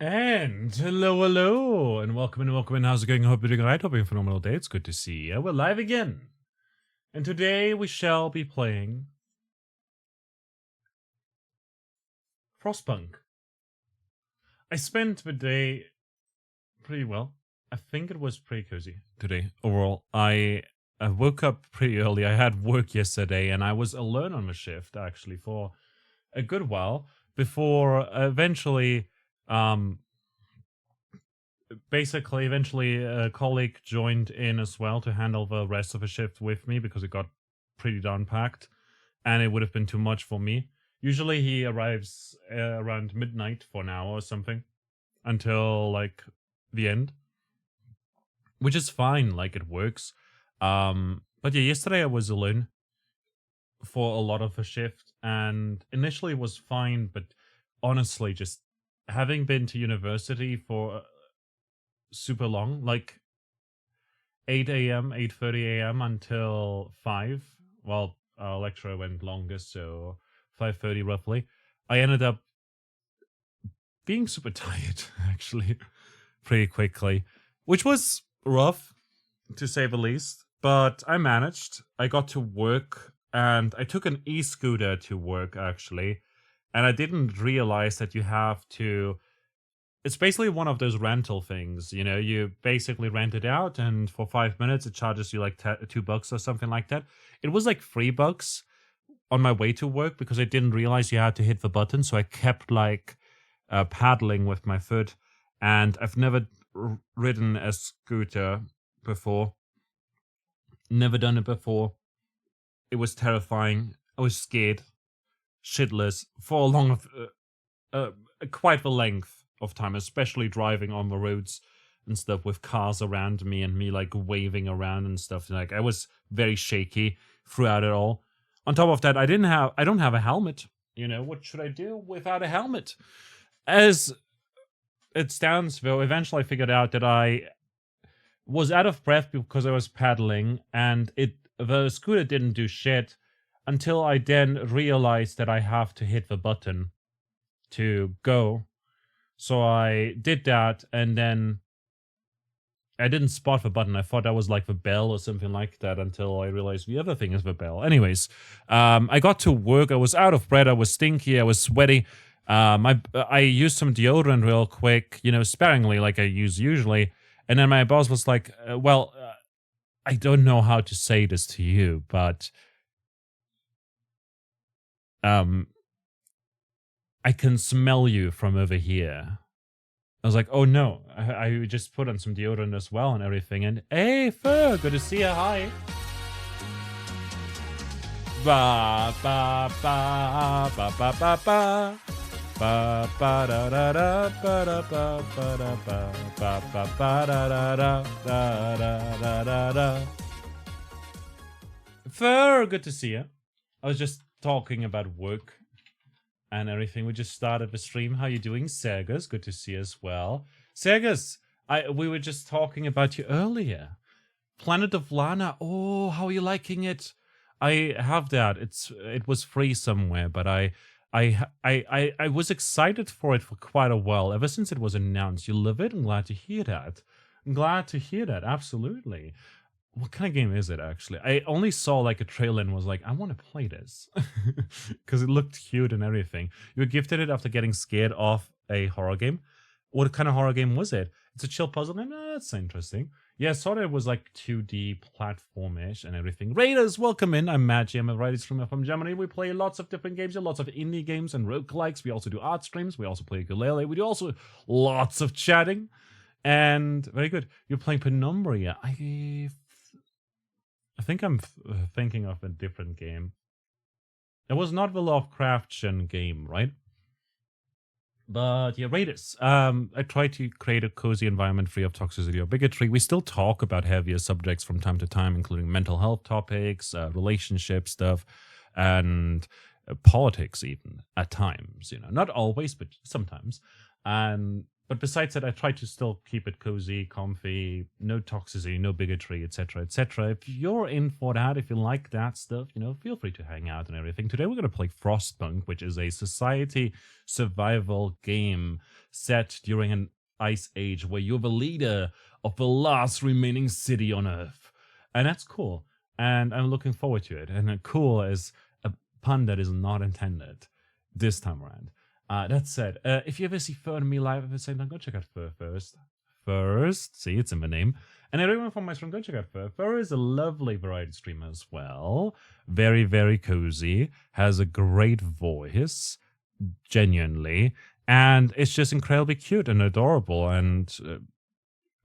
And hello, and welcome in. How's it going? I hope you're doing alright. Hope you're having a phenomenal day. It's good to see you. We're live again. And today we shall be playing Frostpunk. I spent the day pretty well. I think it was pretty cozy today overall. I woke up pretty early. I had work yesterday, and I was alone on the shift actually for a good while before eventually eventually a colleague joined in as well to handle the rest of the shift with me because it got pretty down packed and it would have been too much for me. Usually he arrives around midnight for an hour or something until like the end, which is fine, like it works. But yeah, yesterday I was alone for a lot of the shift and initially it was fine, but honestly, just having been to university for super long, like 8 a.m., 8:30 a.m. until 5. Well, our lecturer went longest, so 5:30 roughly. I ended up being super tired, actually, pretty quickly, which was rough, to say the least. But I managed. I got to work, and I took an e-scooter to work, actually. And I didn't realize that you have to... It's basically one of those rental things, you know, you basically rent it out and for 5 minutes it charges you like $2 or something like that. It was like $3 on my way to work because I didn't realize you had to hit the button. So I kept like paddling with my foot, and I've never ridden a scooter before. Never done it before. It was terrifying. I was scared shitless for a long, quite the length of time, especially driving on the roads and stuff with cars around me and me like waving around and stuff. Like I was very shaky throughout it all. On top of that, I don't have a helmet. You know, what should I do without a helmet? As it stands, though, eventually I figured out that I was out of breath because I was paddling, and the scooter didn't do shit until I then realized that I have to hit the button to go. So I did that, and then I didn't spot the button. I thought that was like the bell or something like that until I realized the other thing is the bell. Anyways, I got to work. I was out of breath. I was stinky. I was sweaty. I used some deodorant real quick, you know, sparingly like I use usually. And then my boss was like, I don't know how to say this to you, but I can smell you from over here. I was like, oh no, I just put on some deodorant as well and everything. And hey, Fur, good to see you. Hi. Ba ba ba ba ba ba ba. Ba ba da da da ba da ba ba da ba ba ba ba da da da da da da da. Fur, good to see you. I was just talking about work and everything. We just started the stream. How you doing, Sergus? Good to see you as well. Sergus, we were just talking about you earlier. Planet of Lana. Oh, how are you liking it? I have that. It was free somewhere, but I was excited for it for quite a while. Ever since it was announced. You love it? I'm glad to hear that. I'm glad to hear that. Absolutely. What kind of game is it, actually? I only saw like a trailer and was like, I want to play this. Because it looked cute and everything. You were gifted it after getting scared off a horror game. What kind of horror game was it? It's a chill puzzle game? That's interesting. Yeah, I saw that it was like 2D platformish and everything. Raiders, welcome in. I'm Maggie. I'm a writer streamer from Germany. We play lots of different games. Lots of indie games and roguelikes. We also do art streams. We also play ukulele. We do also lots of chatting. And very good. You're playing Penumbra. I think I'm thinking of a different game. It was not the Lovecraftian game, right? But yeah, Raiders. I try to create a cozy environment free of toxicity or bigotry. We still talk about heavier subjects from time to time, including mental health topics, relationship stuff, and politics even at times. You know, not always, but sometimes. And But besides that, I try to still keep it cozy, comfy, no toxicity, no bigotry, etc., etc. If you're in for that, if you like that stuff, feel free to hang out and everything. Today we're going to play Frostpunk, which is a society survival game set during an ice age where you're the leader of the last remaining city on Earth. And that's cool. And I'm looking forward to it. And cool is a pun that is not intended this time around. That said, if you ever see Fur and me live at the same time, go check out Fur first. First, see, it's in the name. And everyone from my stream, go check out Fur. Fur is a lovely variety streamer as well. Very, very cozy. Has a great voice, genuinely. And it's just incredibly cute and adorable. And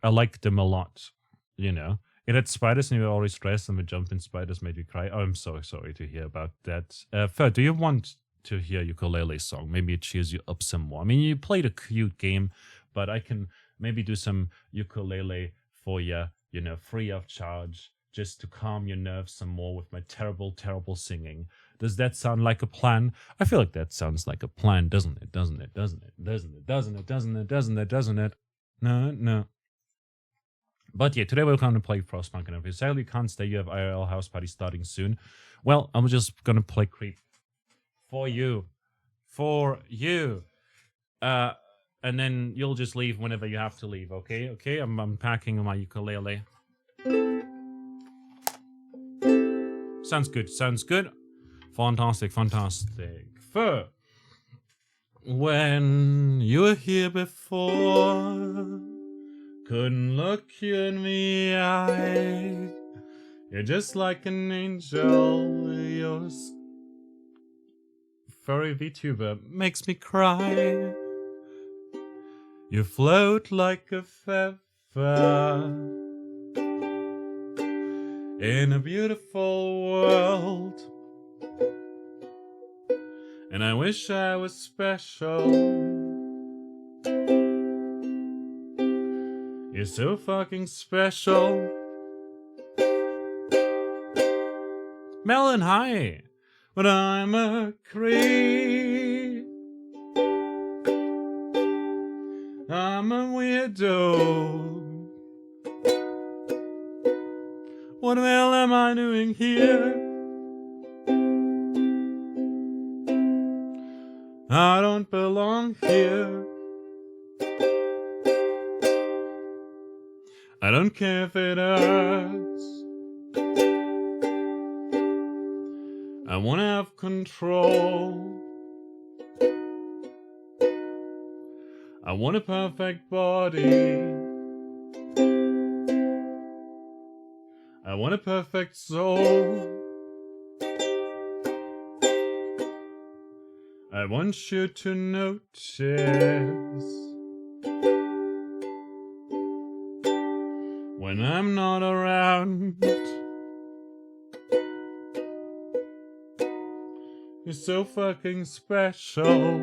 I like them a lot, It had spiders and you were already stressed, and the jumping spiders made you cry. Oh, I'm so sorry to hear about that. Fur, do you want to hear ukulele song? Maybe it cheers you up some more. I mean, you played a cute game, but I can maybe do some ukulele for you, free of charge, just to calm your nerves some more with my terrible, terrible singing. Does that sound like a plan? I feel like that sounds like a plan, doesn't it? Doesn't it? Doesn't it? Doesn't it? Doesn't it? Doesn't it? Doesn't it? Doesn't it? No. But yeah, today we're going to play Frostpunk and everything. Sadly, you can't stay. You have IRL house party starting soon. Well, I'm just going to play Creep. For you. And then you'll just leave whenever you have to leave, okay? Okay, I'm unpacking my ukulele. Sounds good. Fantastic. Fur. When you were here before, couldn't look you in the eye. You're just like an angel. Your furry VTuber makes me cry. You float like a feather in a beautiful world, and I wish I was special. You're so fucking special. Melon, hi. But I'm a creep. I'm a weirdo. What the hell am I doing here? I don't belong here. I don't care if it hurts. I wanna have control. I want a perfect body. I want a perfect soul. I want you to notice when I'm not around. You're so fucking special.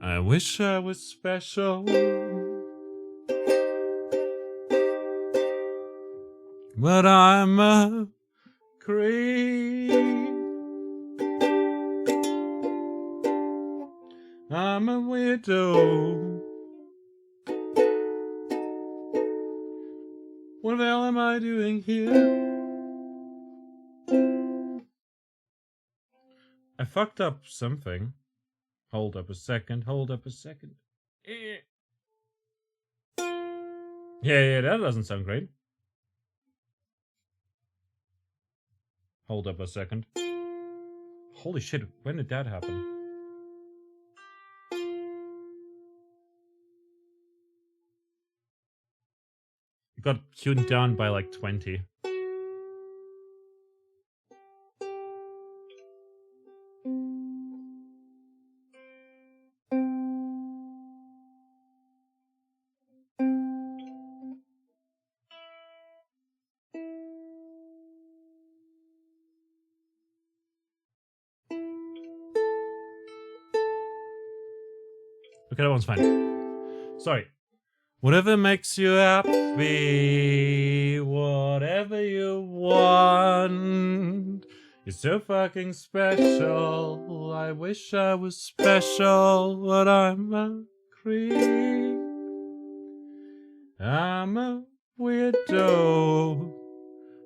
I wish I was special. But I'm a creep. I'm a weirdo. What the hell am I doing here? I fucked up something. Hold up a second. Yeah, that doesn't sound great. Hold up a second. Holy shit, when did that happen? It got tuned down by like 20. Okay, that one's fine. Sorry. Whatever makes you happy, whatever you want, You're so fucking special. I wish I was special, but I'm a creep. I'm a weirdo.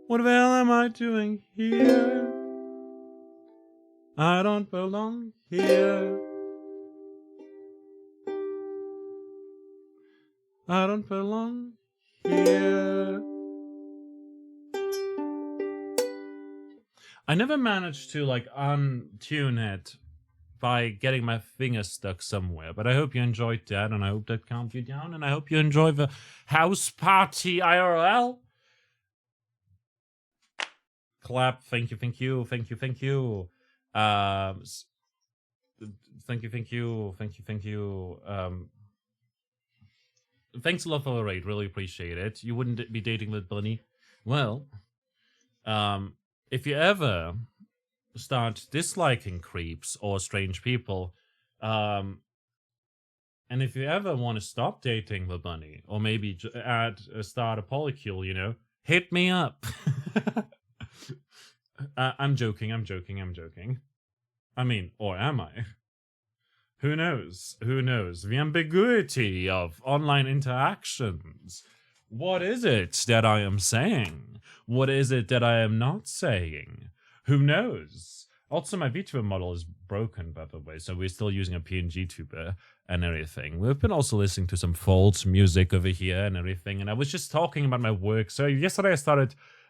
What the hell am I doing here? I don't belong here. I don't belong here. I never managed to like untune it by getting my finger stuck somewhere, but I hope you enjoyed that, and I hope that calmed you down, and I hope you enjoy the house party IRL. Clap, thank you, thank you, thank you, thank you. Thank you, thank you, thank you, thank you. Thanks a lot for the raid, really appreciate it. You wouldn't be dating with Bunny? Well, if you ever start disliking creeps or strange people, and if you ever want to stop dating the bunny, or maybe start a polycule, you know, hit me up. I'm joking. I mean, or am I? Who knows? Who knows? The ambiguity of online interactions. What is it that I am saying? What is it that I am not saying? Who knows? Also, my VTuber model is broken, by the way, so we're still using a PNG tuber and everything. We've been also listening to some false music over here and everything, and I was just talking about my work. So yesterday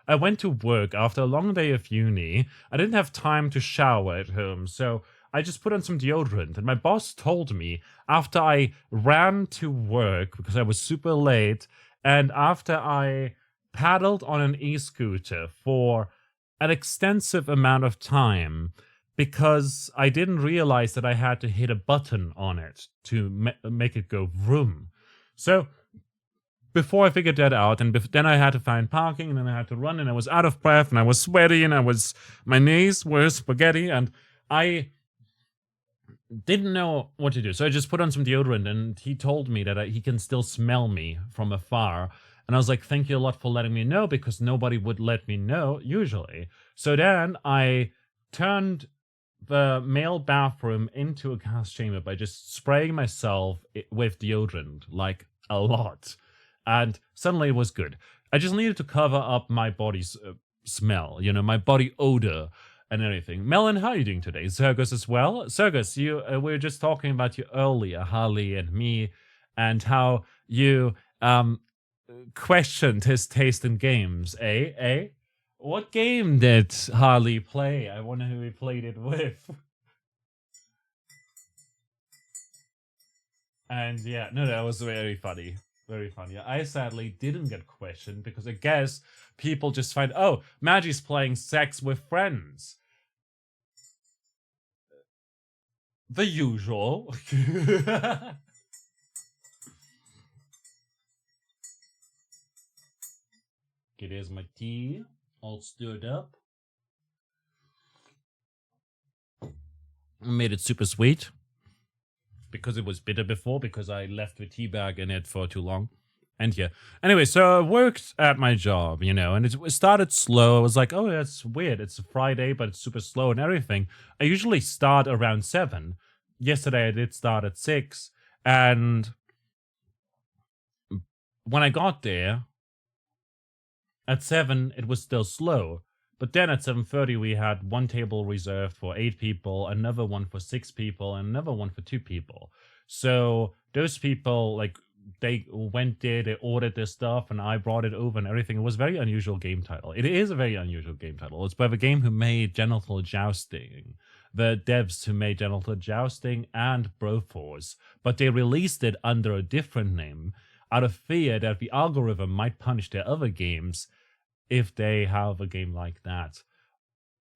I went to work after a long day of uni. I didn't have time to shower at home, so I just put on some deodorant, and my boss told me after I ran to work because I was super late, and after I paddled on an e-scooter for an extensive amount of time because I didn't realize that I had to hit a button on it to make it go vroom. So before I figured that out, and then I had to find parking, and then I had to run, and I was out of breath, and I was sweaty, and my knees were spaghetti, and I didn't know what to do. So I just put on some deodorant, and he told me that he can still smell me from afar. And I was like, thank you a lot for letting me know, because nobody would let me know usually. So then I turned the male bathroom into a gas chamber by just spraying myself with deodorant, like a lot. And suddenly it was good. I just needed to cover up my body's smell, you know, my body odor and everything. Melon, how are you doing today? Zergus as well? Zergus, we were just talking about you earlier, Harley and me, and how you questioned his taste in games, eh? What game did Harley play? I wonder who he played it with. And yeah, no, that was very funny. Very funny. I sadly didn't get questioned because I guess people just find, oh, Maggie's playing sex with friends. The usual. Okay, there's my tea, all stirred up. I made it super sweet because it was bitter before, because I left the tea bag in it for too long. And yeah. Anyway, so I worked at my job, you know, and it started slow. I was like, oh, that's weird. It's a Friday, but it's super slow and everything. I usually start around 7. Yesterday, I did start at 6. And when I got there, at 7, it was still slow. But then at 7:30, we had one table reserved for 8 people, another one for 6 people, and another one for 2 people. So those people, like, they went there, they ordered their stuff, and I brought it over and everything. It was a very unusual game title. It is a very unusual game title. It's by the game who made Genital Jousting, the devs who made Genital Jousting and Broforce, but they released it under a different name out of fear that the algorithm might punish their other games if they have a game like that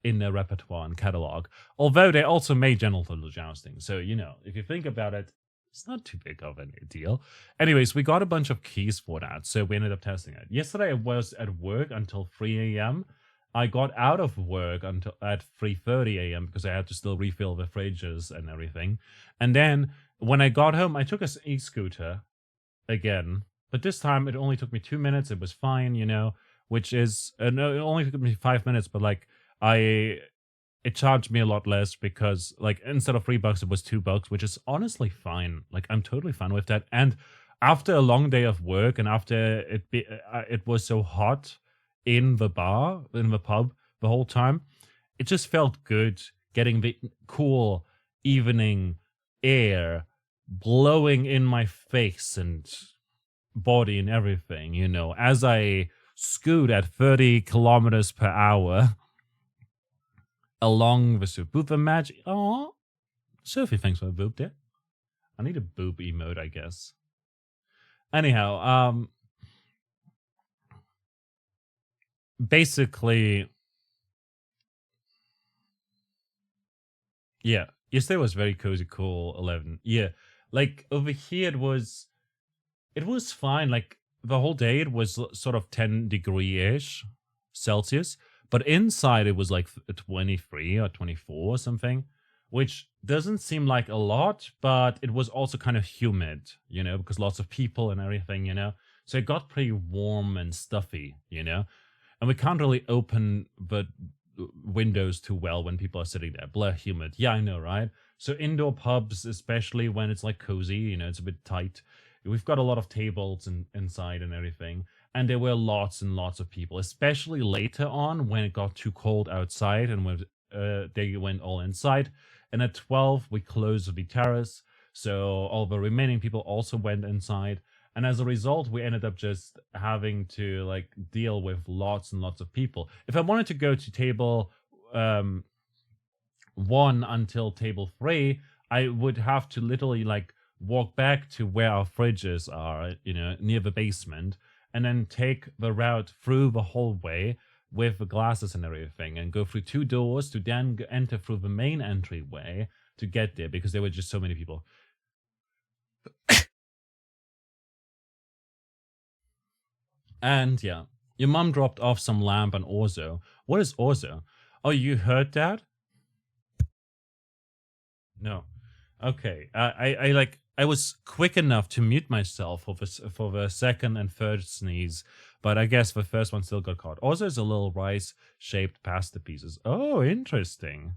in their repertoire and catalog. Although they also made Genital Jousting. So, you know, if you think about it, it's not too big of a deal. Anyways, we got a bunch of keys for that, so we ended up testing it. Yesterday I was at work until 3 a.m. I got out of work until at 3:30 a.m. because I had to still refill the fridges and everything. And then when I got home, I took a e-scooter again. But this time it only took me 2 minutes. It was fine, you know. Which is, no, it only took me 5 minutes, but like, I it charged me a lot less because like instead of $3 it was $2, which is honestly fine. Like I'm totally fine with that. And after a long day of work and after it was so hot in the bar, in the pub the whole time, it just felt good getting the cool evening air blowing in my face and body and everything, as I scoot at 30 kilometers per hour along the super magic. Oh, Sophie, thanks for the boob there. I need a boob emote, I guess. Anyhow, basically, yeah, yesterday was very cozy, cool 11. Yeah, like over here it was fine. Like the whole day it was sort of 10 degree-ish Celsius, but inside it was like 23 or 24 or something, which doesn't seem like a lot, but it was also kind of humid, because lots of people and everything, so it got pretty warm and stuffy, and we can't really open the windows too well when people are sitting there. Blah, humid. Yeah, I know, right? So indoor pubs, especially when it's like cozy, it's a bit tight. We've got a lot of tables inside and everything. And there were lots and lots of people, especially later on when it got too cold outside and when they went all inside. And at 12, we closed the terrace. So all the remaining people also went inside. And as a result, we ended up just having to like deal with lots and lots of people. If I wanted to go to table 1 until table 3, I would have to literally like walk back to where our fridges are, near the basement, and then take the route through the hallway with the glasses and everything, and go through 2 doors to then enter through the main entryway to get there because there were just so many people. And yeah, your mom dropped off some lamp on Orzo. What is Orzo? Oh, you heard that? No. Okay. I was quick enough to mute myself for the second and third sneeze, but I guess the first one still got caught. Also, is a little rice-shaped pasta pieces. Oh, interesting.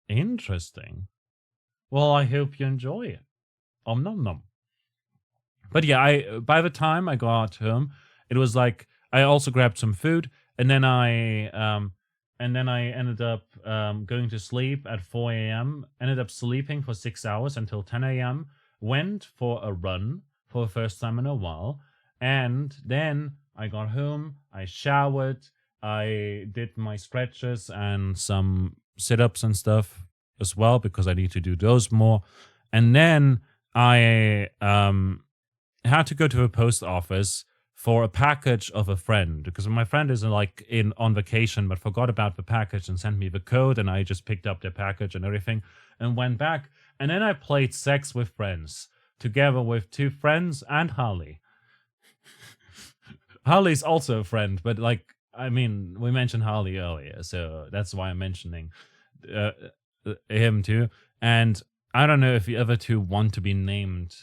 Interesting. Well, I hope you enjoy it. Nom nom. But yeah, I by the time I got home, it was like I also grabbed some food, and then I ended up going to sleep at 4 a.m. Ended up sleeping for 6 hours until 10 a.m. Went for a run for the first time in a while, and then I got home. I showered. I did my stretches and some sit-ups and stuff as well because I need to do those more. And then I had to go to a post office for a package of a friend because my friend is like on vacation but forgot about the package and sent me the code, and I just picked up their package and everything and went back. And then I played Sex with Friends together with 2 friends and Harley. Harley's also a friend, but like, I mean, we mentioned Harley earlier, so that's why I'm mentioning him too. And I don't know if the other 2 want to be named,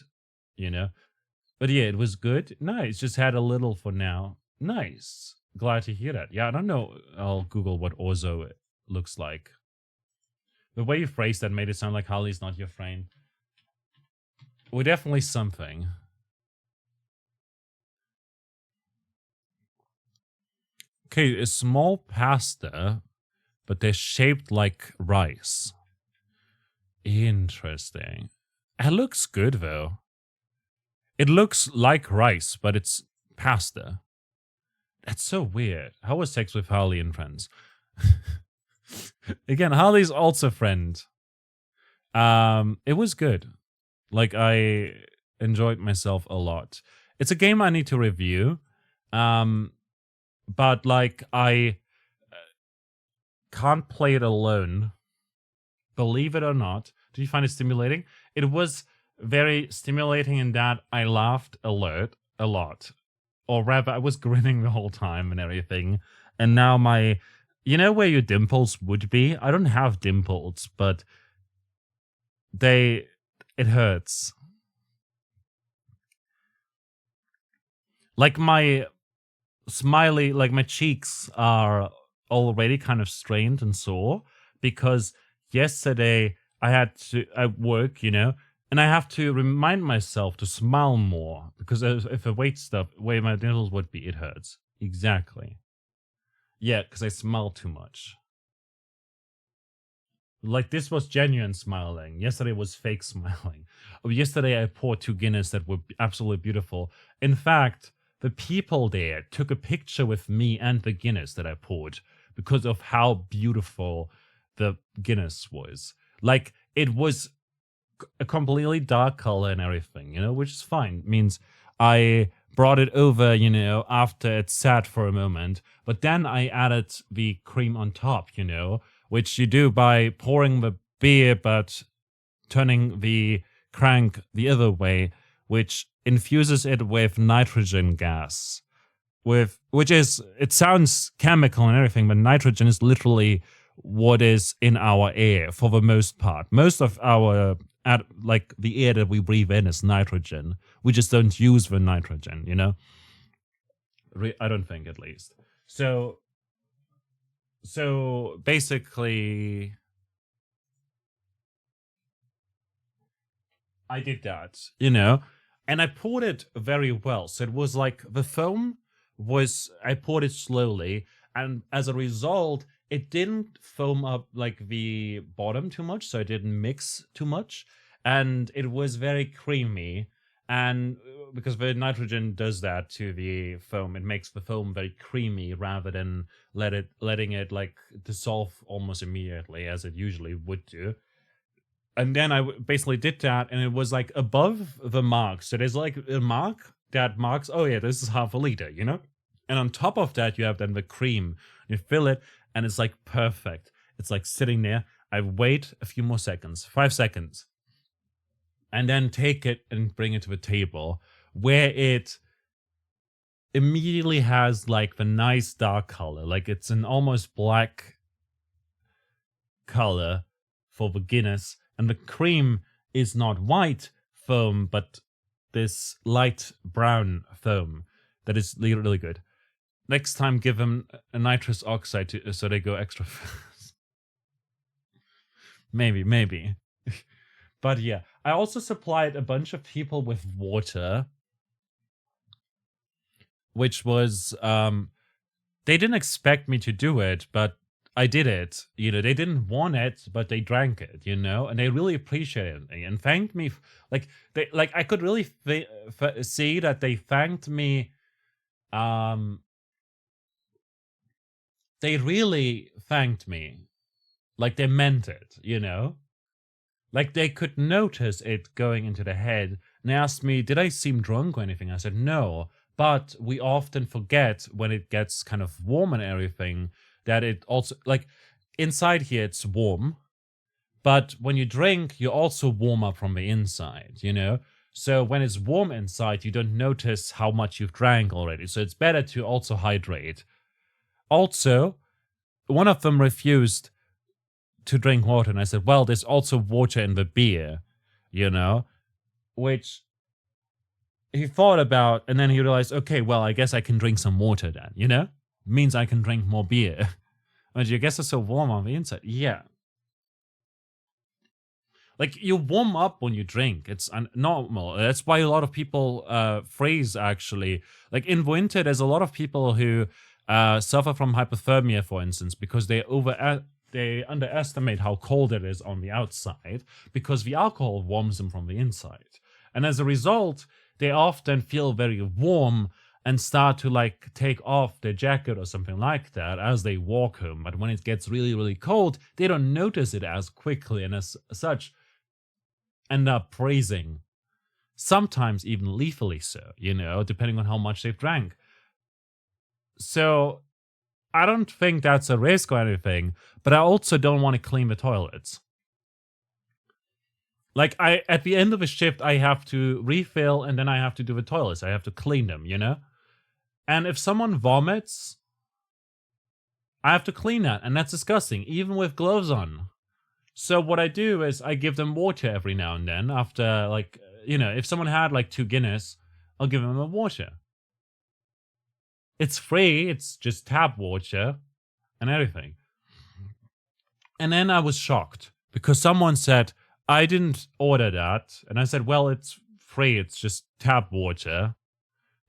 But yeah, it was good. Nice. Just had a little for now. Nice. Glad to hear that. Yeah, I don't know. I'll Google what Orzo looks like. The way you phrased that made it sound like Harley's not your friend. We're definitely something. Okay, a small pasta, but they're shaped like rice. Interesting. It looks good though. It looks like rice, but it's pasta. That's so weird. How was Sex with Harley and Friends? Again, Harley's also a friend. It was good. Like, I enjoyed myself a lot. It's a game I need to review. But like, I can't play it alone. Believe it or not. Did you find it stimulating? It was very stimulating in that I laughed a lot. Or rather, I was grinning the whole time and everything. And now where your dimples would be? I don't have dimples, but it hurts. Like my smiley, like my cheeks are already kind of strained and sore because yesterday I had to at work, and I have to remind myself to smile more because if I wait stuff, way my nipples would be, it hurts. Exactly. Yeah, because I smile too much. Like this was genuine smiling. Yesterday was fake smiling. Yesterday I poured 2 Guinness that were absolutely beautiful. In fact, the people there took a picture with me and the Guinness that I poured because of how beautiful the Guinness was. Like it was a completely dark color and everything, which is fine. It means I brought it over, after it sat for a moment, but then I added the cream on top, which you do by pouring the beer but turning the crank the other way, which infuses it with nitrogen gas. Which is, it sounds chemical and everything, but nitrogen is literally what is in our air for the most part. Most of our like the air that we breathe in is nitrogen. We just don't use the nitrogen, I don't think, at least. So basically I did that, and I poured it very well. So it was like the foam I poured it slowly, and as a result, it didn't foam up like the bottom too much, so it didn't mix too much, and it was very creamy. And because the nitrogen does that to the foam, it makes the foam very creamy rather than letting it like dissolve almost immediately as it usually would do. And then I basically did that, and it was like above the mark. So there's like a mark that marks, oh yeah, this is half a liter, And on top of that, you have then the cream. You fill it, and it's like perfect. It's like sitting there. I wait a few more seconds, 5 seconds, and then take it and bring it to the table where it immediately has like the nice dark color. Like it's an almost black color for the Guinness. And the cream is not white foam, but this light brown foam that is really, really good. Next time, give them a nitrous oxide so they go extra fast. Maybe. But yeah, I also supplied a bunch of people with water, which was, they didn't expect me to do it, but I did it. They didn't want it, but they drank it, and they really appreciated it and thanked me. I could really see that they thanked me. They really thanked me. Like they meant it, Like they could notice it going into the head, and they asked me, did I seem drunk or anything? I said, no, but we often forget when it gets kind of warm and everything that it also, like inside here it's warm, but when you drink, you also warm up from the inside, So when it's warm inside, you don't notice how much you've drank already. So it's better to also hydrate. Also, one of them refused to drink water, and I said, well, there's also water in the beer, which he thought about, and then he realized, okay, well, I guess I can drink some water then, means I can drink more beer. But you guess it's so warm on the inside. Yeah. Like you warm up when you drink. It's normal. That's why a lot of people freeze, actually. Like in winter, there's a lot of people who suffer from hypothermia, for instance, because they underestimate how cold it is on the outside because the alcohol warms them from the inside. And as a result, they often feel very warm and start to like take off their jacket or something like that as they walk home. But when it gets really, really cold, they don't notice it as quickly, and as such end up freezing. Sometimes even lethally so, depending on how much they've drank. So I don't think that's a risk or anything, but I also don't want to clean the toilets. Like at the end of a shift, I have to refill, and then I have to do the toilets. I have to clean them, And if someone vomits, I have to clean that, and that's disgusting, even with gloves on. So what I do is I give them water every now and then after, like, if someone had like 2 Guinness, I'll give them water. It's free. It's just tap water. and everything. And then I was shocked because someone said, I didn't order that. And I said, well, it's free. It's just tap water.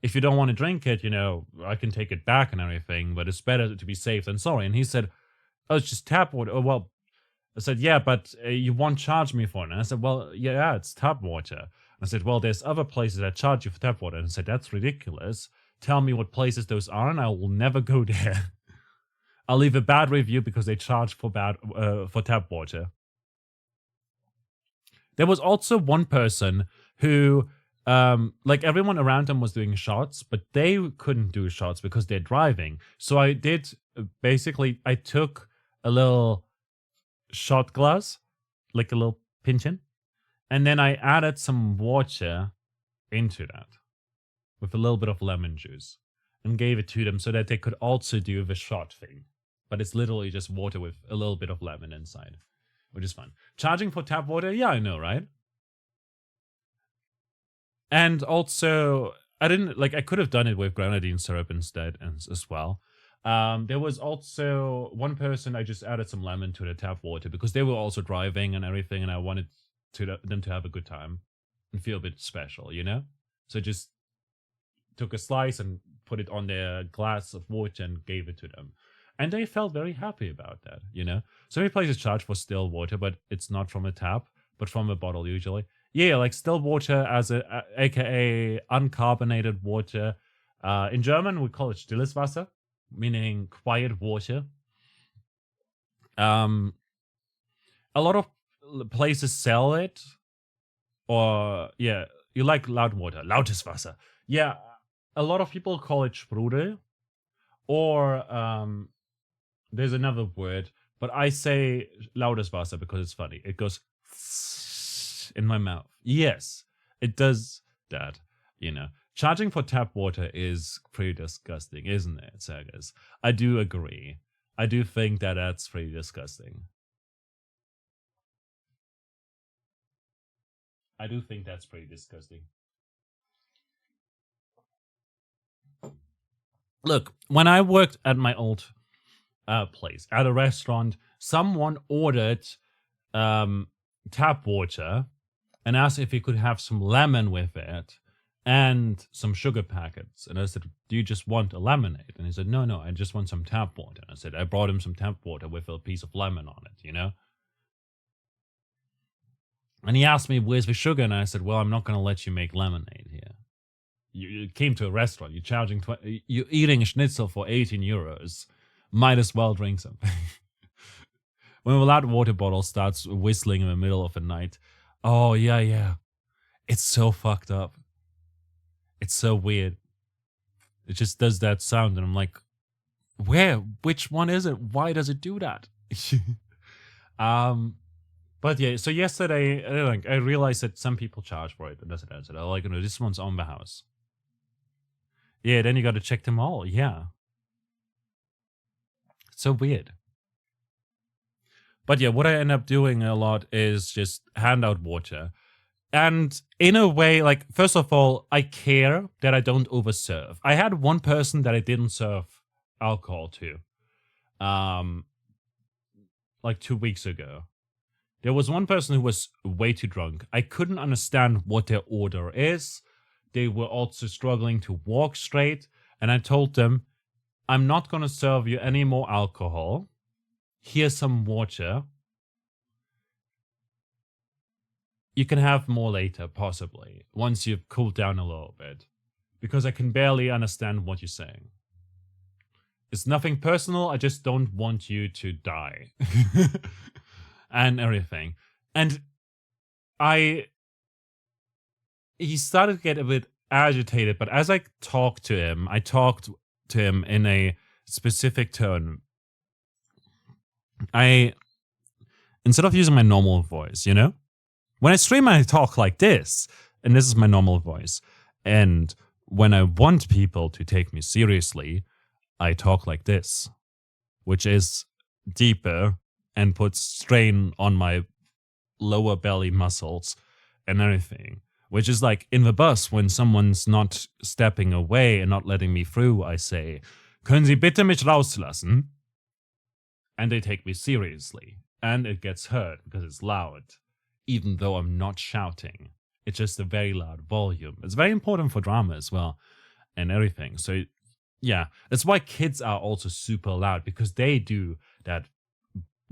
If you don't want to drink it, I can take it back and everything, but it's better to be safe than sorry. And he said, oh, it's just tap water. Oh, well, I said, yeah, but you won't charge me for it. And I said, well, yeah, it's tap water. And I said, well, there's other places that charge you for tap water. And I said, that's ridiculous. Tell me what places those are, and I will never go there. I'll leave a bad review because they charge for tap water. There was also one person who, everyone around them was doing shots, but they couldn't do shots because they're driving. So I did, I took a little shot glass, like a little pinchen, and then I added some water into that with a little bit of lemon juice and gave it to them so that they could also do the shot thing. But it's literally just water with a little bit of lemon inside, which is fun. Charging for tap water? Yeah, I know, right? And also, I could have done it with grenadine syrup instead as well. There was also one person, I just added some lemon to the tap water because they were also driving and everything, and I wanted them to have a good time and feel a bit special, So just took a slice and put it on their glass of water and gave it to them. And they felt very happy about that, So many places charge for still water, but it's not from a tap, but from a bottle usually. Yeah, like still water as aka uncarbonated water. In German, we call it stilles Wasser, meaning quiet water. A lot of places sell it. Or, yeah, you like loud water, lautes Wasser. Yeah, a lot of people call it Sprudel. Or, there's another word, but I say lautes Wasser because it's funny. It goes in my mouth. Yes, it does that, Charging for tap water is pretty disgusting, isn't it, Sagas? I do agree. I do think that that's pretty disgusting. I do think that's pretty disgusting. Look, when I worked at my old place, at a restaurant, someone ordered tap water and asked if he could have some lemon with it and some sugar packets. And I said, do you just want a lemonade? And he said, no, I just want some tap water. And I said, I brought him some tap water with a piece of lemon on it, And he asked me, where's the sugar? And I said, well, I'm not going to let you make lemonade here. You came to a restaurant, you're eating a schnitzel for 18 euros. Might as well drink something. When a loud water bottle starts whistling in the middle of the night, oh, yeah. It's so fucked up. It's so weird. It just does that sound, and I'm like, where? Which one is it? Why does it do that? But yeah, so yesterday, I realized that some people charge for it. And that's it. I said, this one's on the house. Yeah, then you got to check them all. Yeah. It's so weird. But yeah, what I end up doing a lot is just hand out water. And in a way, first of all, I care that I don't overserve. I had one person that I didn't serve alcohol to. 2 weeks ago. There was one person who was way too drunk. I couldn't understand what their order is. They were also struggling to walk straight. And I told them, I'm not going to serve you any more alcohol. Here's some water. You can have more later, possibly, once you've cooled down a little bit. Because I can barely understand what you're saying. It's nothing personal, I just don't want you to die. And everything. And he started to get a bit agitated, but as I talked to him in a specific tone. Instead of using my normal voice, when I stream, I talk like this, and this is my normal voice. And when I want people to take me seriously, I talk like this, which is deeper and puts strain on my lower belly muscles and everything. Which is like in the bus, when someone's not stepping away and not letting me through, I say, können Sie bitte mich rauslassen? and they take me seriously. And it gets heard because it's loud, even though I'm not shouting. It's just a very loud volume. It's very important for drama as well and everything. So yeah, that's why kids are also super loud, because they do that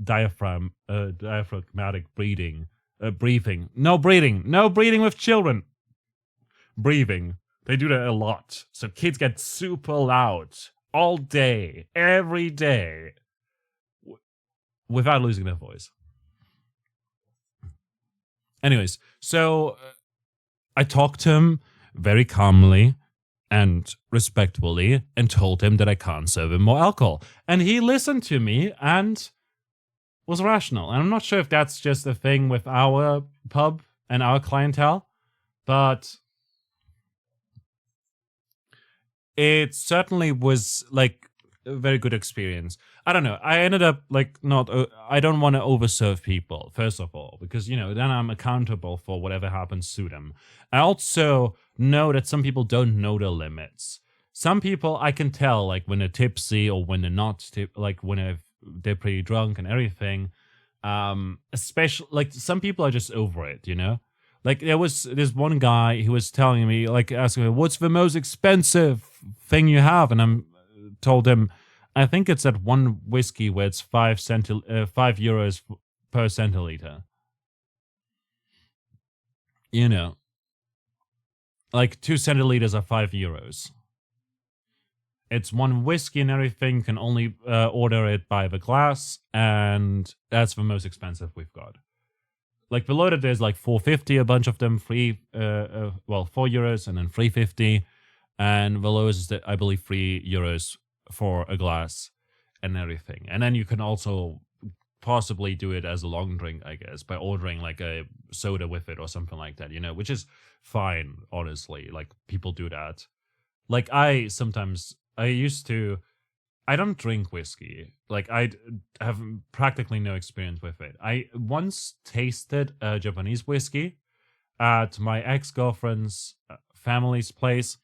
diaphragmatic breathing. No breathing with children. Breathing. They do that a lot. So kids get super loud all day, every day, without losing their voice. Anyways, so I talked to him very calmly and respectfully and told him that I can't serve him more alcohol. And he listened to me and was rational. And I'm not sure if that's just a thing with our pub and our clientele, but it certainly was like a very good experience. I don't know. I ended up like not. I don't want to overserve people, first of all, because then I'm accountable for whatever happens to them. I also know that some people don't know their limits. Some people I can tell, like when they're tipsy or when they're not, like when they're pretty drunk and everything. Especially like some people are just over it, Like there was this one guy who was telling me, like asking me, "What's the most expensive thing you have?" And I'm told him, I think it's at one whiskey where it's 5 euros per centiliter. Like 2 centiliters are 5 euros. It's one whiskey and everything. You can only order it by the glass, and that's the most expensive we've got. Like below that, there's like 4.50, a bunch of them, 4 euros, and then 3.50, and the lowest is I believe 3 euros for a glass and everything. And then you can also possibly do it as a long drink, I guess, by ordering like a soda with it or something like that, which is fine, honestly. Like people do that. Like I don't drink whiskey. Like I have practically no experience with it. I once tasted a Japanese whiskey at my ex-girlfriend's family's place.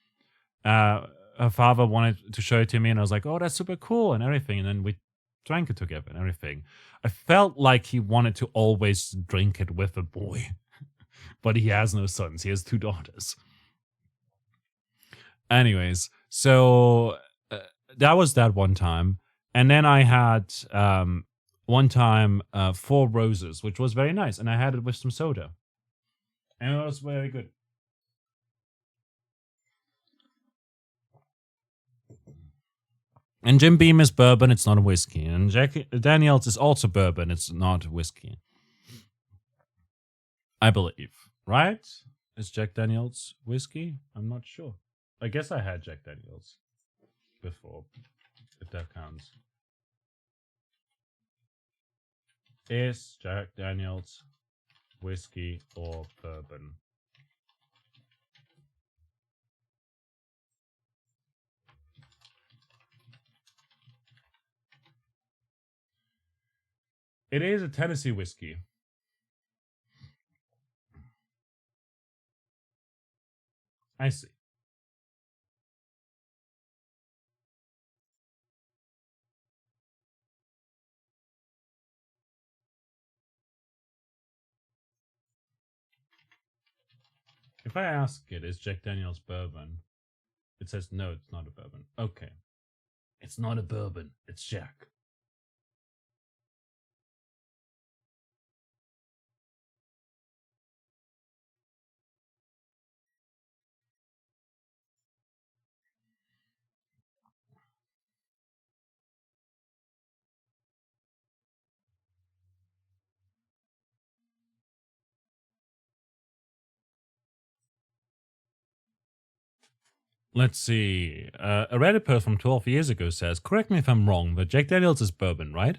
Her father wanted to show it to me, and I was like, "Oh, that's super cool," and everything. And then we drank it together and everything. I felt like he wanted to always drink it with a boy, but he has no sons. He has 2 daughters. Anyways, so that was that one time. And then I had one time 4 roses, which was very nice. And I had it with some soda. And it was very good. And Jim Beam is bourbon, it's not a whiskey. And Jack Daniels is also bourbon, it's not whiskey. I believe. Right? Is Jack Daniels whiskey? I'm not sure. I guess I had Jack Daniels before, if that counts. Is Jack Daniels whiskey or bourbon? It is a Tennessee whiskey. I see. If I ask it, is Jack Daniels bourbon? It says no, it's not a bourbon. Okay. It's not a bourbon, it's Jack. Let's see. A Reddit post from 12 years ago says, correct me if I'm wrong, but Jack Daniels is bourbon, right?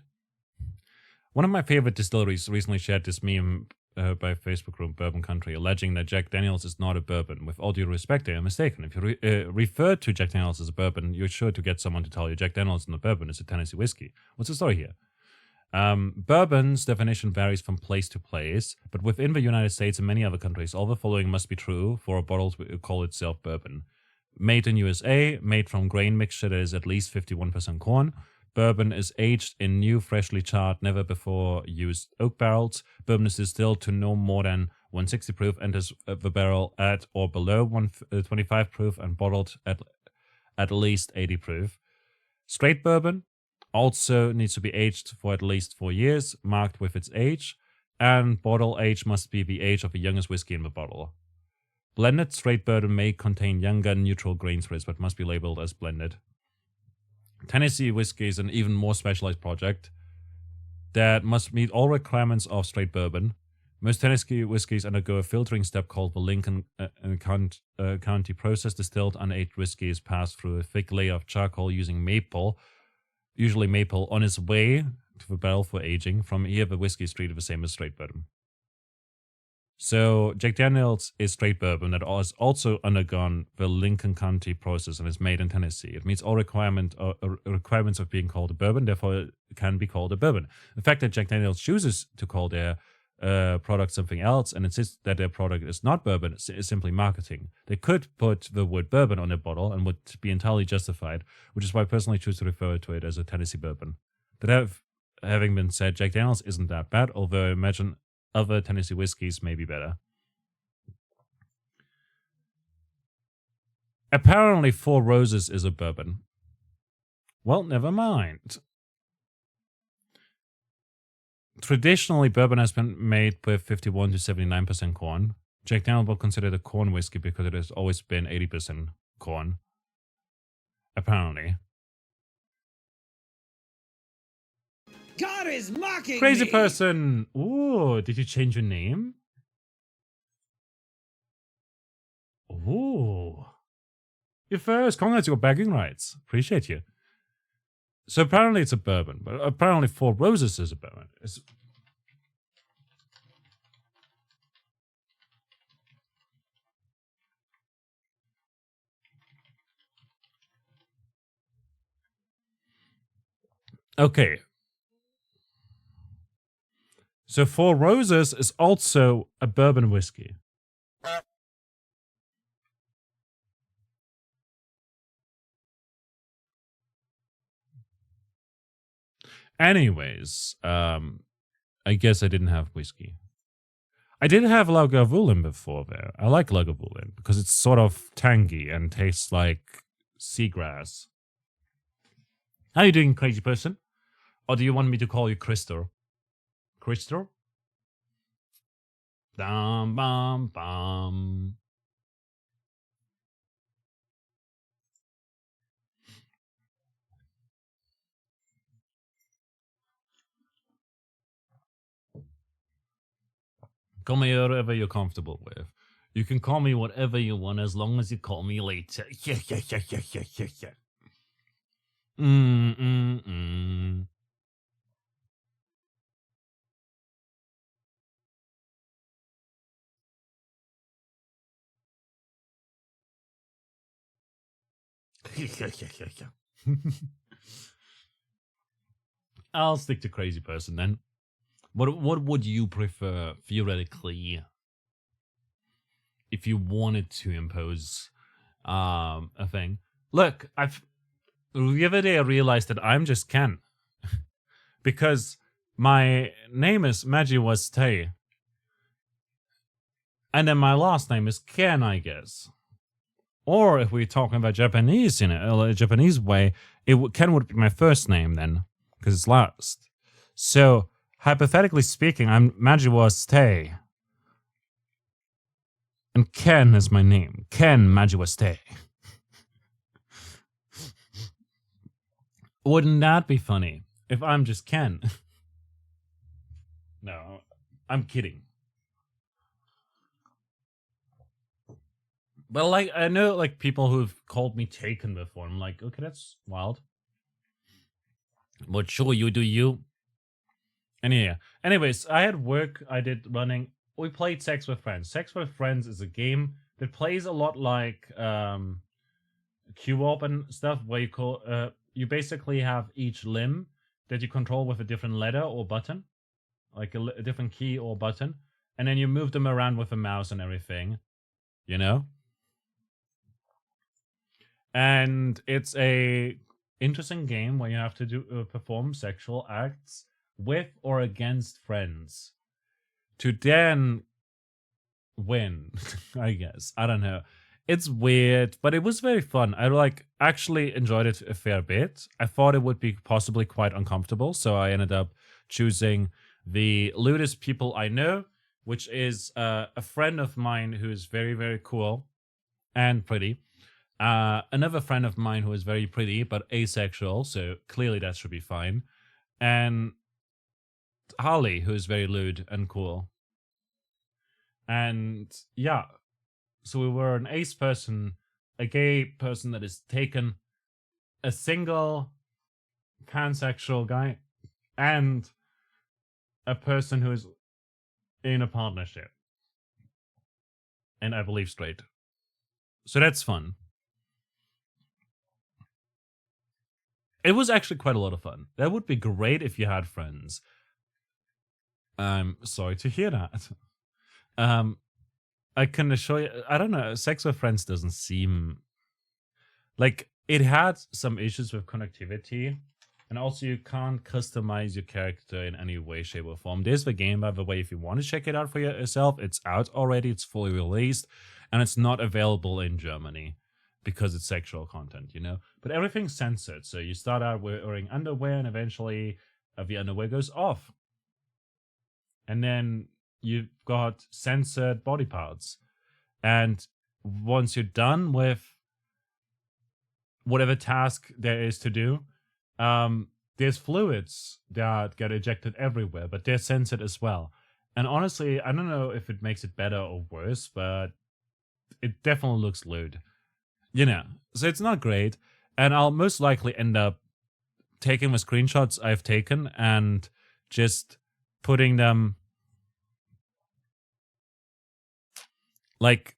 One of my favorite distilleries recently shared this meme by Facebook group Bourbon Country, alleging that Jack Daniels is not a bourbon. With all due respect, they are mistaken. If you refer to Jack Daniels as a bourbon, you're sure to get someone to tell you Jack Daniels is not bourbon, it's a Tennessee whiskey. What's the story here? Bourbon's definition varies from place to place, but within the United States and many other countries, all the following must be true for a bottle to call itself bourbon. Made in USA, made from grain mixture that is at least 51% corn, bourbon is aged in new, freshly charred, never before used oak barrels. Bourbon is distilled to no more than 160 proof, enters the barrel at or below 125 proof, and bottled at least 80 proof. Straight bourbon also needs to be aged for at least 4 years, marked with its age, and bottle age must be the age of the youngest whiskey in the bottle. Blended straight bourbon may contain younger neutral grain spirits, but must be labeled as blended. Tennessee whiskey is an even more specialized project that must meet all requirements of straight bourbon. Most Tennessee whiskeys undergo a filtering step called the Lincoln County process. Distilled unaged whiskey is passed through a thick layer of charcoal using maple, usually maple, on its way to the barrel for aging. From here, the whiskey is treated the same as straight bourbon. So Jack Daniels is straight bourbon that has also undergone the Lincoln County process and is made in Tennessee. It meets all requirements of being called a bourbon, therefore it can be called a bourbon. The fact that Jack Daniels chooses to call their product something else and insists that their product is not bourbon is simply marketing. They could put the word bourbon on their bottle and would be entirely justified, which is why I personally choose to refer to it as a Tennessee bourbon. That having been said, Jack Daniels isn't that bad, although I imagine other Tennessee whiskeys may be better. Apparently, Four Roses is a bourbon. Well, never mind. Traditionally, bourbon has been made with 51 to 79% corn. Jack Daniels will consider it a corn whiskey because it has always been 80% corn. Apparently. God is mocking Crazy me. person! Ooh, did you change your name? Ooh. You're first. Congrats, you got bragging rights. Appreciate you. So apparently it's a bourbon, but apparently Four Roses is a bourbon. Okay. So Four Roses is also a bourbon whiskey. Anyways, I guess I didn't have whiskey. I did have Lagavulin before there. I like Lagavulin because it's sort of tangy and tastes like seagrass. How you doing, crazy person? Or do you want me to call you Crystal? Crystal? Bum, bum, bum. Call me whatever you're comfortable with. You can call me whatever you want as long as you call me later. Yeah. Mm. I'll stick to crazy person then. What would you prefer theoretically if you wanted to impose a thing? Look, the other day I realized that I'm just Ken. Because my name is Magi was Tay. And then my last name is Ken, I guess. Or if we're talking about Japanese in a Japanese way, Ken would be my first name then, because it's last. So, hypothetically speaking, I'm Majiwa Tay. And Ken is my name. Ken Majiwa Tay. Wouldn't that be funny if I'm just Ken? No, I'm kidding. But like, I know like people who've called me Taken before. I'm like, okay, that's wild. But sure, you do you. And yeah. Anyways, I had work. I did running. We played Sex with Friends. Sex with Friends is a game that plays a lot like Q-Op and stuff, where you basically have each limb that you control with a different letter or button, like a different key or button, and then you move them around with a mouse and everything, you know. And it's a interesting game where you have to do perform sexual acts with or against friends to then win. I guess I don't know. It's weird, but it was very fun. I actually enjoyed it a fair bit. I thought it would be possibly quite uncomfortable, so I ended up choosing the lewdest people I know, which is a friend of mine who is very, very cool and pretty. Another friend of mine who is very pretty but asexual, so clearly that should be fine. And Harley, who is very lewd and cool. And yeah, so we were an ace person, a gay person that is taken, a single pansexual guy, and a person who is in a partnership. And I believe straight. So that's fun. It was actually quite a lot of fun. That would be great if you had friends. I'm sorry to hear that. I can assure you, I don't know, sex with friends doesn't seem like it had some issues with connectivity. And also, you can't customize your character in any way, shape, or form. There's the game, by the way, if you want to check it out for yourself. It's out already, it's fully released, and it's not available in Germany because it's sexual content, you know? But everything's censored. So you start out wearing underwear, and eventually the underwear goes off. And then you've got censored body parts. And once you're done with whatever task there is to do, there's fluids that get ejected everywhere, but they're censored as well. And honestly, I don't know if it makes it better or worse, but it definitely looks lewd. You know, so it's not great. And I'll most likely end up taking the screenshots I've taken and just putting them like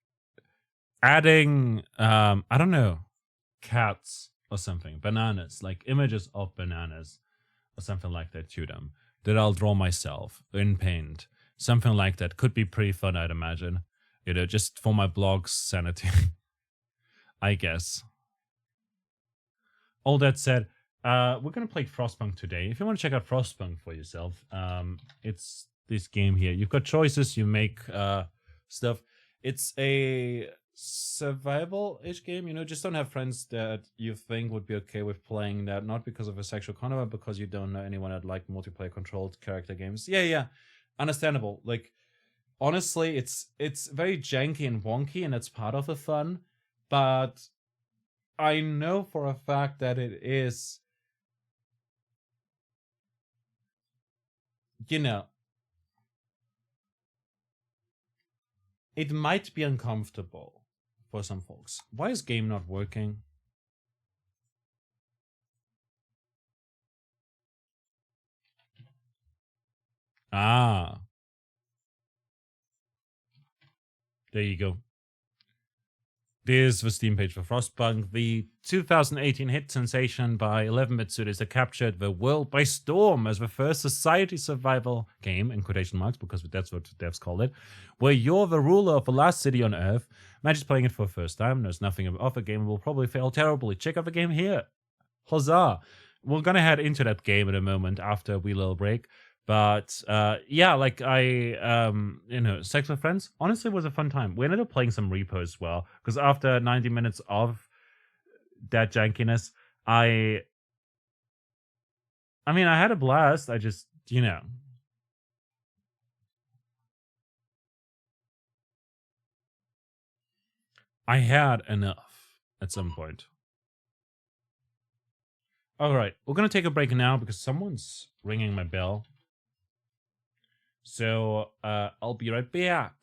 adding I don't know, cats or something, bananas, like images of bananas or something like that to them that I'll draw myself in paint. Something like that could be pretty fun, I'd imagine. You know, just for my blog's sanity, I guess. All that said, we're gonna play Frostpunk today. If you want to check out Frostpunk for yourself, it's this game here. You've got choices. You make stuff. It's a survival-ish game. You know, just don't have friends that you think would be okay with playing that. Not because of a sexual content, but because you don't know anyone that like multiplayer controlled character games. Yeah, understandable. Like, honestly, it's very janky and wonky, and it's part of the fun. But I know for a fact that it is, you know, it might be uncomfortable for some folks. Why is game not working? Ah, there you go. There's the Steam page for Frostpunk. The 2018 hit sensation by 11-bit studios that captured the world by storm as the first society survival game, in quotation marks, because that's what devs call it, where you're the ruler of the last city on Earth. Matt is playing it for the first time, knows nothing of the game, will probably fail terribly. Check out the game here. Huzzah! We're gonna head into that game in a moment after a wee little break. But yeah, like Sex with Friends honestly was a fun time. We ended up playing some repo as well because after 90 minutes of that jankiness, I mean, I had a blast. I just, I had enough at some point. All right, we're gonna take a break now because someone's ringing my bell. So I'll be right back.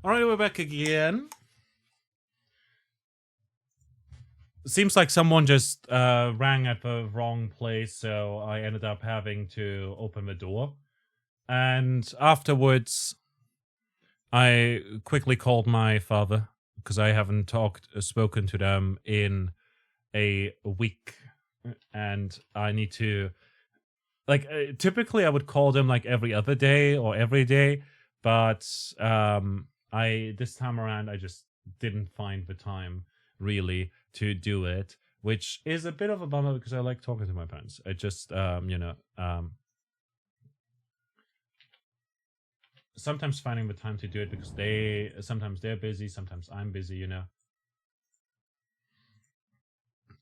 Alright, we're back again. Seems like someone just rang at the wrong place, so I ended up having to open the door. And afterwards, I quickly called my father, because I haven't spoken to them in a week. And I need to, like, typically I would call them like every other day or every day, but this time around I just didn't find the time really to do it, which is a bit of a bummer because I like talking to my parents. I just sometimes finding the time to do it because sometimes they're busy, sometimes I'm busy,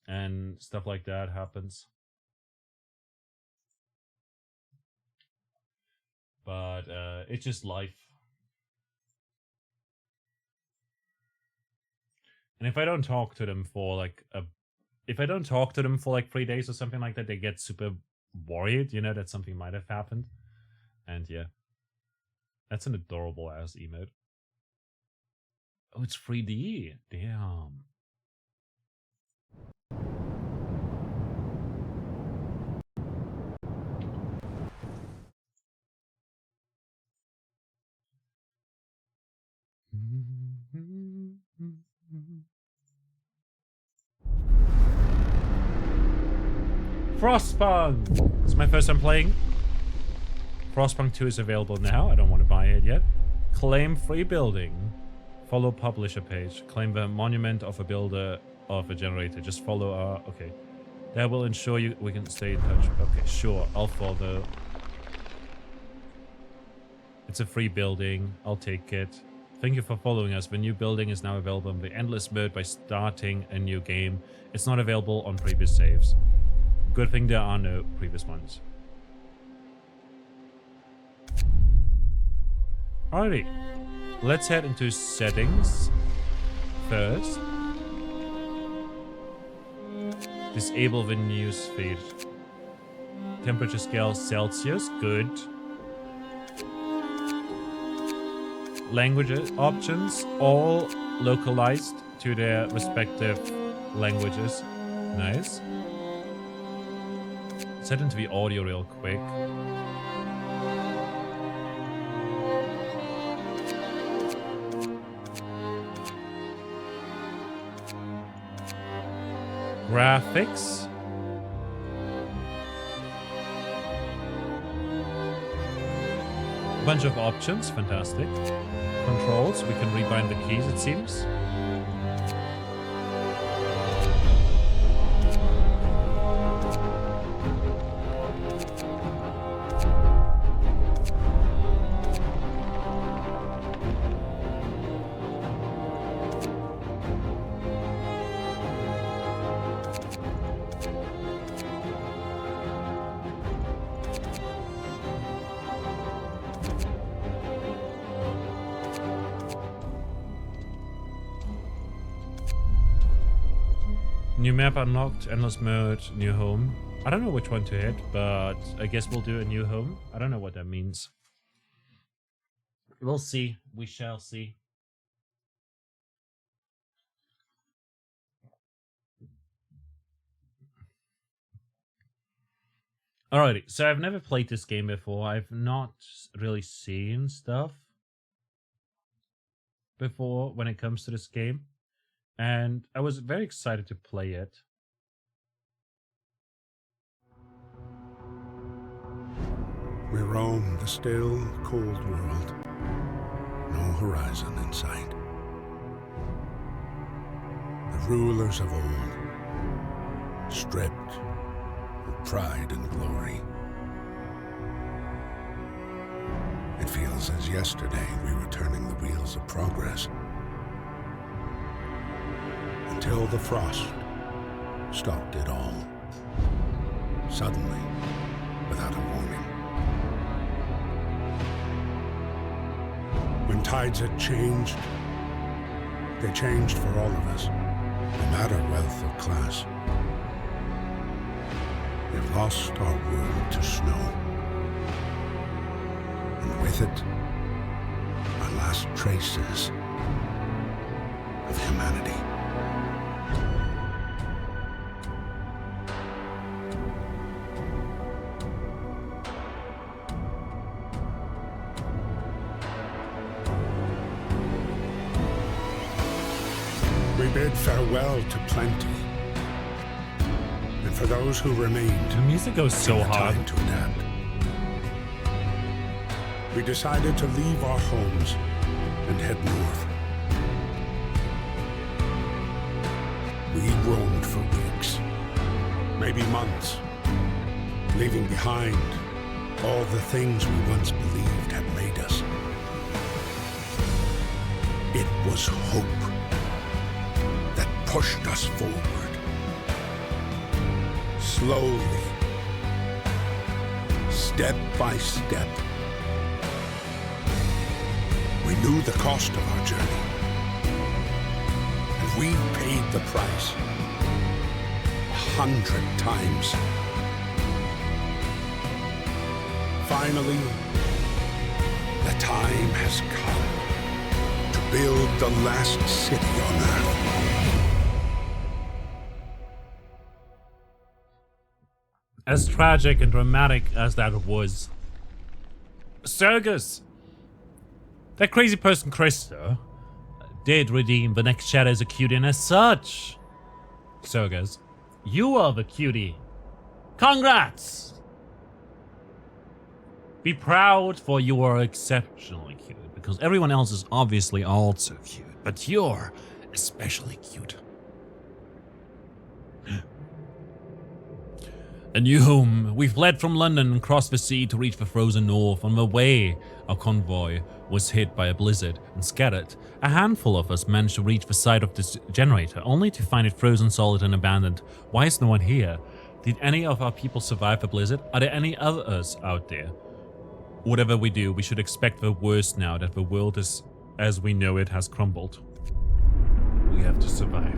and stuff like that happens. But it's just life. And if I don't talk to them for like 3 days or something like that, they get super worried, that something might have happened. And yeah. That's an adorable ass emote. Oh, it's 3D. Damn. Frostpunk! It's my first time playing. Frostpunk 2 is available now. I don't want to buy it yet. Claim free building. Follow publisher page. Claim the monument of a builder of a generator. Just follow our... Okay. That will ensure we can stay in touch. Okay, sure. I'll follow. It's a free building. I'll take it. Thank you for following us. The new building is now available in the endless mode by starting a new game. It's not available on previous saves. Good thing there are no previous ones. Alrighty. Let's head into settings first. Disable the news feed. Temperature scale Celsius. Good. Language options. All localized to their respective languages. Nice. Set into the audio real quick. Graphics. Bunch of options, fantastic. Controls, we can rebind the keys, it seems. New map unlocked, endless mode, new home. I don't know which one to hit, but I guess we'll do a new home. I don't know what that means. We'll see. We shall see. Alrighty, so I've never played this game before. I've not really seen stuff before when it comes to this game. And I was very excited to play it. We roam the still, cold world. No horizon in sight. The rulers of old, stripped of pride and glory. It feels as yesterday we were turning the wheels of progress. Until the frost stopped it all. Suddenly, without a warning. When tides had changed, they changed for all of us, no matter wealth or class. We've lost our world to snow. And with it, our last traces of humanity. We bid farewell to plenty. And for those who remained, The music goes so the hard. time to adapt. We decided to leave our homes and head north. We roamed for weeks, maybe months, leaving behind all the things we once believed had made us. It was hope that pushed us forward. Slowly, step by step. We knew the cost of our journey, and we paid the price 100 times. Finally, the time has come to build the last city on Earth. As tragic and dramatic as that was, Sergus, that crazy person Krista, did redeem the next shadow as a cutie, and as such, Sergus, you are the cutie. Congrats! Be proud, for you are exceptionally cute, because everyone else is obviously also cute, but you're especially cute. And you whom we fled from London and crossed the sea to reach the frozen north. On the way, our convoy was hit by a blizzard and scattered. A handful of us managed to reach the site of this generator, only to find it frozen solid and abandoned. Why is no one here? Did any of our people survive the blizzard? Are there any others out there? Whatever we do, we should expect the worst now that the world is, as we know it, has crumbled. We have to survive.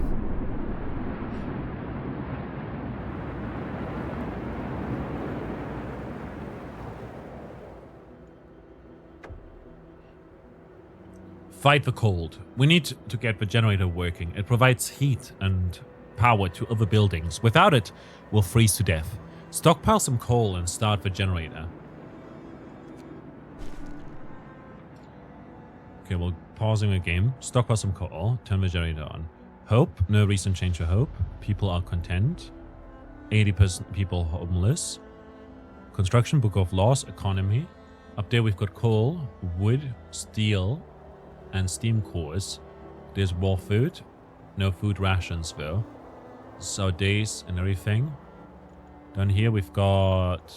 Fight the cold. We need to get the generator working. It provides heat and power to other buildings. Without it, we'll freeze to death. Stockpile some coal and start the generator. Okay, well, pausing the game. Stockpile some coal. Turn the generator on. Hope. No recent change to hope. People are content. 80% people homeless. Construction, book of laws, economy. Up there we've got coal, wood, steel, and steam cores. There's raw food. No food rations though. So days and everything. Down here we've got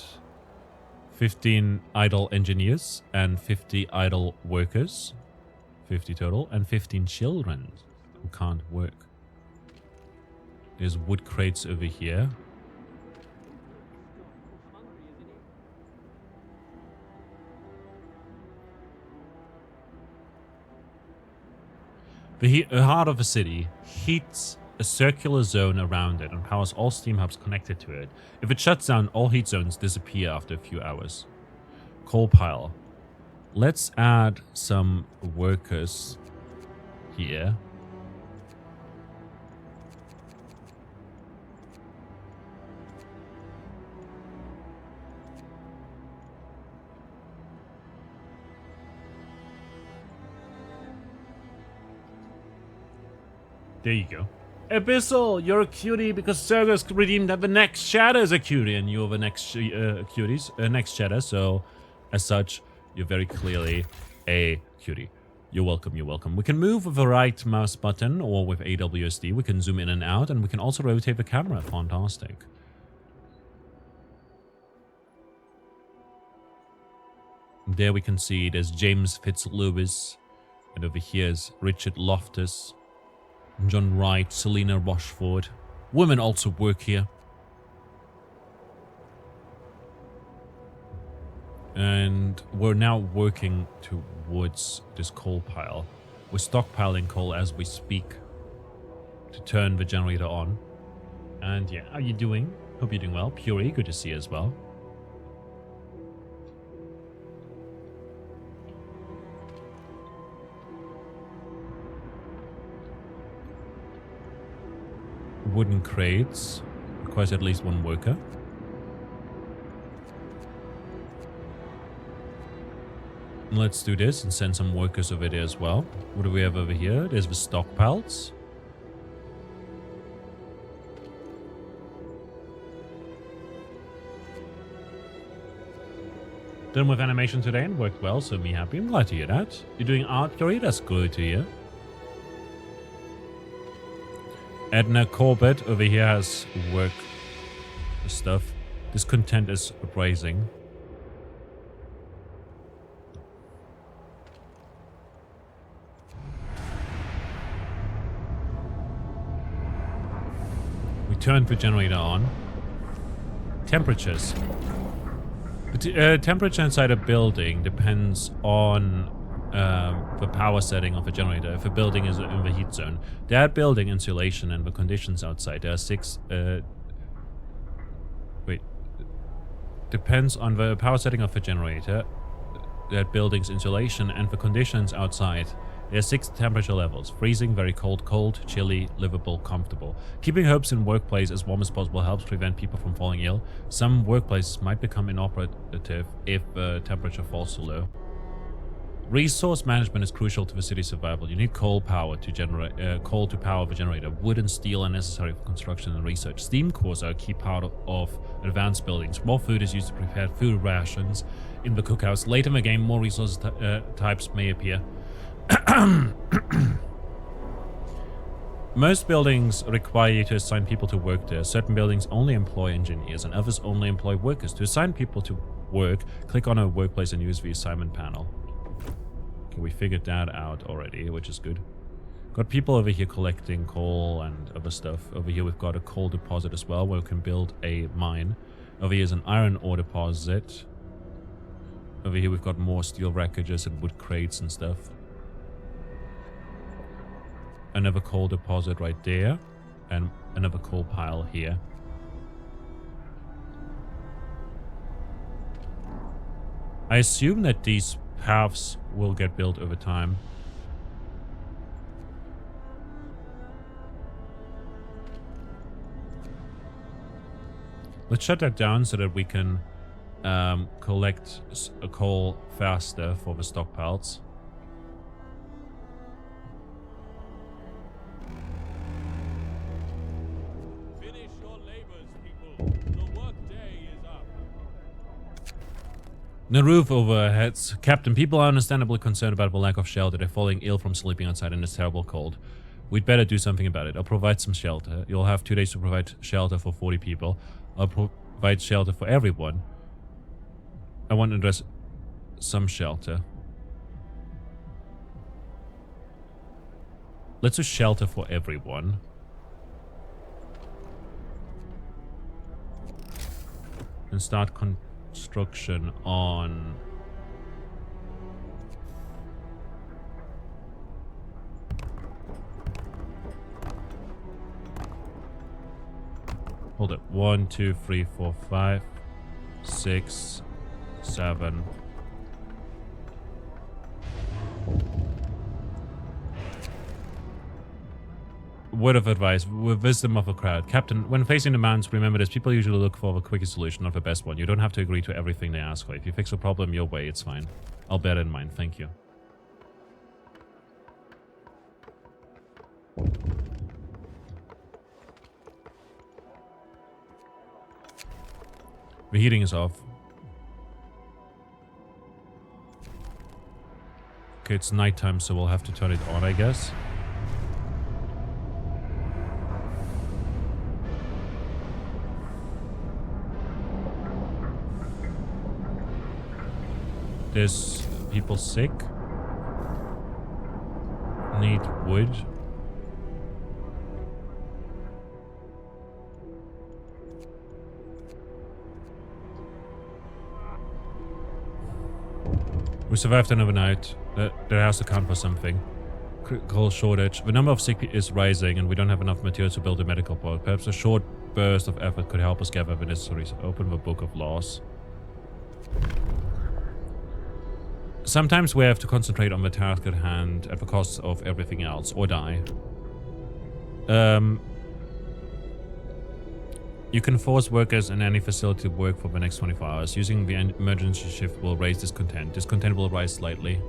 15 idle engineers and 50 idle workers. 50 total. And 15 children who can't work. There's wood crates over here. The heart of the city heats a circular zone around it and powers all steam hubs connected to it. If it shuts down, all heat zones disappear after a few hours. Coal pile. Let's add some workers here. There you go. Abyssal, you're a cutie because Sergus redeemed that the next shadow is a cutie, and you're the next next shadow. So, as such, you're very clearly a cutie. You're welcome. You're welcome. We can move with the right mouse button or with AWSD. We can zoom in and out, and we can also rotate the camera. Fantastic. There we can see there's James Fitzlewis, and over here is Richard Loftus. John Wright, Selena Rochford. Women also work here. And we're now working towards this coal pile. We're stockpiling coal as we speak to turn the generator on. And yeah, how are you doing? Hope you're doing well. Puri, good to see you as well. wooden crates. Requires at least one worker. Let's do this and send some workers over there as well. What do we have over here? There's the stockpiles. Done with animation today and worked well, so me happy. I'm glad to hear that. You're doing art, Corey? That's good to hear. Edna Corbett over here has work stuff. Discontent is rising. We turned the generator on. Temperatures. Temperature inside a building depends on the power setting of a generator. If a building is in the heat zone, that building insulation and the conditions outside. There are 6. Depends on the power setting of the generator, that building's insulation, and the conditions outside. There are 6 temperature levels: freezing, very cold, cold, chilly, livable, comfortable. Keeping herbs in workplace as warm as possible helps prevent people from falling ill. Some workplaces might become inoperative if the temperature falls too low. Resource management is crucial to the city's survival. You need coal power to generate coal to power the generator. Wood and steel are necessary for construction and research. Steam cores are a key part of advanced buildings. More food is used to prepare food rations in the cookhouse. Later in the game, more resource types may appear. Most buildings require you to assign people to work there. Certain buildings only employ engineers and others only employ workers. To assign people to work, click on a workplace and use the assignment panel. Okay, we figured that out already, which is good. Got people over here collecting coal and other stuff. Over here we've got a coal deposit as well where we can build a mine. Over here is an iron ore deposit. Over here we've got more steel wreckages and wood crates and stuff. Another coal deposit right there, and another coal pile here. I assume that these paths will get built over time. Let's shut that down so that we can collect coal faster for the stockpiles. No roof over our heads. Captain, people are understandably concerned about the lack of shelter. They're falling ill from sleeping outside in this terrible cold. We'd better do something about it. I'll provide some shelter. You'll have 2 days to provide shelter for 40 people. I'll provide shelter for everyone. I want to address some shelter. Let's do shelter for everyone. And start construction on hold it. 1, 2, 3, 4, 5, 6, 7. Word of advice, with wisdom of a crowd. Captain, when facing demands, remember this. People usually look for the quickest solution, not the best one. You don't have to agree to everything they ask for. If you fix a problem your way, it's fine. I'll bear it in mind. Thank you. The heating is off. Okay, it's nighttime, so we'll have to turn it on, I guess. There's people sick. Need wood. We survived another night. That has to count for something. Critical shortage. The number of sick is rising and we don't have enough material to build a medical port. Perhaps a short burst of effort could help us gather the necessary. Open the book of laws. Sometimes we have to concentrate on the task at hand at the cost of everything else, or die. You can force workers in any facility to work for the next 24 hours. Using the emergency shift will raise discontent. Discontent will rise slightly.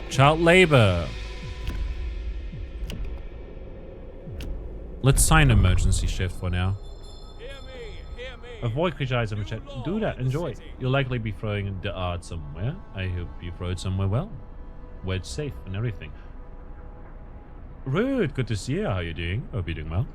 Child labor. Let's sign emergency shift for now. Avoid creature eyes in the chat. Do that. Enjoy. You'll likely be throwing the art somewhere. I hope you throw it somewhere well. Where it's safe and everything. Rude. Good to see you. How you doing? Hope you're doing well.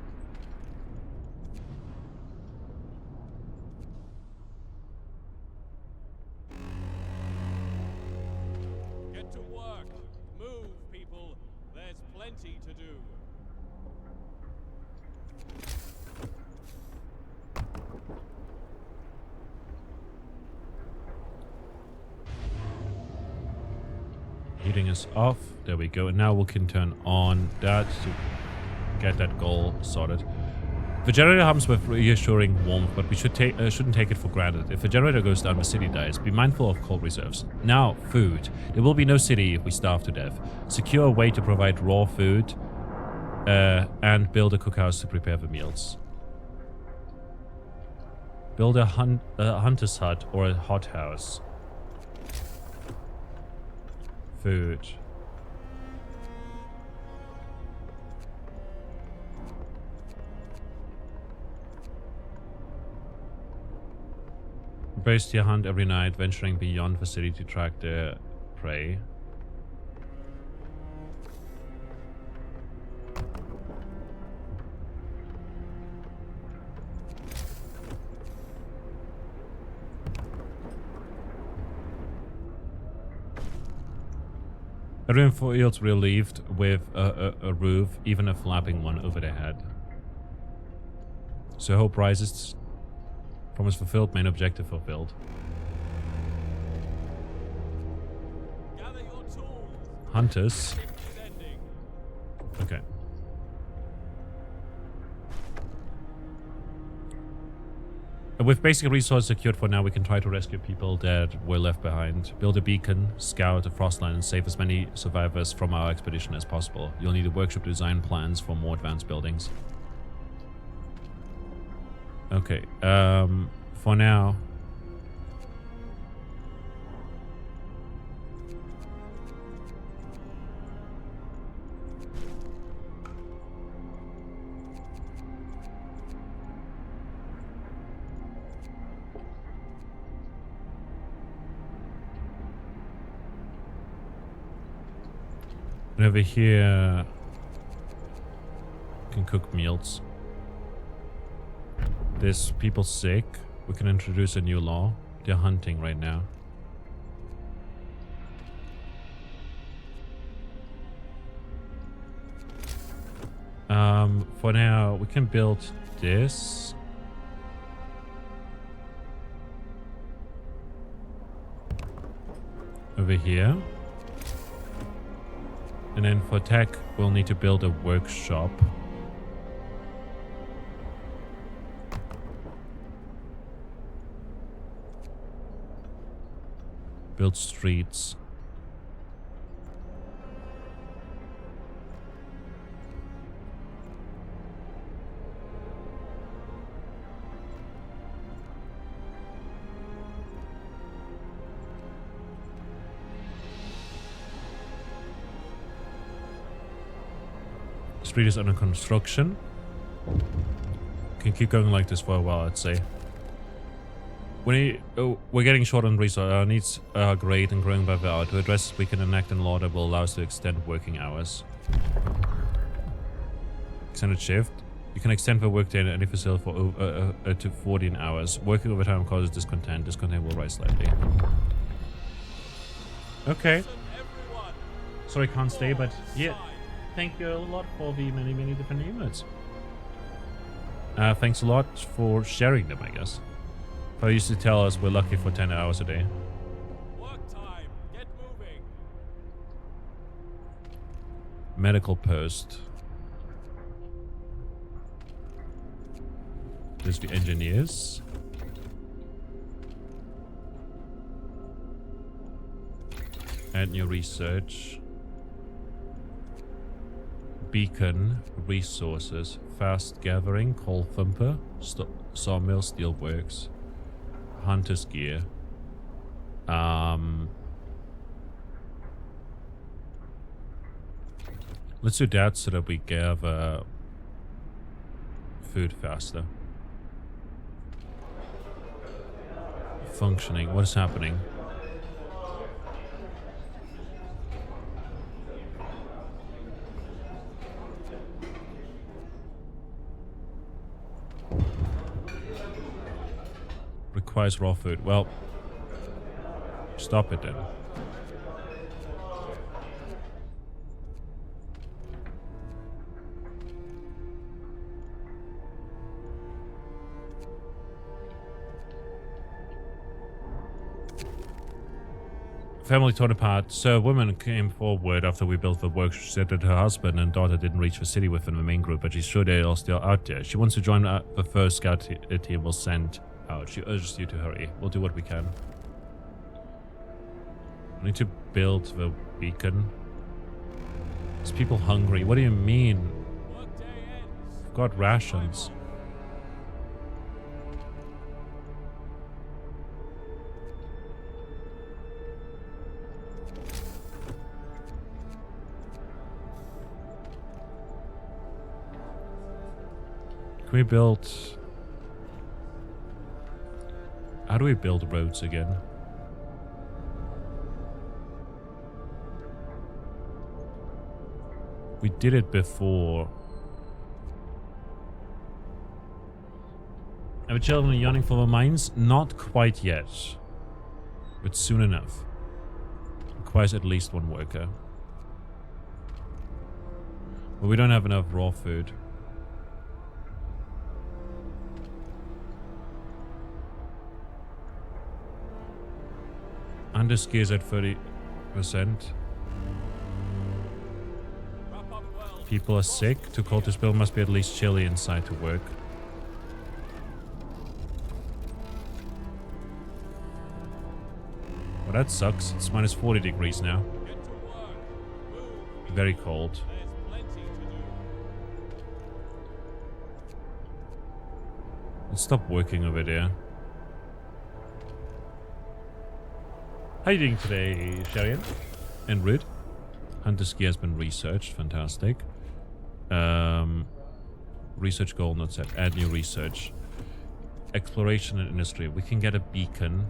Heating is off. There we go. And now we can turn on that to get that goal sorted. The generator hums with reassuring warmth, but we shouldn't take it for granted. If the generator goes down, the city dies. Be mindful of cold reserves. Now, food. There will be no city if we starve to death. Secure a way to provide raw food and build a cookhouse to prepare the meals. Build a hunter's hut or a hothouse. Food. Burst your hunt every night, venturing beyond the city to track their prey. Everyone feels relieved with a roof, even a flapping one over their head. So hope rises. Promise fulfilled, main objective fulfilled. Hunters. Okay. With basic resources secured for now, we can try to rescue people that were left behind. Build a beacon, scout the frost line, and save as many survivors from our expedition as possible. You'll need a workshop to design plans for more advanced buildings. Okay, for now... And over here, we can cook meals. There's people sick. We can introduce a new law. They're hunting right now. For now, we can build this. Over here. And then for tech, we'll need to build a workshop. Build streets. Street is under construction. Can keep going like this for a while, I'd say. We're getting short on resources. Our needs are great and growing by the hour. To address this, we can enact a law that will allow us to extend working hours. Extended shift. You can extend the workday in any facility for to 14 hours. Working overtime causes discontent. Discontent will rise slightly. Okay. Sorry, can't stay, but yeah. Thank you a lot for the many, many different emotes. Thanks a lot for sharing them, I guess. I used to tell us we're lucky for 10 hours a day. Work time. Get moving. Medical post. There's the engineers. Add new research. Beacon, resources, fast gathering, coal thumper, sawmill, steelworks, hunter's gear. Let's do that so that we gather food faster. Functioning. What is happening? Requires raw food. Well, stop it then. Family torn apart. So a woman came forward after we built the work. She said that her husband and daughter didn't reach the city within the main group, but she's sure they are still out there. She wants to join the first scout team we'll send out. She urges you to hurry. We'll do what we can. We need to build the beacon. There's people hungry. What do you mean? We've got rations. Can we build... How do we build roads again? We did it before. Are the children yawning for the mines? Not quite yet. But soon enough. Requires at least one worker. But we don't have enough raw food. Underski is at 30%. People are sick. Too cold to spill. Must be at least chilly inside to work. Well, that sucks. It's minus 40 degrees now. Very cold. Let's stop working over there. How are you doing today, Sharian? And Rude? Hunter's gear has been researched. Fantastic. Research goal not set. Add new research. Exploration and industry. We can get a beacon.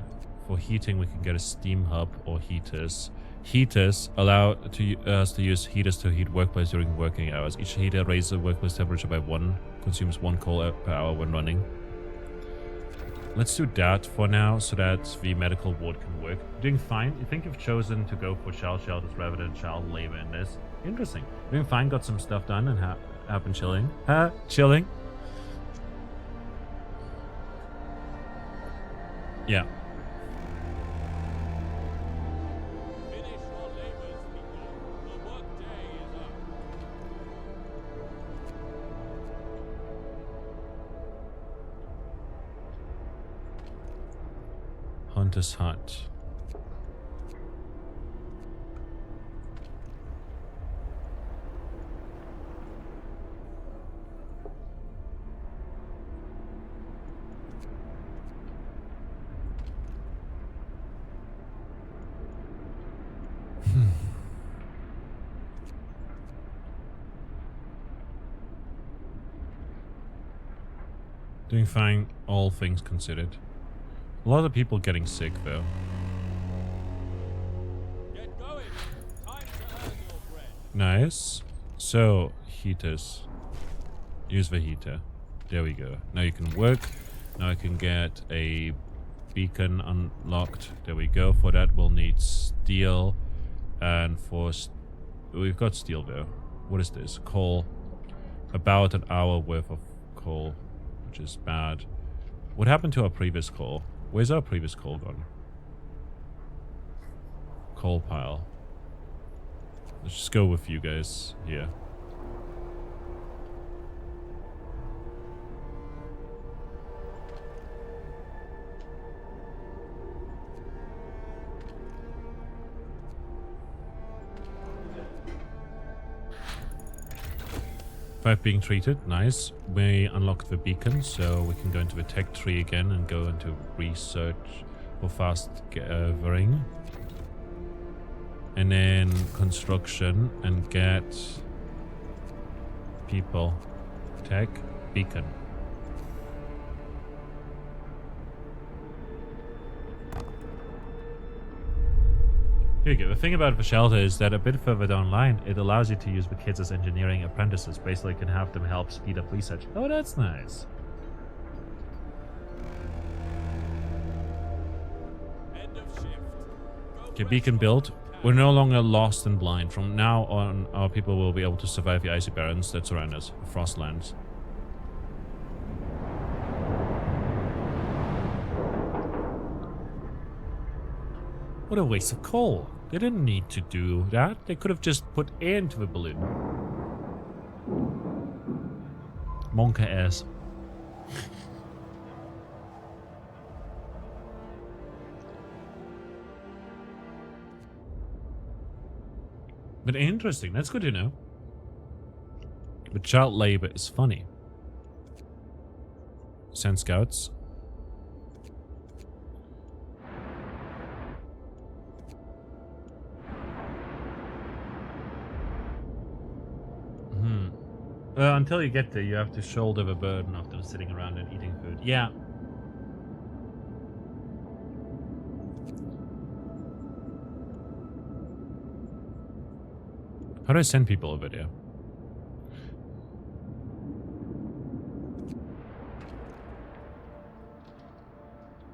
For heating, we can get a steam hub or heaters. Heaters allow us to use heaters to heat workplace during working hours. Each heater raises the workplace temperature by 1. Consumes 1 coal per hour when running. Let's do that for now, so that the medical ward can work. Doing fine. You think you've chosen to go for child shelters rather than child labor in this? Interesting. Doing fine. Got some stuff done and have been chilling. Chilling. Yeah. Finish your labors, people. The work day is up. Hunter's hut. Doing fine, all things considered. A lot of people getting sick, though. Get going. Time to earn your bread. Nice. So, heaters. Use the heater. There we go. Now you can work. Now I can get a beacon unlocked. There we go. For that, we'll need steel. And for... we've got steel, though. What is this? Coal. About an hour worth of coal, which is bad. What happened to our previous coal? Where's our previous coal gone? Coal pile. Let's just go with you guys here. 5 being treated. Nice. We unlocked the beacon, so we can go into the tech tree again and go into research for fast gathering. And then construction and get people. Tech beacon. Here you go. The thing about the shelter is that a bit further down the line, it allows you to use the kids as engineering apprentices. Basically, you can have them help speed up research. Oh, that's nice. End of shift. Go Okay, beacon built. We're no longer lost and blind. From now on, our people will be able to survive the icy barrens that surround us, the frostlands. What a waste of coal. They didn't need to do that. They could have just put air into the balloon. Monka ass. But interesting. That's good to know. But child labor is funny. Send scouts. Until you get there, you have to shoulder the burden of them sitting around and eating food. Yeah. How do I send people over there?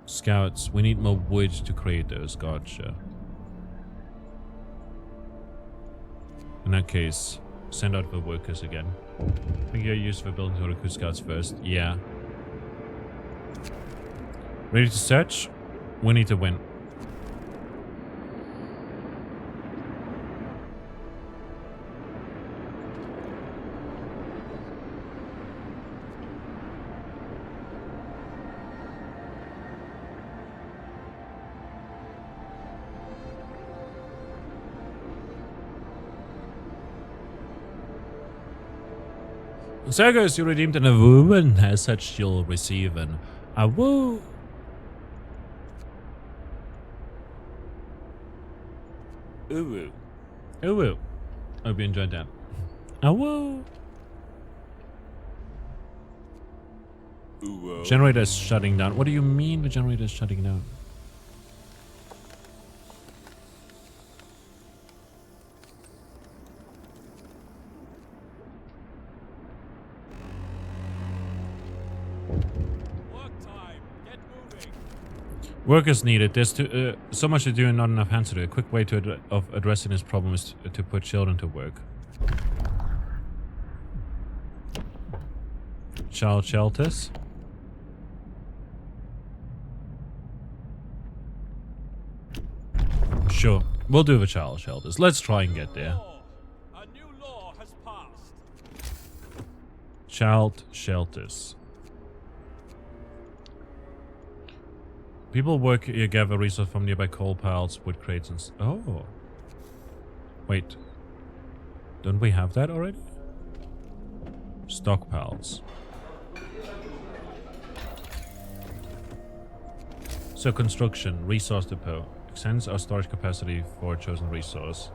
Scouts. We need more wood to create those. Gotcha. In that case, send out the workers again. I think you're used for building to recruit scouts first. Yeah. Ready to search? We need to win. Sergos, you redeemed an woman. As such, you'll receive an awoo. Uwu. Uwu. Hope you enjoyed that. Awoo. Generator is shutting down. What do you mean the generator is shutting down? Work is needed. There's so much to do and not enough hands to do. A quick way of addressing this problem is to put children to work. Child shelters. Sure, we'll do the child shelters. Let's try and get there. A new law has passed. Child shelters. People work here, gather resources from nearby coal piles, wood crates, and oh. Wait. Don't we have that already? Stockpiles. So construction, resource depot. Extends our storage capacity for a chosen resource.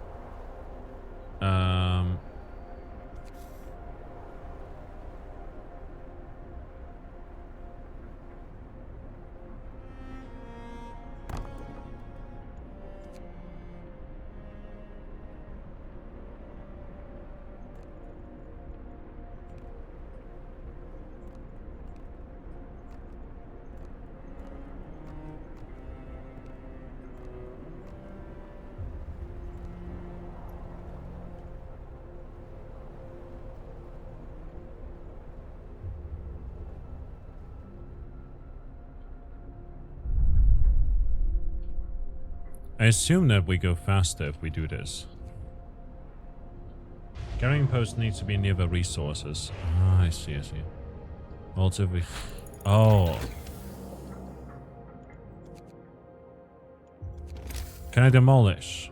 I assume that we go faster if we do this. Carrying post needs to be near the resources. Ah, I see, I see. Also, we... Oh. Can I demolish?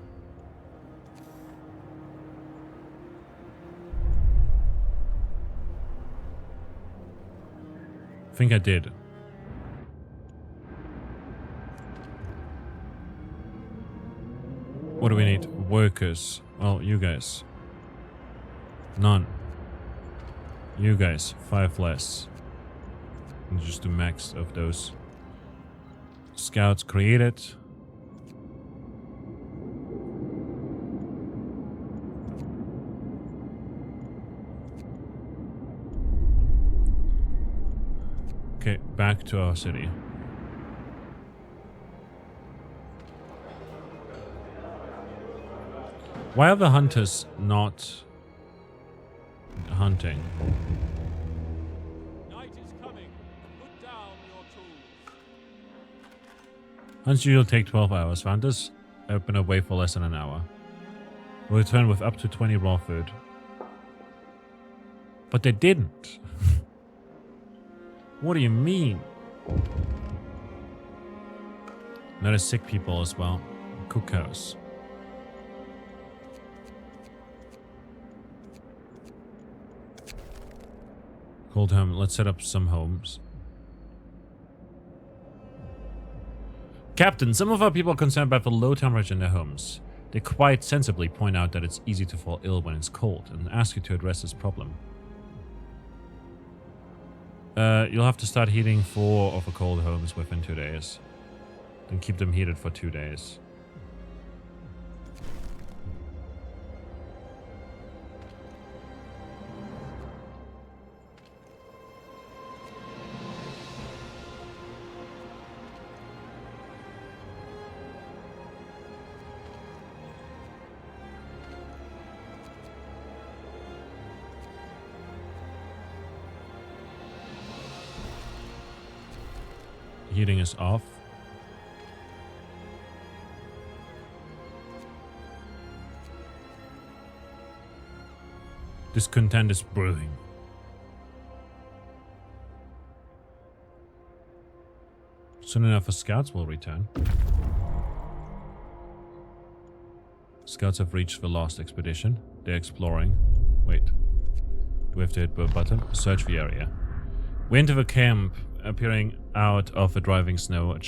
I think I did. What do we need? Workers. Well, you guys. None. You guys. 5 less. And just do max of those. Scouts created. Okay, back to our city. Why are the hunters not hunting? Night is coming. Put down your tools. Hunts usually take 12 hours. Hunters have been away for less than an hour. Will return with up to 20 raw food. But they didn't. What do you mean? Not as sick people as well. Cookhouse. Cold home. Let's set up some homes. Captain, some of our people are concerned about the low temperature in their homes. They quite sensibly point out that it's easy to fall ill when it's cold and ask you to address this problem. You'll have to start heating 4 of the cold homes within 2 days. Then keep them heated for 2 days. Heating is off. Discontent is brewing. Soon enough, the scouts will return. Scouts have reached the last expedition. They're exploring. Wait. Do we have to hit the button? Search the area. We enter the camp, appearing out of the driving snow. A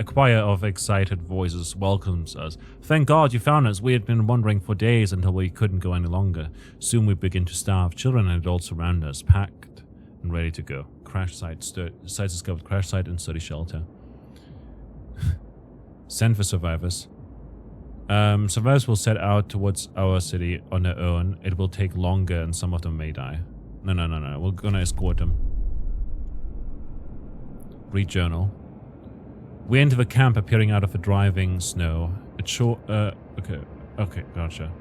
choir of excited voices welcomes us. Thank God you found us. We had been wandering for days until we couldn't go any longer. Soon we begin to starve. Children and adults surround us, packed and ready to go. Crash site. Sites discovered. Crash site and study shelter. Send for survivors. Survivors will set out towards our city on their own. It will take longer and some of them may die. No. We're gonna escort them. Read journal. We enter the camp appearing out of the driving snow. It's short. Okay, gotcha.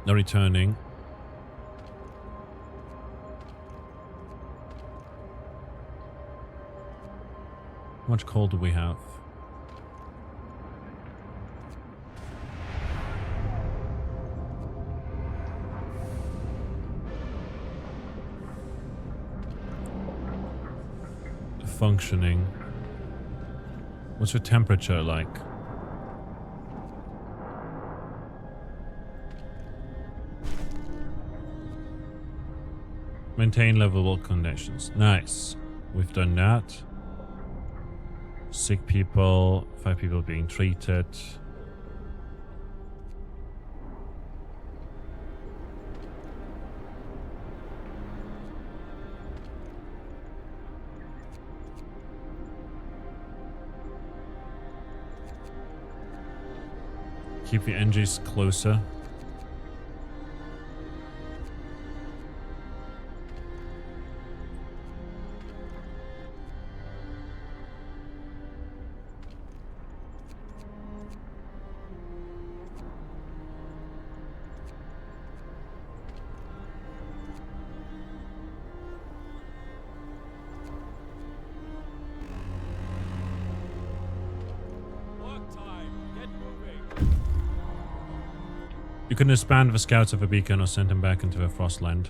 They're returning. How much coal do we have? Functioning. What's your temperature like? Maintain livable conditions. Nice. We've done that. Sick people, 5 people being treated. Keep the engines closer. You can disband the scouts of a beacon or send them back into the Frostland.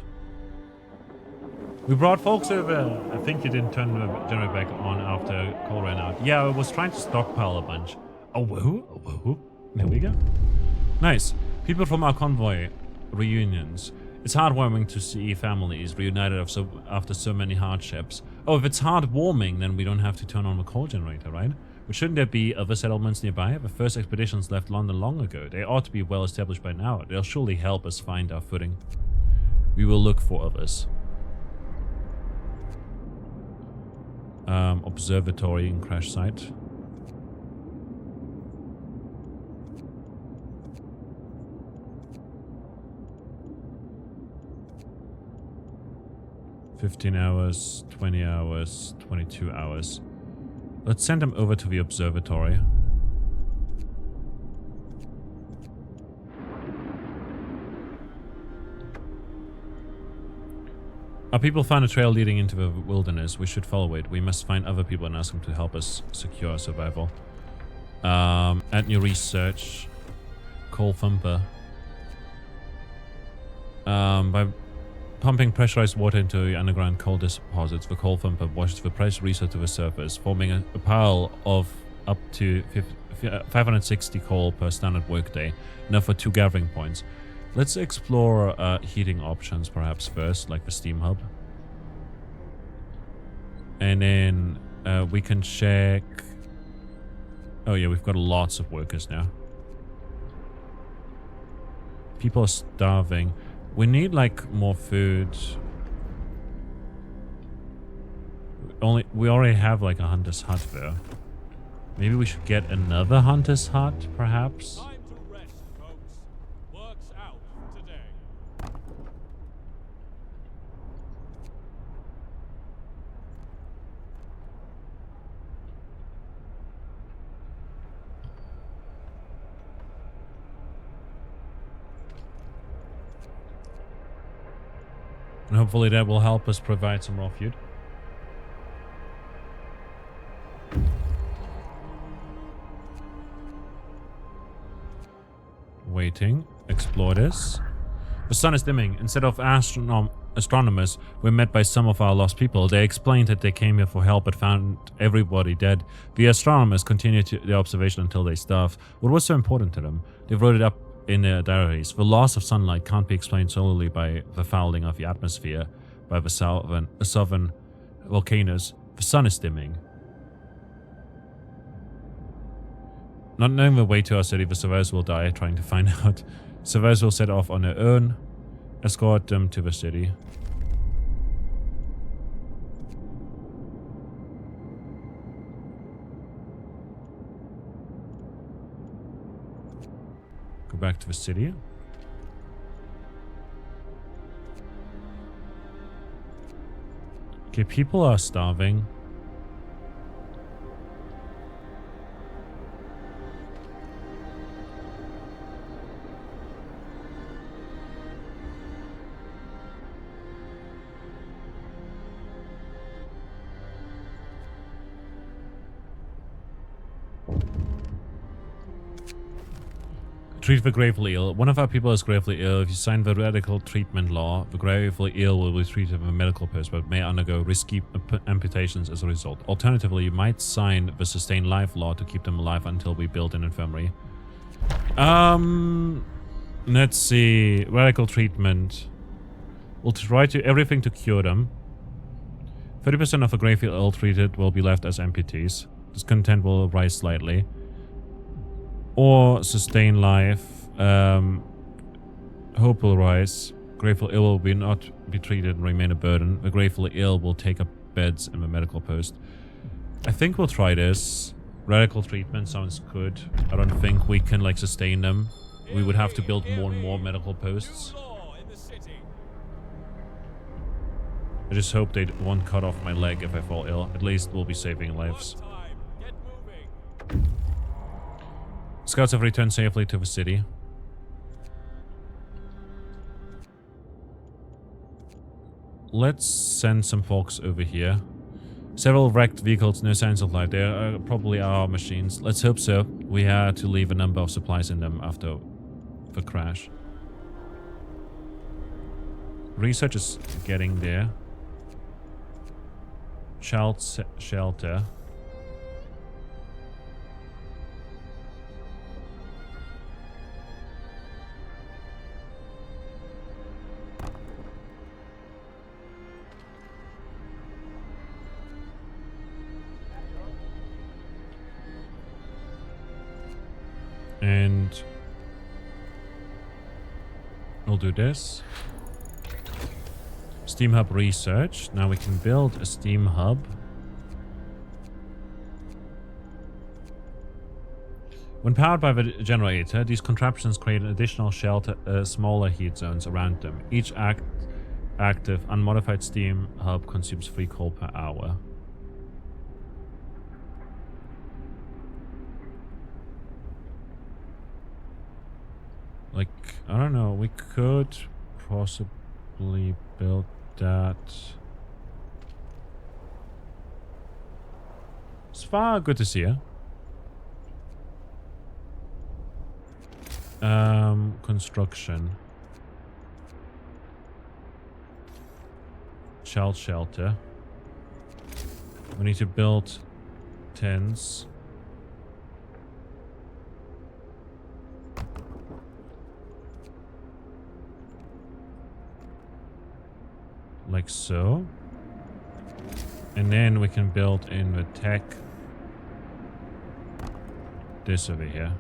We brought folks over. I think you didn't turn the generator back on after coal ran out. Yeah, I was trying to stockpile a bunch. Oh, whoa, oh, whoa. There we go. Nice. People from our convoy reunions. It's heartwarming to see families reunited after so many hardships. Oh, if it's heartwarming, then we don't have to turn on the coal generator, right? But shouldn't there be other settlements nearby? The first expeditions left London long ago. They ought to be well established by now. They'll surely help us find our footing. We will look for others. Observatory and crash site. "15 hours, 20 hours, 22 hours. Let's send them over to the observatory. Our people found a trail leading into the wilderness. We should follow it. We must find other people and ask them to help us secure our survival. Add new research. Coal thumper. By pumping pressurized water into the underground coal deposits, the coal thumper washes the pressure resource to the surface, forming a pile of up to 560 coal per standard workday, enough for 2 gathering points. Let's explore heating options perhaps first, like the steam hub. And then we can check... Oh yeah, we've got lots of workers now. People are starving. We need like more food. We already have like a hunter's hut there. Maybe we should get another hunter's hut, perhaps? Time to rest, folks. Work's out today. And hopefully that will help us provide some raw food. Waiting. Explore this. The sun is dimming. Instead of astronomers, we're met by some of our lost people. They explained that they came here for help but found everybody dead. The astronomers continued the observation until they starved. What was so important to them? They wrote it up in their diaries. The loss of sunlight can't be explained solely by the fouling of the atmosphere, by the southern volcanoes. The sun is dimming. Not knowing the way to our city, the survivors will die trying to find out. Survivors will set off on their own, escort them to the city. Go back to the city. Okay, people are starving. Treat the gravely ill. One of our people is gravely ill. If you sign the radical treatment law, the gravely ill will be treated with a medical post but may undergo risky amputations as a result. Alternatively, you might sign the sustain life law to keep them alive until we build an infirmary. Let's see. Radical treatment. We'll try to everything to cure them. 30% of the gravely ill treated will be left as amputees. Discontent will rise slightly. Or sustain life. Hope will rise. Grateful ill will not be treated and remain a burden. The gratefully ill will take up beds in the medical post. I think we'll try this. Radical treatment sounds good. I don't think we can like sustain them. We would have to build more and more medical posts. I just hope they won't cut off my leg if I fall ill. At least we'll be saving lives. Scouts have returned safely to the city. Let's send some folks over here. Several wrecked vehicles, no signs of life. They are probably our machines. Let's hope so. We had to leave a number of supplies in them after the crash. Research is getting there. shelter. And we'll do this. Steam Hub research. Now we can build a Steam Hub. When powered by the generator, these contraptions create an additional shelter, smaller heat zones around them. Each active, unmodified Steam Hub consumes 3 coal per hour. Like, I don't know, we could possibly build that. Sva, good to see you. Construction. Child shelter. We need to build tents. Like so. And then we can build in the tech. This over here.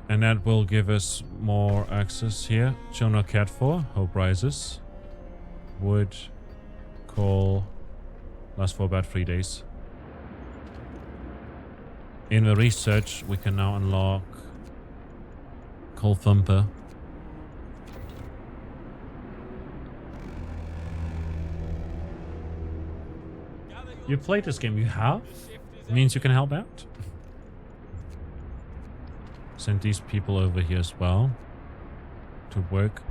And that will give us more access here. Children cared for. Hope rises. Wood. Coal. Lasts for about 3 days. In the research, we can now unlock Coal Thumper. You played this game, you have? It means you can help out. Send these people over here as well to work.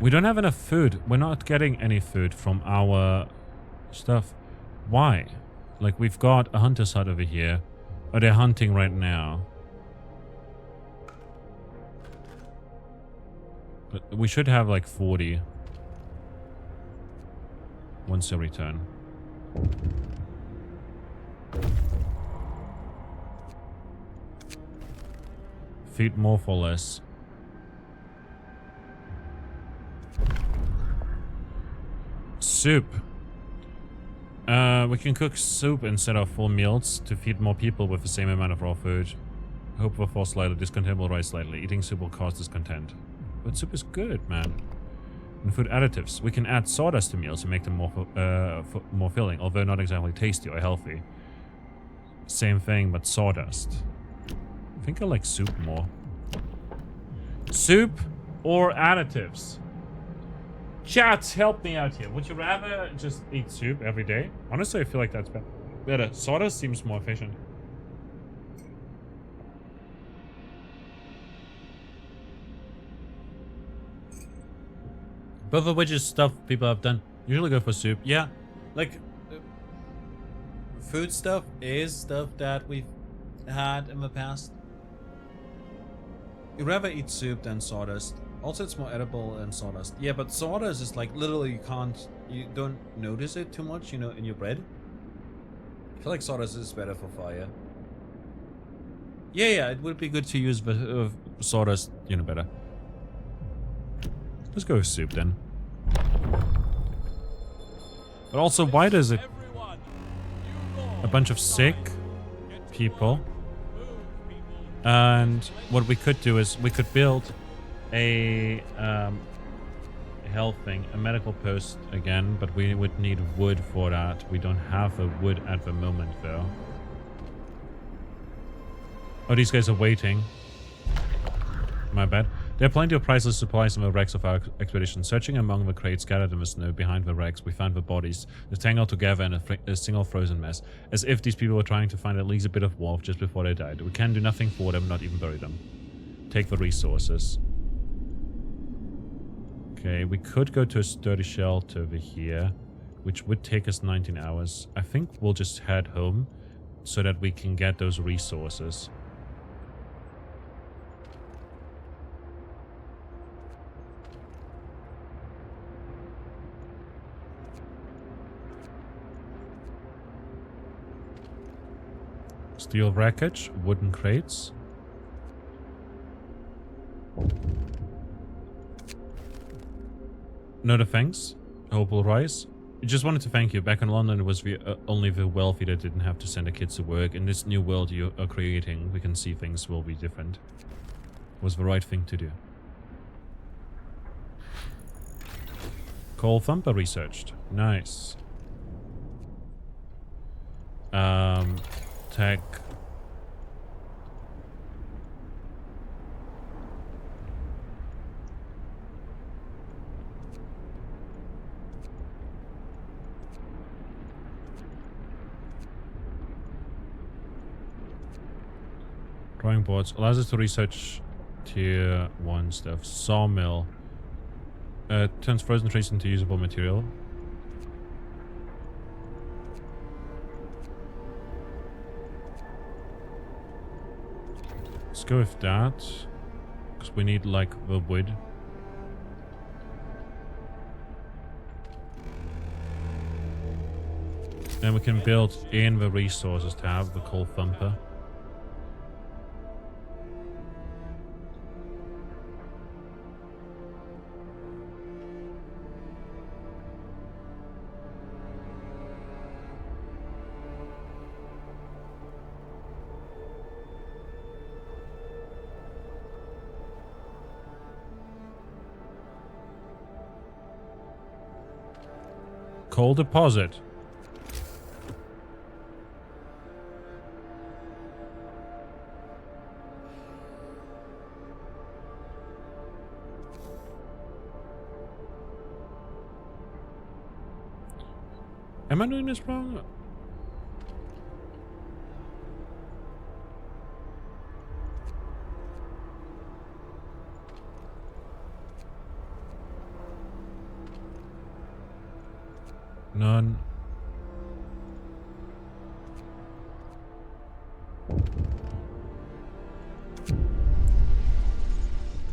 We don't have enough food. We're not getting any food from our stuff. Why? Like, we've got a hunter's hut over here. Oh, they're hunting right now. But we should have like 40 once they return. Feed more for less. Soup. We can cook soup instead of full meals to feed more people with the same amount of raw food. Hope will fall slightly, discontent will rise slightly. Eating soup will cause discontent. But soup is good, man. And food additives. We can add sawdust to meals to make them more filling, although not exactly tasty or healthy. Same thing, but sawdust. I think I like soup more. Soup or additives? Chat, help me out here. Would you rather just eat soup every day? Honestly, I feel like that's better. Sawdust seems more efficient. Both of which is stuff people have done. Usually go for soup. Yeah, like food stuff is stuff that we've had in the past. You'd rather eat soup than sawdust. Also, it's more edible than sawdust. Yeah, but sawdust is like literally you don't notice it too much, you know, in your bread. I feel like sawdust is better for fire. Yeah, it would be good to use sawdust, you know, better. Let's go with soup then. But also, why does it a bunch of sick people? And what we could do is we could build a health thing, a medical post again, but we would need wood for that. We don't have the wood at the moment though. Oh, these guys are waiting. My bad. There are plenty of priceless supplies in the wrecks of our expedition. Searching among the crates scattered in the snow behind the wrecks, we found the bodies. They're tangled together in a single frozen mess, as if these people were trying to find at least a bit of warmth just before they died. We can do nothing for them, not even bury them. Take the resources. Okay, we could go to a sturdy shelter over here, which would take us 19 hours. I think we'll just head home so that we can get those resources. Steel wreckage, wooden crates. No thanks. Hope will rise. I just wanted to thank you. Back in London, it was only the wealthy that didn't have to send their kids to work. In this new world you are creating, we can see things will be different. It was the right thing to do. Coal Thumper researched. Nice. Tech. Drawing boards allows us to research tier 1 stuff. Sawmill. Turns frozen trees into usable material. Let's go with that. Because we need like the wood. And we can build in the resources to have the coal thumper. Coal deposit. Am I doing this wrong? None.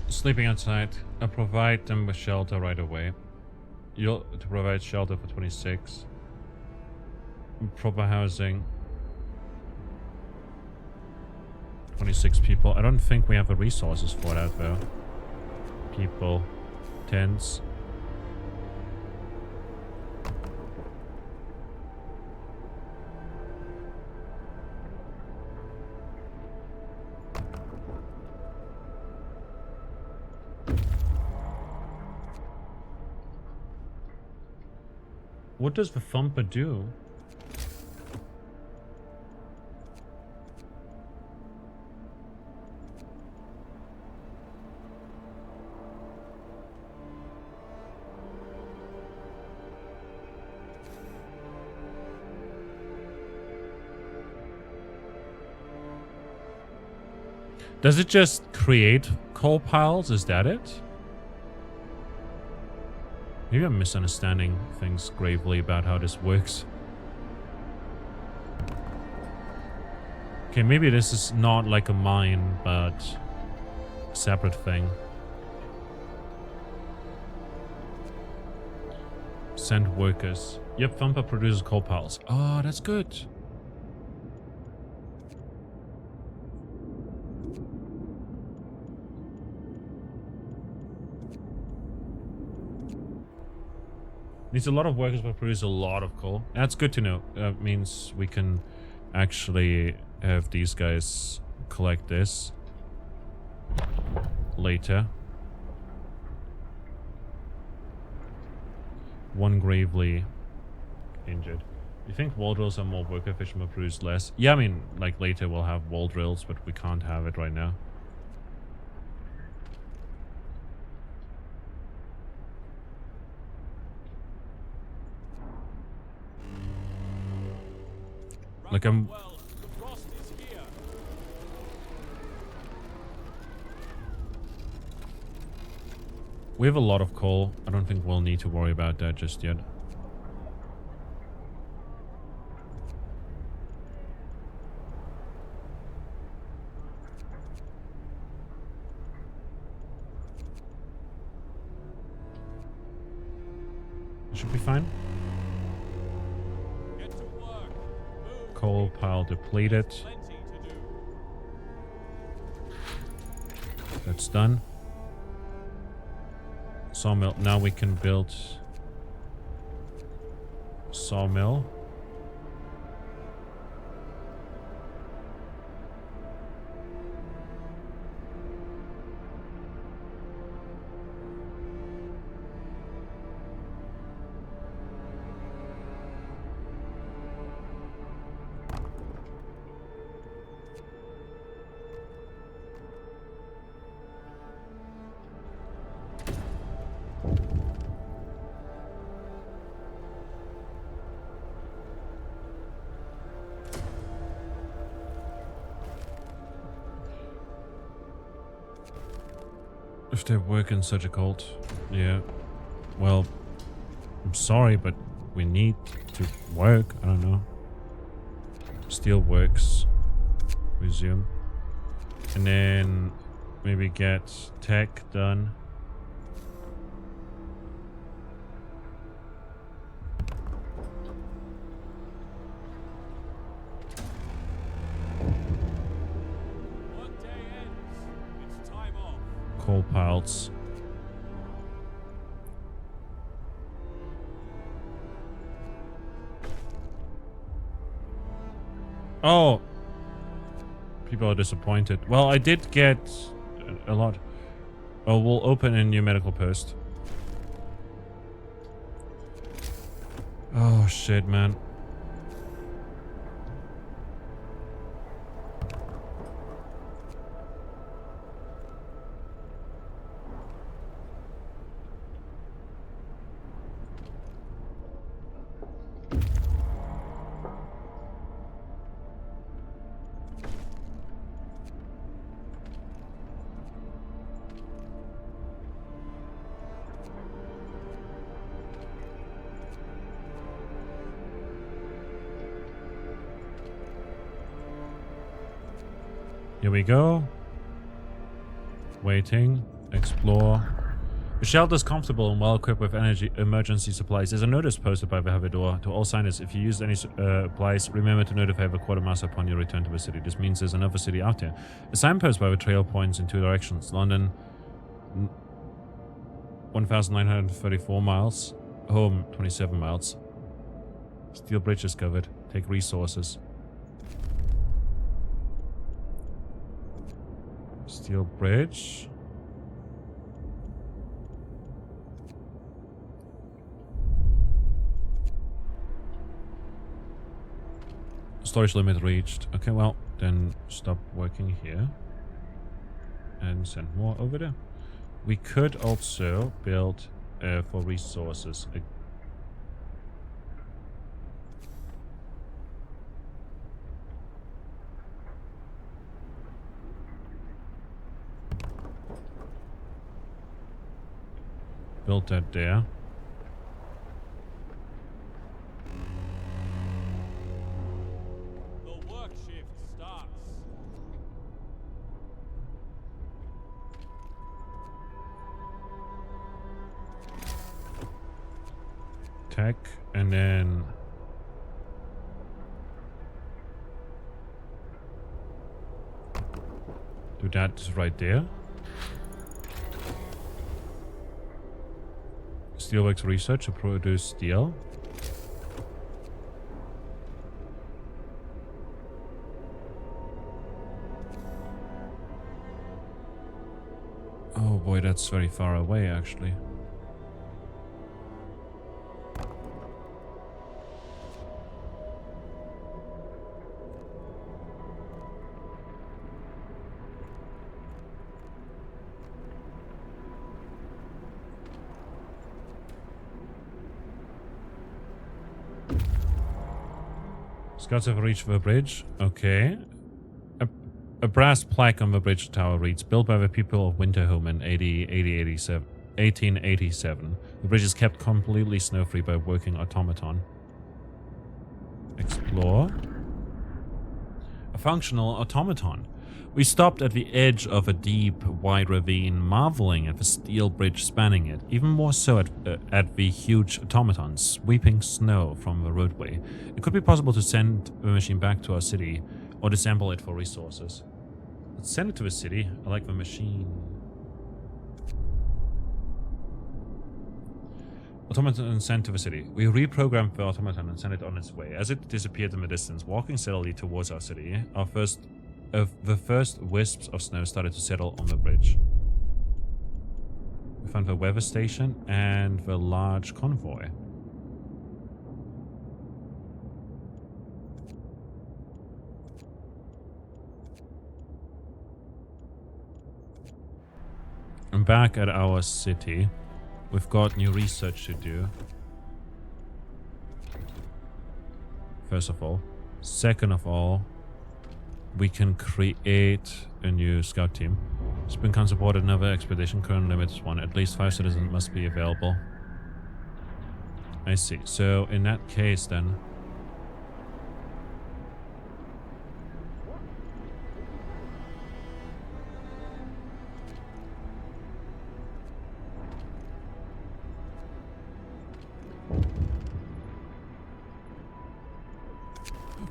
Sleeping outside. I provide them with shelter right away. You'll to provide shelter for 26. Proper housing. 26 people. I don't think we have the resources for that though. People. Tents. What does the thumper do? Does it just create coal piles? Is that it? Maybe I'm misunderstanding things gravely about how this works. Okay, maybe this is not like a mine, but a separate thing. Send workers. Yep, Thumper produces coal piles. Oh, that's good. Needs a lot of workers but produce a lot of coal. That's good to know. That means we can actually have these guys collect this later. One gravely injured. You think wall drills are more work efficient but produce less? Yeah, I mean, like later we'll have wall drills, but we can't have it right now. Like I'm... Well, the frost is here. We have a lot of coal. I don't think we'll need to worry about that just yet. Should be fine. Get to work. Move. Coal pile depleted. Plenty That's done. Sawmill. Now we can build sawmill. If they work in such a cult, yeah. Well, I'm sorry, but we need to work. I don't know. Steel works. Resume. And then maybe get tech done. Workday ends. It's time off. Coal piles. Oh! People are disappointed. Well, I did get a lot. Oh, we'll open a new medical post. Oh, shit, man. Here we go. Waiting. Explore. The shelter is comfortable and well equipped with energy emergency supplies. There's a notice posted by the Havador to all signers. If you use any supplies, remember to notify the quartermaster upon your return to the city. This means there's another city out there. A signpost by the trail points in two directions. London, 1,934 miles. Home, 27 miles. Steel bridge is covered. Take resources. Steel bridge. Storage limit reached. Okay, well, then stop working here. And send more over there. We could also build for resources. Build that there. The work shift starts. Tech, and then do that right there. Steelworks research to produce steel. Oh boy, that's very far away actually. Scouts have reached the bridge. Okay. A brass plaque on the bridge tower reads, built by the people of Winterhome in 1887. The bridge is kept completely snow-free by a working automaton. Explore. A functional automaton. We stopped at the edge of a deep, wide ravine, marveling at the steel bridge spanning it, even more so at the huge automaton sweeping snow from the roadway. It could be possible to send the machine back to our city, or disassemble it for resources. Let's send it to the city. I like the machine. Automaton sent to the city. We reprogrammed the automaton and sent it on its way. As it disappeared in the distance, walking steadily towards our city, the first wisps of snow started to settle on the bridge. We found the weather station and the large convoy. I'm back at our city. We've got new research to do. First of all. Second of all, we can create a new scout team. Spring can support another expedition. Current limit is 1. At least 5 citizens must be available. I see. So in that case then...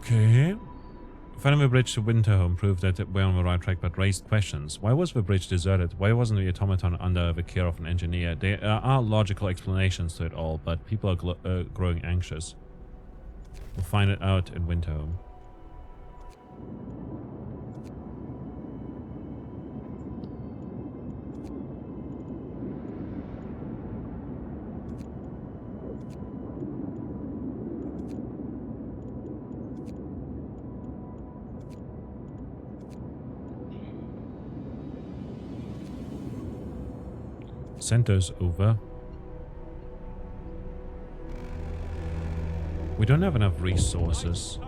Okay. Finding the bridge to Winterhome proved that we're on the right track, but raised questions. Why was the bridge deserted? Why wasn't the automaton under the care of an engineer? There are logical explanations to it all, but people are growing anxious. We'll find it out in Winterhome. Center's over. We don't have enough resources.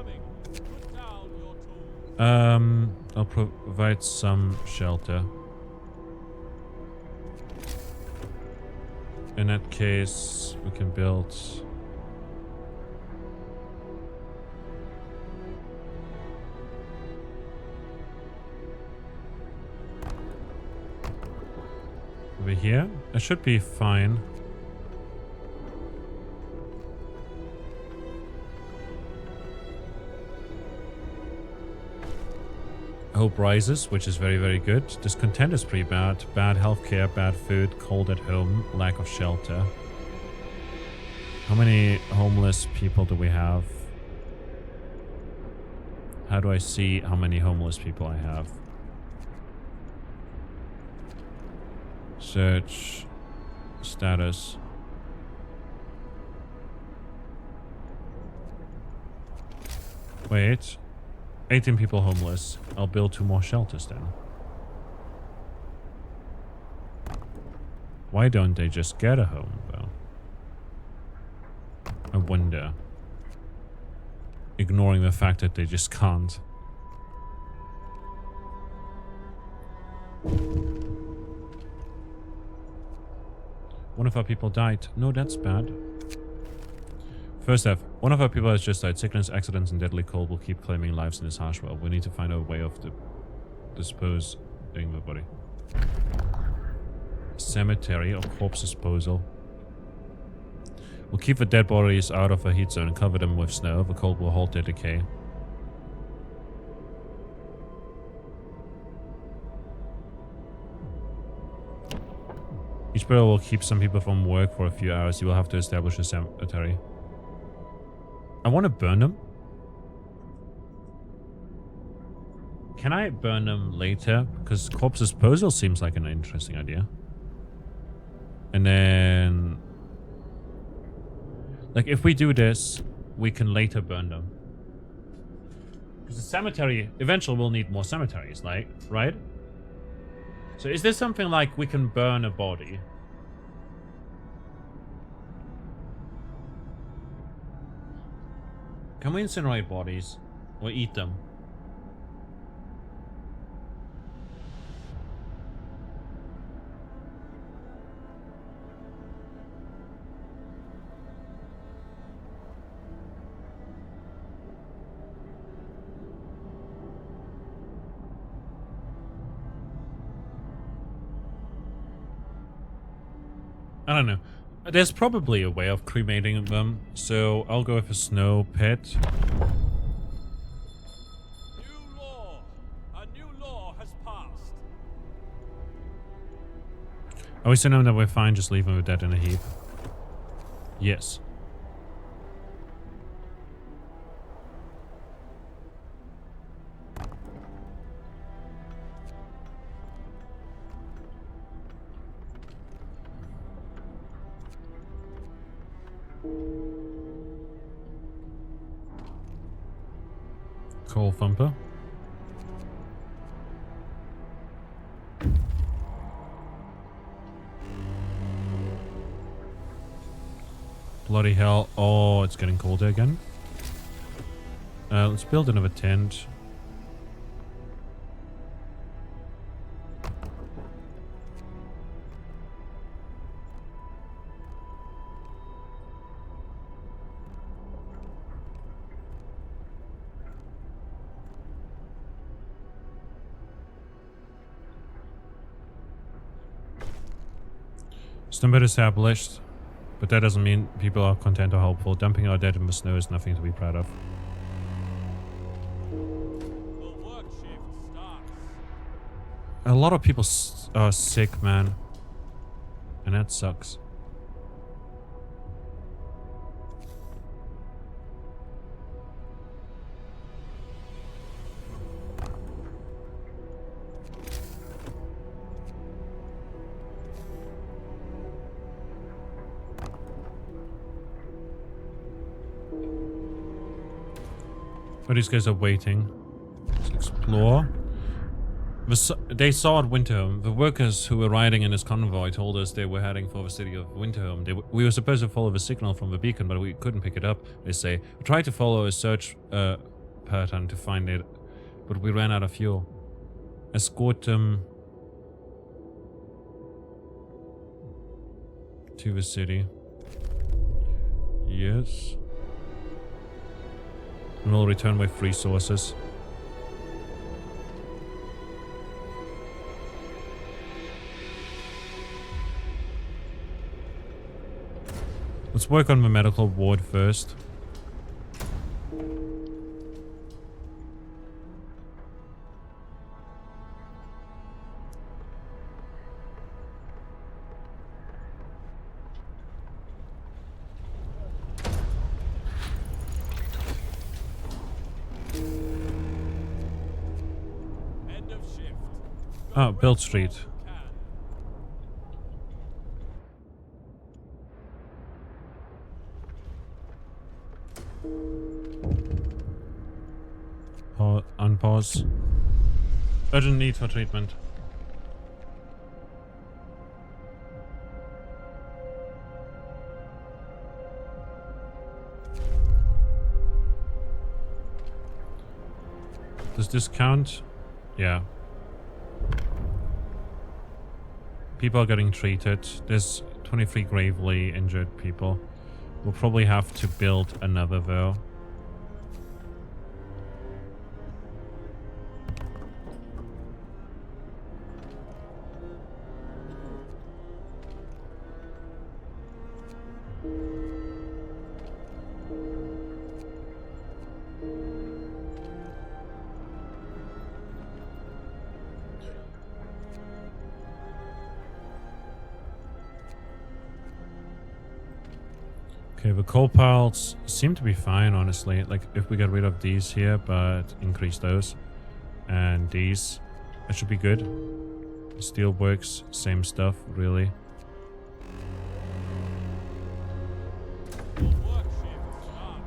I'll provide some shelter. In that case, we can build... over here. It should be fine. Hope rises, which is very, very good. Discontent is pretty bad. Bad healthcare, bad food, cold at home, lack of shelter. How many homeless people do we have? How do I see how many homeless people I have? Search status. Wait. 18 people homeless. I'll build 2 more shelters then. Why don't they just get a home though? I wonder. Ignoring the fact that they just can't. One of our people died. No, that's bad. First off, one of our people has just died. Sickness, accidents, and deadly cold will keep claiming lives in this harsh world. We need to find a way of disposing the body. Cemetery or corpse disposal. We'll keep the dead bodies out of the heat zone and cover them with snow. The cold will halt their decay. Each burial will keep some people from work for a few hours. You will have to establish a cemetery. I want to burn them. Can I burn them later? Because corpse disposal seems like an interesting idea. And then... like, if we do this, we can later burn them. Because the cemetery... eventually we'll need more cemeteries, like, right? So is this something like we can burn a body? Can we incinerate bodies? Or eat them? I don't know. There's probably a way of cremating them, so I'll go with a snow pit. New law! A new law has passed. I always tell them that we're fine, just leave them with dead in a heap. Yes. Coal thumper. Bloody hell. Oh, it's getting colder again. Let's build another tent. Stumble established, but that doesn't mean people are content or hopeful. Dumping our dead in the snow is nothing to be proud of. The work shift starts. A lot of people are sick, man. And that sucks. But these guys are waiting. Let's explore. They saw at Winterhome. The workers who were riding in this convoy told us they were heading for the city of Winterhome. We were supposed to follow the signal from the beacon, but we couldn't pick it up, they say. We tried to follow a search pattern to find it, but we ran out of fuel. Escort them to the city. Yes. And we'll return with resources. Let's work on the medical ward first. End of shift. Oh, Bill Street. Unpause. Urgent need for treatment. Does this count? Yeah. People are getting treated. There's 23 gravely injured people. We'll probably have to build another though. Okay, the coal piles seem to be fine, honestly. Like, if we get rid of these here, but increase those. And these, that should be good. Steel works, same stuff, really. The work shift starts.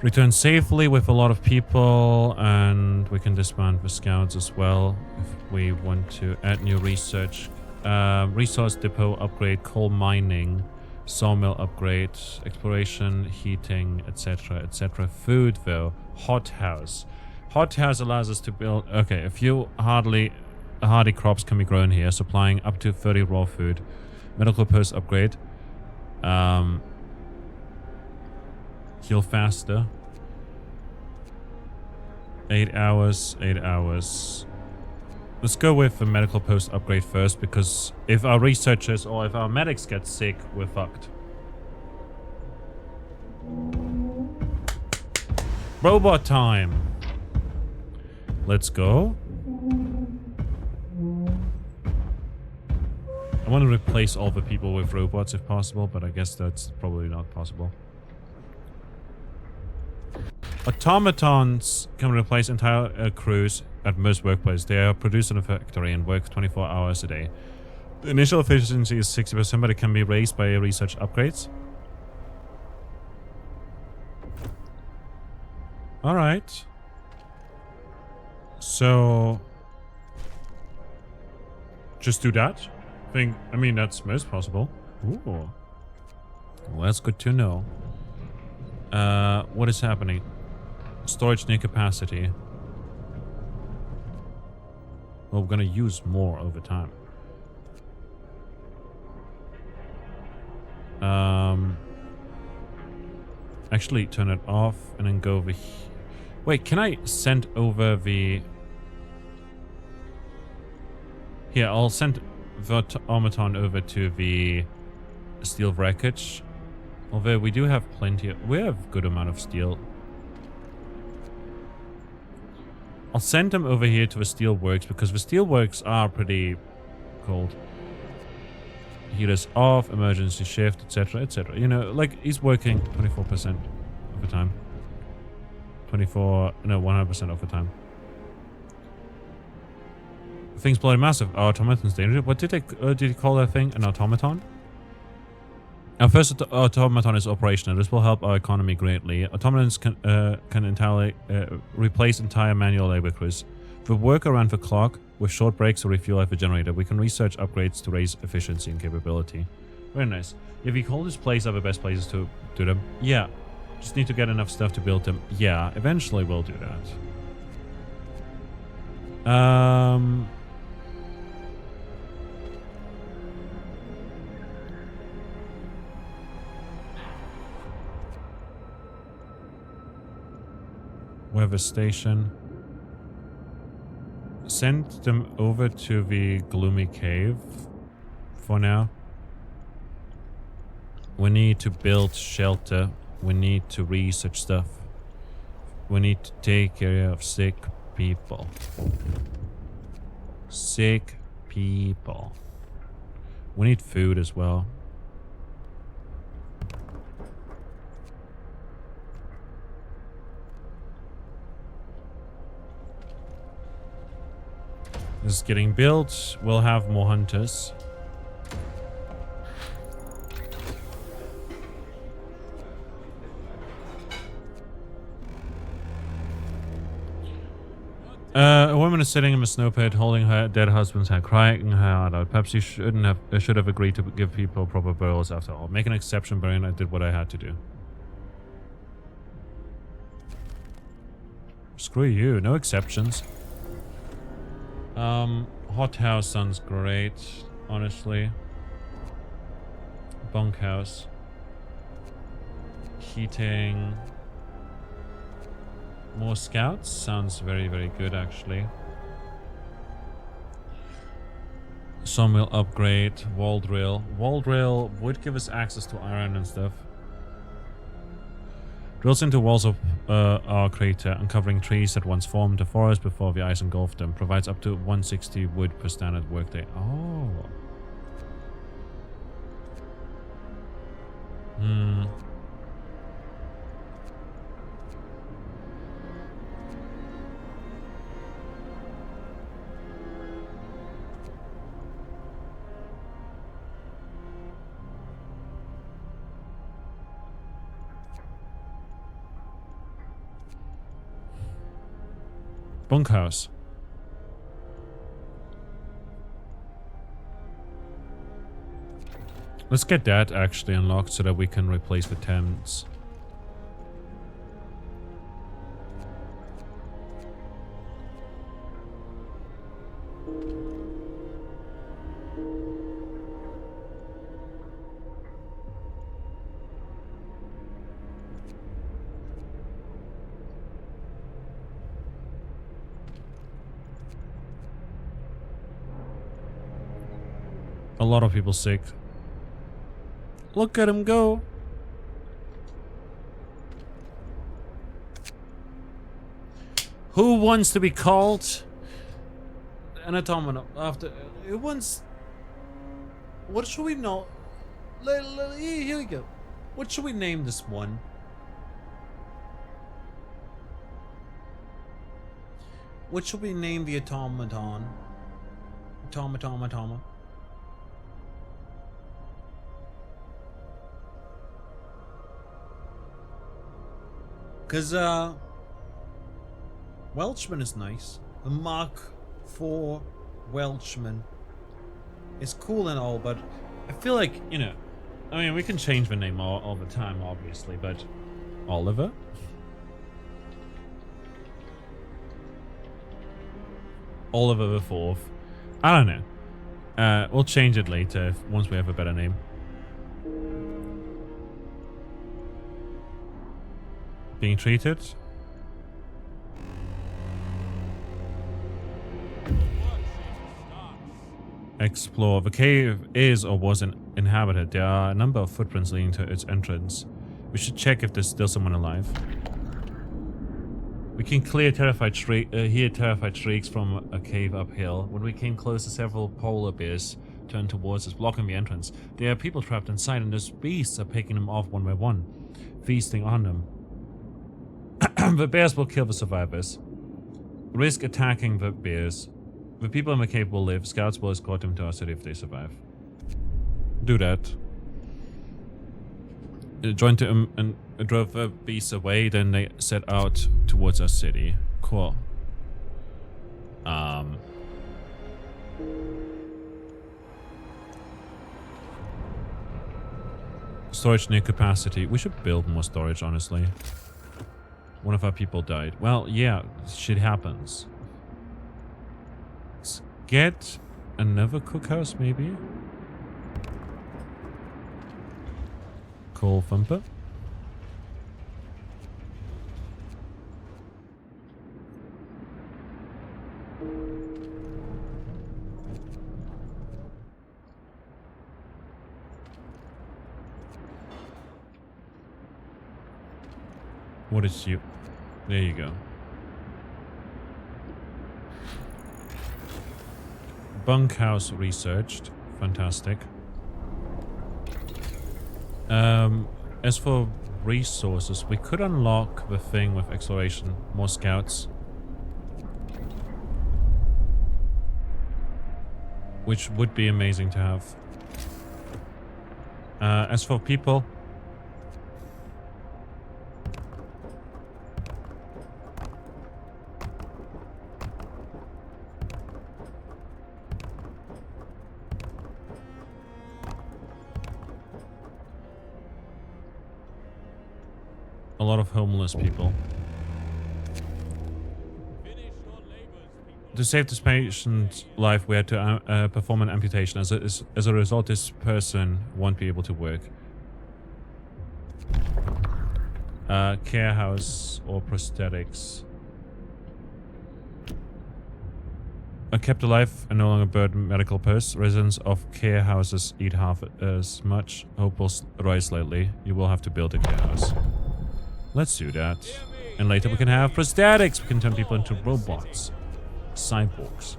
Return safely with a lot of people, and we can disband the scouts as well if we want to add new research. Resource depot upgrade, coal mining, sawmill upgrade, exploration, heating, etc., etc. Food though, hothouse. Hothouse allows us to build. Okay, a few hardy crops can be grown here, supplying up to 30 raw food. Medical post upgrade. Heal faster. 8 hours, 8 hours. Let's go with the medical post upgrade first, because if our researchers or if our medics get sick, we're fucked. Robot time. Let's go. I want to replace all the people with robots if possible, but I guess that's probably not possible. Automatons can replace entire crews at most workplaces. They are produced in a factory and work 24 hours a day. The initial efficiency is 60%, but it can be raised by research upgrades. Alright. So... just do that? I mean, that's most possible. Ooh. Well, that's good to know. What is happening? Storage near capacity. Well, we're gonna use more over time. Actually, turn it off and then go over here. Wait, can I send over the... Here, I'll send the automaton over to the steel wreckage. Although we do have plenty of... we have a good amount of steel. I'll send them over here to the steel works because the steel works are pretty cold. Heaters off, emergency shift, etc, etc. You know, like, he's working 24% of the time. 100% of the time. Thing's bloody massive. Our automaton's dangerous. What did you call that thing? An automaton? Our first automaton is operational. This will help our economy greatly. Automatons can entirely replace entire manual labor crews. We work around the clock with short breaks to refuel the generator. We can research upgrades to raise efficiency and capability. Very nice. If we call this place are the best places to do them. Yeah. Just need to get enough stuff to build them. Yeah, eventually we'll do that. Weather station. Send them over to the gloomy cave for now. We need to build shelter. We need to research stuff. We need to take care of sick people. Sick people. We need food as well. This is getting built. We'll have more hunters. A woman is sitting in a snow pit, holding her dead husband's hand, crying her heart out. Perhaps you should have agreed to give people proper burials after all. Make an exception, Brian. I did what I had to do. Screw you. No exceptions. Hothouse sounds great, honestly. Bunkhouse. Heating. More scouts sounds very, very good, actually. Sawmill upgrade. Wall drill. Wall drill would give us access to iron and stuff. Drills into walls of our crater, uncovering trees that once formed a forest before the ice engulfed them. Provides up to 160 wood per standard workday. Oh. Bunkhouse. Let's get that actually unlocked so that we can replace the tents. A lot of people sick. Look at him go. Who wants to be called an automaton after who wants What should we know? Here we go. What should we name this one? What should we name the automaton? Automa. Cause Welshman is nice. The Mark IV Welshman is cool and all, but I feel like, you know, I mean, we can change the name all the time, obviously, but Oliver? Oliver the Fourth. I don't know. We'll change it later once we have a better name. Being treated? Explore. The cave is or was inhabited. There are a number of footprints leading to its entrance. We should check if there's still someone alive. We can hear terrified shrieks from a cave uphill. When we came closer, several polar bears turned towards us, blocking the entrance. There are people trapped inside, and those beasts are picking them off one by one, feasting on them. The bears will kill the survivors. Risk attacking the bears. The people in the cave will live. Scouts will escort them to our city if they survive. Do that. Joined them and drove the beasts away, then they set out towards our city. Cool. Storage near capacity. We should build more storage, honestly. One of our people died. Well, yeah, shit happens. Let's get another cookhouse, maybe? Coal thumper. What is you? There you go. Bunkhouse researched. Fantastic. As for resources, we could unlock the thing with exploration. More scouts. Which would be amazing to have. As for people... a lot of homeless people. To save this patient's life, we had to perform an amputation. As a result, this person won't be able to work. Care house or prosthetics. Kept alive and no longer burden medical posts. Residents of care houses eat half as much. Hope will rise slightly. You will have to build a care house. Let's do that. And later we can have prosthetics. We can turn people into robots. Cyborgs.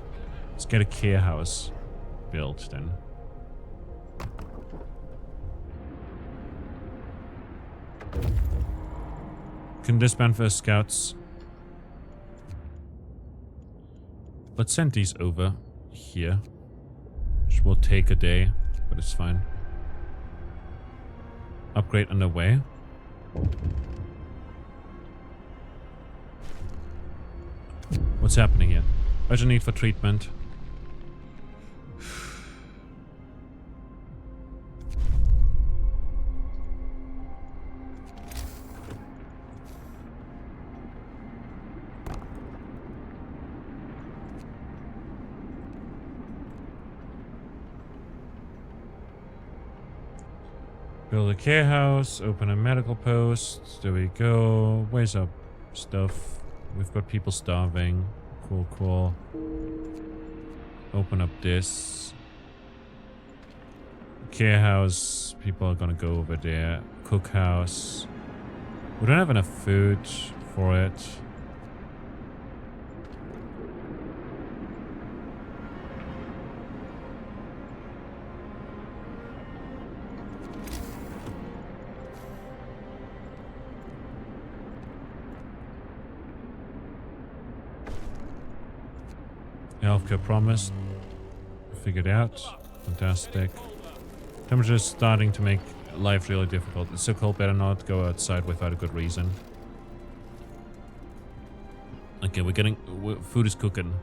Let's get a care house built then. Can disband for scouts. Let's send these over here. Which will take a day, but it's fine. Upgrade underway. What's happening here? Urgent need for treatment. Build a care house, open a medical post. There we go. Where's our stuff? We've got people starving. Cool, cool. Open up this. Care house. People are gonna go over there. Cookhouse. We don't have enough food for it. Healthcare promised. Figured out. Fantastic. Temperature is starting to make life really difficult. It's so cold, better not go outside without a good reason. Okay, we're getting... food is cooking.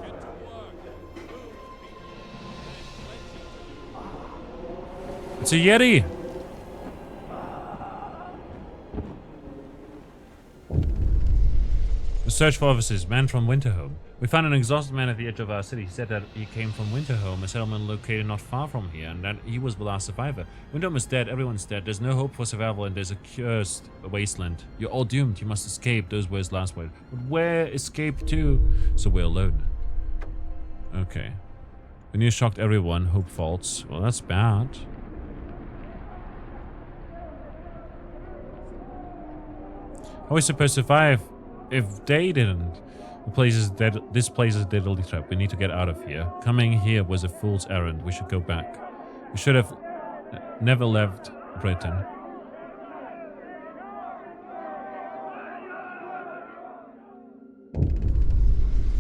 Get to work. Move, people. There's plenty to do. It's a Yeti! The search for officers, man from Winterhome. We found an exhausted man at the edge of our city. He said that he came from Winterhome, a settlement located not far from here, and that he was the last survivor. Winterhome is dead, everyone's dead, there's no hope for survival, and there's a cursed wasteland. You're all doomed, you must escape, those were his last words. But where escape to? So we're alone. Okay. The news shocked everyone, hope false. Well, that's bad. How are we supposed to survive if they didn't? This place is a deadly trap. We need to get out of here. Coming here was a fool's errand. We should go back. We should have never left Britain.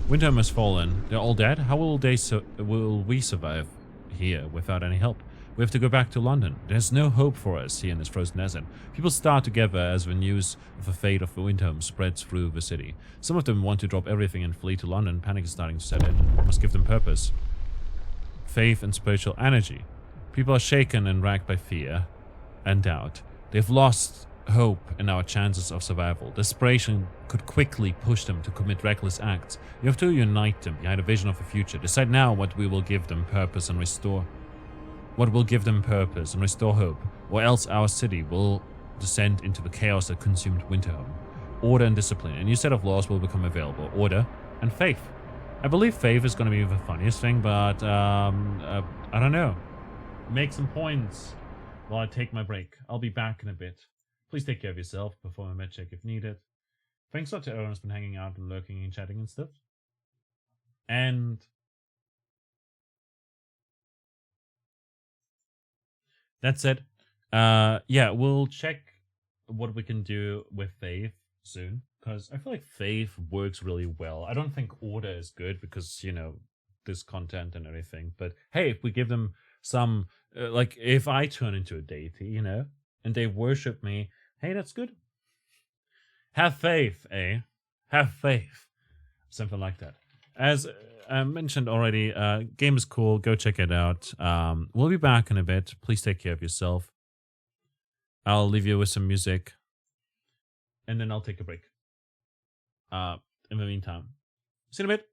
Winterhome has fallen. They're all dead. How will we survive here without any help? We have to go back to London. There's no hope for us here in this frozen desert. People start together as the news of the fate of Winterhome spreads through the city. Some of them want to drop everything and flee to London. Panic is starting to set in. We must give them purpose. Faith and spiritual energy. People are shaken and racked by fear and doubt. They've lost hope in our chances of survival. Desperation could quickly push them to commit reckless acts. You have to unite them behind a vision of the future. Decide now what will give them purpose and restore hope, or else our city will descend into the chaos that consumed Winterhome. Order and discipline. A new set of laws will become available. Order and faith. I believe faith is going to be the funniest thing, but I don't know. Make some points while I take my break. I'll be back in a bit. Please take care of yourself. Perform a med check if needed. Thanks a lot to everyone who's been hanging out and lurking and chatting and stuff. And that said, yeah, we'll check what we can do with Faith soon, because I feel like Faith works really well. I don't think Order is good because, you know, this content and everything. But hey, if we give them some, like, if I turn into a deity, you know, and they worship me, hey, that's good. Have faith, eh? Have faith. Something like that. As I mentioned already, game is cool. Go check it out. We'll be back in a bit. Please take care of yourself. I'll leave you with some music. And then I'll take a break. In the meantime. See you in a bit.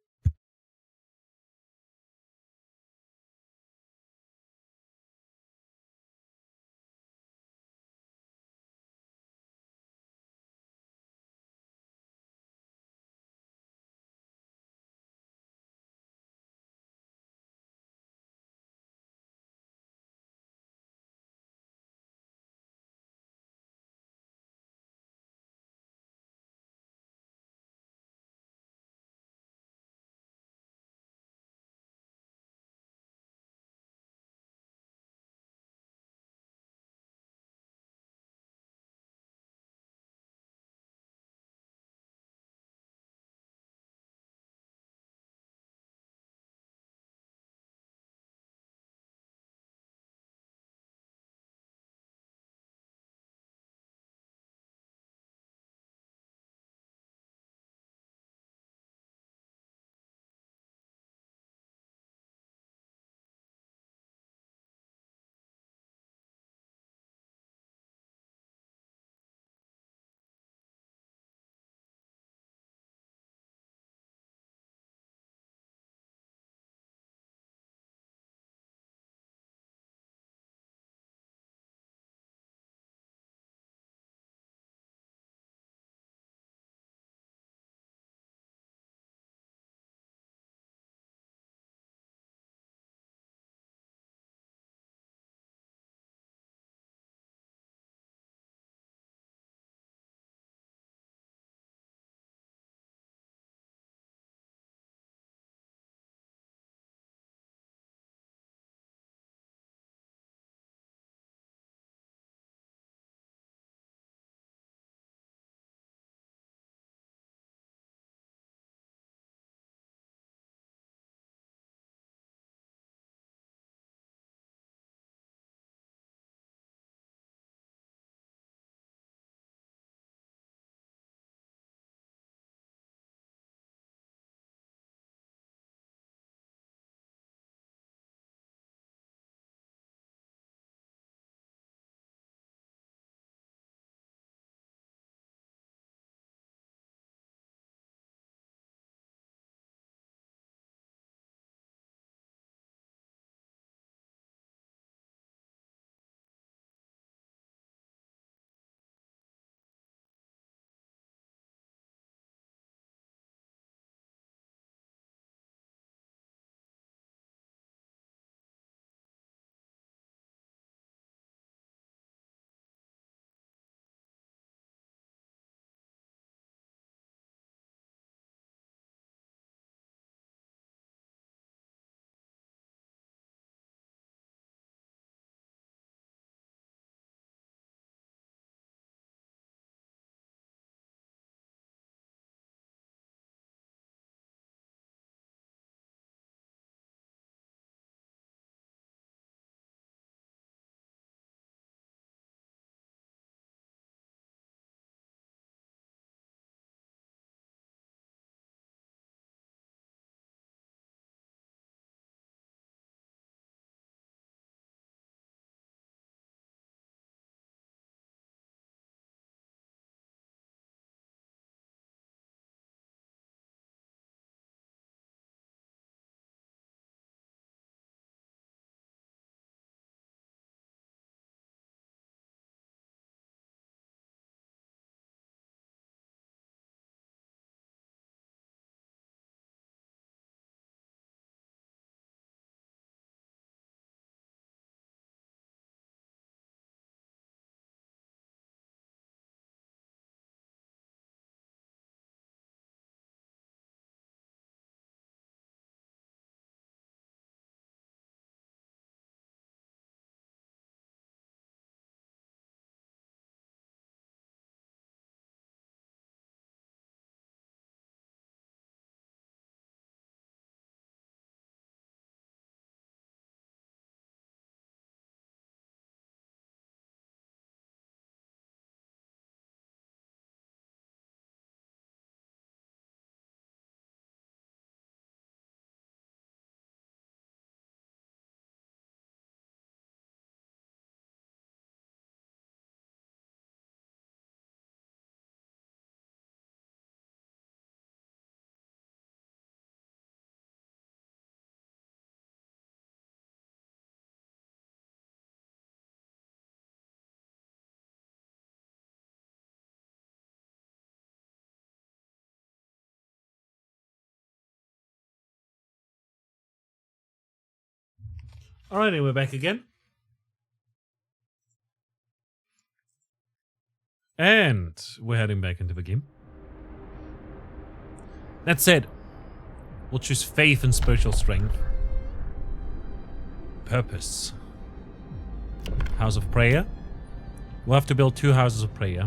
Alrighty, we're back again. And we're heading back into the game. That said, we'll choose faith and spiritual strength. Purpose. House of prayer. We'll have to build 2 houses of prayer.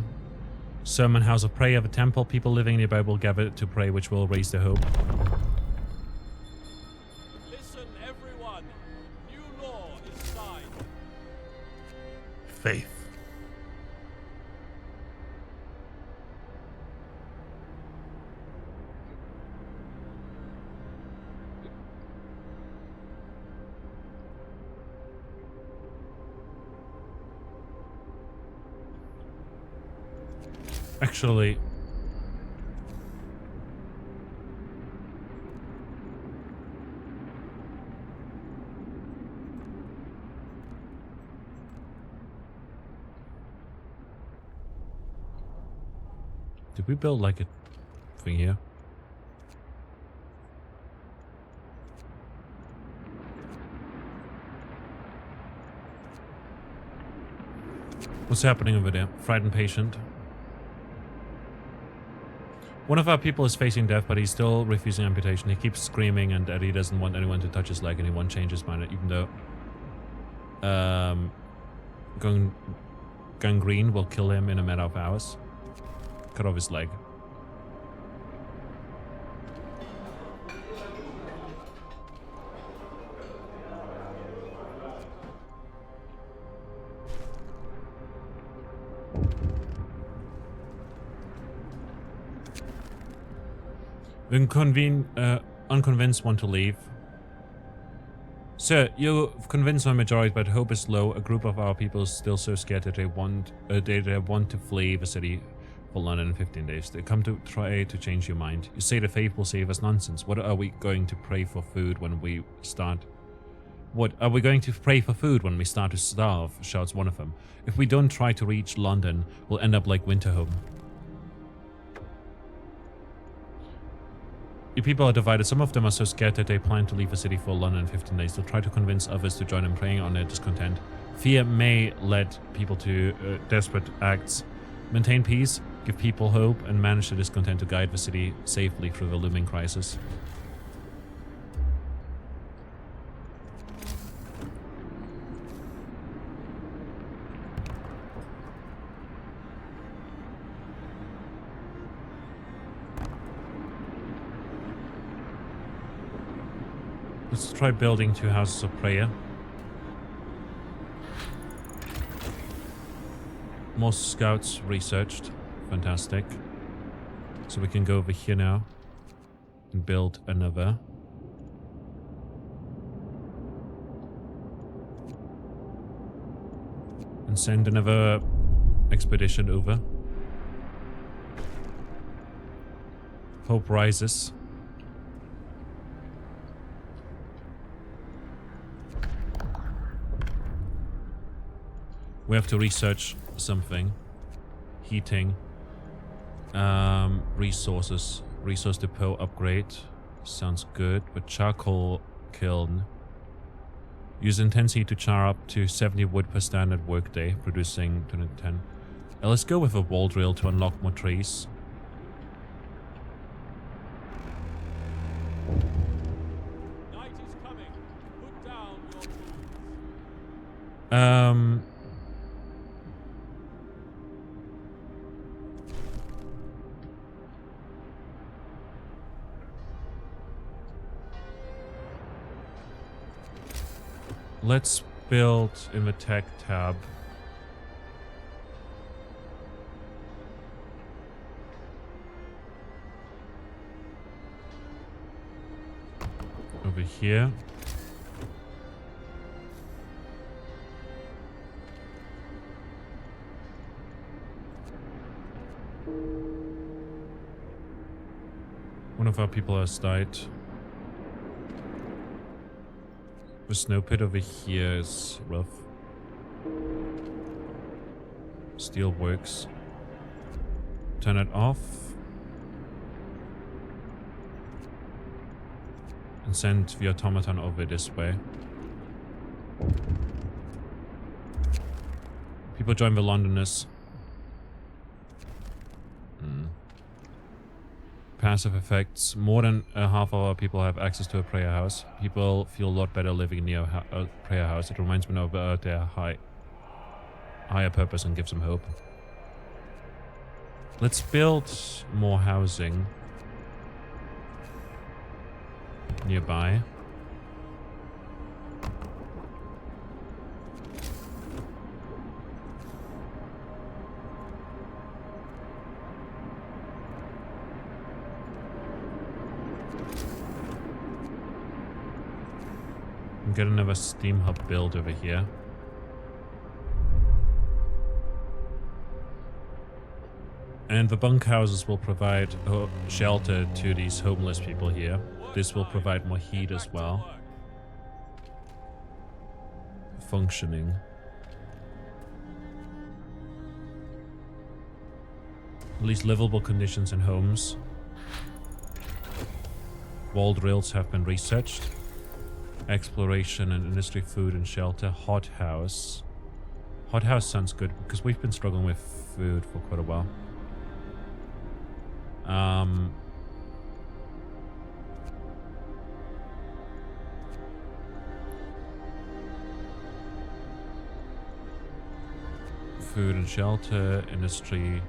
Sermon house of prayer, the temple. People living nearby will gather to pray, which will raise their hope. Listen, everyone. New law is signed. Faith. Actually, did we build like a thing here? What's happening over there? Frightened patient. One of our people is facing death, but he's still refusing amputation. He keeps screaming and that he doesn't want anyone to touch his leg, and he won't change his mind, even though gangrene will kill him in a matter of hours. Cut off his leg. Unconvinced want to leave. Sir, you've convinced my majority, but hope is low. A group of our people is still so scared that they want to flee the city for London in 15 days. They come to try to change your mind. You say the faith will save us. Nonsense. What are we going to pray for food when we start? What are we going to pray for food when we start to starve? Shouts one of them. If we don't try to reach London, we'll end up like Winterhome. Your people are divided. Some of them are so scared that they plan to leave the city for London in 15 days. They'll try to convince others to join them, preying on their discontent. Fear may lead people to desperate acts. Maintain peace, give people hope, and manage the discontent to guide the city safely through the looming crisis. Let's try building 2 houses of prayer. More scouts researched. Fantastic. So we can go over here now and build another. And send another expedition over. Hope rises. We have to research something. Heating. Resources. Resource depot upgrade. Sounds good. But charcoal kiln. Use intensity to char up to 70 wood per standard workday, producing 210. Let's go with a wall drill to unlock more trees. Night is coming. Put down your tools. Let's build in the tech tab. Over here. One of our people has died. The snow pit over here is rough. Steel works. Turn it off. And send the automaton over this way. People join the Londoners. Passive effects. More than half of our people have access to a prayer house. People feel a lot better living near a prayer house. It reminds me of their higher purpose and gives them hope. Let's build more housing nearby. Get another steam hub built over here. And the bunkhouses will provide shelter to these homeless people here. This will provide more heat as well. Functioning. At least livable conditions in homes. Walled rails have been researched. Exploration and industry, food and shelter. Hothouse. Hothouse sounds good because we've been struggling with food for quite a while. Food and shelter, industry,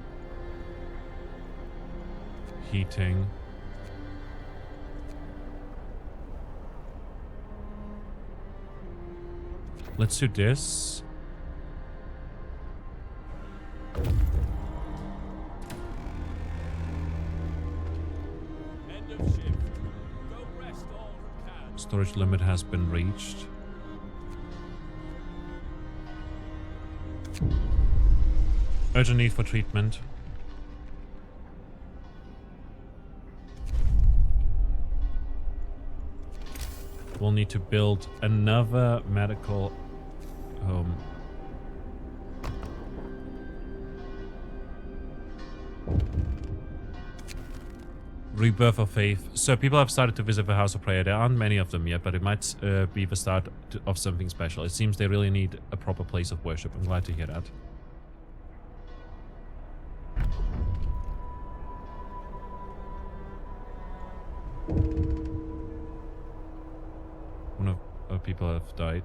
heating. Let's do this. End of shift. Go rest all who can. Storage limit has been reached. Urgent need for treatment. We'll need to build another medical home. Rebirth of Faith. So people have started to visit the House of Prayer. There aren't many of them yet, but it might be the start of something special. It seems they really need a proper place of worship. I'm glad to hear that. One of our people have died.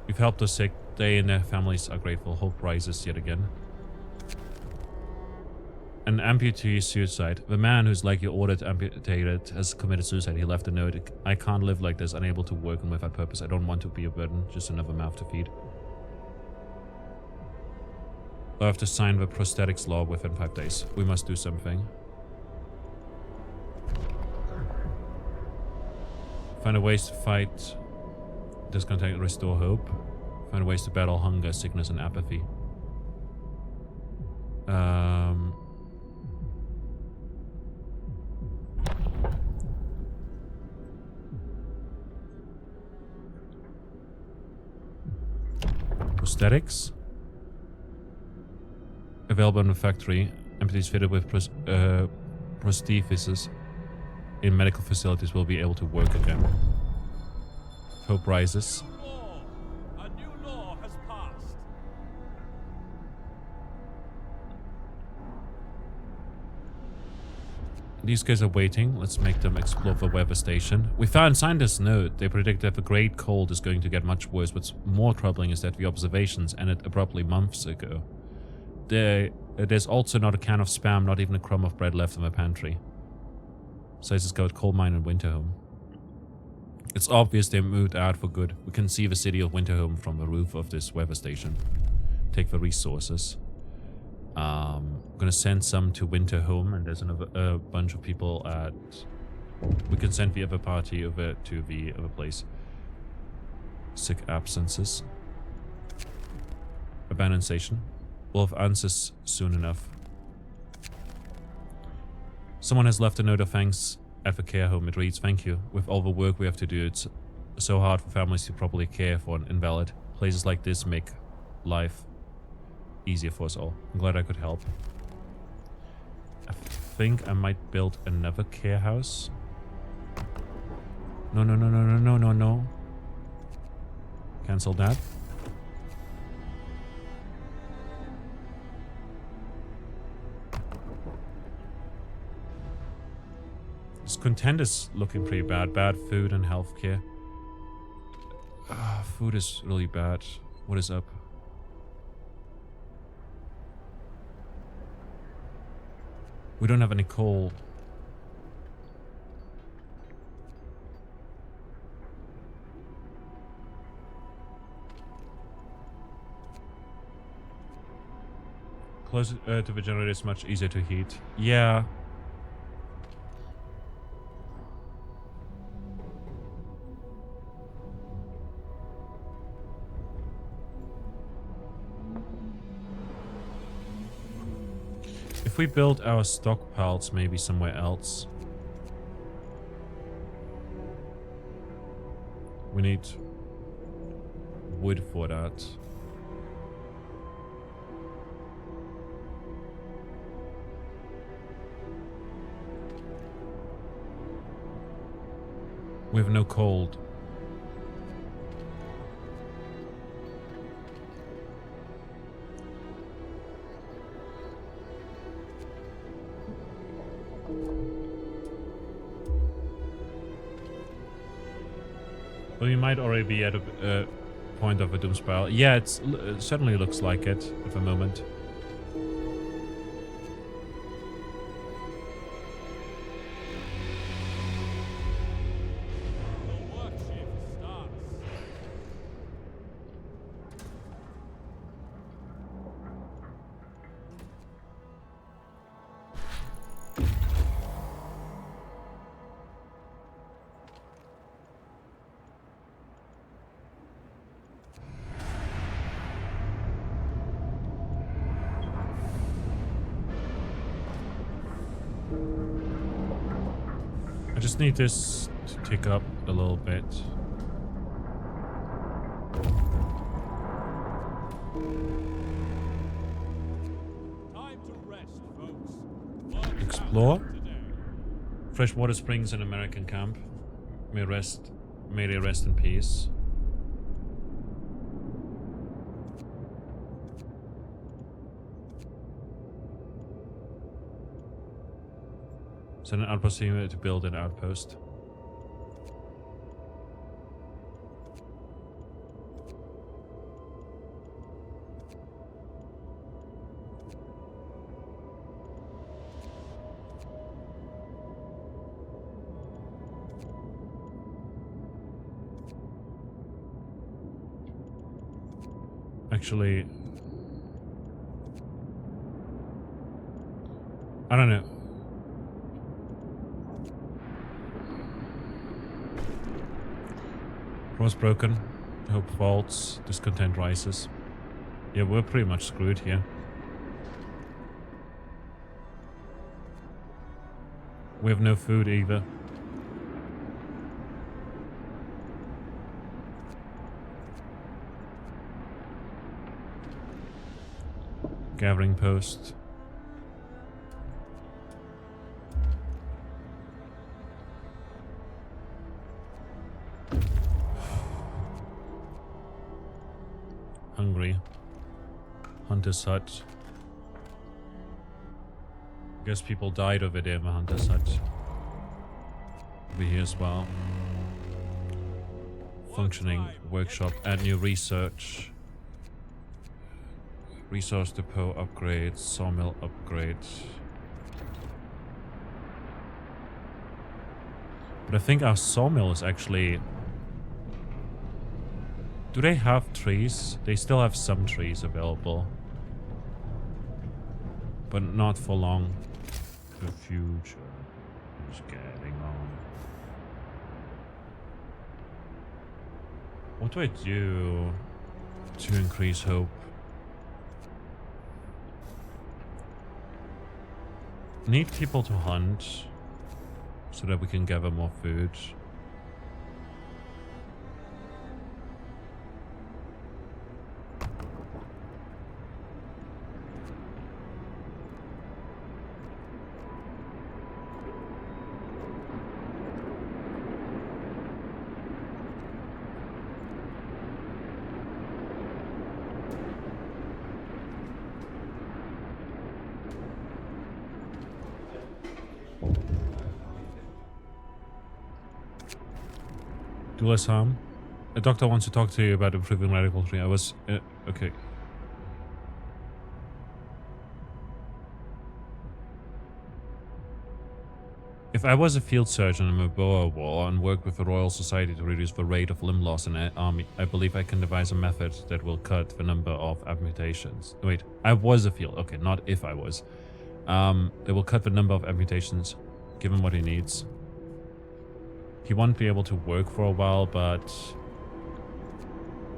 We've helped the sick. They and their families are grateful. Hope rises yet again. An amputee suicide. The man who's likely ordered amputated has committed suicide. He left a note. I can't live like this, unable to work and without purpose. I don't want to be a burden, just another mouth to feed. I have to sign the prosthetics law within 5 days. We must do something. Find a ways to fight discontent, restore hope. Find ways to battle hunger, sickness, and apathy. Prosthetics. Available in the factory. Amputees fitted with prostheses in medical facilities will be able to work again. Hope rises. A new law has passed. These guys are waiting. Let's make them explore the weather station. We found scientists' note. They predict that the great cold is going to get much worse. What's more troubling is that the observations ended abruptly months ago. There's also not a can of Spam, not even a crumb of bread left in the pantry. Besides, it's got coal mine and Winterhome. It's obvious they moved out for good. We can see the city of Winterhome from the roof of this weather station. Take the resources. I'm gonna send some to Winterhome, and there's a bunch of people at... We can send the other party over to the other place. Sick absences. Abandoned station. We'll have answers soon enough. Someone has left a note of thanks at the care home. It reads, "Thank you. With all the work we have to do, it's so hard for families to properly care for an invalid. Places like this make life easier for us all. I'm glad I could help." I think I might build another care house. No. Cancel that. This content is looking pretty bad. Bad food and healthcare. Food is really bad. What is up? We don't have any coal. Closer to the generator is much easier to heat. Yeah. If we build our stockpiles maybe somewhere else. We need wood for that. We have no cold. Well, we might already be at a point of a doom spiral. Yeah, it certainly looks like it at the moment. The work shift starts. I just need this to tick up a little bit. Time to rest, folks. Work Explore. happened today. Freshwater springs in American camp. May they rest in peace. Send an outpost team to build an outpost. Actually, I don't know. Cross broken. Hope falls. Discontent rises. Yeah, we're pretty much screwed here. We have no food either. Gathering post. Hungry. Hunter's hut. Guess people died over there in the Hunter's hut. Over here as well. Functioning workshop. Add new research. Resource depot upgrade. Sawmill upgrade. But I think our sawmill is actually... Do they have trees? They still have some trees available. But not for long. The future is getting on. What do I do to increase hope? Need people to hunt so that we can gather more food. Do less harm. A doctor wants to talk to you about improving radical tree. I was... okay. If I was a field surgeon in a Boer war and worked with the Royal Society to reduce the rate of limb loss in the army, I believe I can devise a method that will cut the number of amputations. Wait, I was a field... Okay, not if I was. It will cut the number of amputations, give him what he needs. He won't be able to work for a while, but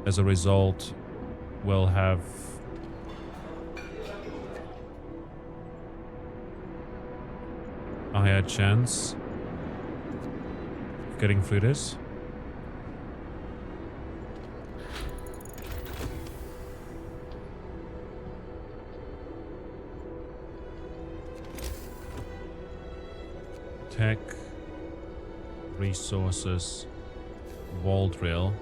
as a result, we'll have a higher chance of getting through this. Tech, resources, wall drill.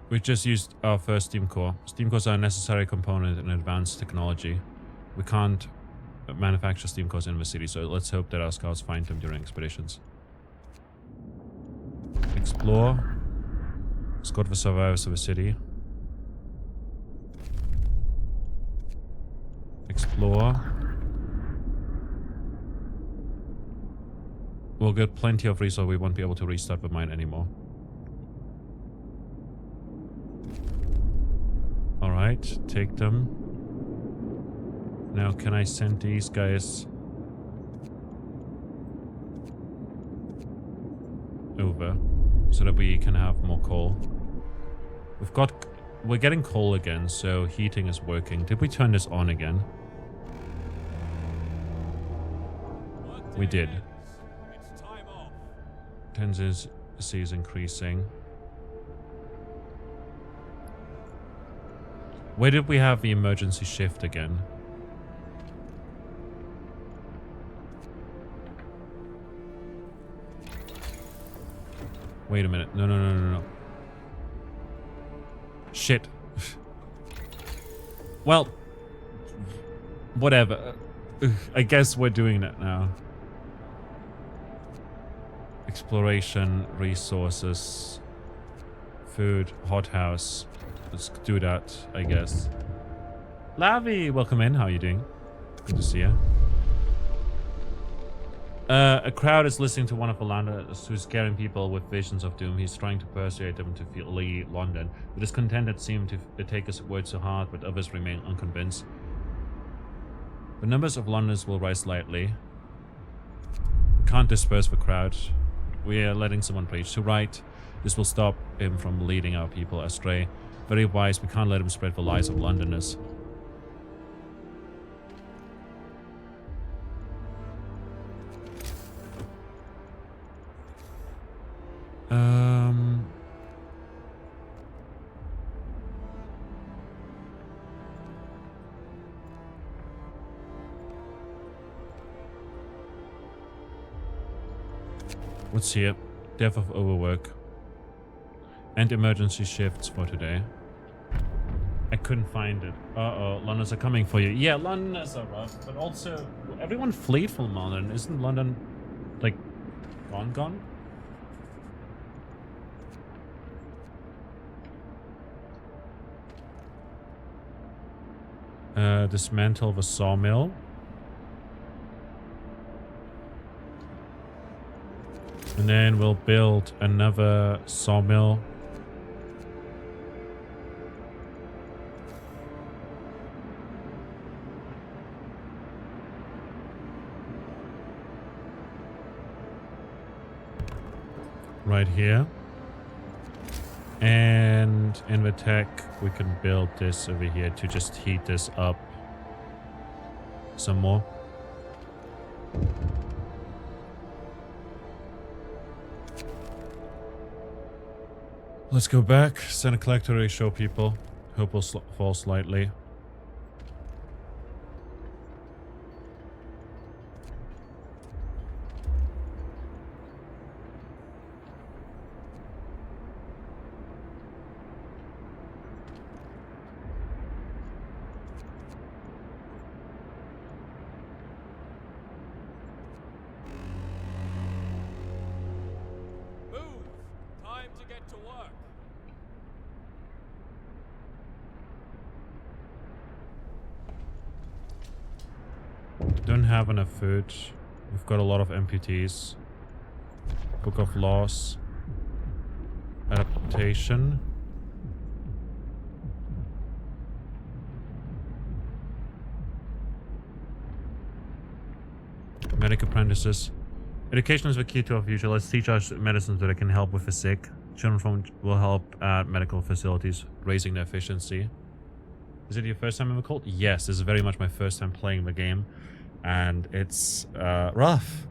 We just used our first steam core. Steam cores are a necessary component in advanced technology. We can't manufacture steam cores in the city, so let's hope that our scouts find them during expeditions. Explore. Scout the survivors of the city. Explore. We'll get plenty of resources. We won't be able to restart the mine anymore. Alright, take them. Now, can I send these guys over so that we can have more coal? We're getting coal again, so heating is working. Did we turn this on again? We did. It's time off. Tendency is increasing. Where did we have the emergency shift again? Wait a minute. No. Shit. Well, whatever. I guess we're doing that now. Exploration, resources, food, hothouse. Let's do that, I guess. Lavi, welcome in. How are you doing? Good to see you. A crowd is listening to one of the landers who's scaring people with visions of doom. He's trying to persuade them to flee London. The discontented seem to take his words to heart, but others remain unconvinced. The numbers of Londoners will rise slightly. We can't disperse the crowd. We are letting someone preach. To right, this will stop him from leading our people astray. Very wise, we can't let him spread the lies of Londoners. What's here? Death of overwork. And emergency shifts for today. I couldn't find it. Uh-oh, Londoners are coming for you. Yeah, Londoners are rough, but also everyone fleed from London. Isn't London, like, gone? Dismantle the sawmill. And then we'll build another sawmill. Right here. And in the tech, we can build this over here to just heat this up some more. Let's go back. Send a collector to show people. Hope will fall slightly. get to work. Don't have enough food. We've got a lot of amputees. Book of Laws. Adaptation. Medic apprentices. Education is the key to our future. Let's teach us medicines that can help with the sick. Children will help at medical facilities, raising their efficiency. Is it your first time in the cult? Yes, this is very much my first time playing the game. And it's rough.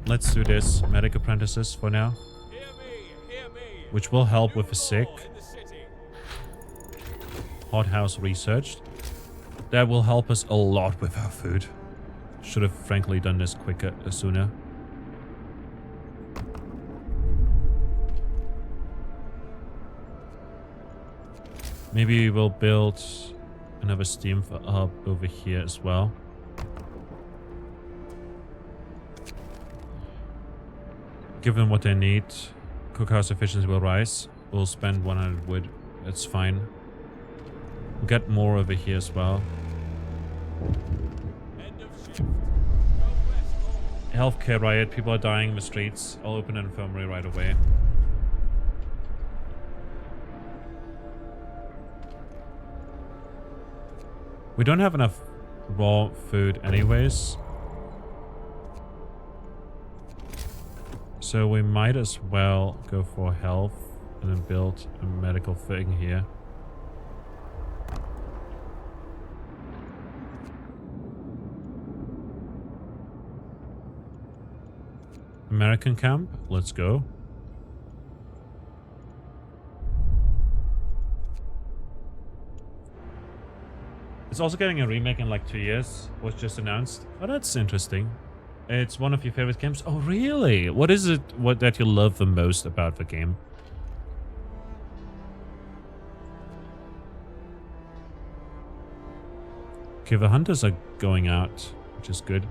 Let's do this. Medic apprentices for now. Hear me. Which will help with the sick. War in the city. Hothouse researched. That will help us a lot with our food. Should have frankly done this quicker, sooner. Maybe we'll build another steam hub over here as well. Give them what they need. Cookhouse efficiency will rise. We'll spend 100 wood. That's fine. We'll get more over here as well. End of shift. Go west all. Healthcare riot. People are dying in the streets. I'll open an infirmary right away. We don't have enough raw food anyways. So we might as well go for health and then build a medical thing here. American camp, let's go. It's also getting a remake in like 2 years. Was just announced. Oh, that's interesting. It's one of your favorite games. Oh, really? What is it that you love the most about the game? Okay, the hunters are going out, which is good.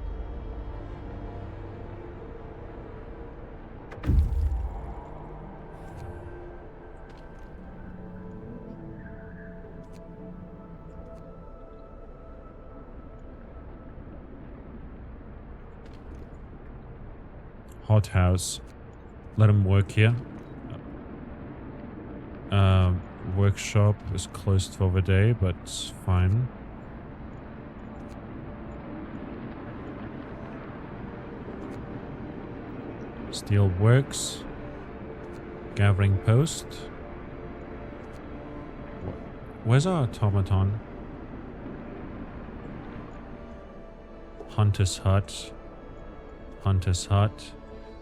Hothouse. Let him work here. Workshop is closed for the day, but it's fine. Steel works. Gathering post. Where's our automaton? Hunter's hut. Hunter's hut.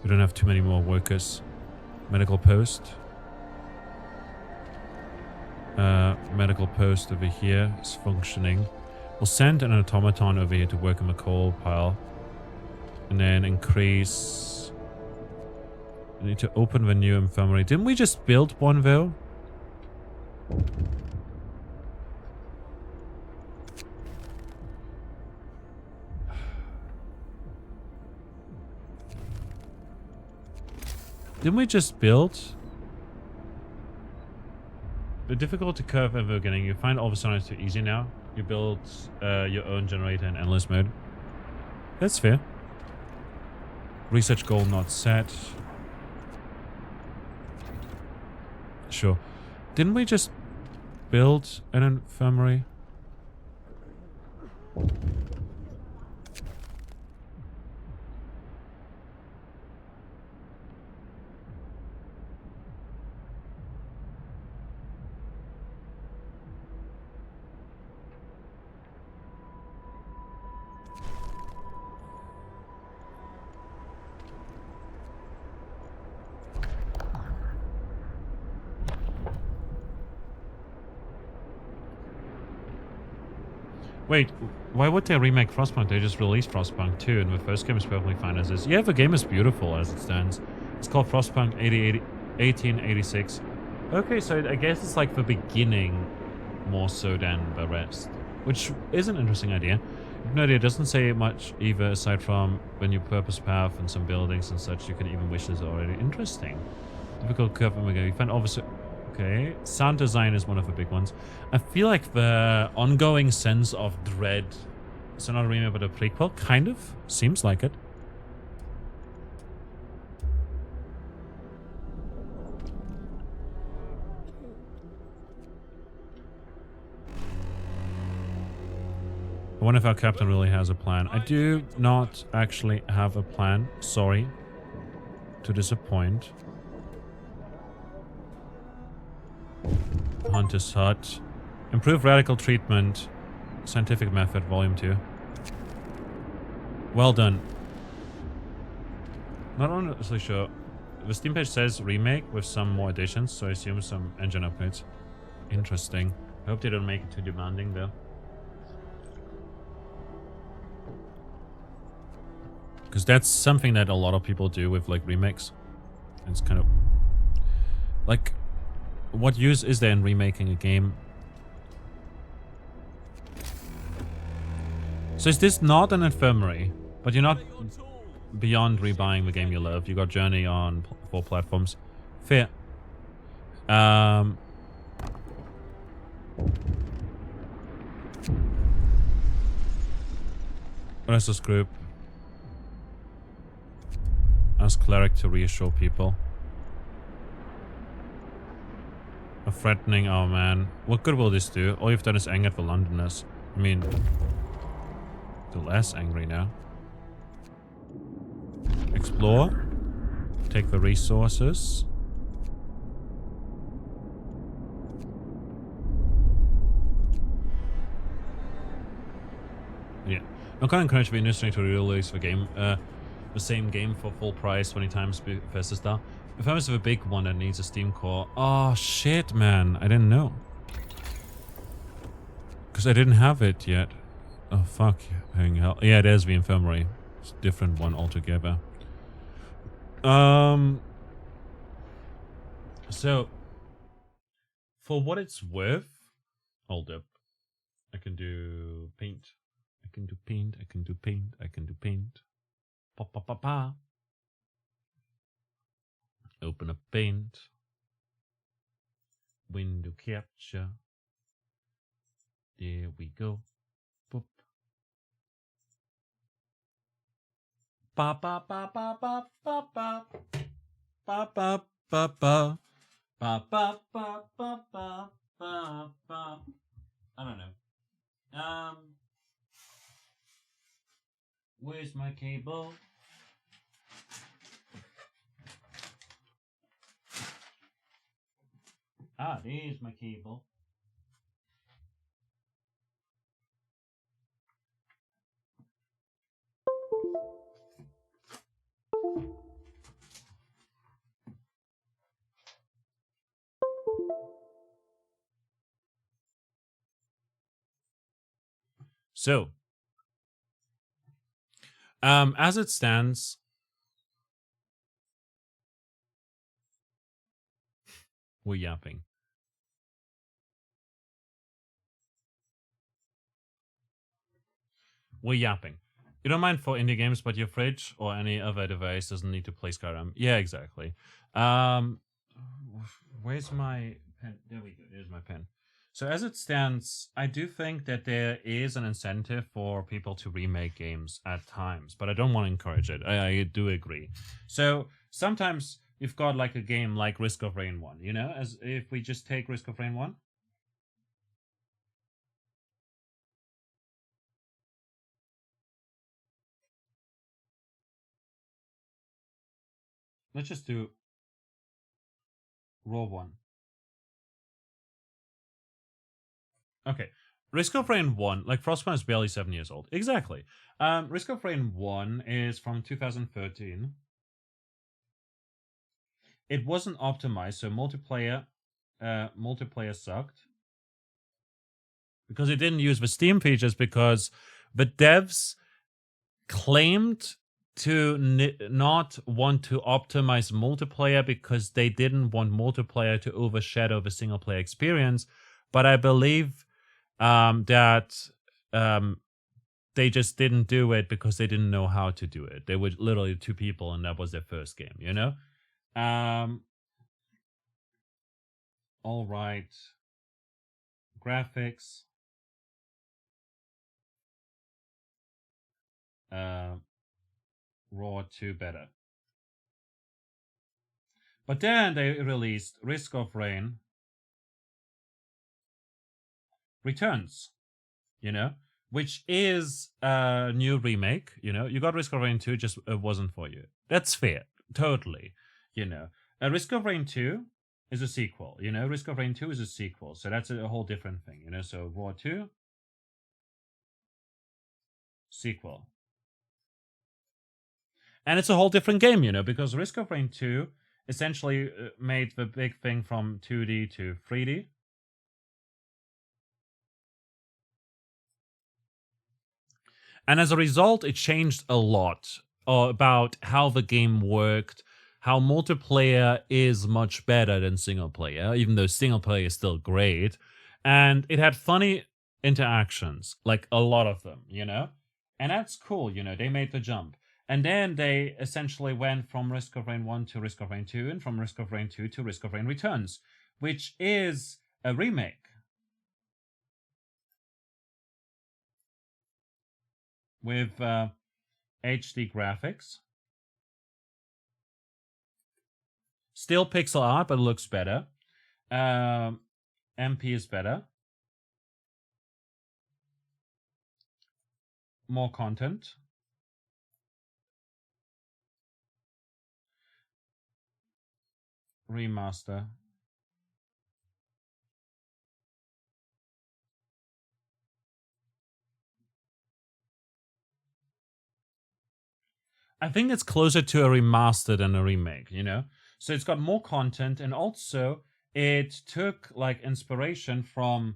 We don't have too many more workers. Medical post. Medical post over here is functioning. We'll send an automaton over here to work in the coal pile. And then increase... We need to open the new infirmary. Didn't we just build one though? Didn't we just build? The difficulty curve in the beginning. You find all the scenarios too easy now. You build your own generator in endless mode. That's fair. Research goal not set. Sure. Didn't we just build an infirmary? Wait, why would they remake Frostpunk? They just released Frostpunk 2 and the first game is perfectly fine as is. Yeah, the game is beautiful as it stands. It's called Frostpunk 1886. Okay, so I guess it's like the beginning more so than the rest. Which is an interesting idea. No, it doesn't say much either, aside from when you purpose path and some buildings and such, you can even wish this already. Interesting. Difficult curve and we find obviously. Okay, sound design is one of the big ones. I feel like the ongoing sense of dread. So not a remake, but a prequel, kind of seems like it. I wonder if our captain really has a plan. I do not actually have a plan. Sorry to disappoint. Hunter's Hut. Improve radical treatment. Scientific method, volume 2. Well done. Not honestly sure. The Steam page says remake with some more additions, so I assume some engine upgrades. Interesting. I hope they don't make it too demanding though. Because that's something that a lot of people do with like remakes. It's kind of like, what use is there in remaking a game? So is this not an infirmary? But you're not beyond rebuying the game you love. You got Journey on 4 platforms. Fair. Restless group. Ask cleric to reassure people. A threatening, oh man. What good will this do? All you've done is anger the Londoners. I mean, they're less angry now. Explore. Take the resources. Yeah. I'm kind of encouraged to be interesting to release the game. The same game for full price 20 times Bethesda style. If I was a big one that needs a Steam core. Oh shit, man. I didn't know. Because I didn't have it yet. Oh fuck. Hell. Yeah, there's the infirmary. It's a different one altogether. So, for what it's worth, hold up. I can do paint. I can do paint. I can do paint. I can do paint. Pa pa pa pa. Open up paint. Window capture. There we go. Boop. Ba ba ba ba ba ba ba. Ba ba ba ba. Ba ba ba ba ba ba ba. I don't know. Where's my cable? Ah, there's my cable. So, as it stands, we're yapping. We're yapping. You don't mind for indie games, but your fridge or any other device doesn't need to play Skyrim. Yeah, exactly. Where's my pen? There we go. There's my pen. So as it stands, I do think that there is an incentive for people to remake games at times, but I don't want to encourage it. I do agree. So sometimes you've got like a game like Risk of Rain 1, you know, as if we just take Risk of Rain 1. Let's just do Raw 1. Okay. Risk of Rain 1, like Frostpunk is barely 7 years old. Exactly. Risk of Rain 1 is from 2013. It wasn't optimized, so multiplayer sucked. Because it didn't use the Steam features, because the devs claimed to not want to optimize multiplayer because they didn't want multiplayer to overshadow the single player experience. But I believe that they just didn't do it because they didn't know how to do it. They were literally 2 people, and that was their first game, you know? All right. Graphics. Raw 2 better. But then they released Risk of Rain Returns, you know, which is a new remake, you know. You got Risk of Rain 2, just it wasn't for you. That's fair, totally, you know. Risk of Rain 2 is a sequel, you know. Risk of Rain 2 is a sequel, so that's a whole different thing, you know. So Raw 2, sequel. And it's a whole different game, you know, because Risk of Rain 2 essentially made the big thing from 2D to 3D. And as a result, it changed a lot about how the game worked, how multiplayer is much better than single player, even though single player is still great. And it had funny interactions, like a lot of them, you know? And that's cool, you know, they made the jump. And then they essentially went from Risk of Rain 1 to Risk of Rain 2, and from Risk of Rain 2 to Risk of Rain Returns, which is a remake. With HD graphics. Still pixel art, but it looks better. MP is better. More content. Remaster. I think it's closer to a remaster than a remake, you know? So it's got more content, and also it took like inspiration from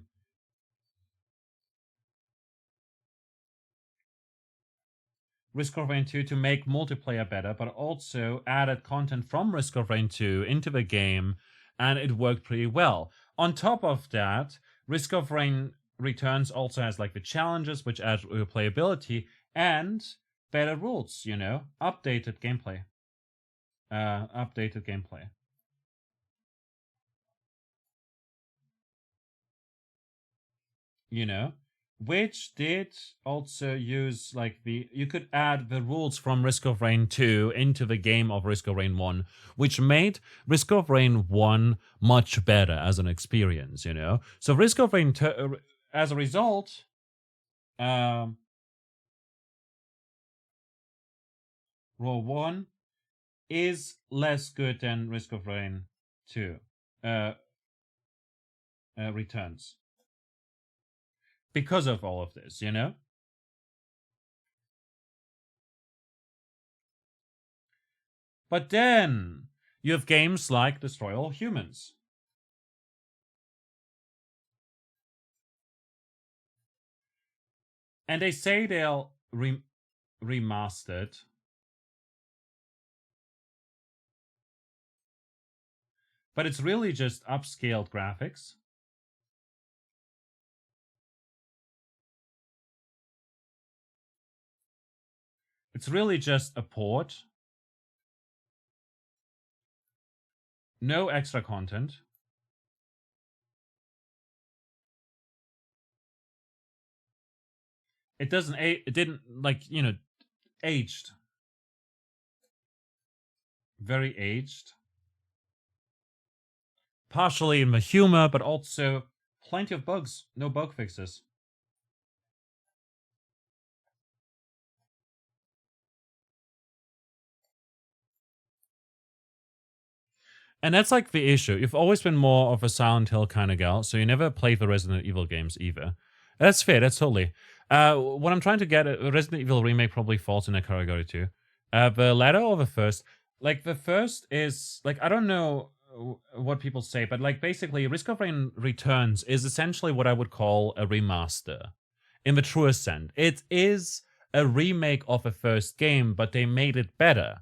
Risk of Rain 2 to make multiplayer better, but also added content from Risk of Rain 2 into the game, and it worked pretty well. On top of that, Risk of Rain Returns also has like the challenges, which add replayability, and better rules, you know, updated gameplay. You know, which did also use like you could add the rules from Risk of Rain 2 into the game of Risk of Rain 1, which made Risk of Rain 1 much better as an experience, you know. So Risk of Rain 2, as a result, Raw 1 is less good than Risk of Rain 2 Returns. Because of all of this, you know? But then you have games like Destroy All Humans. And they say they'll remastered. But it's really just upscaled graphics. It's really just a port. No extra content. It didn't, like, you know, aged. Very aged. Partially in the humor, but also plenty of bugs. No bug fixes. And that's like the issue. You've always been more of a Silent Hill kind of gal, so you never played the Resident Evil games either. That's fair, that's totally. What I'm trying to get, a Resident Evil remake probably falls in that category too. The latter or the first? Like, the first is, like, I don't know what people say, but like basically Risk of Rain Returns is essentially what I would call a remaster. In the truest sense. It is a remake of the first game, but they made it better.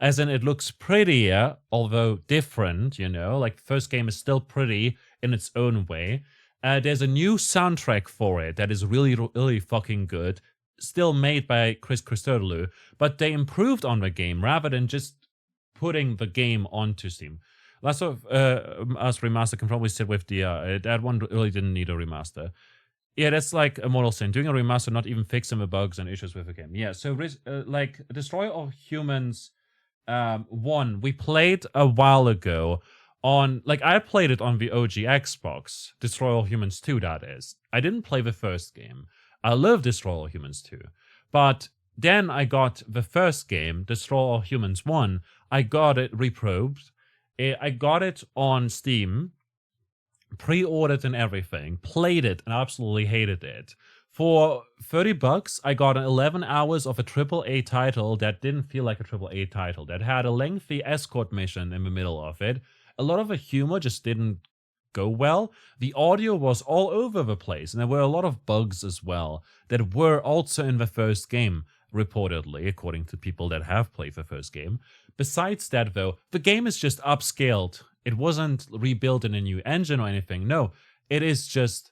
As in, it looks prettier, although different, you know? Like, the first game is still pretty in its own way. There's a new soundtrack for it that is really, really fucking good. still made by Chris Christodoulou, but they improved on the game rather than just putting the game onto Steam. Last of Us Remaster can probably sit with the that one really didn't need a remaster. Yeah, that's like Immortal Sin. Doing a remaster, not even fixing the bugs and issues with the game. Yeah, so like Destroy All Humans 1, we played a while ago on, like, I played it on the OG Xbox, Destroy All Humans 2, that is. I didn't play the first game. I love Destroy All Humans 2. But then I got the first game, Destroy All Humans 1. I got it reprobed. I got it on Steam, pre-ordered and everything, played it and absolutely hated it. For $30, I got 11 hours of a AAA title that didn't feel like a AAA title, that had a lengthy escort mission in the middle of it. A lot of the humor just didn't go well. The audio was all over the place, and there were a lot of bugs as well that were also in the first game, reportedly, according to people that have played the first game. Besides that, though, the game is just upscaled. It wasn't rebuilt in a new engine or anything. No, it is just,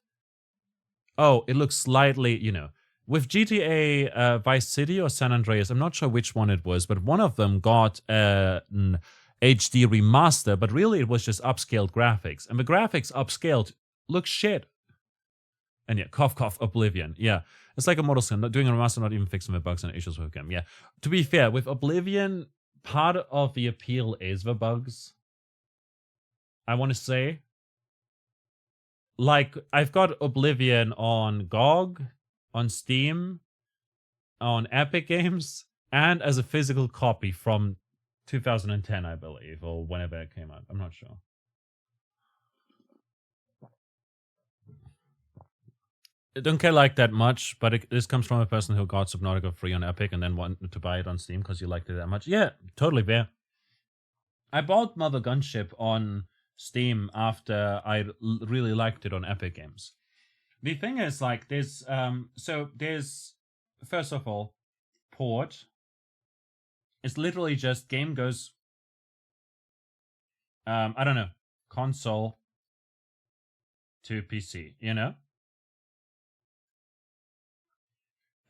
oh, it looks slightly, you know, with GTA Vice City or San Andreas, I'm not sure which one it was, but one of them got an HD remaster, but really it was just upscaled graphics. And the graphics upscaled look shit. And yeah, cough, cough, Oblivion. Yeah, it's like Immortal Sin, not doing a remaster, not even fixing the bugs and issues with the game. Yeah, to be fair, with Oblivion, part of the appeal is the bugs. I want to say, like, I've got Oblivion on GOG, on Steam, on Epic Games, and as a physical copy from 2010, I believe, or whenever it came out. I'm not sure. I don't care like that much, but this comes from a person who got Subnautica free on Epic and then wanted to buy it on Steam because you liked it that much. Yeah, totally fair. I bought Mother Gunship on Steam after I really liked it on Epic Games. The thing is, like, there's so there's, first of all, port. It's literally just game goes I don't know, console to PC, you know?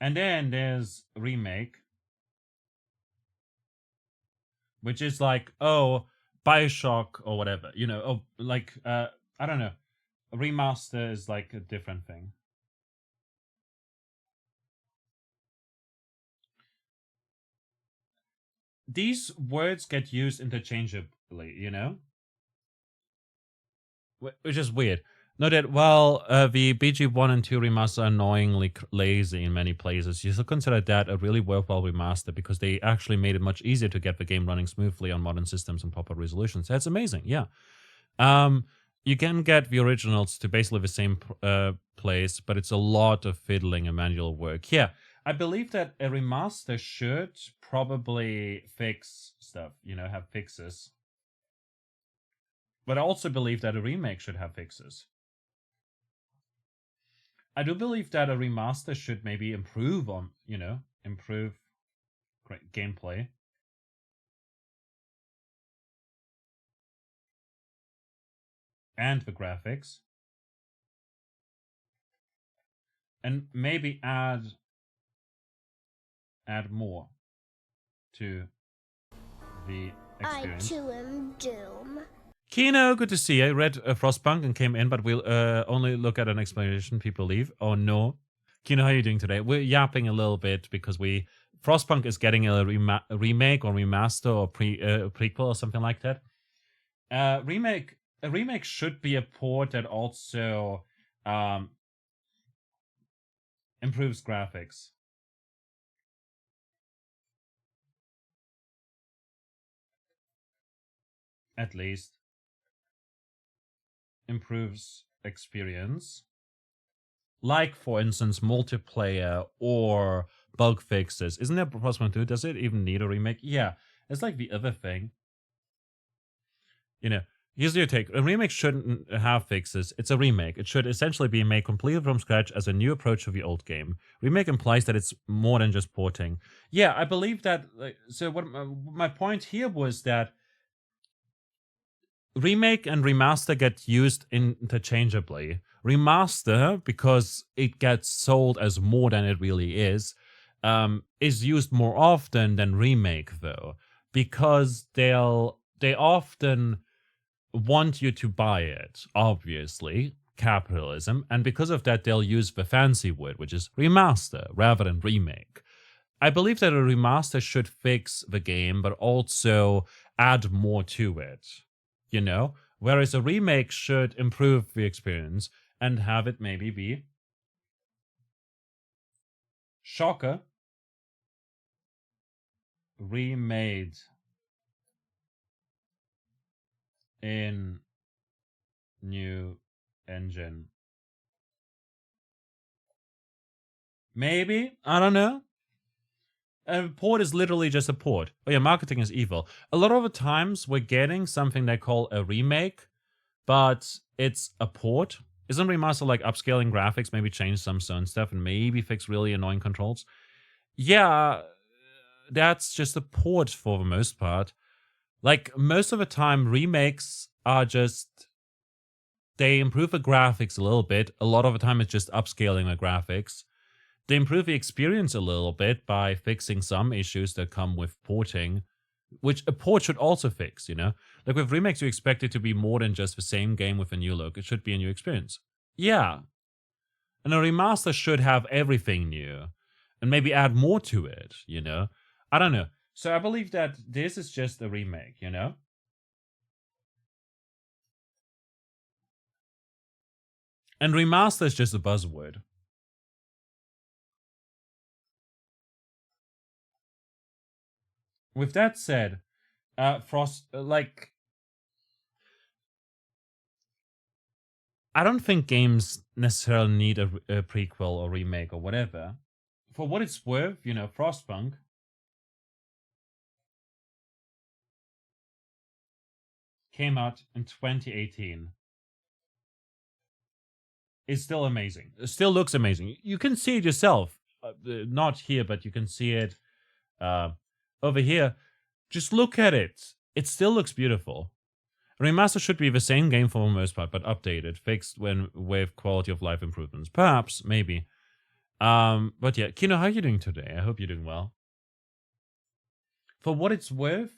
And then there's remake, which is like, oh, BioShock or whatever, you know, oh, like, I don't know. A remaster is like a different thing. These words get used interchangeably, you know? Which is weird. Note that while the BG1 and 2 remaster are annoyingly lazy in many places, you still consider that a really worthwhile remaster because they actually made it much easier to get the game running smoothly on modern systems and proper resolutions. That's amazing, yeah. You can get the originals to basically the same place, but it's a lot of fiddling and manual work. Yeah, I believe that a remaster should probably fix stuff, you know, have fixes. But I also believe that a remake should have fixes. I do believe that a remaster should maybe improve on, you know, improve great gameplay. And the graphics. And maybe add more to the experience. I too am Doom. Kino, good to see you. I read Frostpunk and came in, but we'll only look at an explanation, people leave. Oh no. Kino, how are you doing today? We're yapping a little bit because Frostpunk is getting a remake or remaster or prequel or something like that. A remake should be a port that also improves graphics. At least. Improves experience. Like, for instance, multiplayer or bug fixes. Isn't there Frostpunk 2? Does it even need a remake? Yeah, it's like the other thing. You know, here's your take. A remake shouldn't have fixes. It's a remake. It should essentially be made completely from scratch as a new approach to the old game. Remake implies that it's more than just porting. Yeah, I believe that. So what my point here was that remake and remaster get used interchangeably. Remaster, because it gets sold as more than it really is. is used more often than remake, though, because they often want you to buy it, obviously, capitalism, and because of that, they'll use the fancy word, which is remaster rather than remake. I believe that a remaster should fix the game, but also add more to it, you know? Whereas a remake should improve the experience and have it maybe be, shocker, remade in new engine. Maybe? I don't know. A port is literally just a port. Oh yeah, marketing is evil. A lot of the times we're getting something they call a remake, but it's a port. Isn't remaster like upscaling graphics, maybe change some certain stuff and maybe fix really annoying controls? Yeah, that's just a port for the most part. Like, most of the time, remakes are just, they improve the graphics a little bit. A lot of the time, it's just upscaling the graphics. They improve the experience a little bit by fixing some issues that come with porting, which a port should also fix, you know? Like, with remakes, you expect it to be more than just the same game with a new look. It should be a new experience. Yeah. And a remaster should have everything new and maybe add more to it, you know? I don't know. So I believe that this is just a remake, you know? And remaster is just a buzzword. With that said, like, I don't think games necessarily need a prequel or remake or whatever. For what it's worth, you know, Frostpunk came out in 2018. It's still amazing. It still looks amazing. You can see it yourself. Not here, but you can see it over here. Just look at it. It still looks beautiful. Remaster should be the same game for the most part, but updated, fixed with quality of life improvements. Perhaps, maybe. But yeah, Kino, how are you doing today? I hope you're doing well. For what it's worth,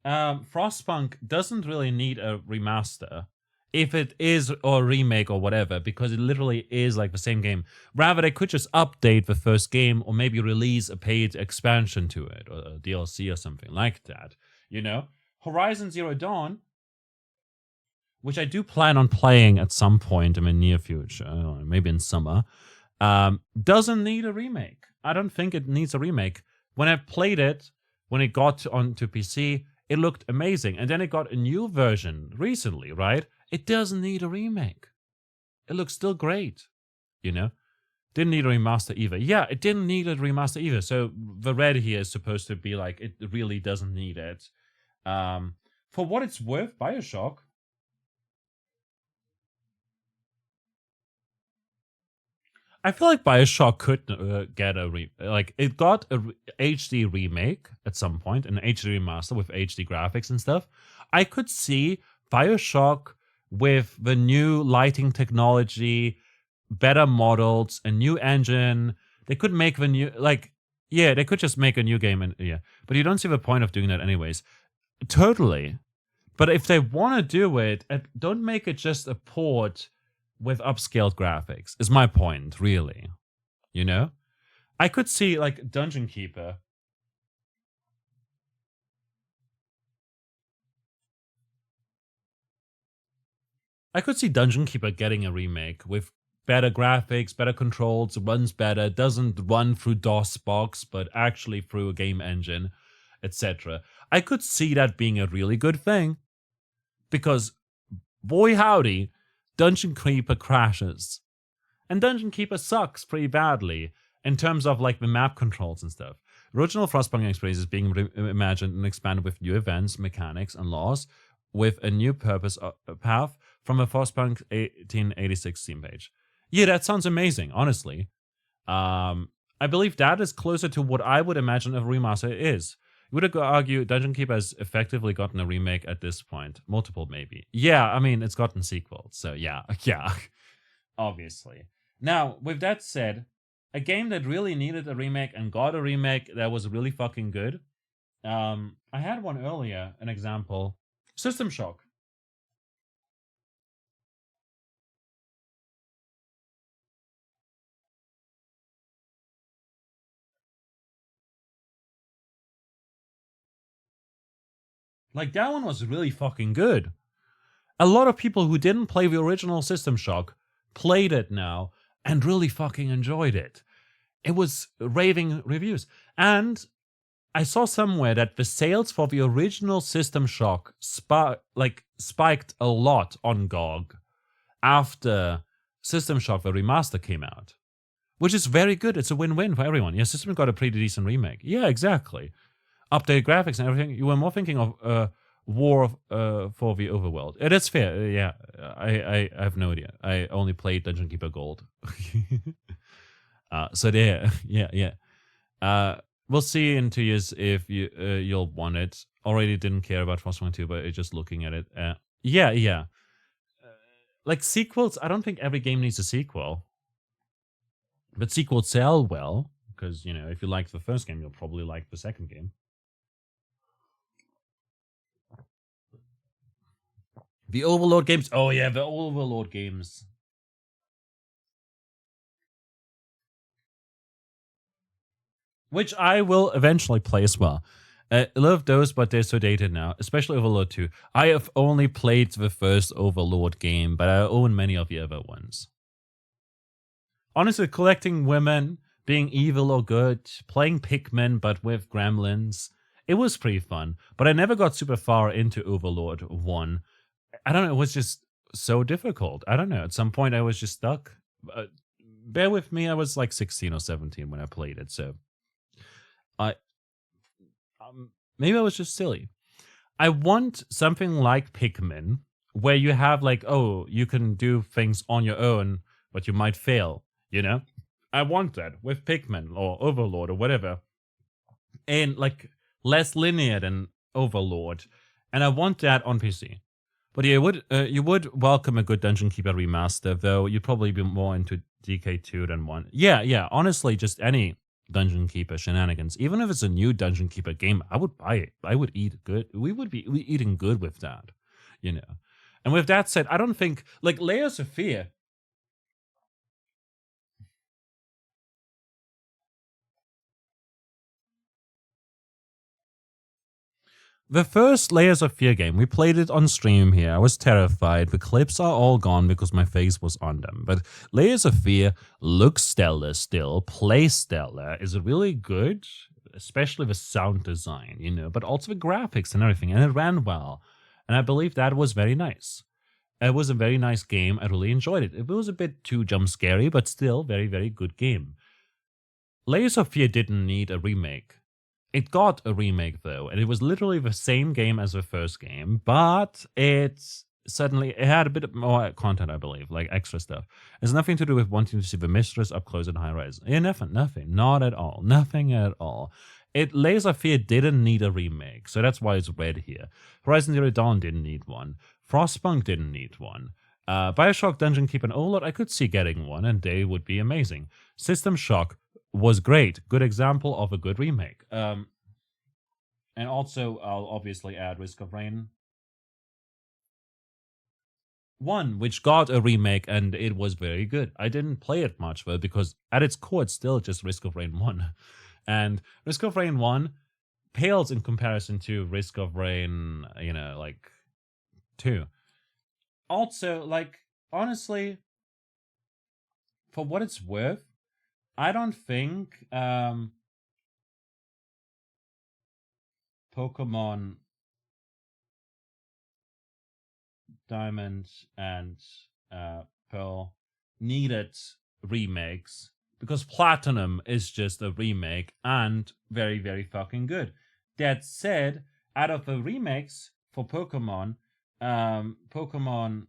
Frostpunk doesn't really need a remaster, if it is or remake or whatever, because it literally is like the same game. Rather, they could just update the first game or maybe release a paid expansion to it or a DLC or something like that, you know? Horizon Zero Dawn, which I do plan on playing at some point in the near future, maybe in summer, doesn't need a remake. I don't think it needs a remake. When I played it, when it got onto PC, it looked amazing. And then it got a new version recently, right? It doesn't need a remake. It looks still great, you know? Didn't need a remaster either. Yeah, it didn't need a remaster either. So the red here is supposed to be like, it really doesn't need it. For what it's worth, BioShock, I feel like BioShock could get it got a HD remake at some point, an HD remaster with HD graphics and stuff. I could see BioShock with the new lighting technology, better models, a new engine. They could make the new, they could just make a new game and but you don't see the point of doing that anyways. Totally. But if they want to do it, don't make it just a port with upscaled graphics, is my point, really. You know? I could see, like, Dungeon Keeper. I could see Dungeon Keeper getting a remake with better graphics, better controls, runs better, doesn't run through DOS box, but actually through a game engine, etc. I could see that being a really good thing. Because, boy howdy, Dungeon Keeper crashes. And Dungeon Keeper sucks pretty badly in terms of like the map controls and stuff. Original Frostpunk experience is being reimagined and expanded with new events, mechanics, and laws with a new purpose path from a Frostpunk 1886 theme page. Yeah, that sounds amazing, honestly. I believe that is closer to what I would imagine a remaster is. You would argue Dungeon Keeper has effectively gotten a remake at this point. Multiple, maybe. Yeah, I mean, it's gotten sequels. So, yeah, obviously. Now, with that said, a game that really needed a remake and got a remake that was really fucking good. I had one earlier, an example. System Shock. Like, that one was really fucking good. A lot of people who didn't play the original System Shock played it now and really fucking enjoyed it. It was raving reviews. And I saw somewhere that the sales for the original System Shock spiked a lot on GOG after System Shock the remaster came out, which is very good. It's a win-win for everyone. Yeah, System got a pretty decent remake. Yeah, exactly. Updated graphics and everything. You were more thinking of War for the Overworld. That's fair. Yeah, I have no idea. I only played Dungeon Keeper Gold. So there, yeah. We'll see in 2 years if you'll want it. Already didn't care about Frostpunk 2, but just looking at it. Yeah. Like sequels, I don't think every game needs a sequel. But sequels sell well, because, you know, if you like the first game, you'll probably like the second game. The Overlord games. Oh, yeah, the Overlord games. Which I will eventually play as well. I love those, but they're so dated now, especially Overlord 2. I have only played the first Overlord game, but I own many of the other ones. Honestly, collecting women, being evil or good, playing Pikmin but with gremlins, it was pretty fun. But I never got super far into Overlord 1. I don't know, it was just so difficult. I don't know, at some point I was just stuck. Bear with me, I was like 16 or 17 when I played it, so... maybe I was just silly. I want something like Pikmin, where you have like, oh, you can do things on your own, but you might fail, you know? I want that with Pikmin or Overlord or whatever. And like less linear than Overlord. And I want that on PC. But yeah, you would welcome a good Dungeon Keeper remaster, though you'd probably be more into DK2 than 1. Yeah, honestly, just any Dungeon Keeper shenanigans. Even if it's a new Dungeon Keeper game, I would buy it. I would eat good. We would be eating good with that, you know. And with that said, I don't think, like, Layers of Fear. The first Layers of Fear game, we played it on stream here. I was terrified. The clips are all gone because my face was on them. But Layers of Fear looks stellar still, plays stellar, is really good, especially the sound design, you know, but also the graphics and everything. And it ran well. And I believe that was very nice. It was a very nice game. I really enjoyed it. It was a bit too jump scary, but still very, very good game. Layers of Fear didn't need a remake. It got a remake, though, and it was literally the same game as the first game, but it had a bit more content, I believe, like extra stuff. It's nothing to do with wanting to see the mistress up close and high res. Yeah, nothing, not at all, nothing at all. Layers of Fear didn't need a remake, so that's why it's red here. Horizon Zero Dawn didn't need one. Frostpunk didn't need one. Bioshock, Dungeon Keeper, and Overlord, I could see getting one, and they would be amazing. System Shock was great. Good example of a good remake. And also, I'll obviously add Risk of Rain 1, which got a remake, and it was very good. I didn't play it much, though, because at its core, it's still just Risk of Rain 1. And Risk of Rain 1 pales in comparison to Risk of Rain, 2. Also, honestly, for what it's worth, I don't think Pokemon Diamond and Pearl needed remakes, because Platinum is just a remake and very, very fucking good. That said, out of the remakes for Pokemon, Pokemon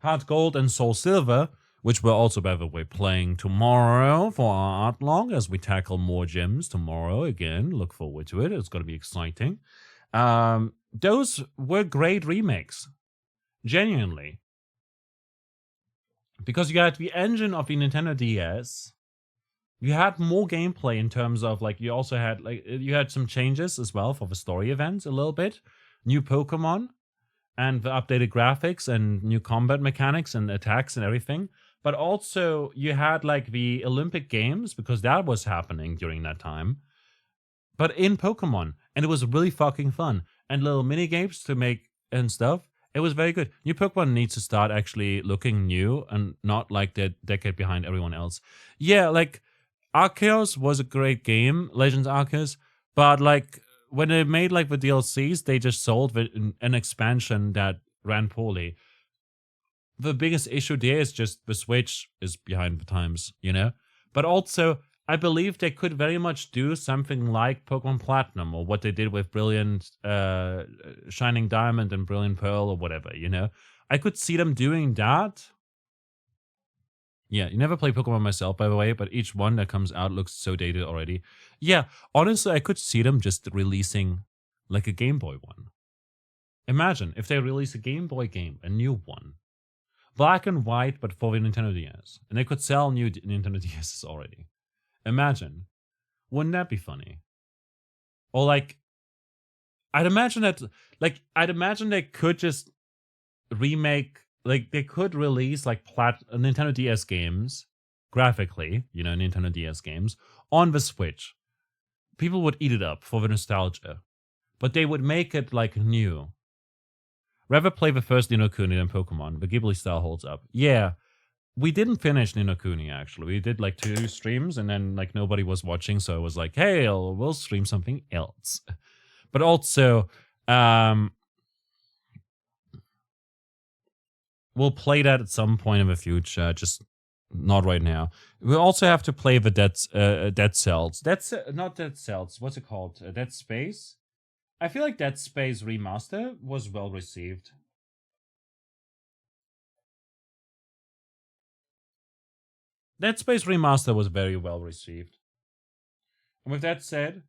Heart Gold and Soul Silver, which we're also, by the way, playing tomorrow for our art log as we tackle more gyms tomorrow. Again, look forward to it. It's going to be exciting. Those were great remakes. Genuinely. Because you had the engine of the Nintendo DS. You had more gameplay in terms of like you also had like you had some changes as well for the story events a little bit. New Pokemon and the updated graphics and new combat mechanics and attacks and everything. But also you had like the Olympic Games because that was happening during that time. But in Pokemon, and it was really fucking fun. And little mini games to make and stuff. It was very good. New Pokemon needs to start actually looking new and not like they're decade behind everyone else. Yeah, like Arceus was a great game, Legends Arceus, but like when they made like the DLCs, they just sold an expansion that ran poorly. The biggest issue there is just the Switch is behind the times, you know? But also, I believe they could very much do something like Pokemon Platinum or what they did with Brilliant Shining Diamond and Brilliant Pearl or whatever, you know? I could see them doing that. Yeah, you never play Pokemon myself, by the way, but each one that comes out looks so dated already. Yeah, honestly, I could see them just releasing like a Game Boy one. Imagine if they release a Game Boy game, a new one. Black and white, but for the Nintendo DS. And they could sell new Nintendo DSs already. Imagine. Wouldn't that be funny? Or like, I'd imagine they could just remake, like they could release like Nintendo DS games, graphically, you know, Nintendo DS games, on the Switch. People would eat it up for the nostalgia. But they would make it like new. Rather play the first Ni no Kuni than Pokemon. The Ghibli style holds up. Yeah. We didn't finish Ni no Kuni, actually. We did like 2 streams and then like nobody was watching, so it was like, hey, we'll stream something else. But also, we'll play that at some point in the future, just not right now. We also have to play the Dead Cells. That's not Dead Cells. What's it called? Dead Space? I feel like Dead Space Remaster was well received. Dead Space Remaster was very well received. And with that said,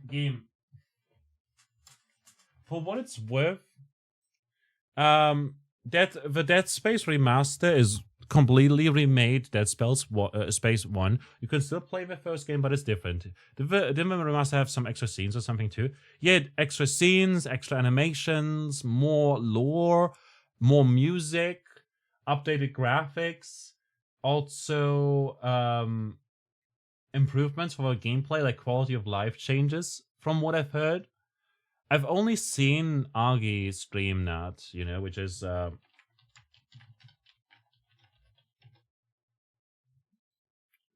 game. For what it's worth, the Dead Space Remaster is completely remade Dead Space 1. You can still play the first game, but it's different. Did the remaster have some extra scenes or something too? Yeah, extra scenes, extra animations, more lore, more music, updated graphics, also improvements for the gameplay, like quality of life changes, from what I've heard. I've only seen Agi stream that, you know, which is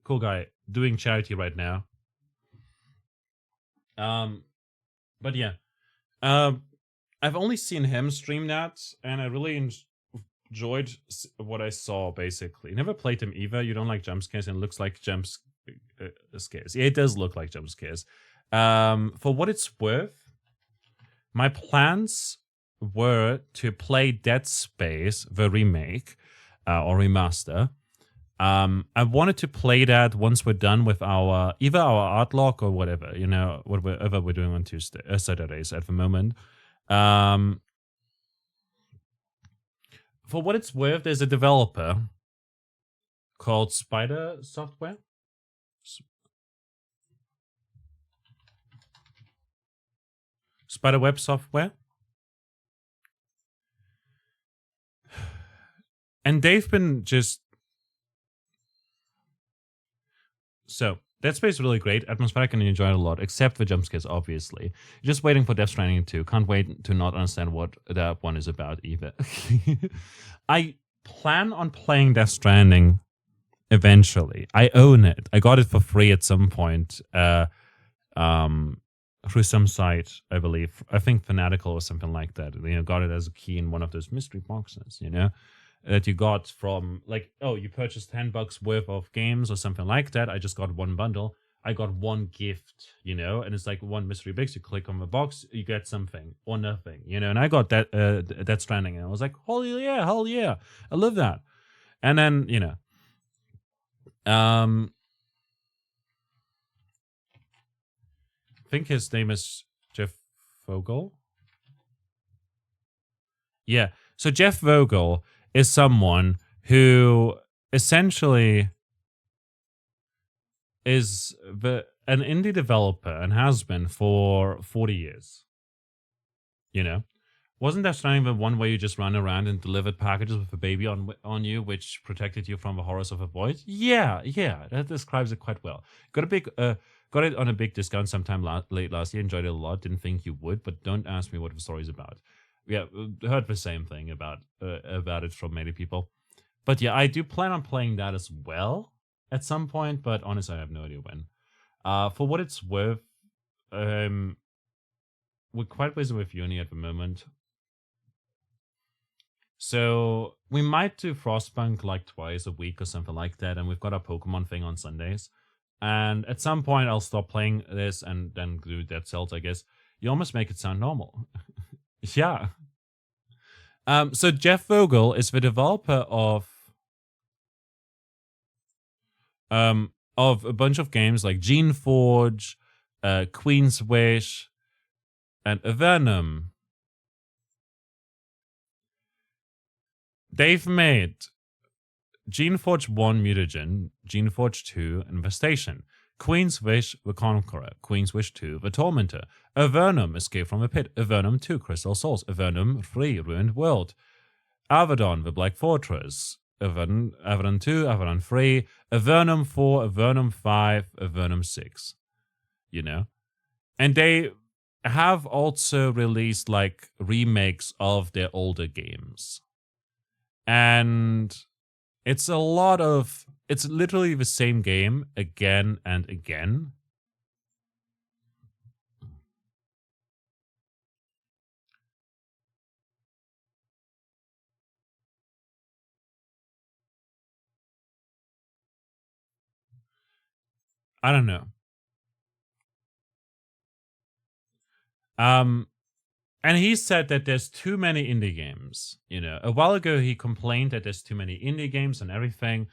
cool guy doing charity right now. But yeah, I've only seen him stream that, and I really enjoyed what I saw. Basically, never played him either. You don't like jump scares, and it looks like jump scares. Yeah, it does look like jump scares. For what it's worth, my plans were to play Dead Space, the remake or remaster. I wanted to play that once we're done with either our art log or whatever, you know, whatever we're doing on Saturdays at the moment. For what it's worth, there's a developer called Spider Software. Spiderweb Software. And they've been just... So, Dead Space is really great, atmospheric, and you enjoy it a lot, except for jump scares, obviously. You're just waiting for Death Stranding 2. Can't wait to not understand what that one is about either. I plan on playing Death Stranding eventually. I own it. I got it for free at some point through some site, I believe. I think Fanatical or something like that. You know, got it as a key in one of those mystery boxes, you know? That you got from, like, oh, you purchased $10 worth of games or something like that. I just got one bundle. I got one gift, you know, and it's like one mystery box. You click on the box, you get something or nothing, you know. And I got that Stranding, and I was like, holy yeah, hell yeah, I love that. And then, you know, think his name is Jeff Vogel. Yeah. So Jeff Vogel is someone who essentially is an indie developer and has been for 40 years. You know? Wasn't that starting the one where you just run around and delivered packages with a baby on you, which protected you from the horrors of a void? Yeah, that describes it quite well. Got it on a big discount sometime late last year. Enjoyed it a lot. Didn't think you would, but don't ask me what the story's about. Yeah, heard the same thing about it from many people. But yeah, I do plan on playing that as well at some point. But honestly, I have no idea when. For what it's worth, we're quite busy with uni at the moment. So we might do Frostpunk like twice a week or something like that, and we've got a Pokemon thing on Sundays. And at some point, I'll stop playing this and then do Dead Cells, I guess. You almost make it sound normal. Yeah. So Jeff Vogel is the developer of a bunch of games like Gene Forge, Queen's Wish, and Venom. They've made Gene Forge 1 Mutagen, Gene Forge 2 Infestation, Queen's Wish The Conqueror, Queen's Wish 2 The Tormentor, Avernum Escape from the Pit, Avernum 2 Crystal Souls, Avernum 3 Ruined World, Avedon The Black Fortress, Avedon 2, Avedon 3, Avernum 4, Avernum 5, Avernum 6. You know? And they have also released like remakes of their older games. And it's literally the same game again and again. I don't know. And he said that there's too many indie games. You know, a while ago he complained that there's too many indie games and everything,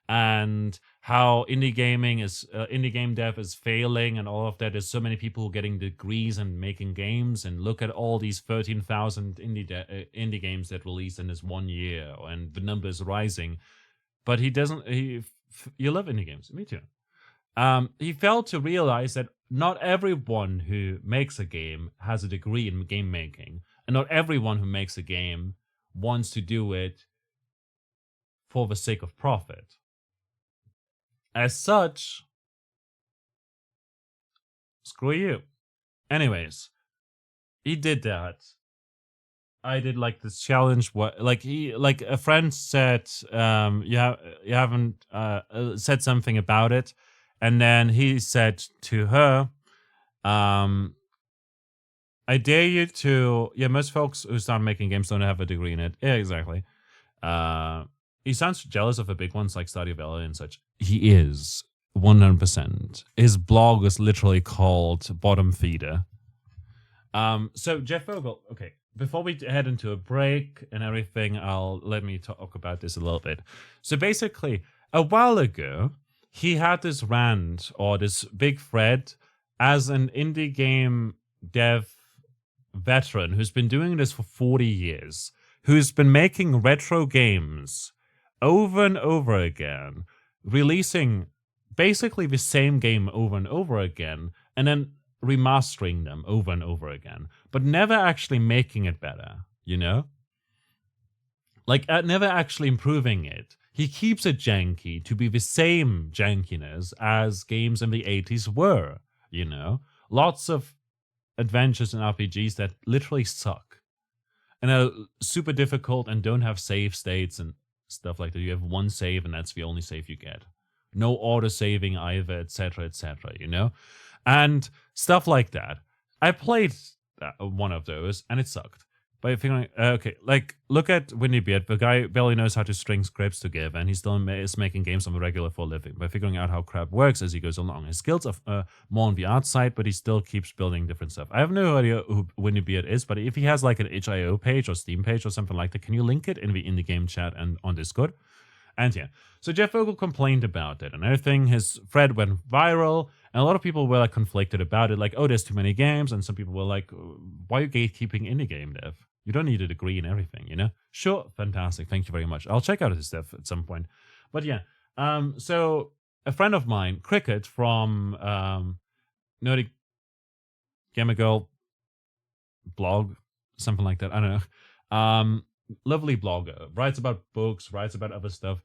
and how indie game dev is failing and all of that. There's so many people getting degrees and making games, and look at all these 13,000 indie games that released in this 1 year, and the number is rising. But he doesn't. You love indie games, me too. He failed to realize that not everyone who makes a game has a degree in game making, and not everyone who makes a game wants to do it for the sake of profit. As such, screw you. Anyways, he did that. I did like this challenge. Like a friend said, you haven't said something about it. And then he said to her, I dare you to... Yeah, most folks who start making games don't have a degree in it. Yeah, exactly. He sounds jealous of the big ones like Stardew Valley and such. He is, 100%. His blog is literally called Bottom Feeder. So, Jeff Vogel, okay. Before we head into a break and everything, let me talk about this a little bit. So basically, a while ago, he had this rant or this big thread as an indie game dev veteran who's been doing this for 40 years, who's been making retro games over and over again, releasing basically the same game over and over again, and then remastering them over and over again, but never actually making it better, you know? Like, never actually improving it. He keeps it janky to be the same jankiness as games in the 80s were, you know? Lots of adventures and RPGs that literally suck and are super difficult and don't have save states and stuff like that. You have one save and that's the only save you get. No auto-saving either, etc., you know? And stuff like that. I played one of those and it sucked. By figuring, okay, like, look at Windy Beard. The guy barely knows how to string scripts together, and he still is making games on the regular for a living by figuring out how crap works as he goes along. His skills are more on the art side, but he still keeps building different stuff. I have no idea who Windy Beard is, but if he has like an itch.io page or Steam page or something like that, can you link it in the indie game chat and on Discord? And yeah, so Jeff Vogel complained about it and everything. His thread went viral, and a lot of people were like conflicted about it. Like, oh, there's too many games, and some people were like, why are you gatekeeping indie game dev? You don't need a degree in everything, you know? Sure, fantastic. Thank you very much. I'll check out his stuff at some point. But yeah, so a friend of mine, Cricket from Nerdy Gamer Girl blog, something like that. I don't know. Lovely blogger, writes about books, writes about other stuff.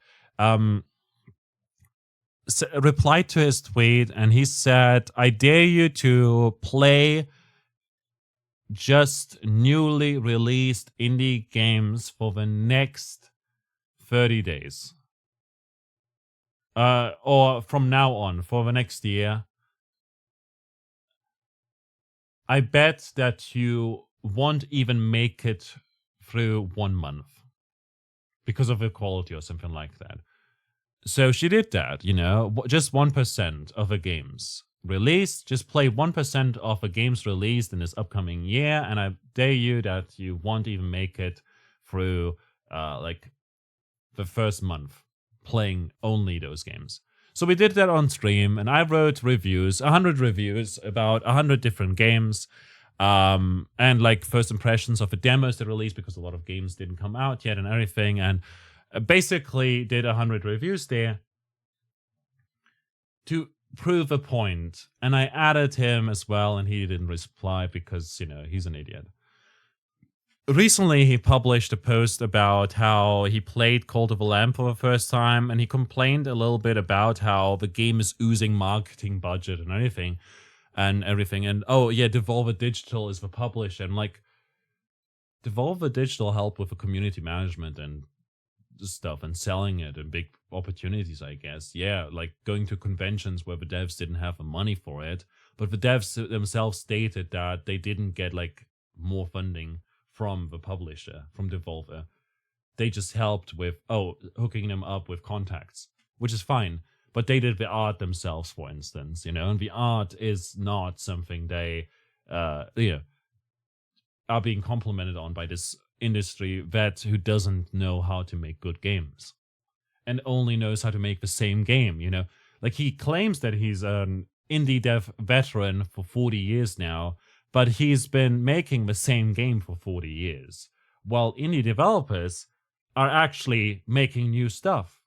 Replied to his tweet, and he said, "I dare you to play just newly released indie games for the next 30 days. Or from now on, for the next year. I bet that you won't even make it through 1 month because of the quality or something like that." So she did that, you know, just 1% of the games released. Just play 1% of the games released in this upcoming year, and I dare you that you won't even make it through like the first month playing only those games. So we did that on stream, and I wrote reviews, 100 reviews about 100 different games, and like first impressions of the demos that released, because a lot of games didn't come out yet and everything, and basically did 100 reviews there to prove a point. And I added him as well, and he didn't reply because, you know, he's an idiot. Recently, he published a post about how he played Cult of the Lamb for the first time, and he complained a little bit about how the game is oozing marketing budget and everything. And oh yeah, Devolver Digital is the publisher. And like, Devolver Digital helped with the community management and stuff and selling it and big opportunities, I guess. Yeah, like going to conventions where the devs didn't have the money for it, but the devs themselves stated that they didn't get like more funding from the publisher, from Devolver. They just helped with hooking them up with contacts, which is fine. But they did the art themselves, for instance, you know, and the art is not something they are being complimented on by this industry vet who doesn't know how to make good games and only knows how to make the same game, you know. Like, he claims that he's an indie dev veteran for 40 years now, but he's been making the same game for 40 years, while indie developers are actually making new stuff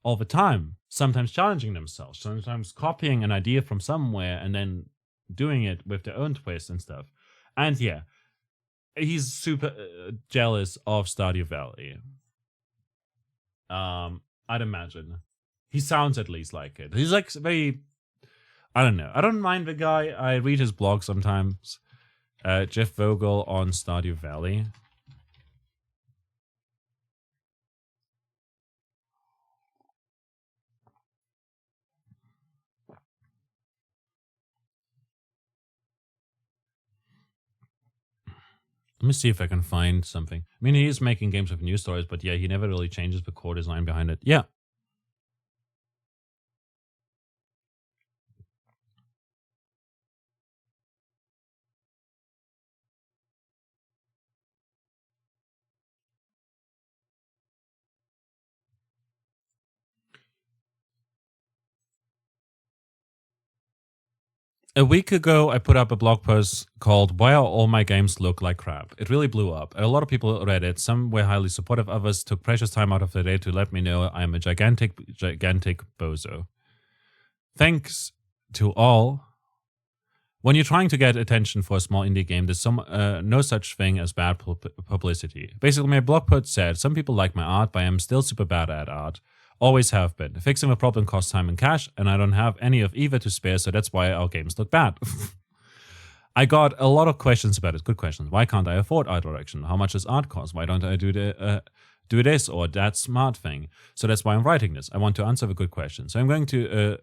all the time, sometimes challenging themselves, sometimes copying an idea from somewhere and then doing it with their own twist and stuff. And yeah, he's super jealous of Stardew Valley. I'd imagine. He sounds at least like it. He's like very, I don't know. I don't mind the guy. I read his blog sometimes. Jeff Vogel on Stardew Valley. Let me see if I can find something. I mean, he is making games with news stories, but yeah, he never really changes the core design behind it. Yeah. A week ago, I put up a blog post called "Why All My Games Look Like Crap." It really blew up. A lot of people read it. Some were highly supportive. Others took precious time out of their day to let me know I am a gigantic bozo. Thanks to all. When you're trying to get attention for a small indie game, there's no such thing as bad publicity. Basically, my blog post said, some people like my art, but I am still super bad at art. Always have been. Fixing the problem costs time and cash, and I don't have any of either to spare, so that's why our games look bad. I got a lot of questions about it. Good questions. Why can't I afford art direction? How much does art cost? Why don't I do this or that smart thing? So that's why I'm writing this. I want to answer the good questions. So I'm going to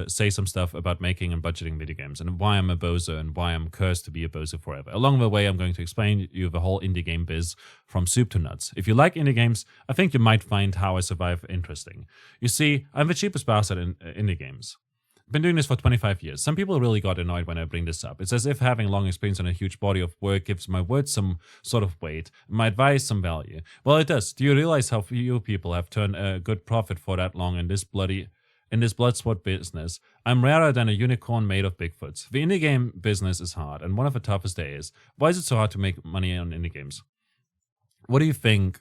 say some stuff about making and budgeting video games and why I'm a bozo and why I'm cursed to be a bozo forever. Along the way, I'm going to explain you the whole indie game biz from soup to nuts. If you like indie games, I think you might find How I Survive interesting. You see, I'm the cheapest bastard in indie games. been doing this for 25 years. Some people really got annoyed when I bring this up. It's as if having long experience and a huge body of work gives my words some sort of weight, my advice some value. Well, it does. Do you realize how few people have turned a good profit for that long in this bloodsport business? I'm rarer than a unicorn made of Bigfoots. The indie game business is hard, and one of the toughest they is. Why is it so hard to make money on indie games? What do you think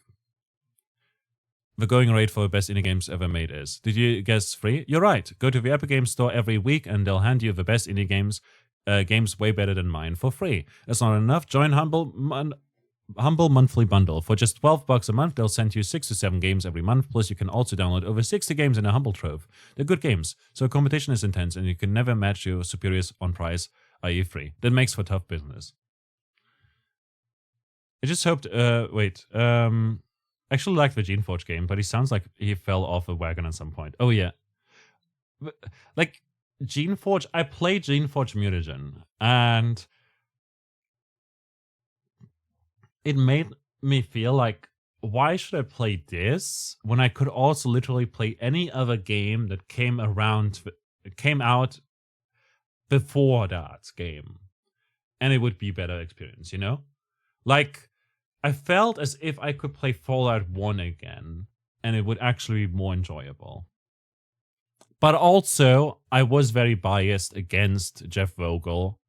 the going rate for the best indie games ever made is? Did you guess free? You're right. Go to the Epic Games Store every week and they'll hand you the best indie games, games way better than mine, for free. That's not enough. Join Humble Monthly Bundle. For just $12 a month, they'll send you 6 to 7 games every month, plus you can also download over 60 games in a Humble Trove. They're good games, so competition is intense and you can never match your superiors on price, i.e. free. That makes for tough business. I just hoped, actually liked the Geneforge game, but he sounds like he fell off a wagon at some point. Oh yeah. Like, Geneforge, I played Geneforge Mutagen, and it made me feel like, why should I play this when I could also literally play any other game that came out before that game, and it would be better experience, you know? Like, I felt as if I could play Fallout 1 again, and it would actually be more enjoyable. But also, I was very biased against Jeff Vogel,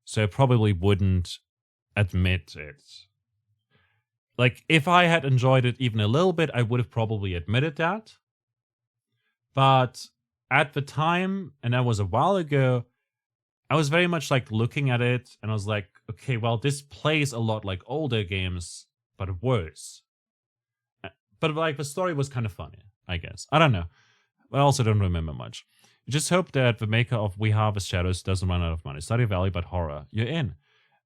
so I probably wouldn't admit it. Like, if I had enjoyed it even a little bit, I would have probably admitted that. But at the time, and that was a while ago, I was very much like looking at it, and I was like, okay, well, this plays a lot like older games, but worse. But like the story was kind of funny, I guess. I don't know. I also don't remember much. I just hope that the maker of We Harvest Shadows doesn't run out of money. Stardew Valley, but horror. You're in.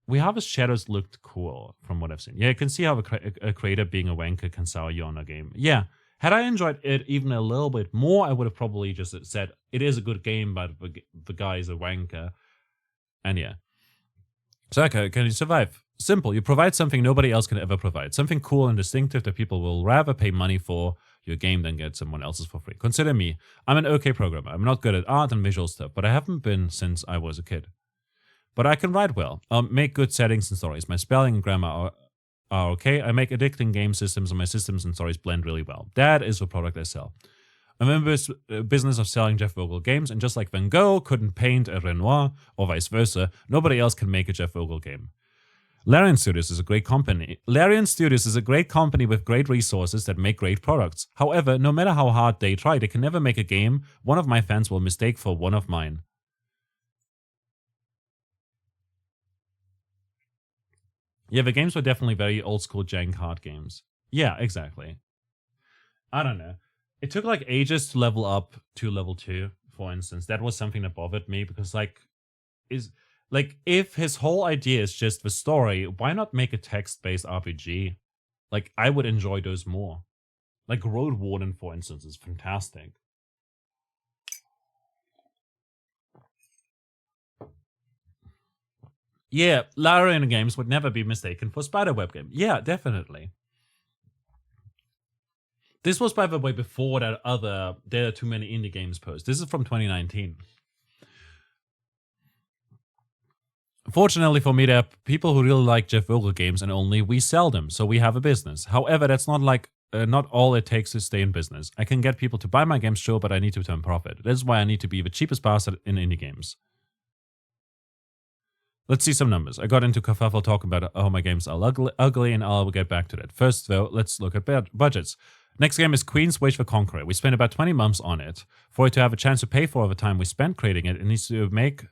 We Harvest Shadows looked cool from what I've seen. Yeah, you can see how a creator being a wanker can sour you on a game. Yeah. Had I enjoyed it even a little bit more, I would have probably just said, it is a good game, but the guy is a wanker. And yeah. So, okay, can you survive? Simple. You provide something nobody else can ever provide. Something cool and distinctive that people will rather pay money for your game than get someone else's for free. Consider me. I'm an okay programmer. I'm not good at art and visual stuff, but I haven't been since I was a kid. But I can write well. I'll make good settings and stories. My spelling and grammar are okay. I make addicting game systems, and my systems and stories blend really well. That is the product I sell. I'm in the business of selling Jeff Vogel games, and just like Van Gogh couldn't paint a Renoir, or vice versa, nobody else can make a Jeff Vogel game. Larian Studios is a great company. Larian Studios is a great company with great resources that make great products. However, no matter how hard they try, they can never make a game one of my fans will mistake for one of mine. Yeah, the games were definitely very old school jank hard games. Yeah, exactly. I don't know. It took like ages to level up to level 2, for instance. That was something that bothered me because if his whole idea is just the story, why not make a text-based RPG? Like, I would enjoy those more. Like Road Warden, for instance, is fantastic. Yeah, Larian games would never be mistaken for Spiderweb game. Yeah, definitely. This was, by the way, before that other There Are Too Many Indie Games post. This is from 2019. Fortunately for me, there are people who really like Jeff Vogel games, and only we sell them, so we have a business. However, that's not all it takes to stay in business. I can get people to buy my games, sure, but I need to turn profit. That's why I need to be the cheapest bastard in indie games. Let's see some numbers. I got into kerfuffle talking about how my games are ugly, and I'll get back to that. First, though, let's look at budgets. Next game is Queen's Wage for Conqueror. We spent about 20 months on it. For it to have a chance to pay for all the time we spent creating it, it needs to make,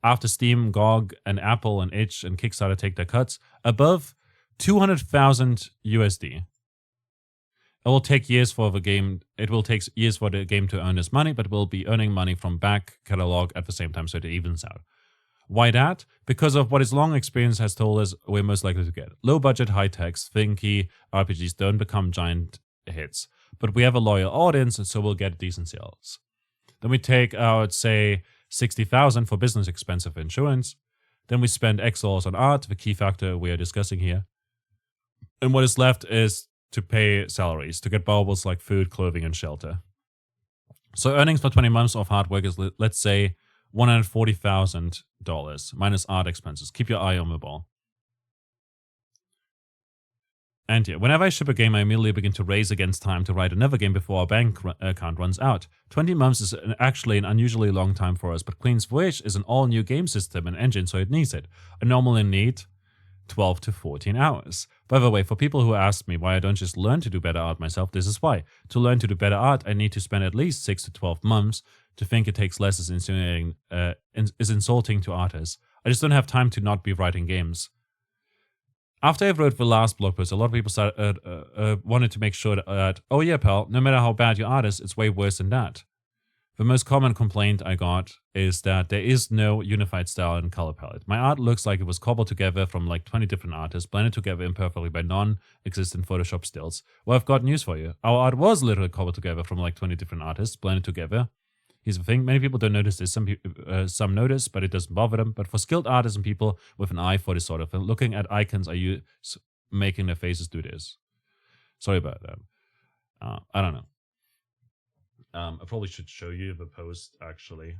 after Steam, GOG, and Apple, and itch, and Kickstarter take their cuts, above 200,000 USD. It will take years for the game. It will take years for the game to earn its money, but we'll be earning money from back catalog at the same time, so it evens out. Why that? Because of what its long experience has told us we're most likely to get. Low budget, high text, thinky RPGs don't become giant hits, but we have a loyal audience, and so we'll get decent sales. Then we take out, say, 60,000 for business expensive insurance. Then we spend X dollars on art, the key factor we are discussing here. And what is left is to pay salaries, to get baubles like food, clothing, and shelter. So earnings for 20 months of hard work is, let's say, $140,000 minus art expenses. Keep your eye on the ball. And yeah, whenever I ship a game, I immediately begin to race against time to write another game before our bank account runs out. 20 months is actually an unusually long time for us, but Queen's Voyage is an all-new game system and engine, so it needs it. I normally need 12 to 14 hours. By the way, for people who ask me why I don't just learn to do better art myself, this is why. To learn to do better art, I need to spend at least 6 to 12 months. To think it takes less is insulting to artists. I just don't have time to not be writing games. After I wrote the last blog post, a lot of people wanted to make sure that, oh yeah, pal, no matter how bad your art is, it's way worse than that. The most common complaint I got is that there is no unified style and color palette. My art looks like it was cobbled together from like 20 different artists, blended together imperfectly by non-existent Photoshop stills. Well, I've got news for you. Our art was literally cobbled together from like 20 different artists, blended together. Here's the thing, many people don't notice this, some notice, but it doesn't bother them. But for skilled artists and people with an eye for this sort of thing, looking at icons, are you making their faces do this? Sorry about that. I don't know. I probably should show you the post, actually.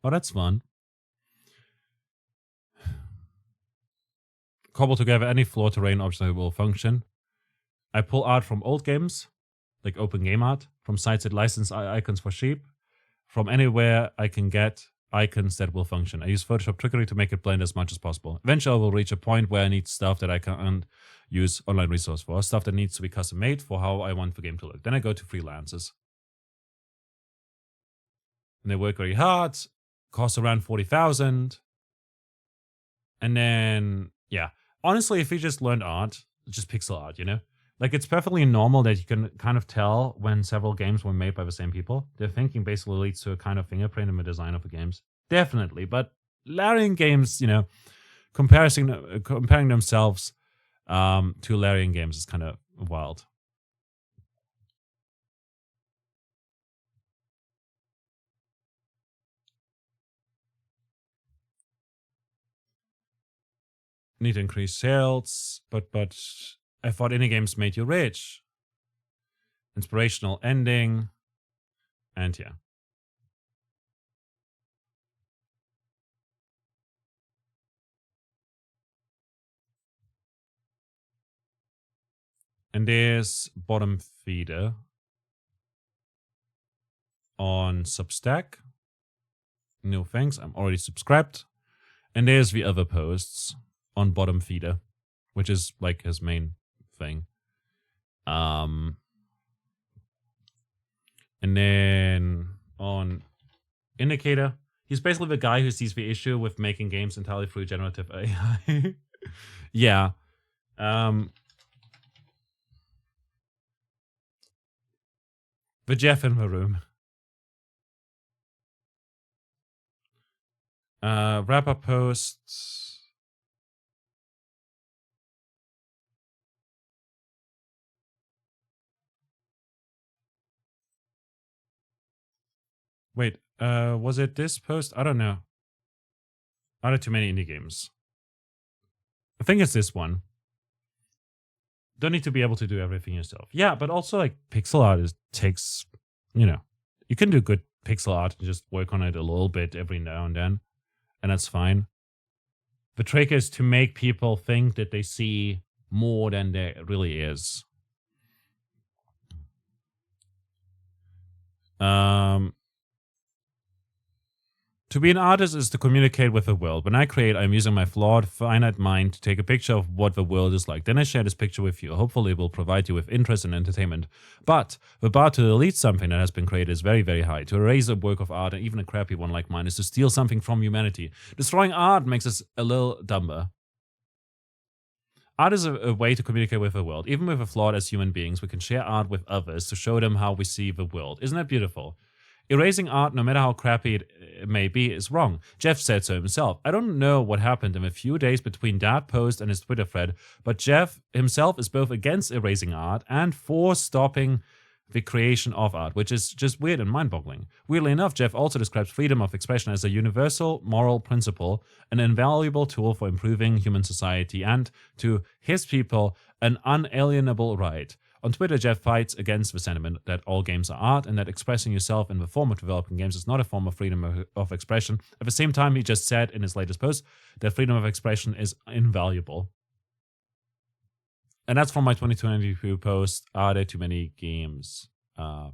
Oh, that's fun. Cobble together any floor terrain object that will function. I pull art from old games, like open game art, from sites that license icons for cheap, from anywhere I can get icons that will function. I use Photoshop trickery to make it blend as much as possible. Eventually I will reach a point where I need stuff that I can't use online resource for, stuff that needs to be custom made for how I want the game to look. Then I go to freelancers. And they work very hard, cost around 40,000. And then, yeah. Honestly, if you just learned art, just pixel art, you know? Like, it's perfectly normal that you can kind of tell when several games were made by the same people. Their thinking basically leads to a kind of fingerprint in the design of the games. Definitely. But Larian games, you know, comparing themselves to Larian games is kind of wild. Need to increase sales, but I thought indie games made you rich. Inspirational ending, and yeah. And there's bottom feeder on Substack. No thanks, I'm already subscribed. And there's the other posts on bottom feeder, which is like his main thing. And then on Indicator, he's basically the guy who sees the issue with making games entirely through generative AI. Yeah. The Jeff in the room. Wrap-up posts. Wait, was it this post? I don't know. Are there too many indie games? I think it's this one. Don't need to be able to do everything yourself. Yeah, but also like pixel art takes, you know, you can do good pixel art and just work on it a little bit every now and then, and that's fine. The trick is to make people think that they see more than there really is. To be an artist is to communicate with the world. When I create, I'm using my flawed, finite mind to take a picture of what the world is like. Then I share this picture with you. Hopefully it will provide you with interest and entertainment. But the bar to delete something that has been created is very, very high. To erase a work of art, and even a crappy one like mine, is to steal something from humanity. Destroying art makes us a little dumber. Art is a way to communicate with the world. Even with a flawed as human beings, we can share art with others to show them how we see the world. Isn't that beautiful? Erasing art, no matter how crappy it may be, is wrong. Jeff said so himself. I don't know what happened in the few days between that post and his Twitter thread, but Jeff himself is both against erasing art and for stopping the creation of art, which is just weird and mind-boggling. Weirdly enough, Jeff also describes freedom of expression as a universal moral principle, an invaluable tool for improving human society, and, to his people, an unalienable right. On Twitter, Jeff fights against the sentiment that all games are art and that expressing yourself in the form of developing games is not a form of freedom of expression. At the same time, he just said in his latest post that freedom of expression is invaluable. And that's from my 2022 post, Are There Too Many Games? Boop.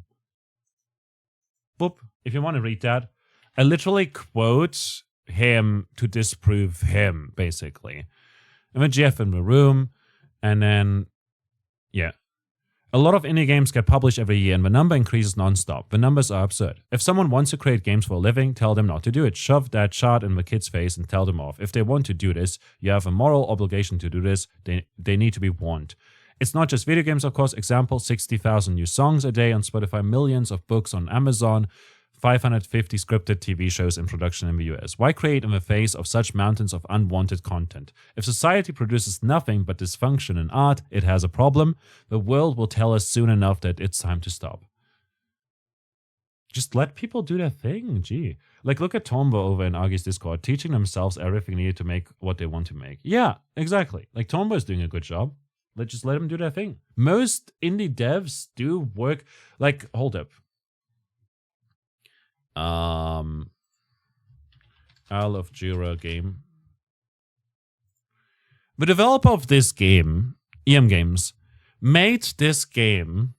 If you want to read that, I literally quote him to disprove him, basically. And then Jeff in the room, and then, yeah. A lot of indie games get published every year, and the number increases nonstop. The numbers are absurd. If someone wants to create games for a living, tell them not to do it. Shove that chart in the kid's face and tell them off. If they want to do this, you have a moral obligation to do this. They need to be warned. It's not just video games, of course. Example, 60,000 new songs a day on Spotify, millions of books on Amazon, 550 scripted TV shows in production in the US. Why create in the face of such mountains of unwanted content? If society produces nothing but dysfunction in art, it has a problem. The world will tell us soon enough that it's time to stop. Just let people do their thing, gee. Like, look at Tombo over in Agi's Discord, teaching themselves everything needed to make what they want to make. Yeah, exactly. Like, Tombo is doing a good job. Just let them do their thing. Most indie devs do work. Like, hold up. Isle of Jura game. The developer of this game, EM Games, made this game.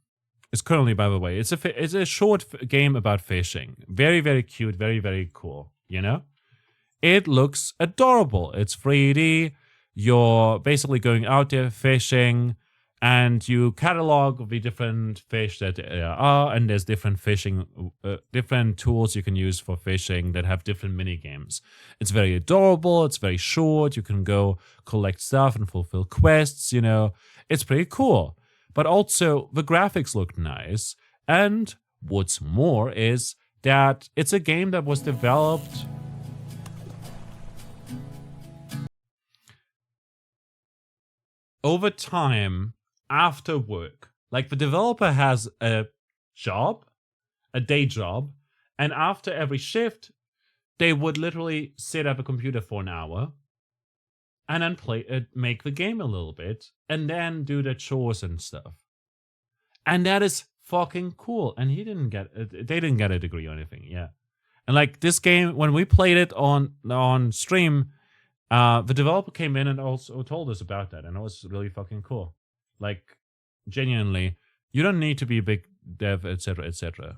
It's currently, by the way, it's a short game about fishing. Very, very cute. Very, very cool. You know, it looks adorable. It's 3D. You're basically going out there fishing, and you catalog the different fish that there are, and there's different different tools you can use for fishing that have different mini games. It's very adorable. It's very short. You can go collect stuff and fulfill quests. You know, it's pretty cool. But also the graphics look nice, and what's more is that it's a game that was developed over time after work. Like, the developer has a job, a day job, and after every shift, they would literally sit at the computer for an hour and then make the game a little bit, and then do the chores and stuff. And that is fucking cool. And they didn't get a degree or anything, yeah. And like this game, when we played it on stream, the developer came in and also told us about that, and it was really fucking cool. Like, genuinely, you don't need to be a big dev, etc., etc.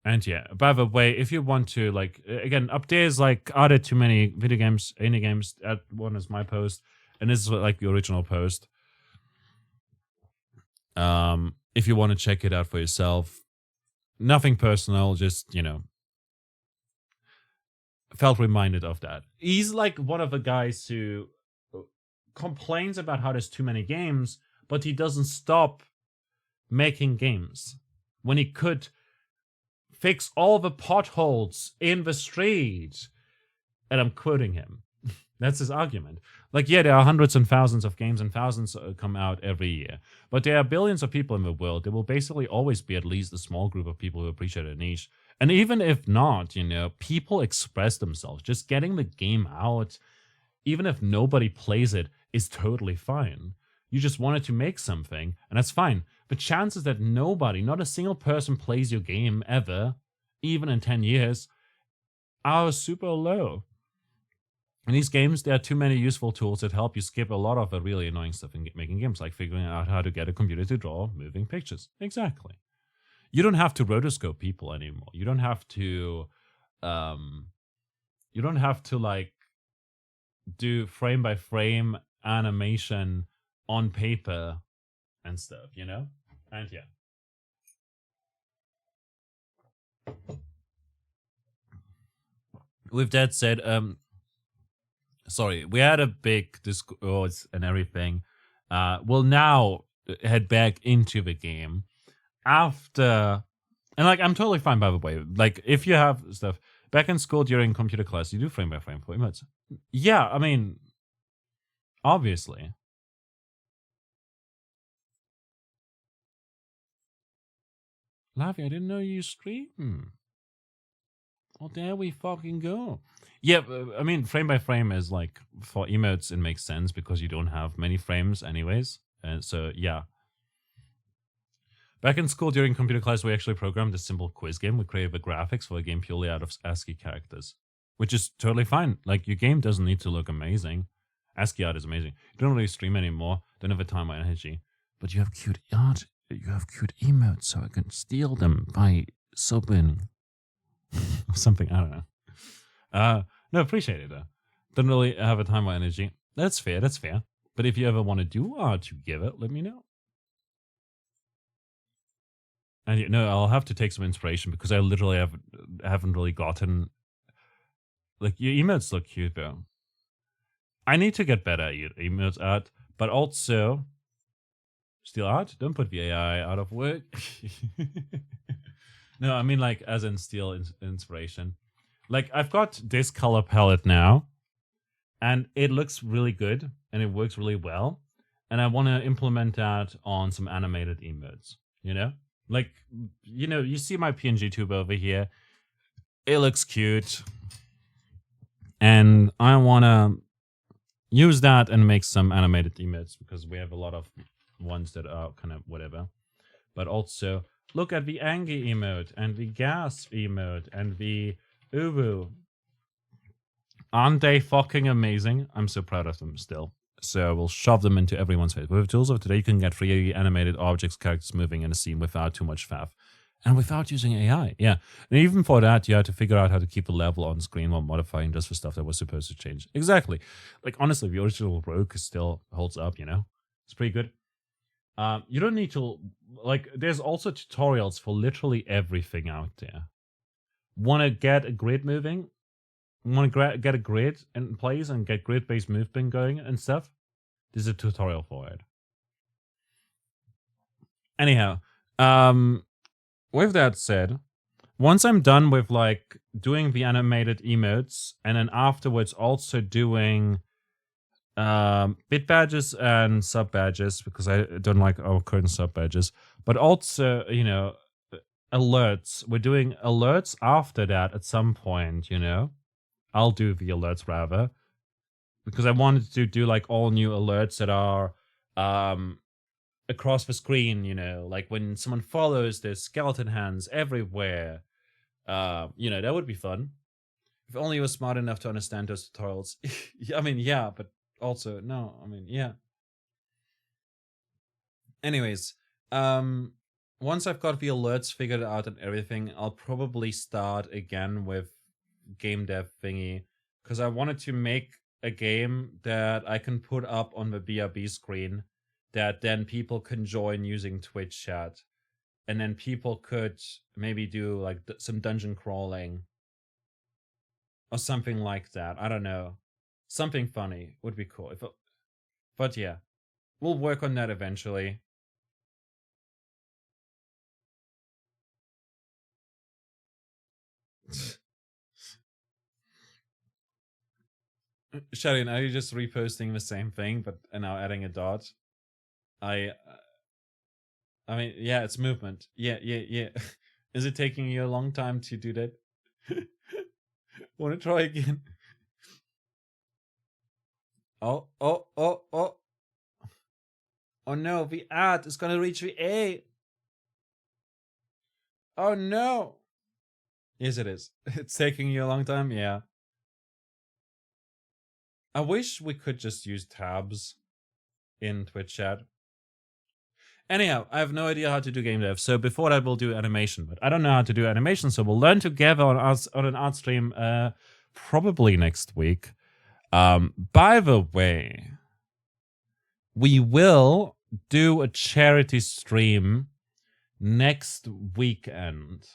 And yeah, by the way, if you want to, like, again, up there is like, Are There Too Many Video Games, Indie Games? That one is my post, and this is like the original post. If you want to check it out for yourself. Nothing personal, just, you know, felt reminded of that. He's like one of the guys who complains about how there's too many games, but he doesn't stop making games when he could fix all the potholes in the street. And I'm quoting him. That's his argument. Like, yeah, there are hundreds and thousands of games, and thousands come out every year. But there are billions of people in the world. There will basically always be at least a small group of people who appreciate a niche. And even if not, you know, people express themselves. Just getting the game out, even if nobody plays it, is totally fine. You just wanted to make something, and that's fine. The chances that nobody, not a single person, plays your game ever, even in 10 years, are super low. In these games, there are too many useful tools that help you skip a lot of the really annoying stuff in making games, like figuring out how to get a computer to draw moving pictures. Exactly. You don't have to rotoscope people anymore. You don't have to, like, do frame by frame animation on paper and stuff, you know? And yeah. With that said, sorry, we had a big discourse and everything. We'll now head back into the game after, and like, I'm totally fine, by the way. Like, if you have stuff back in school during computer class, you do frame by frame for images. Yeah, I mean, Obviously. Lavi, I didn't know you stream. Well, there we fucking go. Yeah, I mean, frame by frame is like, for emotes, it makes sense because you don't have many frames anyways. And so, yeah. Back in school during computer class, we actually programmed a simple quiz game. We created the graphics for a game purely out of ASCII characters, which is totally fine. Like, your game doesn't need to look amazing. ASCII art is amazing. You don't really stream anymore. Don't have the time or energy. But you have cute art. You have cute emotes, so I can steal them by subbing. Or something, I don't know. No, appreciate it though. Don't really have a time or energy. That's fair, that's fair. But if you ever want to do art together, let me know. And you know, I'll have to take some inspiration because I literally haven't really gotten, like, your emotes look cute though. I need to get better at emotes art, but also steal art. Don't put the AI out of work. No, I mean, like, as in steal inspiration. Like, I've got this color palette now, and it looks really good, and it works really well. And I want to implement that on some animated emotes, you know? Like, you know, you see my PNG tube over here. It looks cute. And I want to use that and make some animated emotes, because we have a lot of ones that are kind of whatever. But also, look at the angry emote and the gas emote and the uwu. Aren't they fucking amazing? I'm so proud of them still. So we'll shove them into everyone's face. With the tools of today, you can get 3D animated objects, characters moving in a scene without too much faff. And without using AI, yeah. And even for that, you had to figure out how to keep the level on screen while modifying just for stuff that was supposed to change. Exactly. Like, honestly, the original Rogue still holds up, you know? It's pretty good. You don't need to, like, there's also tutorials for literally everything out there. Want to get a grid moving? Want to get a grid in place and get grid-based movement going and stuff? There's a tutorial for it. Anyhow, with that said, once I'm done with, like, doing the animated emotes, and then afterwards also doing bit badges and sub badges, because I don't like our current sub badges, but also, you know, alerts. We're doing alerts after that at some point, you know. I'll do the alerts rather, because I wanted to do like all new alerts that are across the screen, you know, like when someone follows, there's skeleton hands everywhere. You know, that would be fun. If only you were smart enough to understand those tutorials. I mean, yeah, but also, no, I mean, yeah. Anyways, once I've got the alerts figured out and everything, I'll probably start again with game dev thingy, because I wanted to make a game that I can put up on the BRB screen that then people can join using Twitch chat, and then people could maybe do like some dungeon crawling or something like that. I don't know. Something funny would be cool. But yeah, we'll work on that eventually. Shadin, are you just reposting the same thing but now adding a dot? I mean, yeah, it's movement. Yeah. Is it taking you a long time to do that? Want to try again? Oh. Oh no, the ad is gonna reach the A. Oh no. Yes, it is. It's taking you a long time? Yeah. I wish we could just use tabs in Twitch chat. Anyhow, I have no idea how to do game dev, so before that we'll do animation. But I don't know how to do animation, so we'll learn together on an art stream probably next week. By the way, we will do a charity stream next weekend.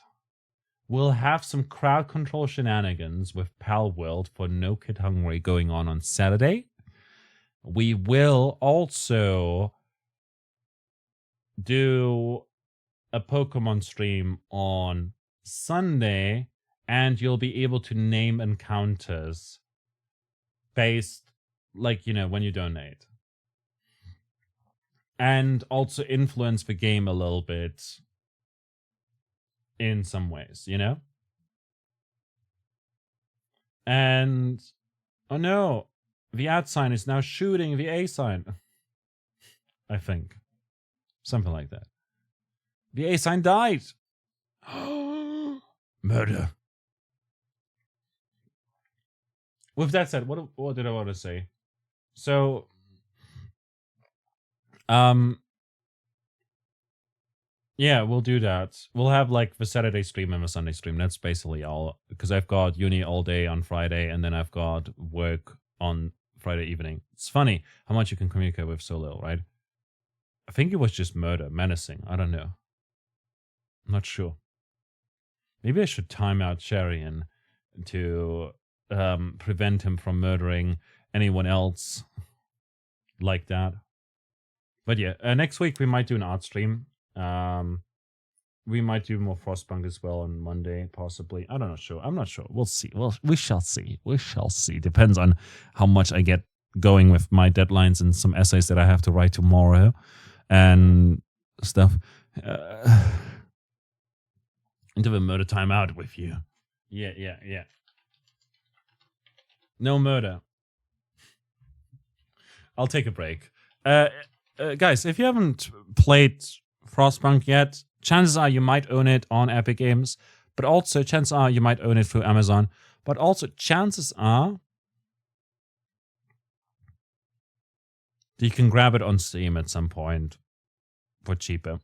We'll have some crowd control shenanigans with Pal World for No Kid Hungry going on Saturday. We will also do a Pokemon stream on Sunday, and you'll be able to name encounters based like, you know, when you donate. And also influence the game a little bit in some ways, you know? And oh no, the @ sign is now shooting the A sign. I think. Something like that. The A sign died. Murder. With that said, what did I want to say? So, yeah, we'll do that. We'll have like the Saturday stream and the Sunday stream. That's basically all. Because I've got uni all day on Friday, and then I've got work on Friday evening. It's funny how much you can communicate with so little, right? I think it was just murder, menacing. I don't know. I'm not sure. Maybe I should time out Sharian to prevent him from murdering anyone else like that. But yeah, next week we might do an art stream. We might do more Frostpunk as well on Monday, possibly. I'm not sure. We'll see. We shall see. We shall see. Depends on how much I get going with my deadlines and some essays that I have to write tomorrow and stuff. Into the murder timeout with you. Yeah. No murder. I'll take a break. Guys, if you haven't played Frostpunk yet, chances are you might own it on Epic Games, but also chances are you might own it through Amazon, but also chances are that you can grab it on Steam at some point for cheaper.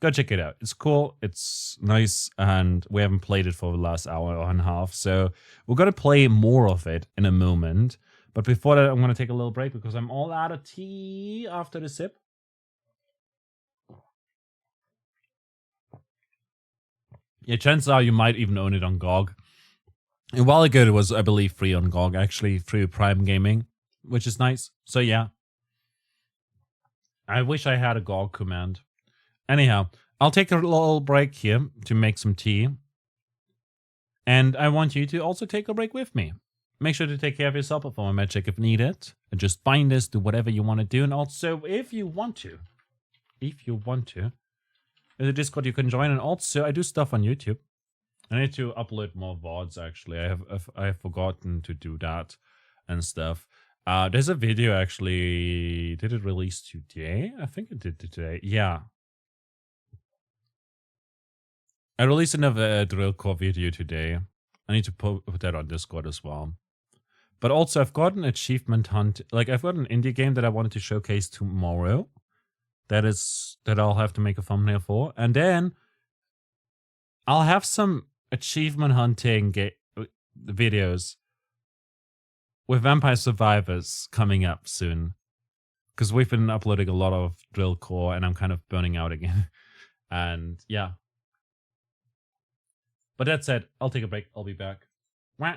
Go check it out. It's cool, it's nice, and we haven't played it for the last hour and a half, so we're going to play more of it in a moment. But before that, I'm going to take a little break because I'm all out of tea after the sip. Yeah, chances are you might even own it on GOG. A while ago, it was, I believe, free on GOG, actually, through Prime Gaming, which is nice. So yeah. I wish I had a GOG command. Anyhow, I'll take a little break here to make some tea. And I want you to also take a break with me. Make sure to take care of yourself, perform a magic if needed. And just bind this, do whatever you want to do. And also, if you want to, there's a Discord you can join. And also, I do stuff on YouTube. I need to upload more VODs, actually. I have forgotten to do that and stuff. There's a video, actually. Did it release today? I think it did today. Yeah. I released another drill core video today. I need to put that on Discord as well. But also, I've got an achievement hunt. Like, I've got an indie game that I wanted to showcase tomorrow. That I'll have to make a thumbnail for. And then I'll have some achievement hunting videos with Vampire Survivors coming up soon. Because we've been uploading a lot of drill core and I'm kind of burning out again. And yeah. But that said, I'll take a break. I'll be back. Wah.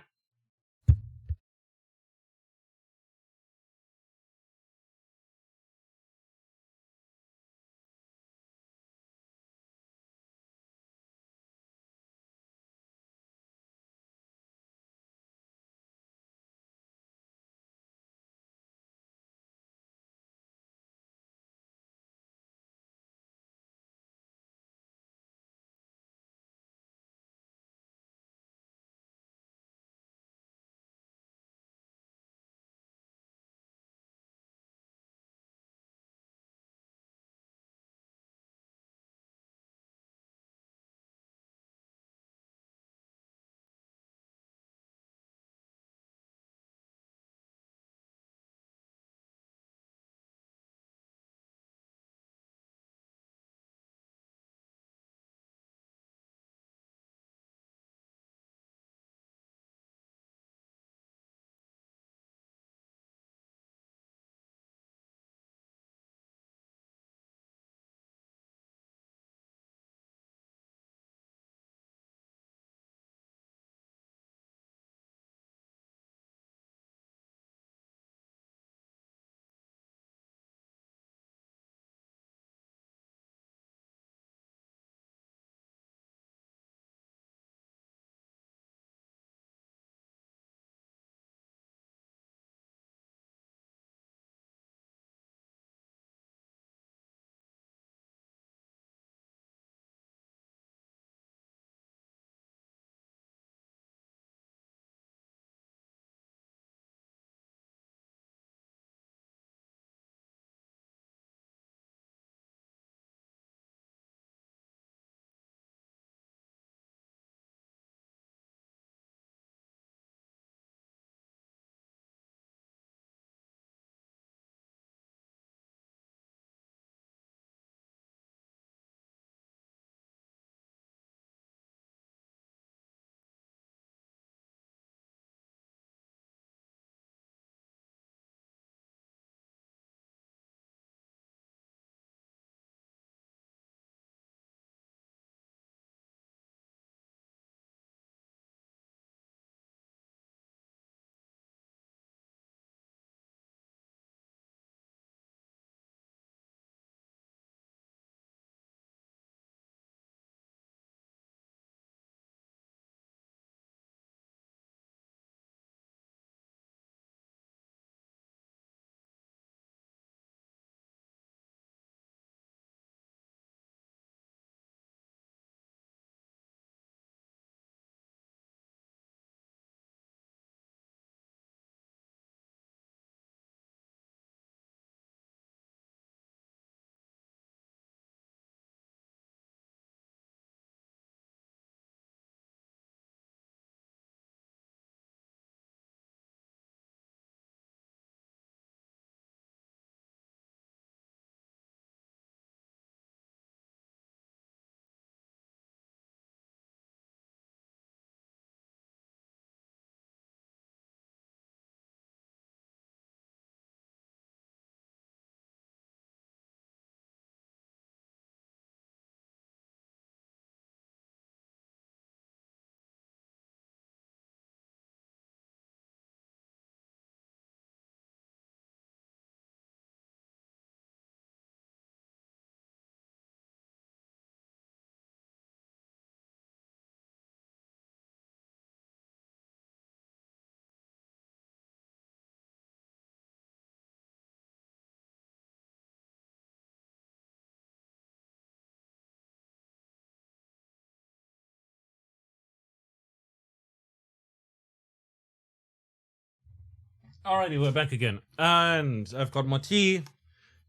Alrighty, we're back again. And I've got more tea.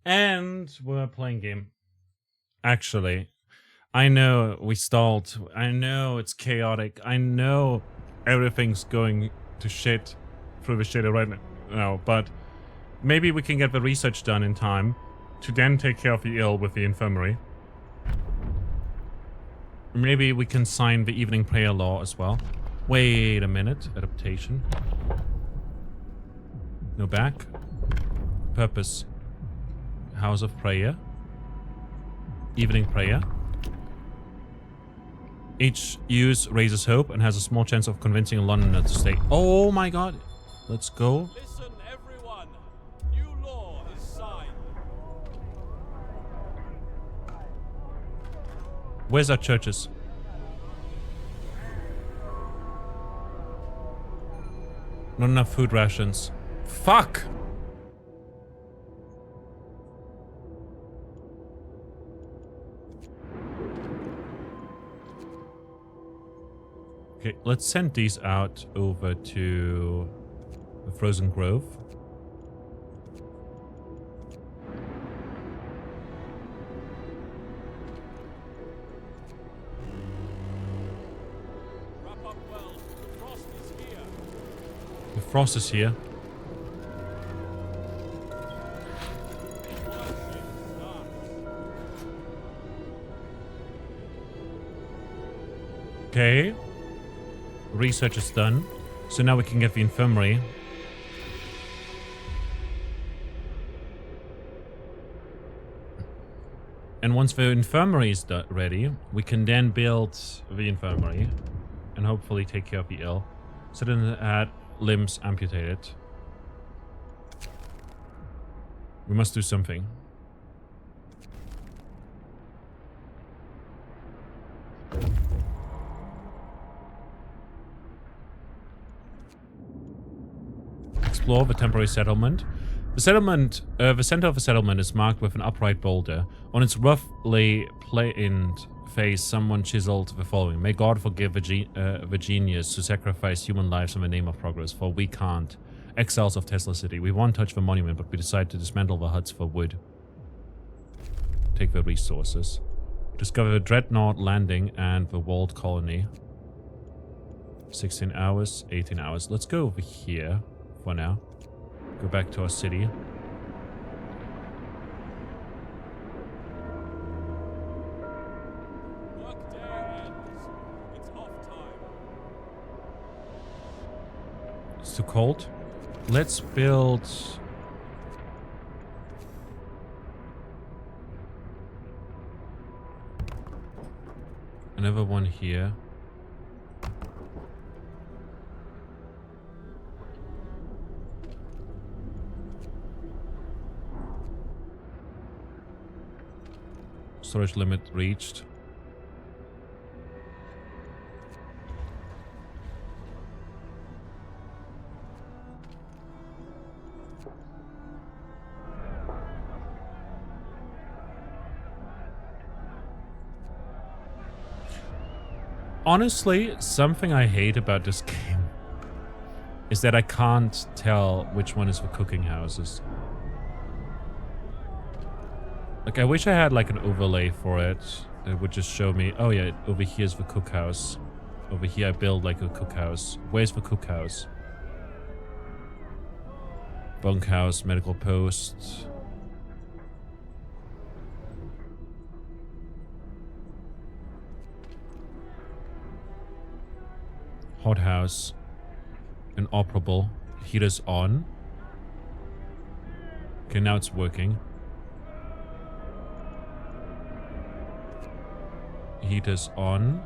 And we're playing game. Actually, I know we stalled. I know it's chaotic. I know everything's going to shit through the shitter right now. But maybe we can get the research done in time to then take care of the ill with the infirmary. Maybe we can sign the evening prayer law as well. Wait a minute. Adaptation. No back. Purpose. House of prayer. Evening prayer. Each use raises hope and has a small chance of convincing a Londoner to stay. Oh my god. Let's go. Listen, everyone. New law is signed. Where's our churches? Not enough food rations. Fuck! Okay, let's send these out over to the Frozen Grove. Wrap up well. The frost is here. The frost is here. Worship starts. Okay. Research is done. So now we can get the infirmary. And once the infirmary is ready, we can then build the infirmary and hopefully take care of the ill. So then it had limbs amputated. We must do something. Explore the temporary settlement. The center of the settlement is marked with an upright boulder. On its roughly planed face, someone chiseled the following: "May God forgive the genius who sacrificed human lives in the name of progress, for we can't. Exiles of Tesla City. We won't touch the monument, but we decide to dismantle the huts for wood. Take the resources. Discover the Dreadnought landing and the walled colony. 16 hours, 18 hours. Let's go over here for now. Go back to our city. Workday ends. It's off time. It's too cold. Let's build... another one here. Storage limit reached. Honestly, something I hate about this game is that I can't tell which one is the cooking houses. Like, I wish I had like an overlay for it that would just show me, oh yeah, over here's the cookhouse. Over here I build like a cookhouse. Where's the cookhouse? Bunkhouse, medical post. Hothouse. Inoperable. Heaters on. Okay, now it's working. Heaters on.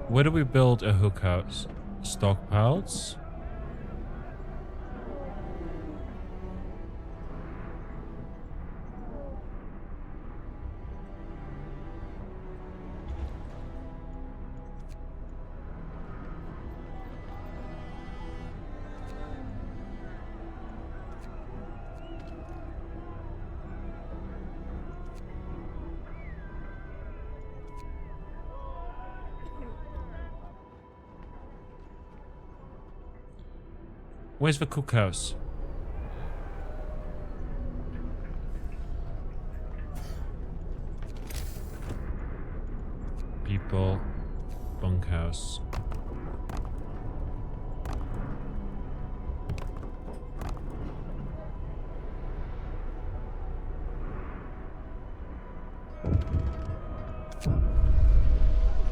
Where do we build a hook house? Stockpiles? Where's the cookhouse? People. Bunkhouse.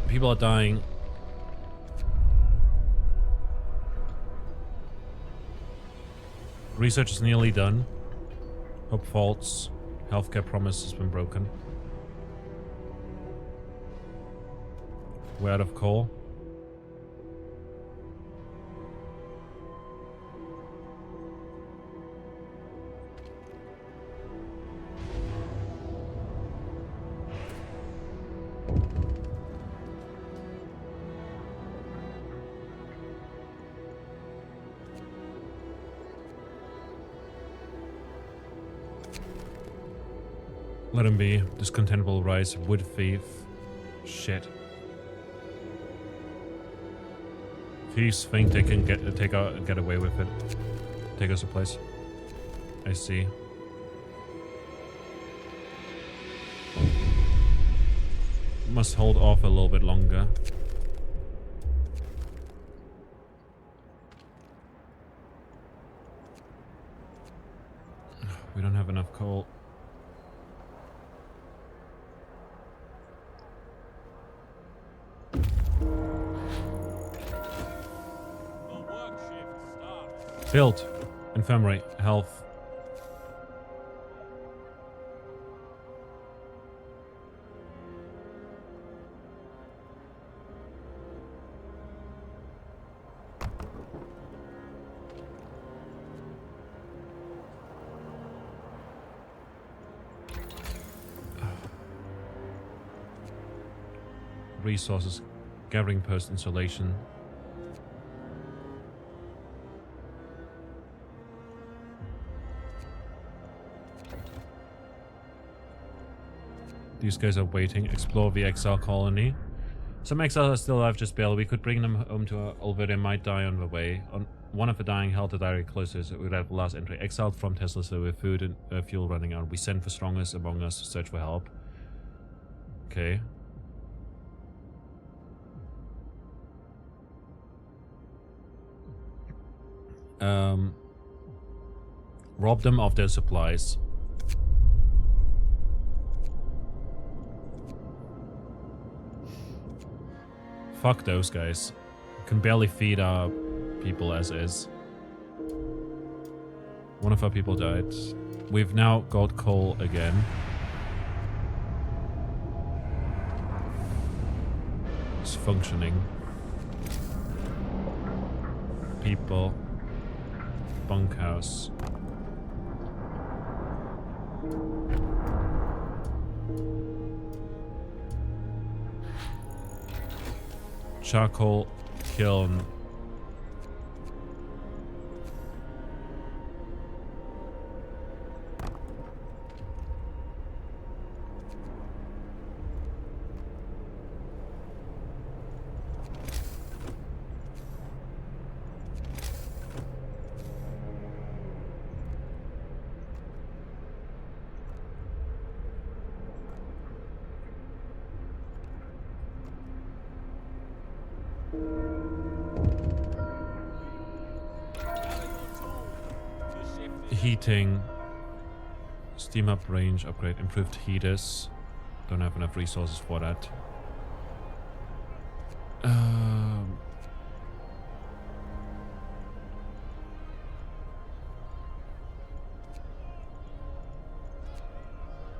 People are dying. Research is nearly done. Hope false. Healthcare promise has been broken. We're out of coal. Let him be. Discontentable rise. Wood thief. Shit. Thieves think they can get away with it. Take us a place. I see. Must hold off a little bit longer. We don't have enough coal. Build. Infirmary. Health. Resources. Gathering post installation. These guys are waiting. Explore the exile colony. Some exiles are still alive, just barely. We could bring them home to our, although they might die on the way. On one of the dying held the diary closest. We would have the last entry. Exiled from Tesla with food and fuel running out. We send the strongest among us to search for help. Okay. Rob them of their supplies. Fuck those guys. Can barely feed our people as is. One of our people died. We've now got coal again. It's functioning. People. Bunkhouse. Charcoal kiln. Heating. Steam up range upgrade. Improved heaters. Don't have enough resources for that.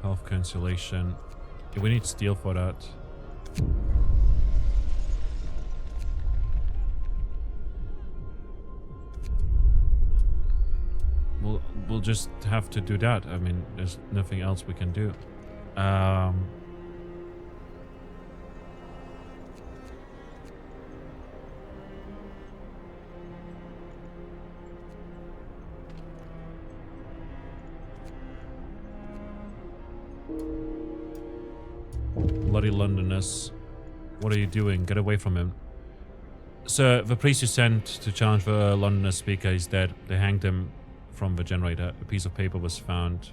Health cancellation. Yeah, we need steel for that. We'll just have to do that. I mean, there's nothing else we can do. Bloody Londoners. What are you doing? Get away from him. So the priest you sent to challenge the Londoner speaker is dead. They hanged him from the generator. A piece of paper was found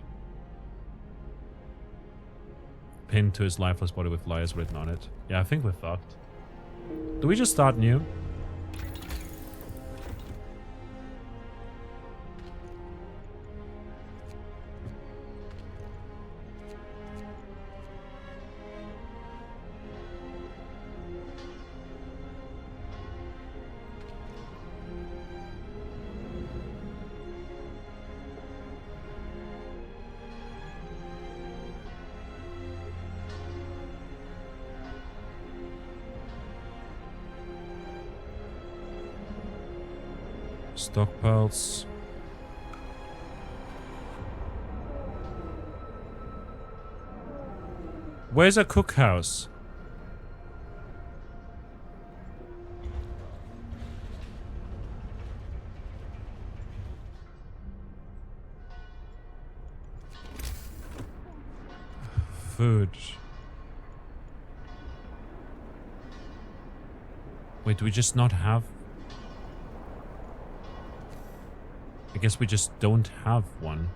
pinned to his lifeless body with lies written on it. Yeah, I think we're fucked. Do we just start new? Stockpiles. Where's a cookhouse? Food. Wait, do we just not have? I guess we just don't have one.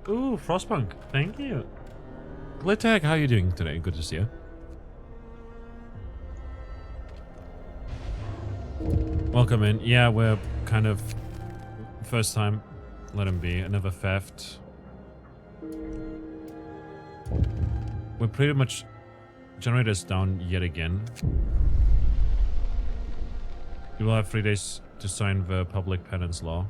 Ooh, Frostpunk, thank you. Glittag, how are you doing today? Good to see you. Welcome in. Yeah, we're kind of... First time. Let him be. Another theft. We're pretty much... Generators down yet again. You will have 3 days to sign the public penance law.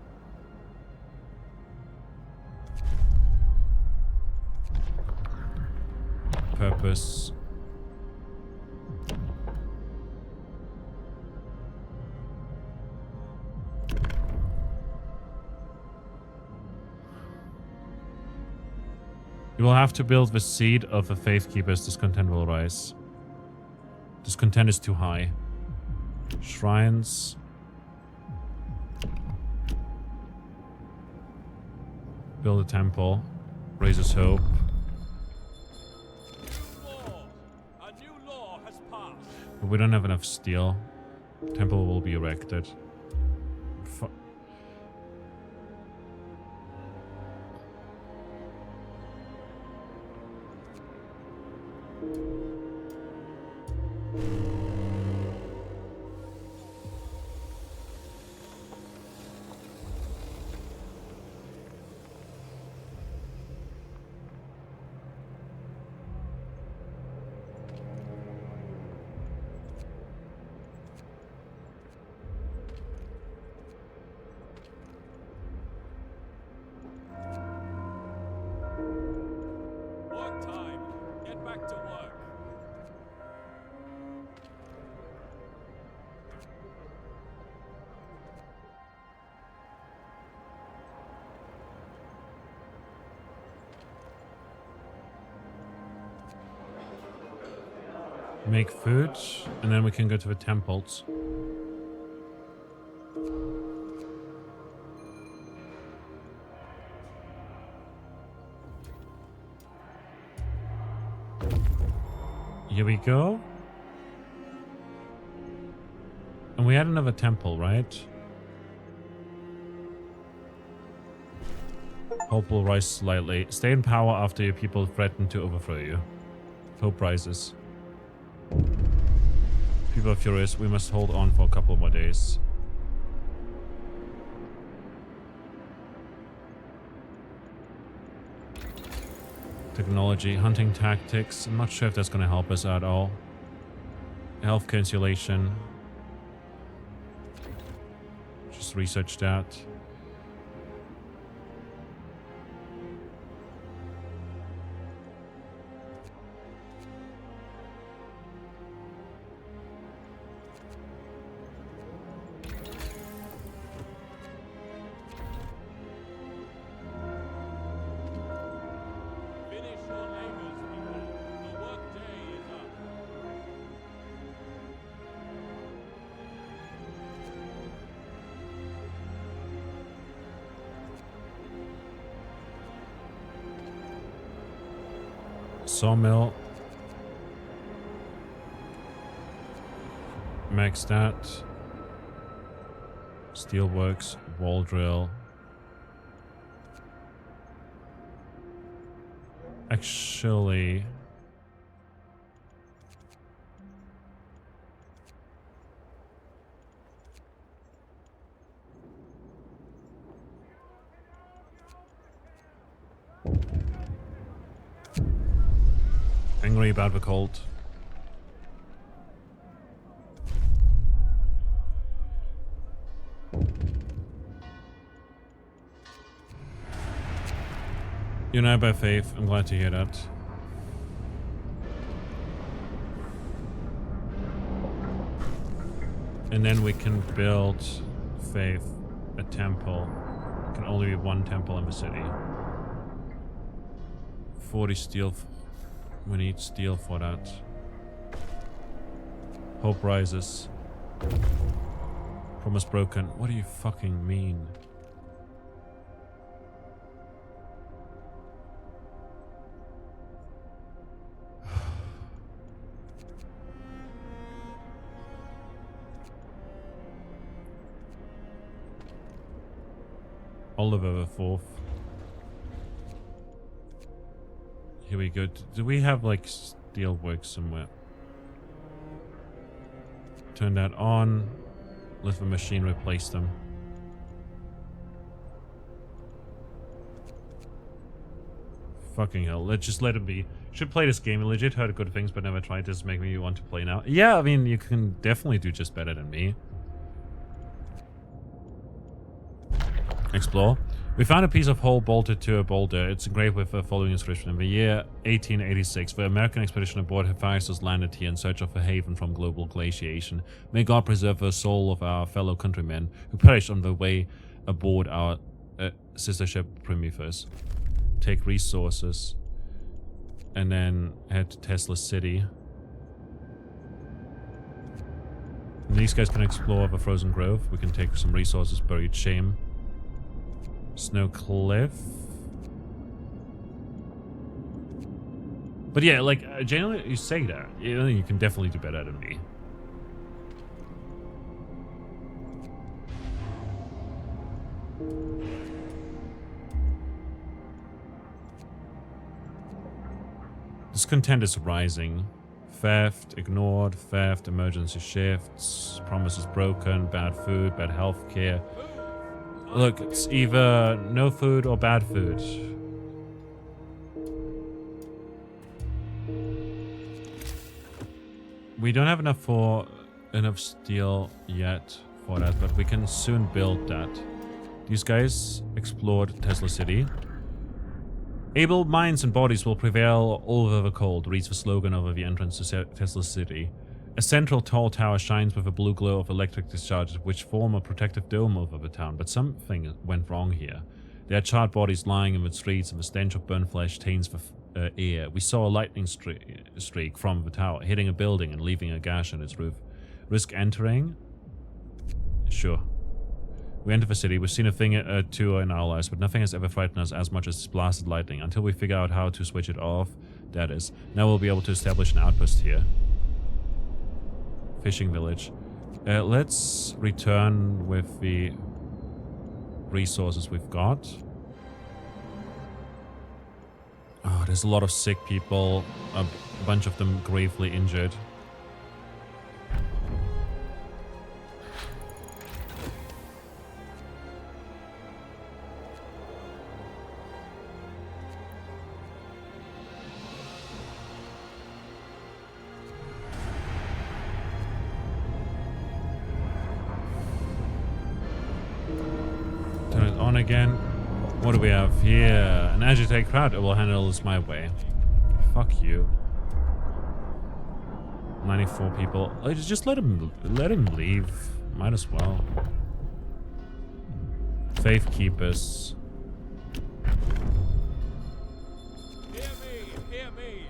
Purpose. You will have to build the seed of the faith keepers. Discontent will rise. Discontent is too high. Shrines. Build a temple. Raises hope. But we don't have enough steel. Temple will be erected. Make food, and then we can go to the temples. Here we go. And we had another temple, right? Hope will rise slightly. Stay in power after your people threaten to overthrow you. Hope rises. People are furious. We must hold on for a couple more days. Technology, hunting tactics. I'm not sure if that's going to help us at all. Healthcare insulation. Just research that. sawmill. Max that. Steelworks, wall drill. Actually, angry about the cold. Unite by faith. I'm glad to hear that. And then we can build faith, a temple. Can only be one temple in the city. 40 steel. We need steel for that. Hope rises. Promise broken. What do you fucking mean? Oliver the Fourth. Here we go. Do we have like steel work somewhere? Turn that on. Let the machine replace them. Fucking hell. Let's just let it be. Should play this game. I legit heard good things but never tried. This make me want to play now. Yeah, I mean, you can definitely do just better than me. Explore. We found a piece of hull bolted to a boulder. It's engraved with the following inscription. In the year 1886, the American expedition aboard Hephaestus landed here in search of a haven from global glaciation. May God preserve the soul of our fellow countrymen who perished on the way aboard our sister ship Prometheus. Take resources. And then head to Tesla City. And these guys can explore the frozen grove. We can take some resources, buried shame. Snow Cliff. But yeah, like, generally, you say that. You can definitely do better than me. Discontent is rising. Theft, ignored, theft, emergency shifts, promises broken, bad food, bad healthcare. Look, it's either no food or bad food. We don't have enough steel yet for that, but we can soon build that. These guys explored Tesla City. Able minds and bodies will prevail over the cold, reads the slogan over the entrance to Tesla City. A central tall tower shines with a blue glow of electric discharges which form a protective dome over the town, but something went wrong here. There are charred bodies lying in the streets and the stench of burnt flesh taints the air. We saw a lightning streak from the tower, hitting a building and leaving a gash in its roof. Risk entering? Sure. We enter the city. We've seen a thing or two in our lives, but nothing has ever frightened us as much as this blasted lightning. Until we figure out how to switch it off, that is. Now we'll be able to establish an outpost here. Fishing village. Let's return with the resources we've got. Oh, there's a lot of sick people. A bunch of them gravely injured. Again. What do we have here? An agitated crowd. I will handle this my way. Fuck you. 94 people. Just let him leave. Might as well. Faith keepers. Hear me.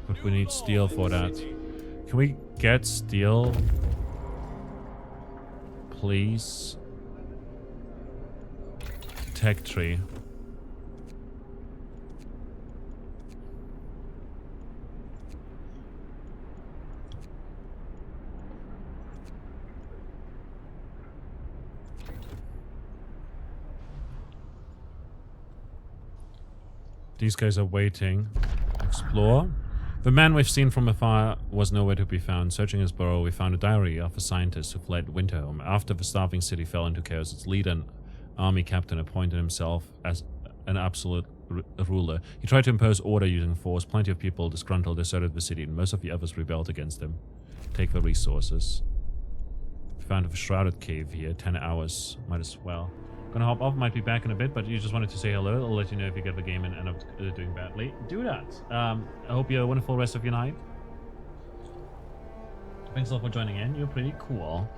But we need steel for that. Can we get steel? Please. Tech tree. These guys are waiting. Explore. The man we've seen from afar was nowhere to be found. Searching his burrow, we found a diary of a scientist who fled Winterhome. After the starving city fell into chaos, its leader, an army captain, appointed himself as an absolute ruler. He tried to impose order using force. Plenty of people, disgruntled, deserted the city, and most of the others rebelled against him. Take the resources. We found a shrouded cave here. 10 hours. Might as well. Gonna hop off, might be back in a bit, but you just wanted to say hello. I'll let you know if you get the game and end up doing badly. Do that. I hope you have a wonderful rest of your night. Thanks a lot for joining in. You're pretty cool.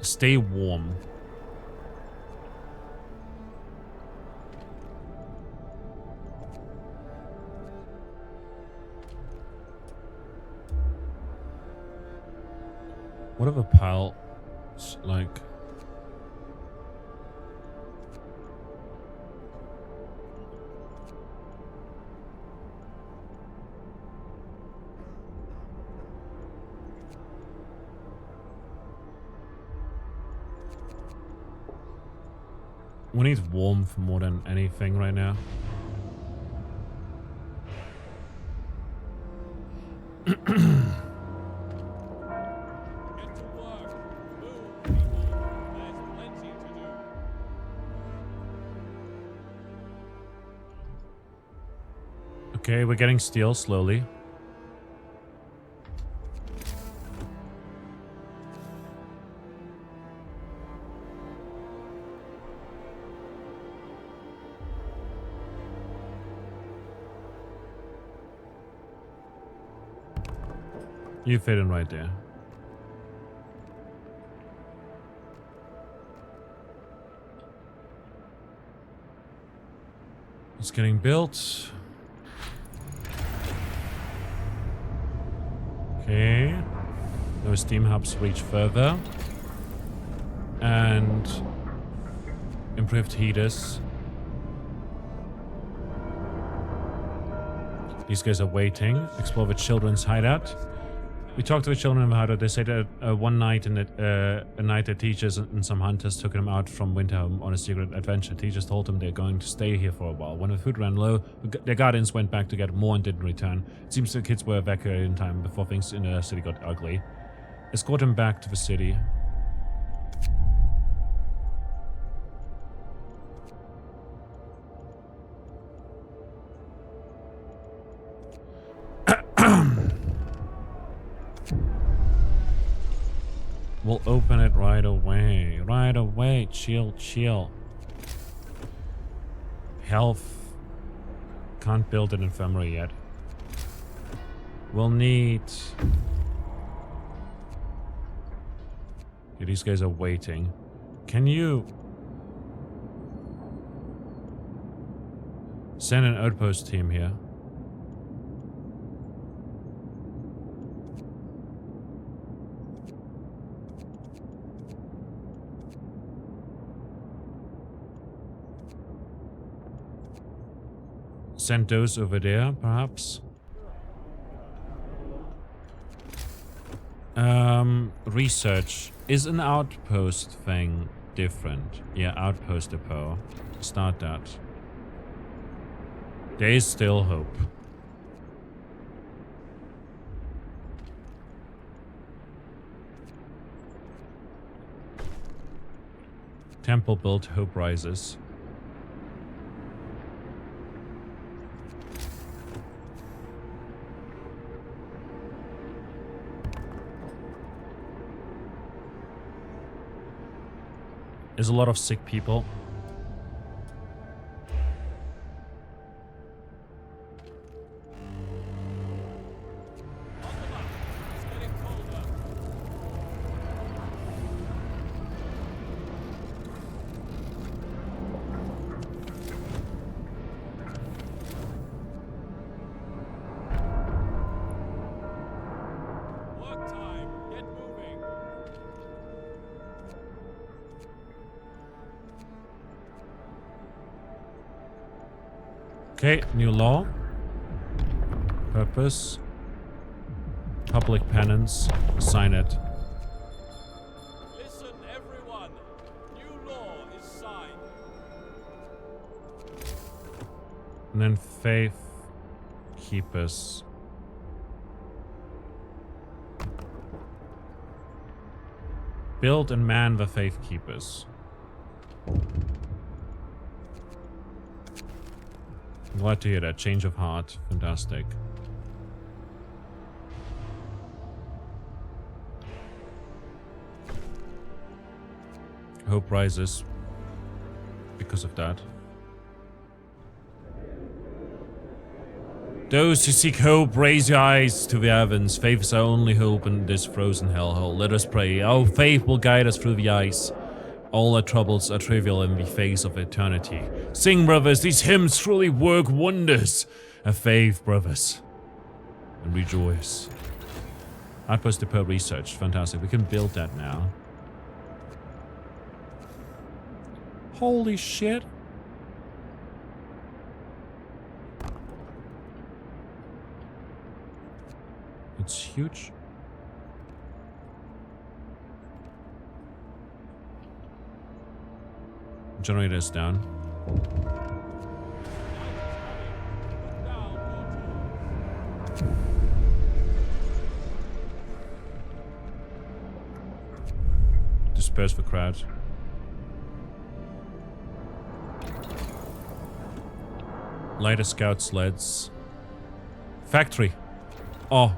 Stay warm. What if a pile, like... We need warmth more than anything right now. Get to work. Move, people. There's plenty to do. Okay, we're getting steel slowly. You fit in right there. It's getting built. Okay. Those steam hubs reach further. And improved heaters. These guys are waiting. Explore the children's hideout. We talked to the children about it. They said that one night, a night their teachers and some hunters took them out from Winterhome on a secret adventure. Teachers told them they're going to stay here for a while. When the food ran low, their guardians went back to get more and didn't return. It seems the kids were evacuated in time before things in the city got ugly. Escort them back to the city. We'll open it right away. Right away. Chill, chill. Health. Can't build an infirmary yet. We'll need... Yeah, these guys are waiting. Can you... send an outpost team here? Send those over there, perhaps. Research. Is an outpost thing different? Yeah, outpost depot. Start that. There is still hope. Temple built, hope rises. There's a lot of sick people. It's getting colder. Okay, new law. Purpose. Public penance. Sign it. Listen, everyone. New law is signed. And then faith keepers. Build and man the faith keepers. Glad to hear that. Change of heart. Fantastic. Hope rises because of that. Those who seek hope, raise your eyes to the heavens. Faith is our only hope in this frozen hellhole. Let us pray. Our faith will guide us through the ice. All our troubles are trivial in the face of eternity. Sing, brothers, these hymns truly work wonders. Have faith, brothers, and rejoice. Outpost Depot research. Fantastic. We can build that now. Holy shit. It's huge. Generator's down. Disperse the crowd. Lighter scout sleds. Factory. Oh.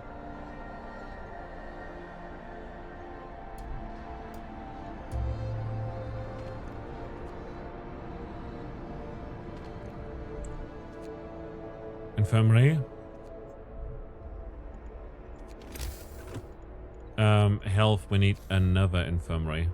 Infirmary. Health, we need another infirmary.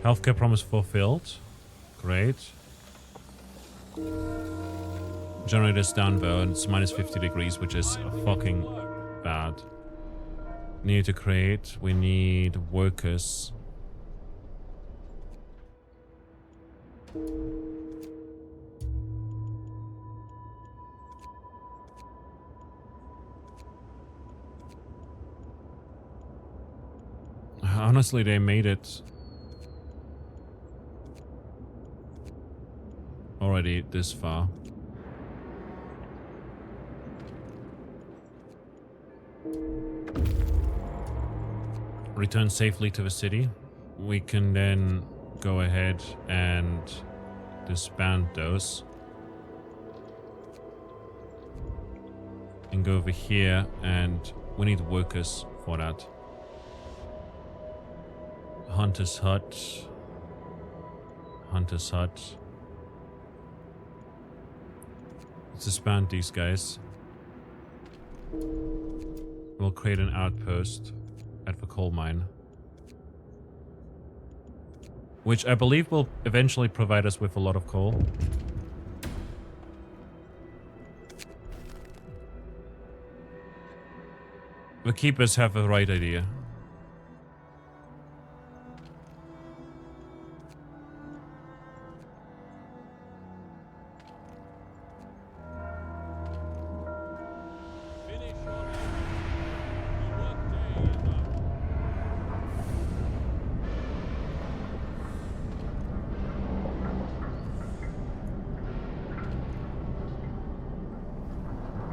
Healthcare promise fulfilled. Great. Generator's down though, and it's minus 50 degrees, which is fucking bad. Need to create. We need workers. Honestly, they made it already this far. Return safely to the city. We can then go ahead and disband those. And go over here, and we need workers for that. Hunter's Hut. Hunter's Hut. Let's disband these guys. We'll create an outpost at the coal mine, which I believe will eventually provide us with a lot of coal. The keepers have the right idea.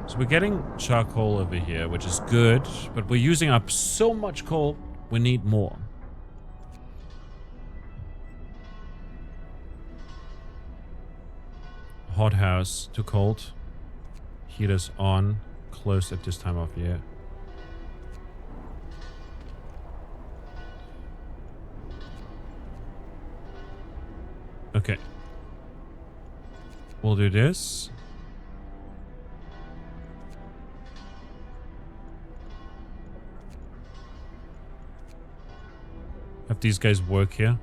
So we're getting charcoal over here, which is good, but we're using up so much coal, we need more. Hothouse, too cold. Heaters on, closed at this time of year. Okay. We'll do this. Have these guys work here.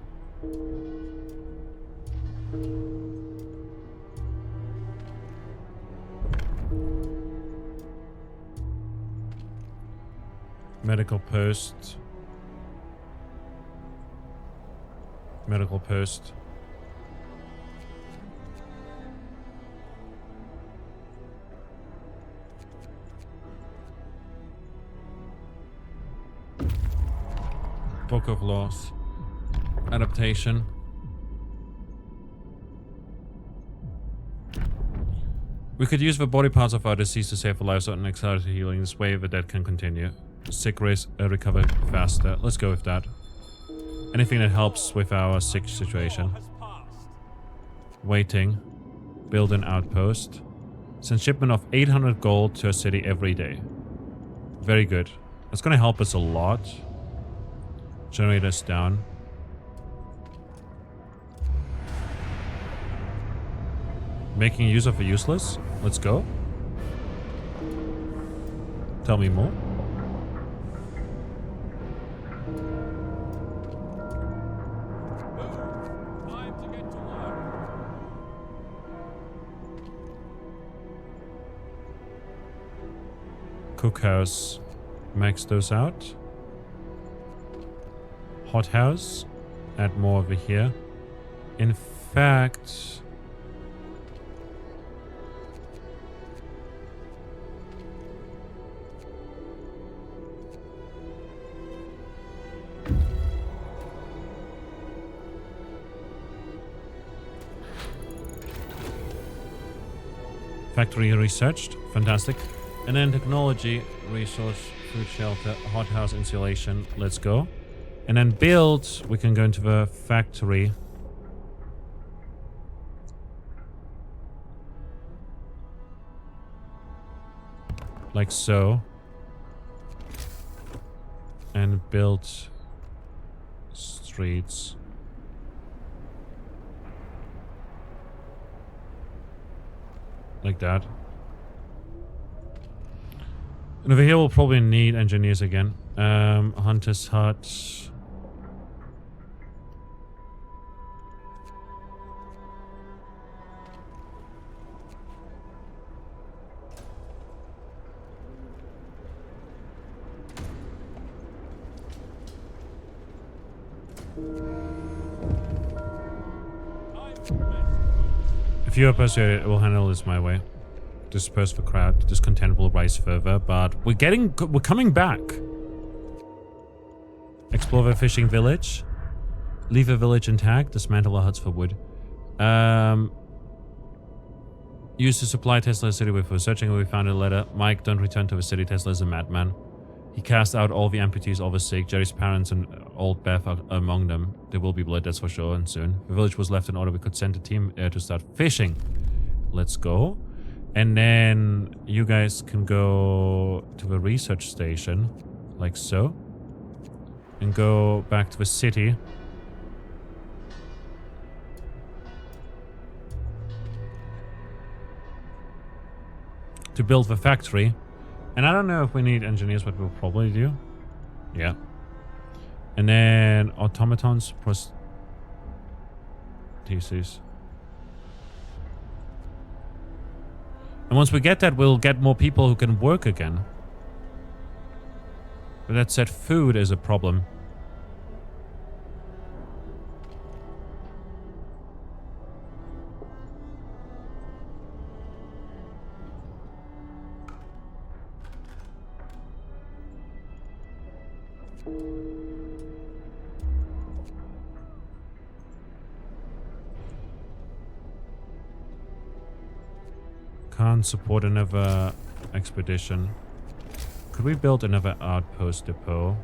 Medical post. Medical post. Book of Laws. Adaptation. We could use the body parts of our deceased to save the lives and accelerate healing. This way the dead can continue. Sick race recover faster. Let's go with that. Anything that helps with our sick situation. Waiting. Build an outpost. Send shipment of 800 gold to a city every day. Very good. That's gonna help us a lot. Generators down. Making use of a useless? Let's go. Tell me more. Time to get to work. Cookhouse. Max those out. Hothouse. Add more over here. In fact... Factory researched. Fantastic. And then technology, resource, food shelter, hothouse insulation. Let's go. And then build, we can go into the factory. Like so. And build streets. Like that. And over here we'll probably need engineers again. Hunter's hut. If you are persuaded, we'll handle this my way. Disperse the crowd. Discontent will rise further, but we're coming back. Explore the fishing village. Leave a village intact. Dismantle our huts for wood. Used to supply Tesla city with. We're searching and we found a letter. Mike, don't return to the city. Tesla is a madman. He cast out all the amputees, all the sick. Jerry's parents and old Beth are among them. There will be blood, that's for sure, and soon. The village was left in order. We could send a team to start fishing. Let's go. And then you guys can go to the research station, like so. And go back to the city. To build the factory. And I don't know if we need engineers, but we'll probably do. Yeah. And then automatons, prostheses. And once we get that, we'll get more people who can work again. But that said, food is a problem. Can't support another expedition. Could we build another outpost depot?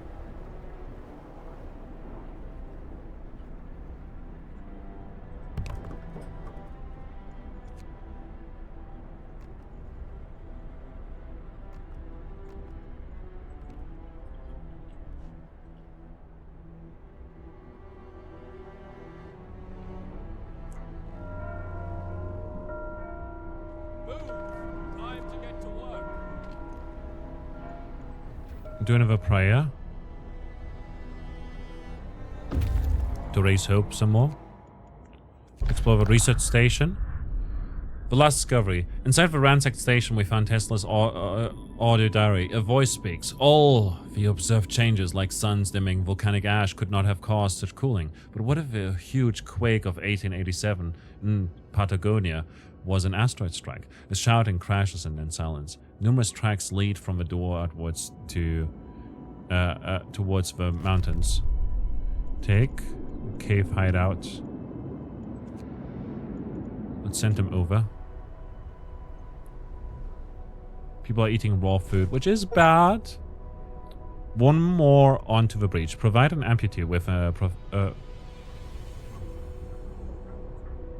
Do another prayer. to raise hope some more. Explore the research station. The last discovery. Inside the ransacked station, we found Tesla's audio diary. A voice speaks. All the observed changes, like suns dimming, volcanic ash, could not have caused such cooling. But what if a huge quake of 1887 in Patagonia was an asteroid strike? A shouting, crashes, and then silence. Numerous tracks lead from the door outwards to towards the mountains. Take cave hideout. Let's send him over. People are eating raw food, which is bad. One more onto the breach. Provide an amputee with a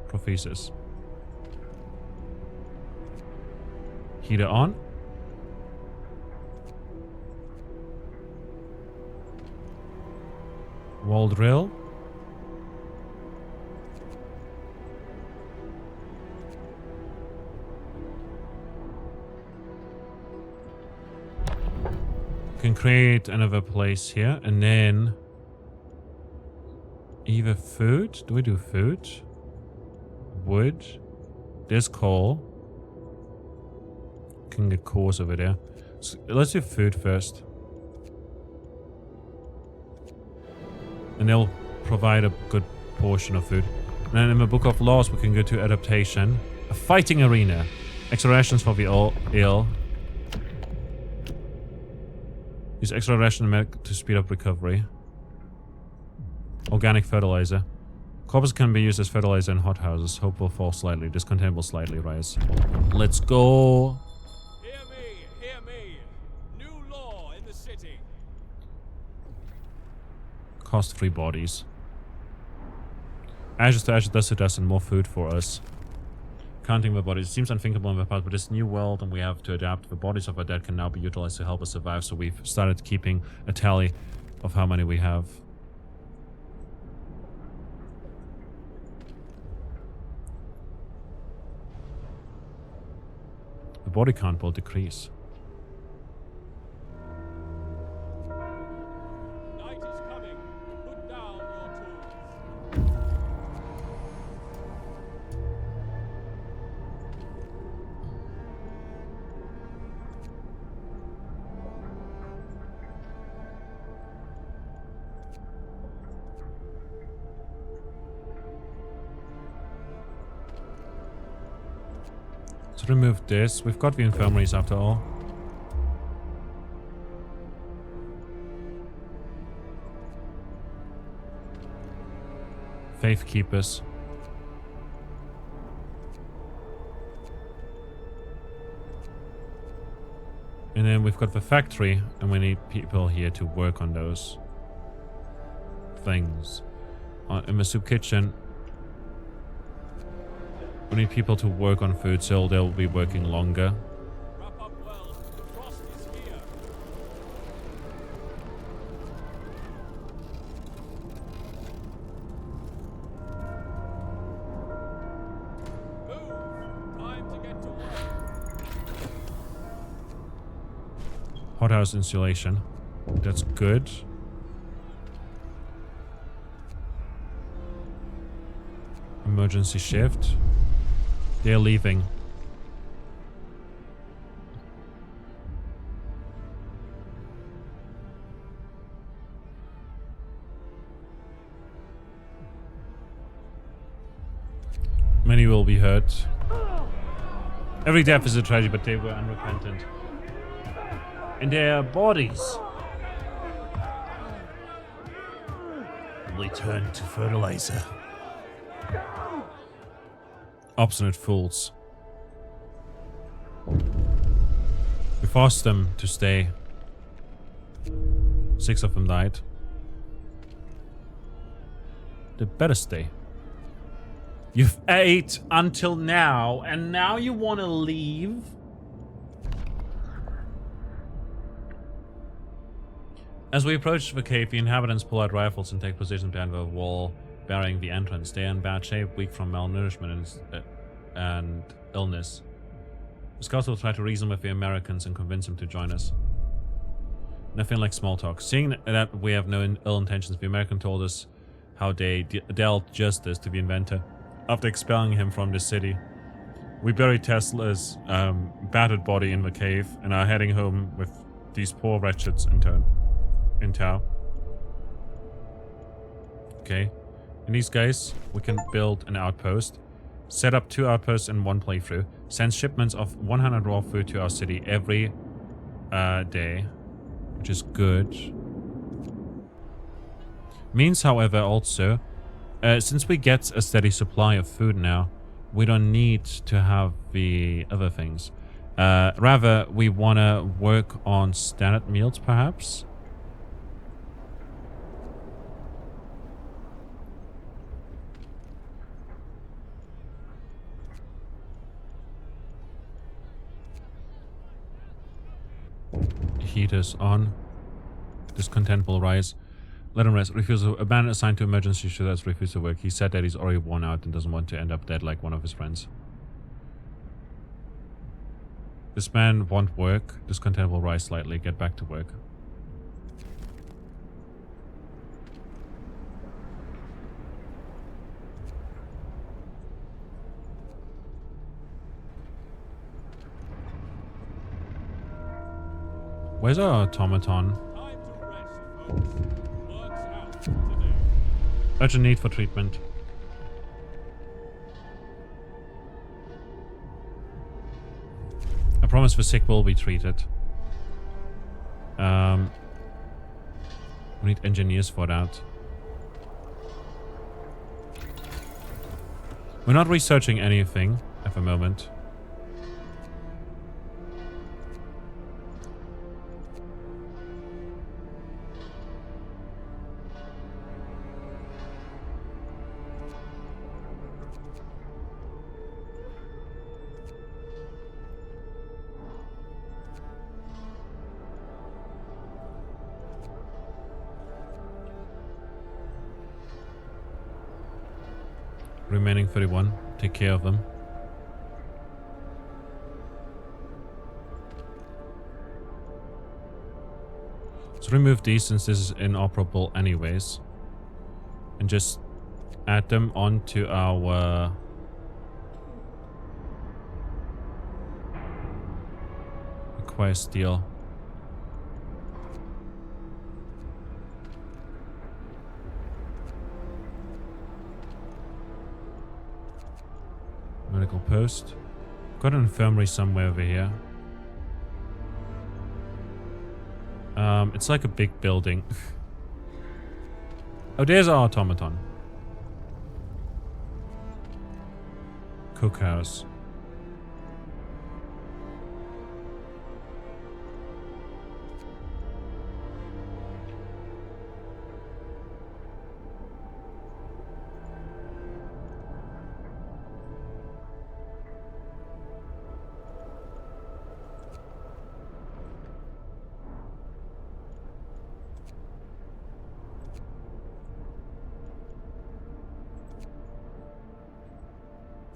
prophesis. Heater on. Wall drill. Can create another place here, and then either food. Do we do food? Wood. There's coal. Can get coals over there. So let's do food first, and they'll provide a good portion of food. And then in the Book of Laws, we can go to adaptation, a fighting arena, extra rations for the ill. Use extra ration to speed up recovery. Organic fertilizer. Corpus can be used as fertilizer in hothouses. Hope will fall slightly. Discontent will slightly rise. Let's go. Hear me, hear me. New law in the city. Cost 3 bodies. Ashes to ashes, dust to dust, and more food for us. Counting the bodies. It seems unthinkable in the past, but this new world and we have to adapt. The bodies of our dead can now be utilized to help us survive, so we've started keeping a tally of how many we have. The body count will decrease. Night is coming. Put down your tools. Let's remove this. We've got the infirmaries after all. Faith keepers. And then we've got the factory, and we need people here to work on those things. In the soup kitchen, we need people to work on food, so they'll be working longer. Wrap up well. The frost is here. Move. Time to get to work. Hothouse insulation. That's good. Emergency shift. They're leaving. Many will be hurt. Every death is a tragedy, but they were unrepentant. And their bodies return to fertilizer. Obstinate fools. We forced them to stay. 6 of them died. They better stay. You've ate until now, and now you want to leave? As we approach the cave, the inhabitants pull out rifles and take position behind the wall barring the entrance. They are in bad shape, weak from malnourishment and illness. The scouts will try to reason with the Americans and convince them to join us. Nothing like small talk. Seeing that we have no ill intentions, the American told us how they dealt justice to the inventor after expelling him from the city. We buried Tesla's battered body in the cave and are heading home with these poor wretches in tow. Okay. And these guys, we can build an outpost. Set up 2 outposts in 1 playthrough. Send shipments of 100 raw food to our city every day. Which is good. Means, however, also, since we get a steady supply of food now, we don't need to have the other things. Rather, we want to work on standard meals, perhaps? Heaters on. Discontent will rise. Let him rest. Refusal. A man assigned to emergency should has refused to work. He said that he's already worn out and doesn't want to end up dead like one of his friends. This man won't work. Discontent will rise slightly. Get back to work. Where's our automaton? Time to rest, folks. Work's out today. Urgent need for treatment. I promise the sick will be treated. We need engineers for that. We're not researching anything at the moment. Remaining 31. Take care of them. Let's remove these since this is inoperable anyways. And just add them onto our... acquire steel. Medical post. Got an infirmary somewhere over here. It's like a big building. Oh, there's our automaton. Cookhouse.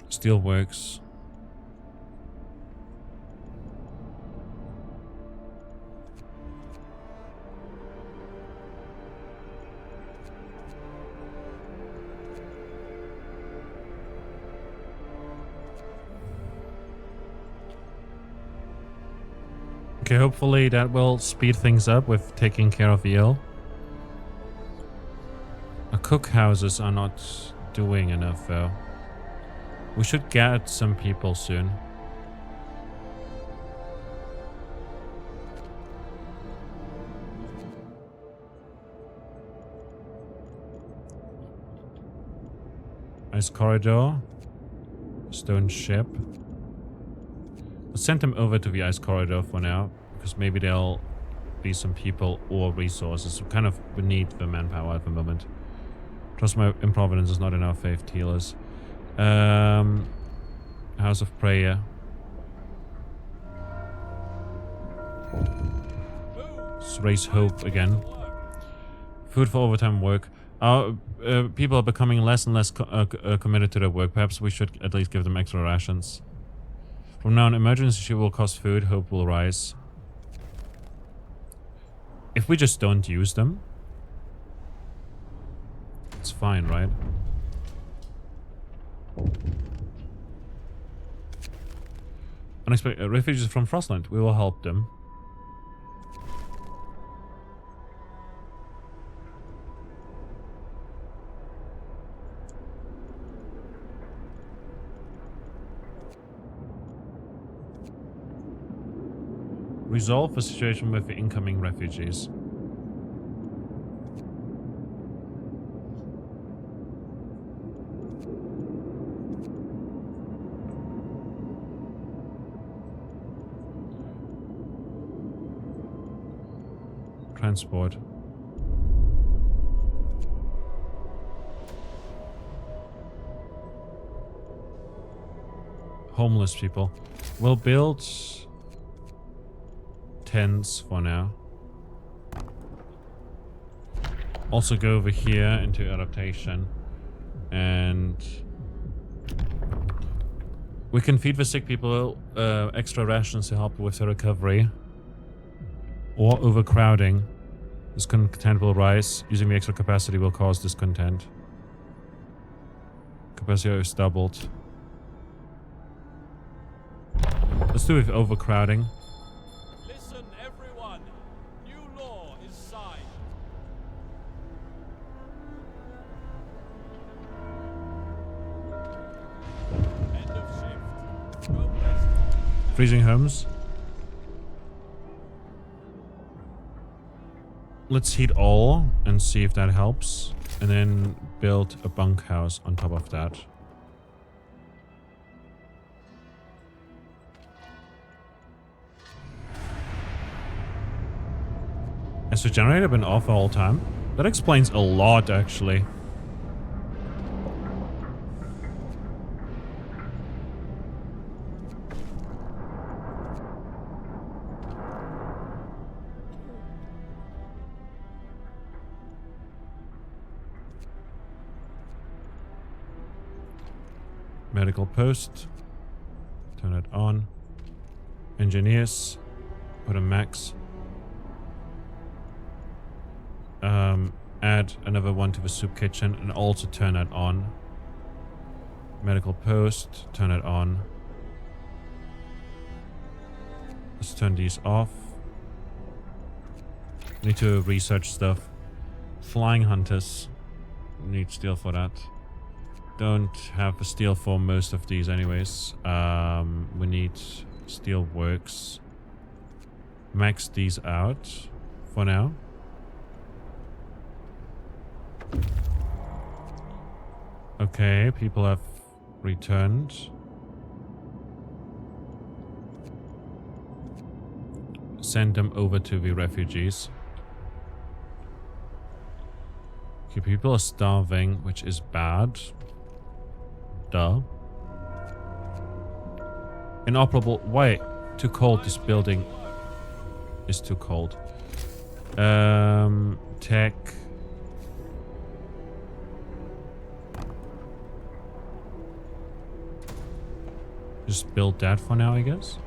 Steel works. Okay, hopefully that will speed things up with taking care of the ill. Our cookhouses are not doing enough though. We should get some people soon. Ice corridor. Stone ship. Let's send them over to the ice corridor for now, because maybe there'll be some people or resources. We kind of need the manpower at the moment. Trust my improvidence is not in our faith healers. House of Prayer. Let's raise hope again. Food for overtime work. Our people are becoming less and less committed to their work. Perhaps we should at least give them extra rations. From now on, emergency will cost food. Hope will rise. If we just don't use them, That's fine, right? Unexpected refugees from Frostland. We will help them. Resolve the situation with the incoming refugees. Transport. Homeless people. We'll build tents for now. Also go over here into adaptation. And we can feed the sick people extra rations to help with the recovery. Or overcrowding. Discontent will rise. Using the extra capacity will cause discontent. Capacity is doubled. Let's do with overcrowding. Listen, everyone. New law is signed. End of shift. Progress. Freezing homes. Let's heat all and see if that helps. And then build a bunkhouse on top of that. Has the generator been off the whole time? That explains a lot, actually. Medical post. Turn it on. Engineers. Put a max. Add another one to the soup kitchen and also turn it on. Medical post. Turn it on. Let's turn these off. Need to research stuff. Flying hunters. Need steel for that. Don't have the steel for most of these anyways. We need steel works. Max these out for now. Okay, people have returned. Send them over to the refugees. Okay, people are starving, which is bad. Duh. Inoperable. Wait. Too cold. This building is too cold. Tech. Just build that for now, I guess.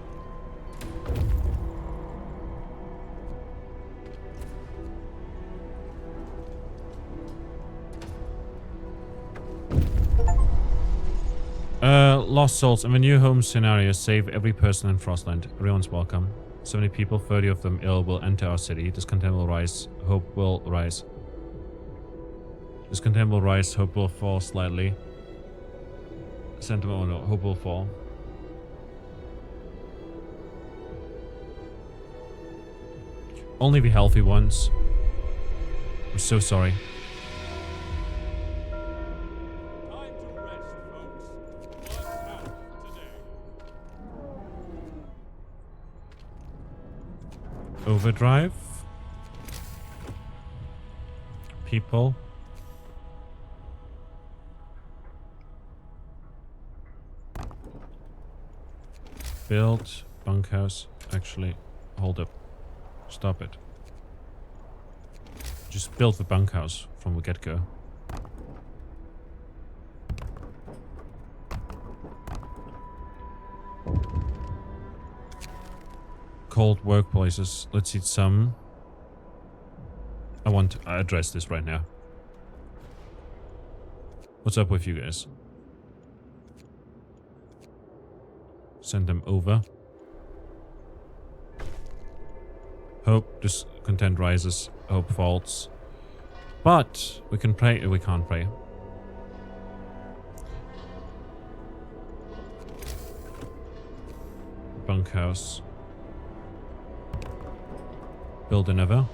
Lost souls. In the new home scenario, save every person in Frostland. Everyone's welcome. 70 people, 30 of them ill, will enter our city. Discontent will rise. Hope will rise. Discontent will rise. Hope will fall slightly. Sentiment, oh no, hope will fall. Only the healthy ones. I'm so sorry. Time to rest, folks. Work out today. Overdrive. People. Build bunkhouse. Actually, hold up. Stop it. Just build the bunkhouse from the get-go. Cold workplaces. Let's eat some. I want to address this right now. What's up with you guys? Send them over. Hope discontent rises. Hope falls. But we can pray. We can't pray. Bunkhouse. Build another.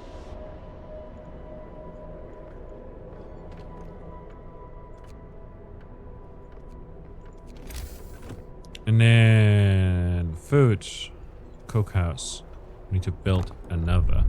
And then food. Cookhouse. We need to build another.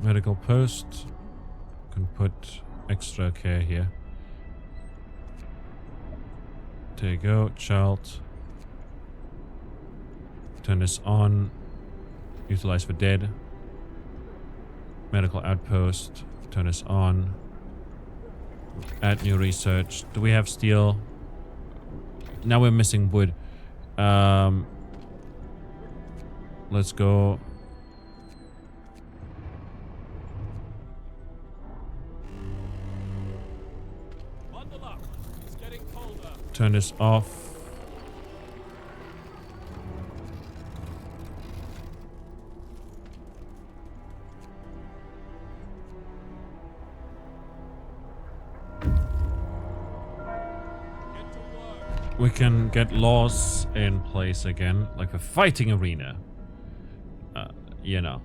Medical post. Can put extra care here. There you go, child. Turn this on. Utilize for dead. Medical outpost. Turn this on. Add new research. Do we have steel? Now we're missing wood. Let's go. Bundle up. It's getting colder. Turn this off. Get to work. We can get laws in place again, like the fighting arena. You know.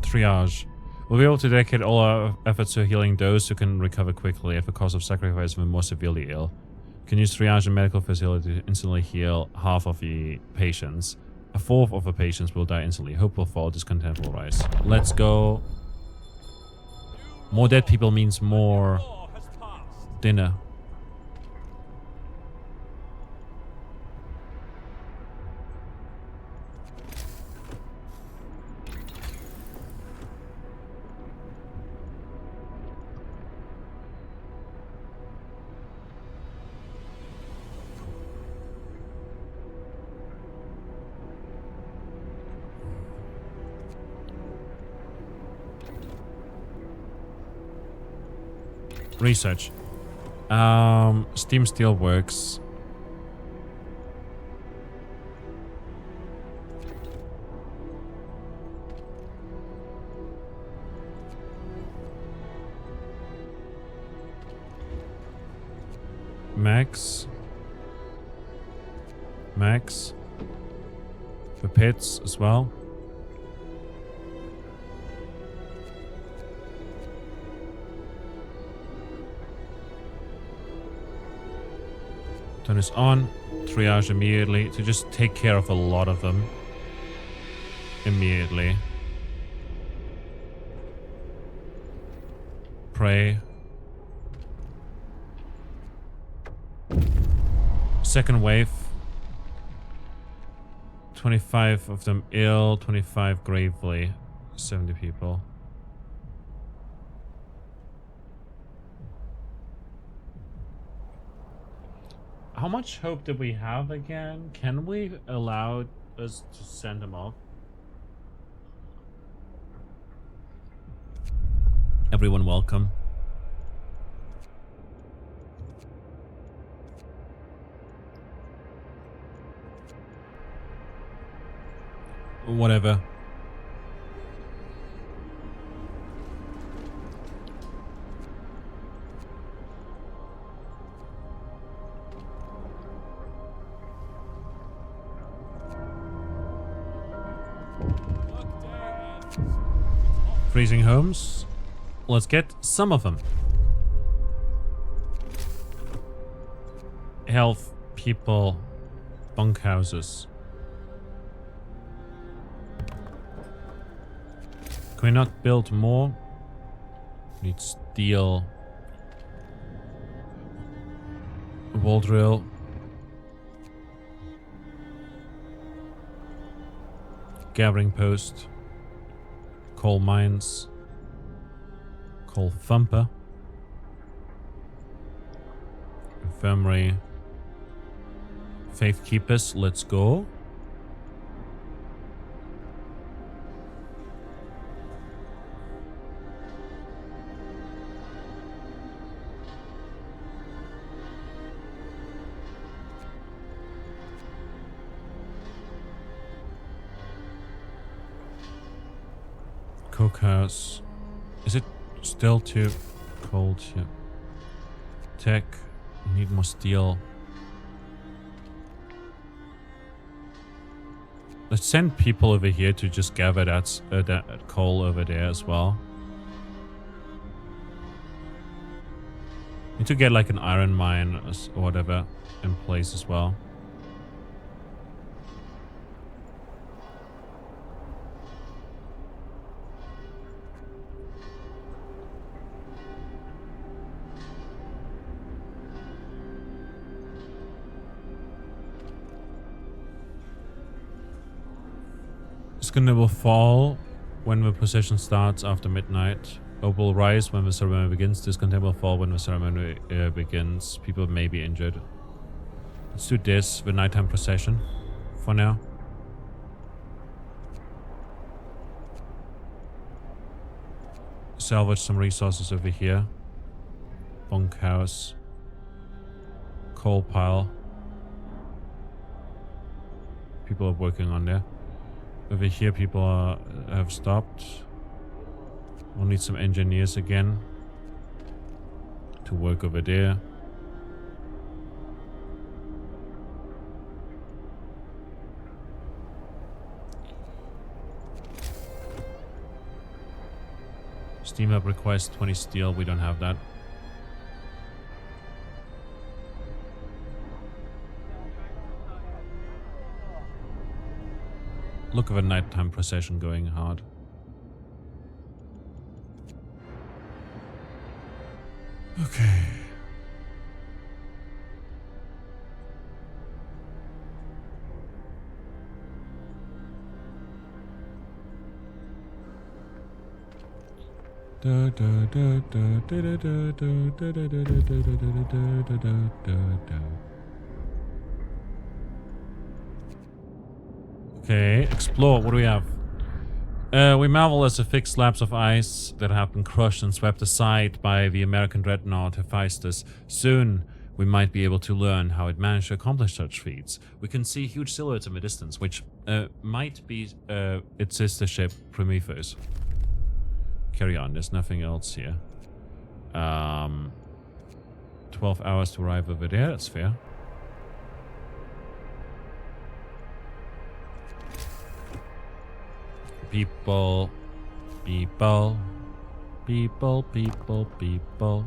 Triage. We'll be able to dedicate all our efforts to healing those who can recover quickly at the cost of sacrificing the more severely ill. You can use triage in medical facility to instantly heal half of the patients. A fourth of the patients will die instantly. Hope will fall, discontent will rise. Let's go. More dead people means more War has passed. dinner. Research. Steam steel works. Max. Max. The pits as well. Turn this on, triage immediately to just take care of a lot of them. Immediately. Pray. Second wave. 25 of them ill, 25 gravely. 70 people. How much hope did we have again? Can we allow us to send them off? Everyone welcome. Whatever. Workday ends. Freezing homes. Let's get some of them. health people bunkhouses. Can we not build more? Need steel. Wall drill. Gathering post. Coal mines. Coal thumper. Infirmary. Faith keepers, let's go. Cookhouse. Is it still too cold here? Tech. Need more steel. Let's send people over here to just gather that coal over there as well. Need to get like an iron mine or whatever in place as well. It will fall when the procession starts after midnight. Or will rise when the ceremony begins. Discontent will fall when the ceremony begins. People may be injured. Let's do this, the nighttime procession, for now. Salvage some resources over here. Bunkhouse. Coal pile. People are working on there. Over here, people have stopped. We'll need some engineers again to work over there. Steam hub requires 20 steel. We don't have that. Look at a nighttime procession going hard. Okay. Okay, explore. What do we have? We marvel as the thick slabs of ice that have been crushed and swept aside by the American dreadnought Hephaestus. Soon, we might be able to learn how it managed to accomplish such feats. We can see huge silhouettes in the distance, which might be its sister ship, Prometheus. Carry on, there's nothing else here. 12 hours to arrive over there, that's fair. People, people, people, people, people.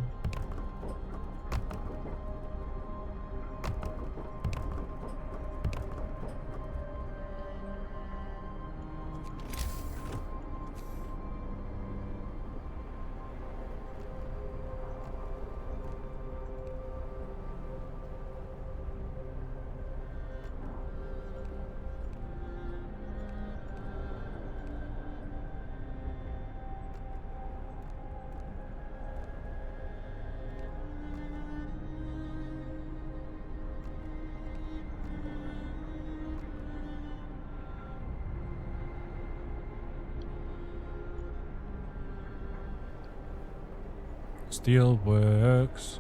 Steel works.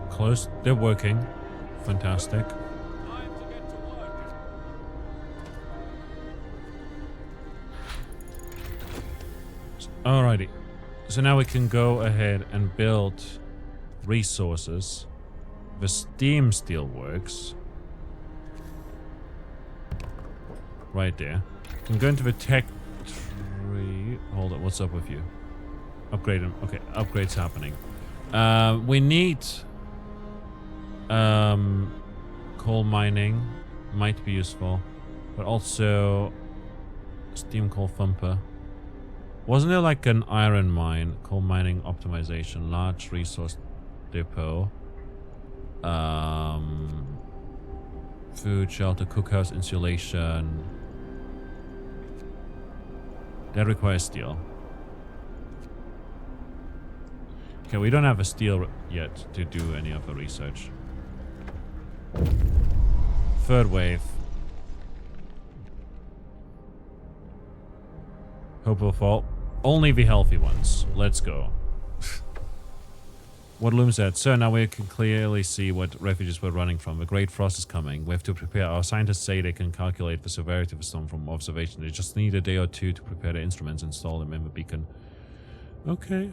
Close. They're working. Fantastic. Time to get to work. Alrighty. So now we can go ahead and build resources. The steam steel works. Right there. We can go into the tech 3. Hold on, what's up with you? Upgrade him. Okay, upgrade's happening. We need coal mining. Might be useful. But also steam coal thumper. Wasn't there like an iron mine? Coal mining optimization. Large resource depot. Food, shelter, cookhouse, insulation. That requires steel. Okay, we don't have a steel yet to do any of the research. Third wave. Hope will fall. Only the healthy ones. Let's go. What looms at? Sir, now we can clearly see what refugees we're running from. The Great Frost is coming. We have to prepare. Our scientists say they can calculate the severity of the storm from observation. They just need a day or two to prepare the instruments and install them in the beacon. Okay.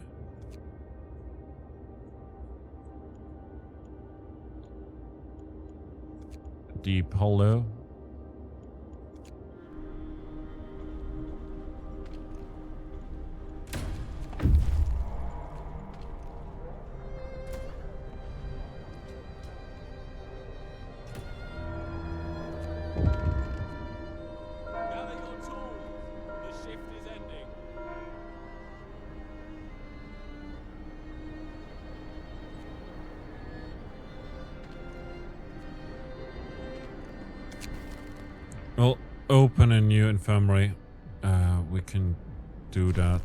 Deep hollow. Gather your tools. The shift is ending. We'll open a new infirmary. We can do that.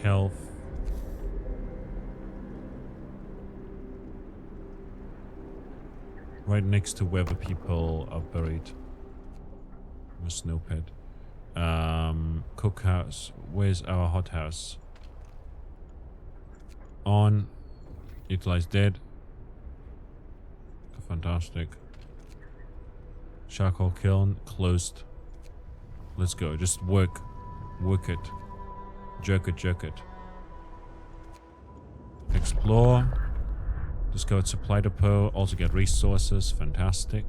Health. Right next to where the people are buried. A snow pit. Cookhouse. Where's our hothouse? On. Utilize dead. Fantastic. Charcoal kiln. Closed. Let's go. Just work. Work it. Jerk it, jerk it. Explore. Discovered supply depot. Also get resources. Fantastic.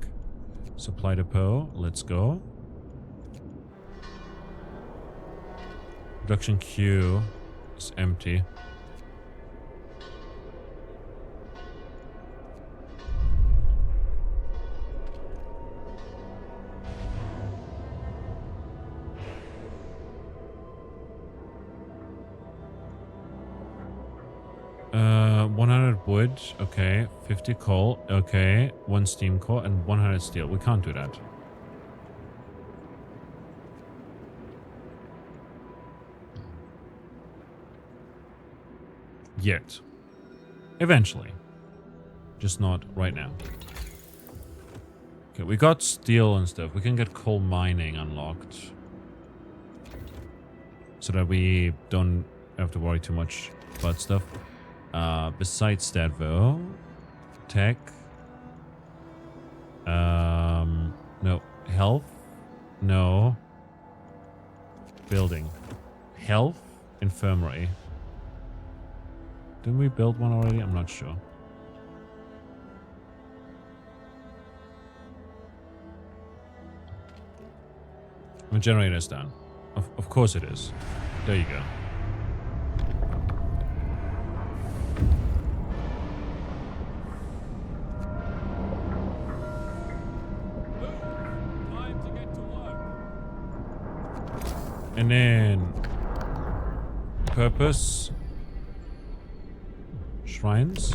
Supply depot. Let's go. Production queue is empty. Uh, 100 wood, okay. 50 coal, okay. 1 steam core and 100 steel. We can't do that. Yet. Eventually. Just not right now. Okay, we got steel and stuff. We can get coal mining unlocked. So that we don't have to worry too much about stuff. Besides that though, tech, no, health, no, building, health, infirmary. Didn't we build one already? I'm not sure. The generator's down. Of course it is. There you go. And then purpose shrines.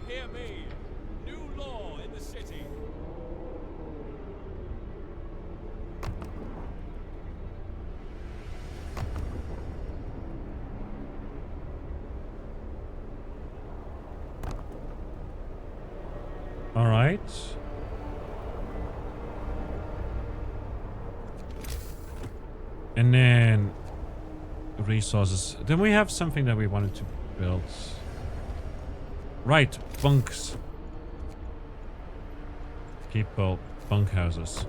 Hear me. New law in the city. All right. And then resources. Then we have something that we wanted to build. Right, bunks. People, bunkhouses.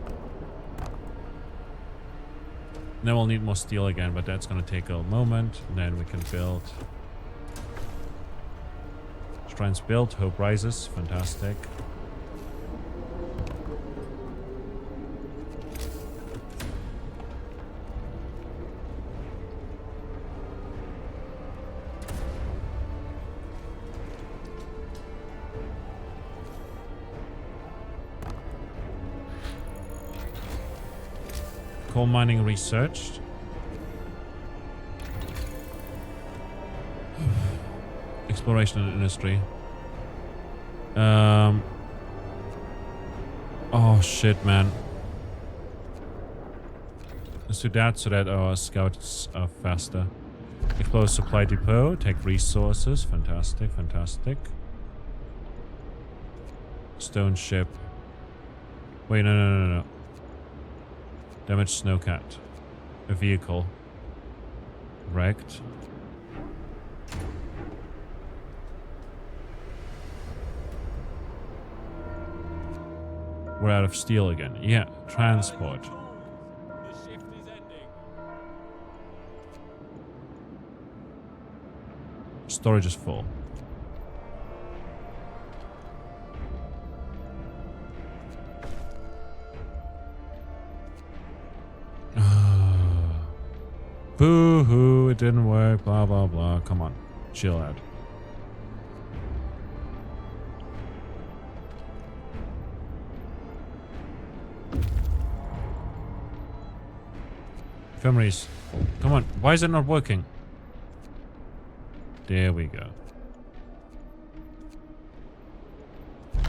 Then we'll need more steel again, but that's gonna take a moment. And then we can build. Shrines built. Hope rises. Fantastic. Coal mining researched. Exploration and industry. Oh shit, man. Let's do that so that our scouts are faster. Explore supply depot. Take resources. Fantastic, fantastic. Stone ship. Wait, no. Damaged snowcat. A vehicle. Wrecked. We're out of steel again. Yeah, transport. The shift is ending. Storage is full. Boo-hoo, it didn't work, blah, blah, blah. Come on, chill out. Infirmaries. Come on, why is it not working? There we go.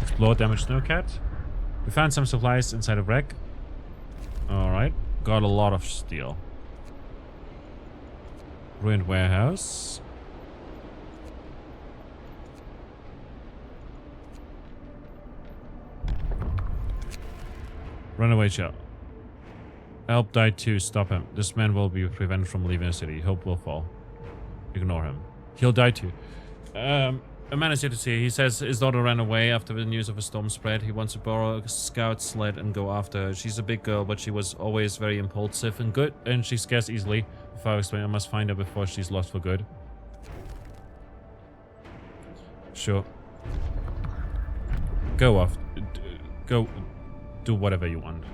Explore damaged snowcat. We found some supplies inside a wreck. Alright, got a lot of steel. Ruined warehouse. Runaway shell. Help died too. Stop him. This man will be prevented from leaving the city. Hope will fall. Ignore him. He'll die too. A man is here to see. He says his daughter ran away after the news of a storm spread. He wants to borrow a scout sled and go after her. She's a big girl, but she was always very impulsive and good, and she scares easily. If I explain, I must find her before she's lost for good. Sure. Go off. Go do whatever you want.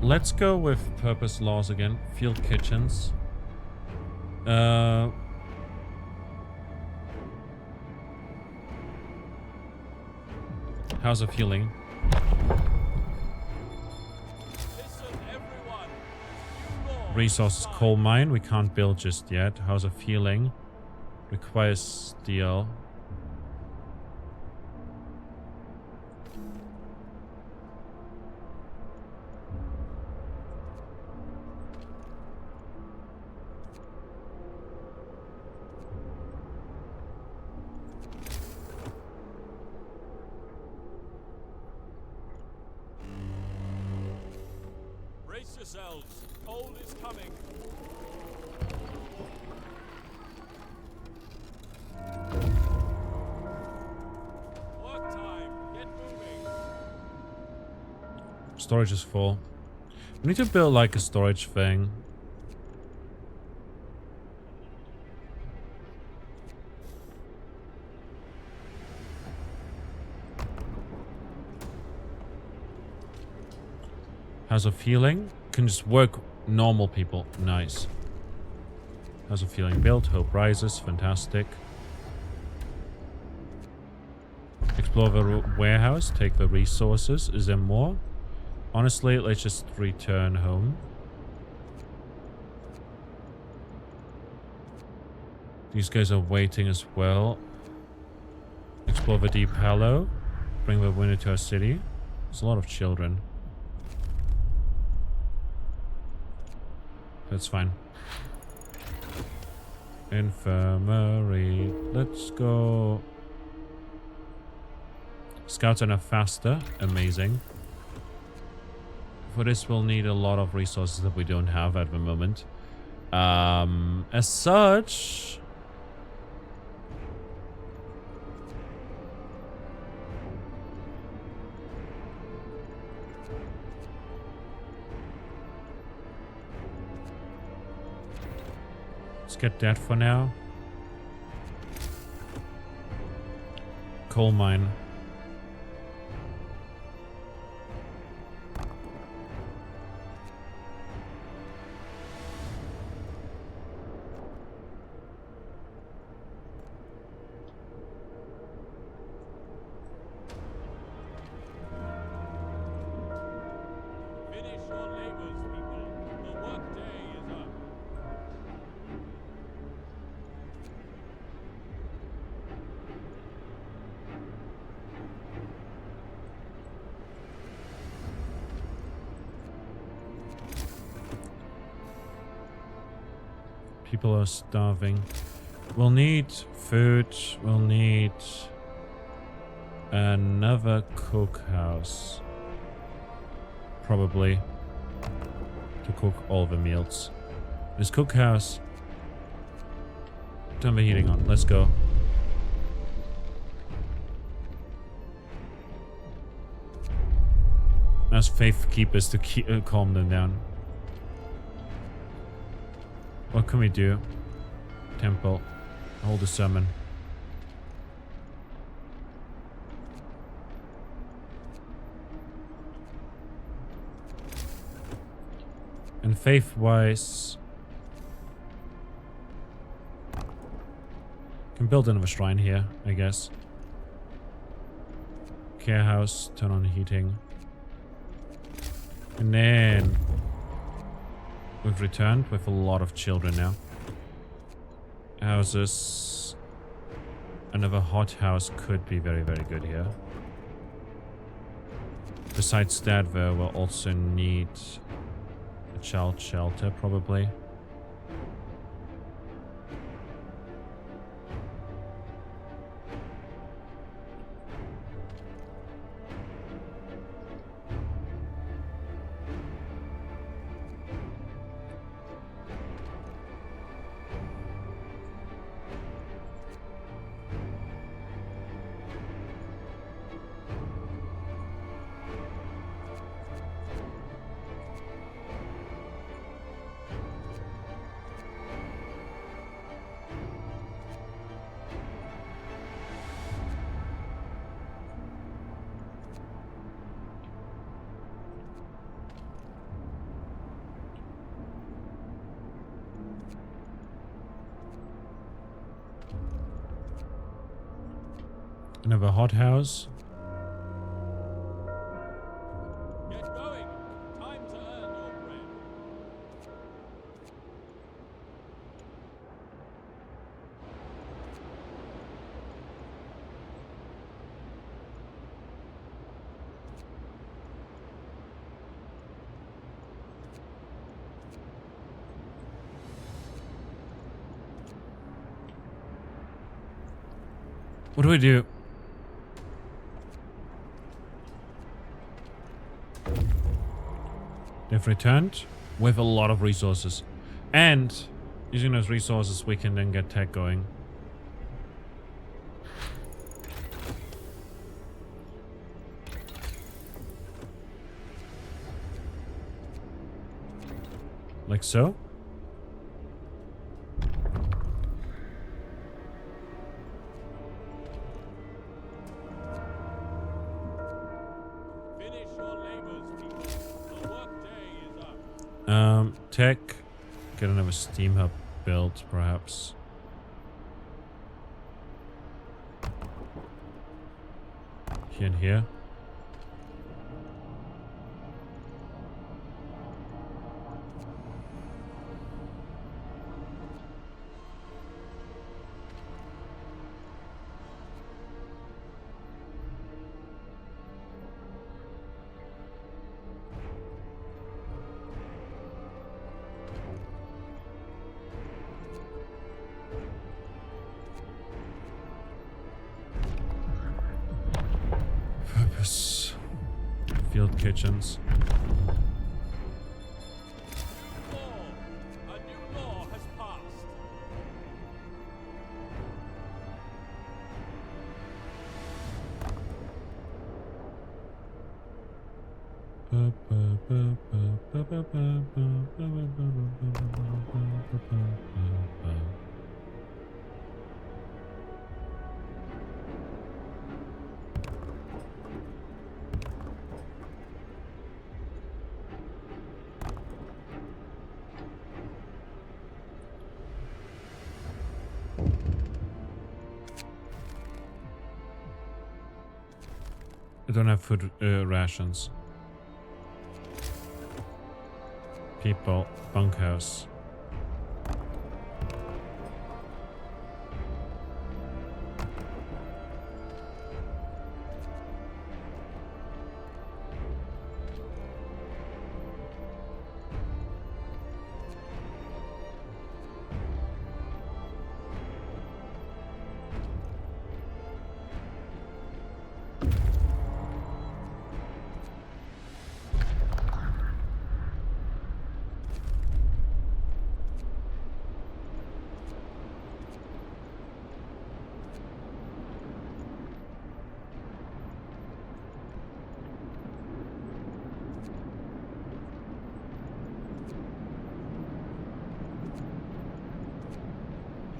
Let's go with purpose laws again. Field kitchens. House of healing. Listen, everyone. New law. Resources coal mine. We can't build just yet. House of healing. Requires steel. Brace yourselves. Cold is coming. Work time. Get moving. Storage is full. We need to build like a storage thing. House of healing. Can just work normal people. Nice. House of healing built. Hope rises. Fantastic. Explore the warehouse. Take the resources. Is there more? Honestly, let's just return home. These guys are waiting as well. Explore the deep hollow. Bring the winter to our city. There's a lot of children. That's fine. Infirmary. Let's go. Scouts are now faster. Amazing. For this, we'll need a lot of resources that we don't have at the moment. As such... Let's get that for now. Coal mine. Finish your labors, people. The workday is up. People are starving. We'll need food. We'll need another cookhouse. Probably. To cook all the meals. This cookhouse. Turn the heating on. Let's go. Ask faith keepers to calm them down. What can we do? Temple. Hold a sermon. And faith-wise, can build another shrine here, I guess. Care house, turn on heating. And then we've returned with a lot of children now. Houses. Another hot house could be very, very good here. Besides that, though, we'll also need a child shelter, probably. Another hothouse. Get going. Time to earn your bread. What do we do? They've returned with a lot of resources. And using those resources, we can then get tech going. Like so. Finish your labors, people. The workday is up. Tech. Get another steam hub built, perhaps. Here and here. Purpose. Field kitchens. Law. A new law has passed. don't have food rations. People, bunkhouse.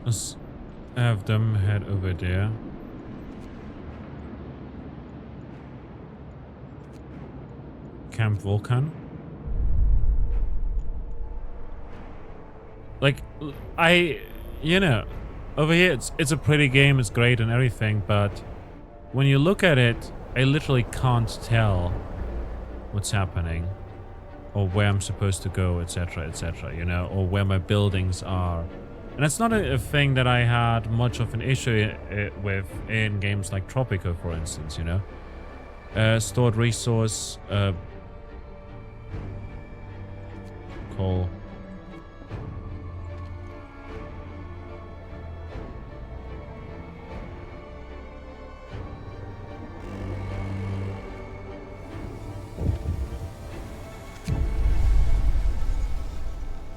Let's have them head over there. Camp Vulcan. Like, you know, over here it's a pretty game, it's great and everything, but when you look at it, I literally can't tell what's happening or where I'm supposed to go, etc., you know, or where my buildings are. And it's not a thing that I had much of an issue with in games like Tropico, for instance, you know. Stored resource, coal.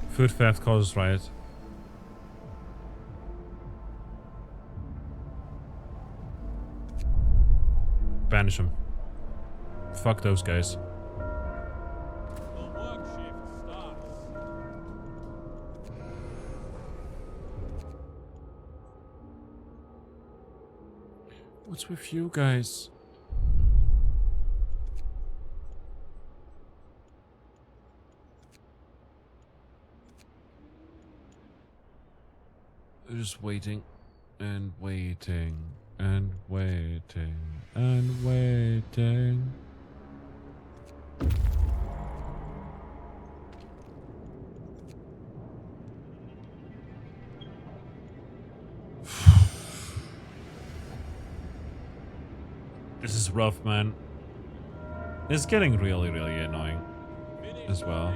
Food theft causes riot. Banish them. Fuck those guys. The work shift starts. What's with you guys? They're just waiting and waiting and waiting and waiting. This is rough, man. It's getting really, really annoying as well.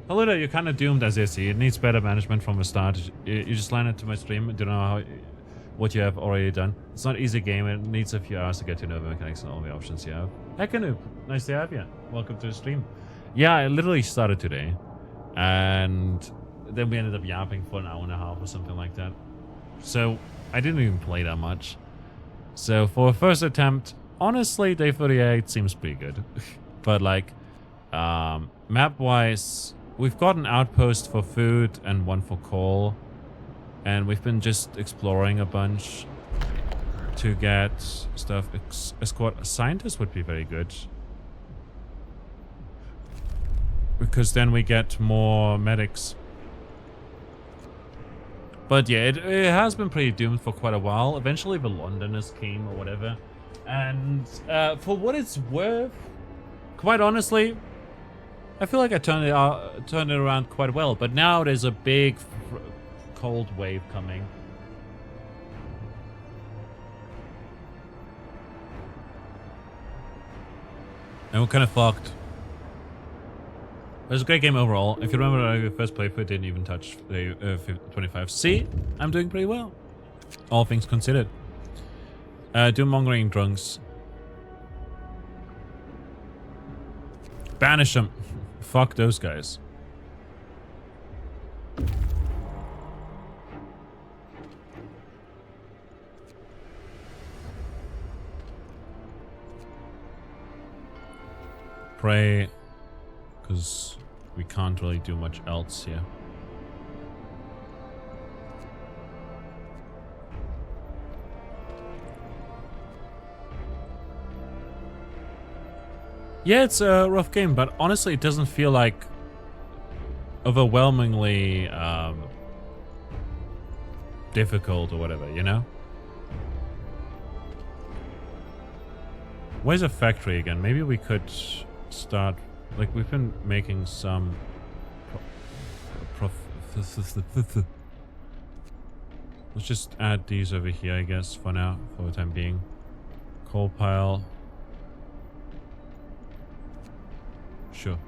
Hello there, you're kind of doomed as is. It needs better management from the start. You just landed to my stream. Don't know what you have already done. It's not an easy game. It needs a few hours to get to know the mechanics and all the options you have. Hekanoop, nice to have you. Welcome to the stream. Yeah, I literally started today. And then we ended up yapping for an hour and a half or something like that. So I didn't even play that much. So for a first attempt, honestly, day 38 seems pretty good. But like, map-wise, we've got an outpost for food and one for coal. And we've been just exploring a bunch to get stuff. A squad scientist would be very good. Because then we get more medics. But yeah, it has been pretty doomed for quite a while. Eventually the Londoners came or whatever. And for what it's worth, quite honestly, I feel like I turned it around quite well, but now there's a big cold wave coming. And we're kind of fucked. It was a great game overall. If you remember, the first playthrough didn't even touch the 25. See, I'm doing pretty well, all things considered. Doom-mongering drunks. Banish them. Fuck those guys. Pray, because we can't really do much else here. Yeah, it's a rough game, but honestly, it doesn't feel like overwhelmingly difficult or whatever, you know? Where's a factory again? Maybe we could start... Like, we've been making some... Let's just add these over here, I guess, for now, for the time being. Coal pile. Sure.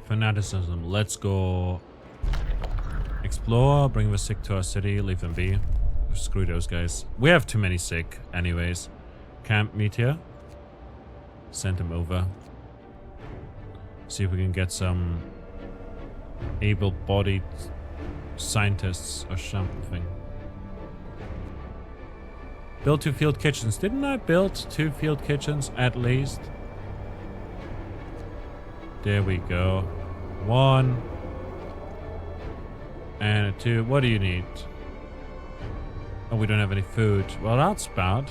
Fanaticism. Let's go explore, bring the sick to our city, leave them be. Screw those guys. We have too many sick anyways. Camp Meteor. Send them over. See if we can get some able-bodied scientists or something. Build 2 field kitchens. Didn't I build 2 field kitchens at least? There we go. 1 and a 2. What do you need? Oh, we don't have any food. Well, that's bad.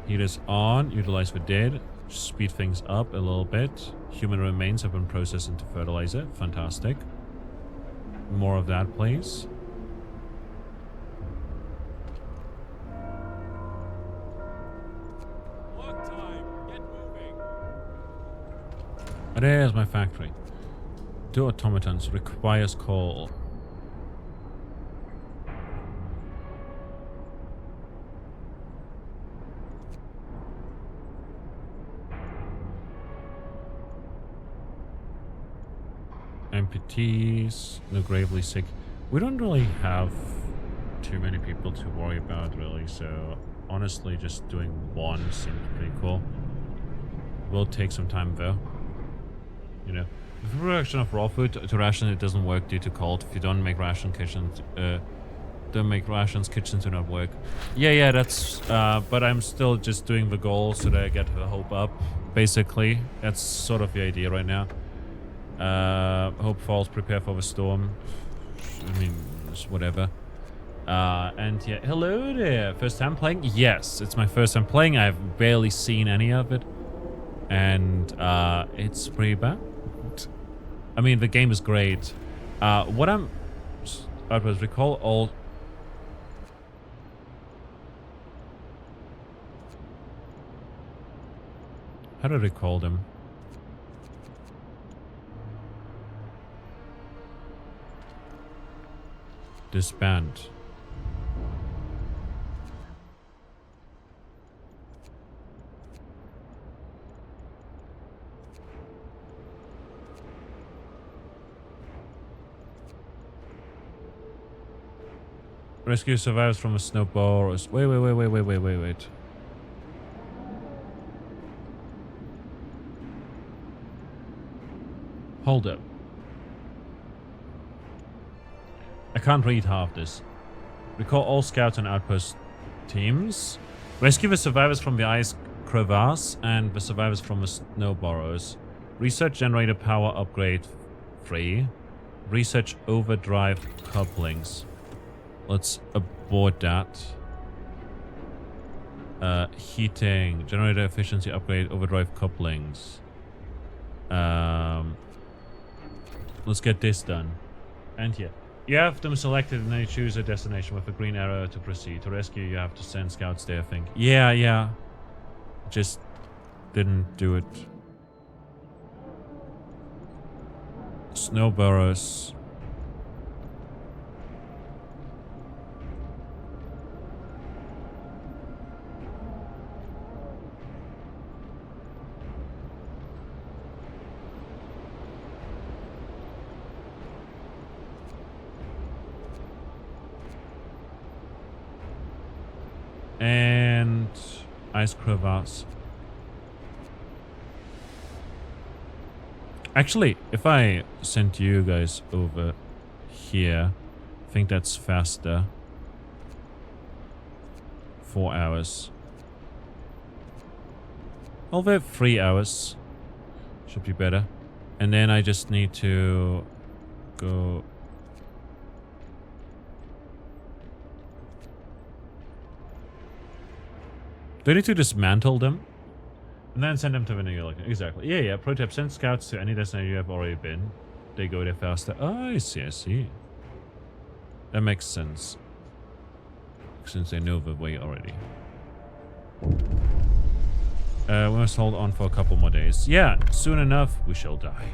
Heaters on. Utilize the dead. Speed things up a little bit. Human remains have been processed into fertilizer. Fantastic. More of that, please. Work time. Get moving. Oh, there's my factory. 2 automatons requires coal. Amputees, no gravely sick. We don't really have too many people to worry about, really, so honestly just doing 1 seems pretty cool. Will take some time though. You know. With production of raw food to ration, it doesn't work due to cold. If you don't make ration kitchens, kitchens do not work. Yeah, that's, but I'm still just doing the goal so that I get the hope up, basically. That's sort of the idea right now. Hope falls, prepare for the storm. I mean, just whatever. And yeah, hello there. First time playing? Yes, it's my first time playing. I've barely seen any of it. And, it's pretty bad. I mean, the game is great. What I was recall all... How do they call them? Disband. Rescue survivors from a snowball. Wait. Hold up. I can't read half this. Recall all scouts and outpost teams. Rescue the survivors from the ice crevasse and the survivors from the snow burrows. Research generator power upgrade free. Research overdrive couplings. Let's abort that. Heating. Generator efficiency upgrade. Overdrive couplings. Let's get this done. And here. You have them selected and then you choose a destination with a green arrow to proceed. To rescue, you have to send scouts there, I think. Yeah. Just didn't do it. Snow burrows. And ice crevasse. Actually, if I sent you guys over here, I think that's faster. 4 hours. Over 3 hours. Should be better. And then I just need to go... Do I need to dismantle them? And then send them to Venezuela. Exactly. Yeah, yeah. Pro tip, send scouts to any destination you have already been. They go there faster. Oh, I see, I see. That makes sense. Since they know the way already. We must hold on for a couple more days. Yeah, soon enough, we shall die.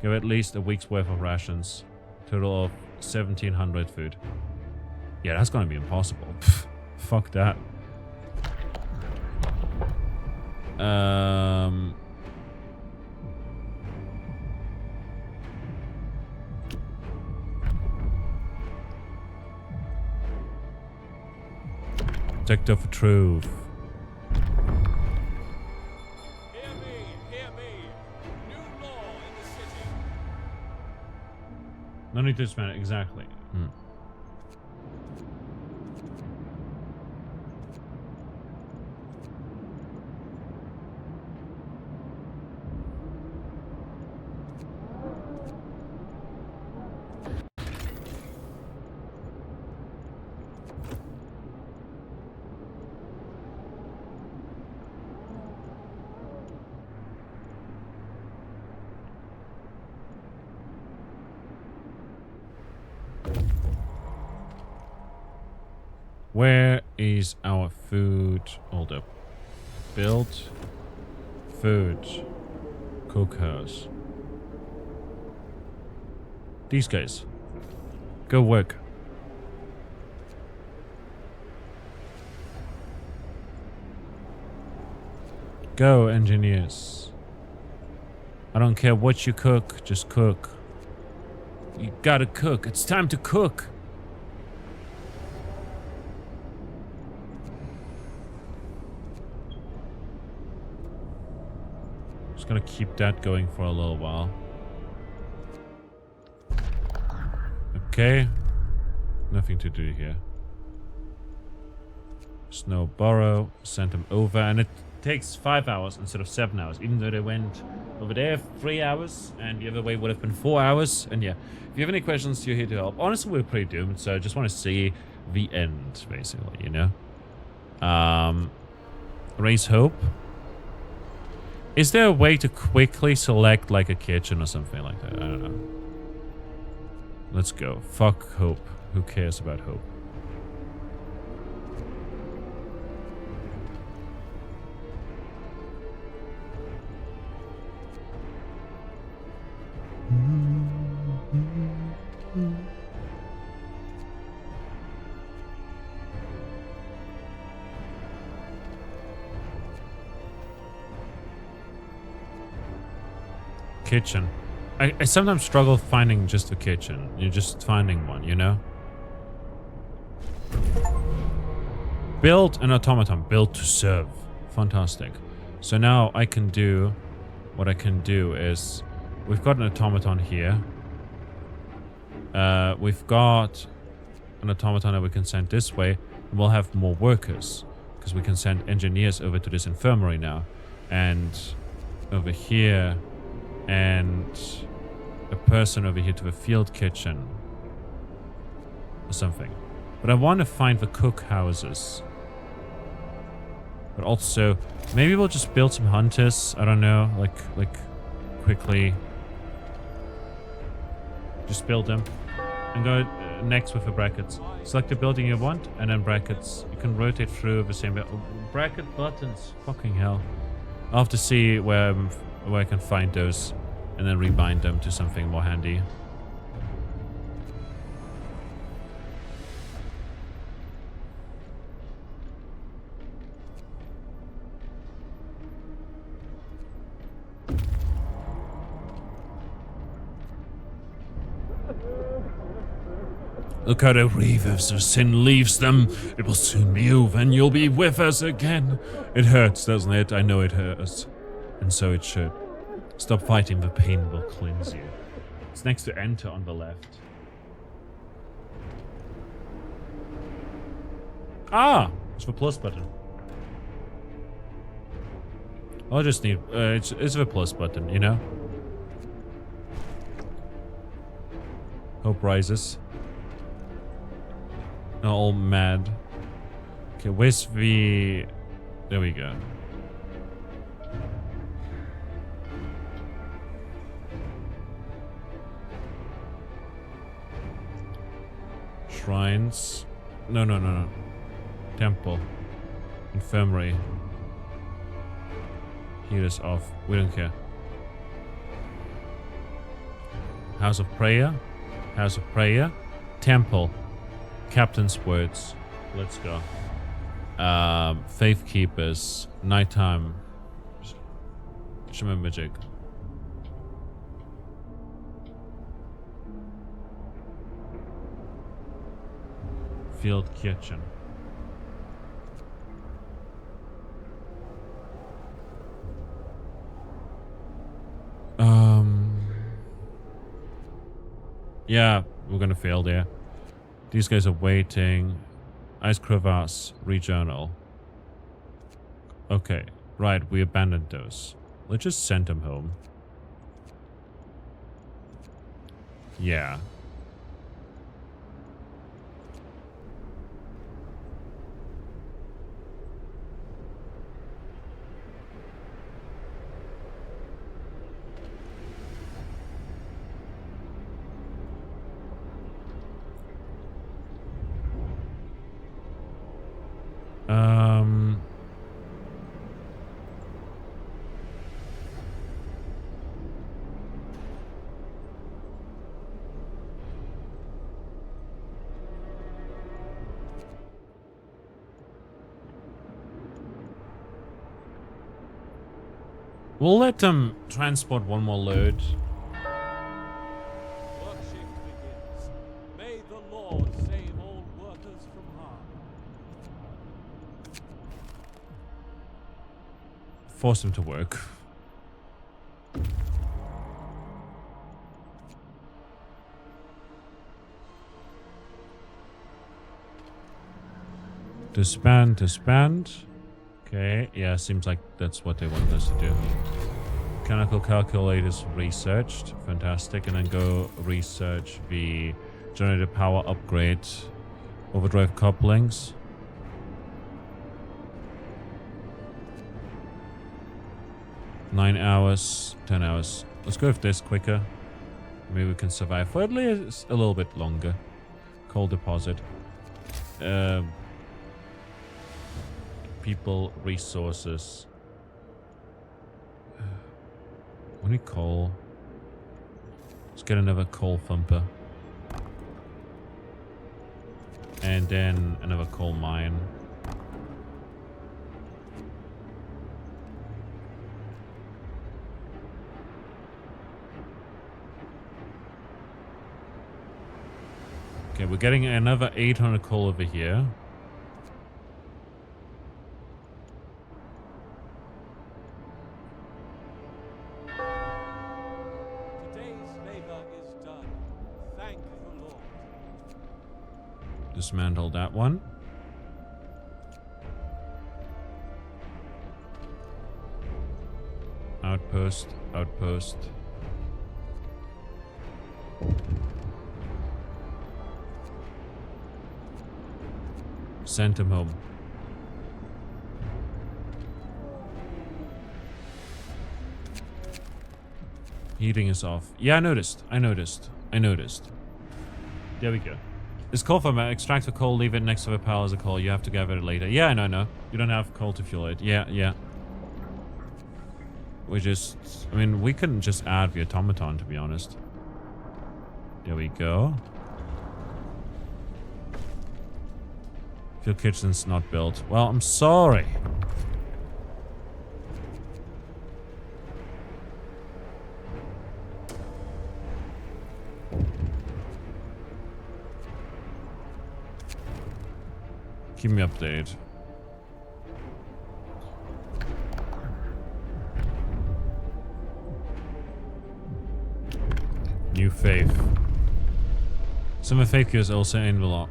Give at least a week's worth of rations. Total of 1,700 food. Yeah, that's gonna be impossible. Pff, fuck that. Detector for truth. Hear me. New law in the city. No need to dismantle. Exactly. Where is our food? Hold up. Build. Food. Cookhouse. These guys. Go work. Go, engineers. I don't care what you cook, just cook. You gotta cook. It's time to cook. Just gonna keep that going for a little while. Okay. Nothing to do here. Snow Burrow. Send them over. And it takes 5 hours instead of 7 hours. Even though they went over there 3 hours. And the other way would have been 4 hours. And yeah. If you have any questions, you're here to help. Honestly, we're pretty doomed. So I just want to see the end, basically, you know? Raise hope. Is there a way to quickly select like a kitchen or something like that? I don't know. Let's go. Fuck hope. Who cares about hope? Kitchen. I sometimes struggle finding just a kitchen. You're just finding one, you know? Build an automaton. Built to serve. Fantastic. So now I can do... What I can do is... We've got an automaton here. We've got an automaton that we can send this way. And we'll have more workers. Because we can send engineers over to this infirmary now. And over here... And a person over here to the field kitchen. Or something. But I want to find the cook houses. But also, maybe we'll just build some hunters. I don't know. Like quickly. Just build them. And go next with the brackets. Select the building you want. And then brackets. You can rotate through the same... Bracket buttons. Fucking hell. I'll have to see where I can find those and then rebind them to something more handy. Look how the reavers of sin leaves them. It will soon be over and you'll be with us again. It hurts, doesn't it? I know it hurts. And so it should. Stop fighting, the pain will cleanse you. It's next to enter on the left. Ah! It's the plus button. I'll just need... it's the plus button, you know? Hope rises. All mad. Okay, where's the... There we go. Shrines. No. Temple. Infirmary. Healers off. We don't care. House of Prayer. House of Prayer. Temple. Captain's words. Let's go. Faith Keepers. Nighttime. Shimmer Magic. Field Kitchen. Yeah, we're gonna fail there. These guys are waiting. Ice Crevasse, Rejournal. Okay, right, we abandoned those. Let's just send them home. Yeah. We'll let them transport one more load. Work shift begins. May the Lord save all workers from harm. Force them to work. Disband. Okay, yeah, seems like that's what they wanted us to do. Mechanical calculators researched. Fantastic. And then go research the generator power upgrade. Overdrive couplings. Nine hours, 10 hours. Let's go with this quicker. Maybe we can survive for at least a little bit longer. Coal deposit. People, resources. We need coal. Let's get another coal thumper. And then another coal mine. Okay, we're getting another 800 coal over here. Dismantle that one. Outpost. Send him home. Heating is off. Yeah, I noticed. There we go. It's coal farm. Extract the coal, leave it next to the power as a coal. You have to gather it later. Yeah, no. You don't have coal to fuel it. Yeah. We just... I mean, we couldn't just add the automaton, to be honest. There we go. Fuel kitchen's not built. Well, I'm sorry. Keep me updated. New faith. Some of the faith is also in the law.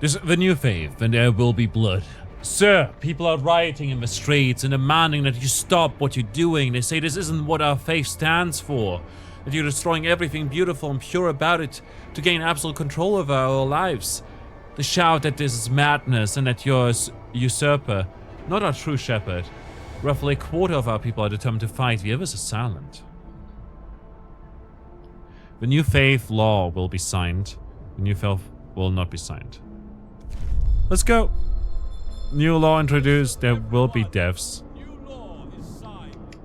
This the new faith, and there will be blood. Sir, people are rioting in the streets and demanding that you stop what you're doing. They say this isn't what our faith stands for. That you're destroying everything beautiful and pure about it to gain absolute control over our lives. They shout that this is madness and that you're a usurper, not our true shepherd. Roughly a quarter of our people are determined to fight. The others are silent. The new faith law will be signed. The new faith will not be signed. Let's go. New law introduced. There will be deaths. New law is signed.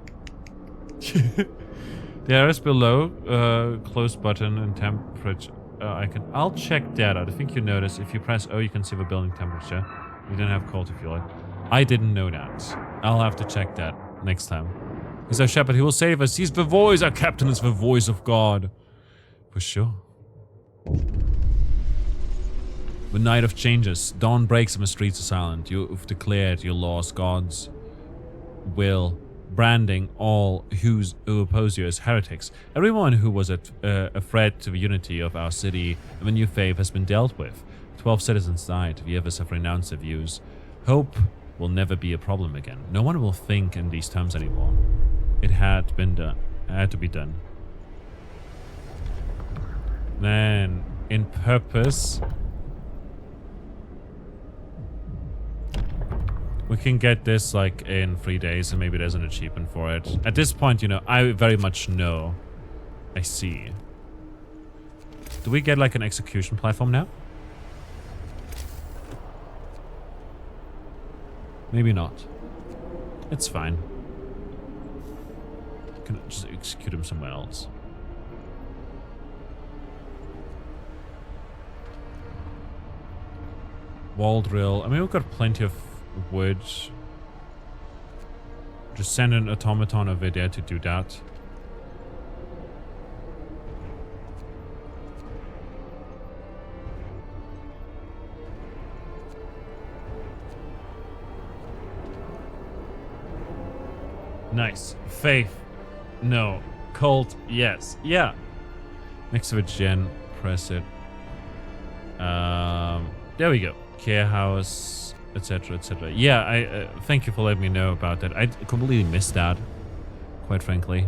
There is below close button and temperature icon. I'll check that out. I think you notice if you press O, you can see the building temperature. You don't have cold if you like. I didn't know that. I'll have to check that next time. He's our shepherd. He will save us. He's the voice. Our captain is the voice of God. For sure. The night of changes. Dawn breaks and the streets are silent. You've declared your laws, God's will, branding all who oppose you as heretics. Everyone who was a threat to the unity of our city and the new faith has been dealt with. 12 citizens died. The others have renounced their views. Hope will never be a problem again. No one will think in these terms anymore. It had been done. It had to be done. Then, in purpose, we can get this like in 3 days, and maybe there's an achievement for it. At this point, you know, I very much know. I see. Do we get like an execution platform now? Maybe not. It's fine. Can just execute him somewhere else. Wall drill. I mean, we've got plenty of wood. Just send an automaton over there to do that. Nice. Faith. No. Cult. Yes. Yeah. Next to the gen. Press it. There we go. Care house, etc., etc. Yeah, I thank you for letting me know about that. I completely missed that, quite frankly.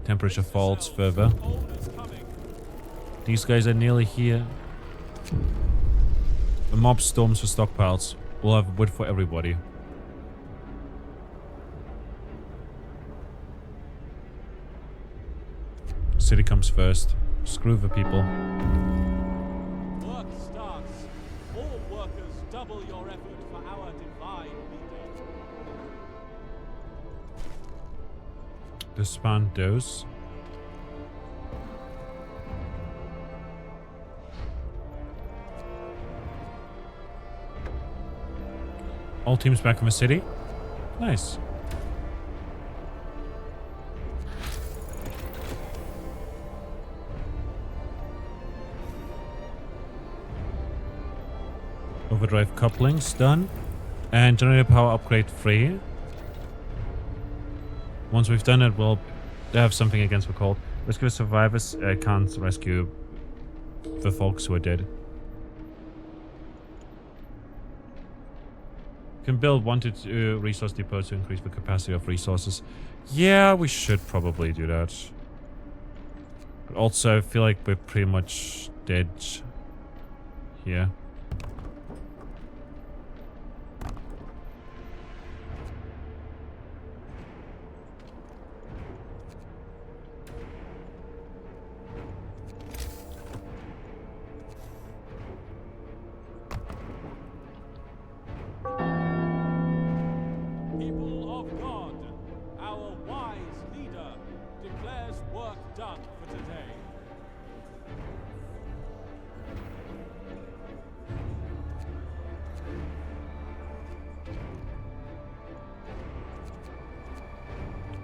Temperature falls further. These guys are nearly here. A mob storms for stockpiles. We'll have wood for everybody. City comes first. Screw the people. Work starts. All workers double your effort for our divine leader. Disband those. All teams back in the city. Nice. Overdrive couplings done. And generator power upgrade free. Once we've done it, we'll have something against the cold. Rescue survivors. Can't rescue the folks who are dead. Can build 1 to 2 resource depots to increase the capacity of resources. Yeah, we should probably do that. But also, I feel like we're pretty much dead here.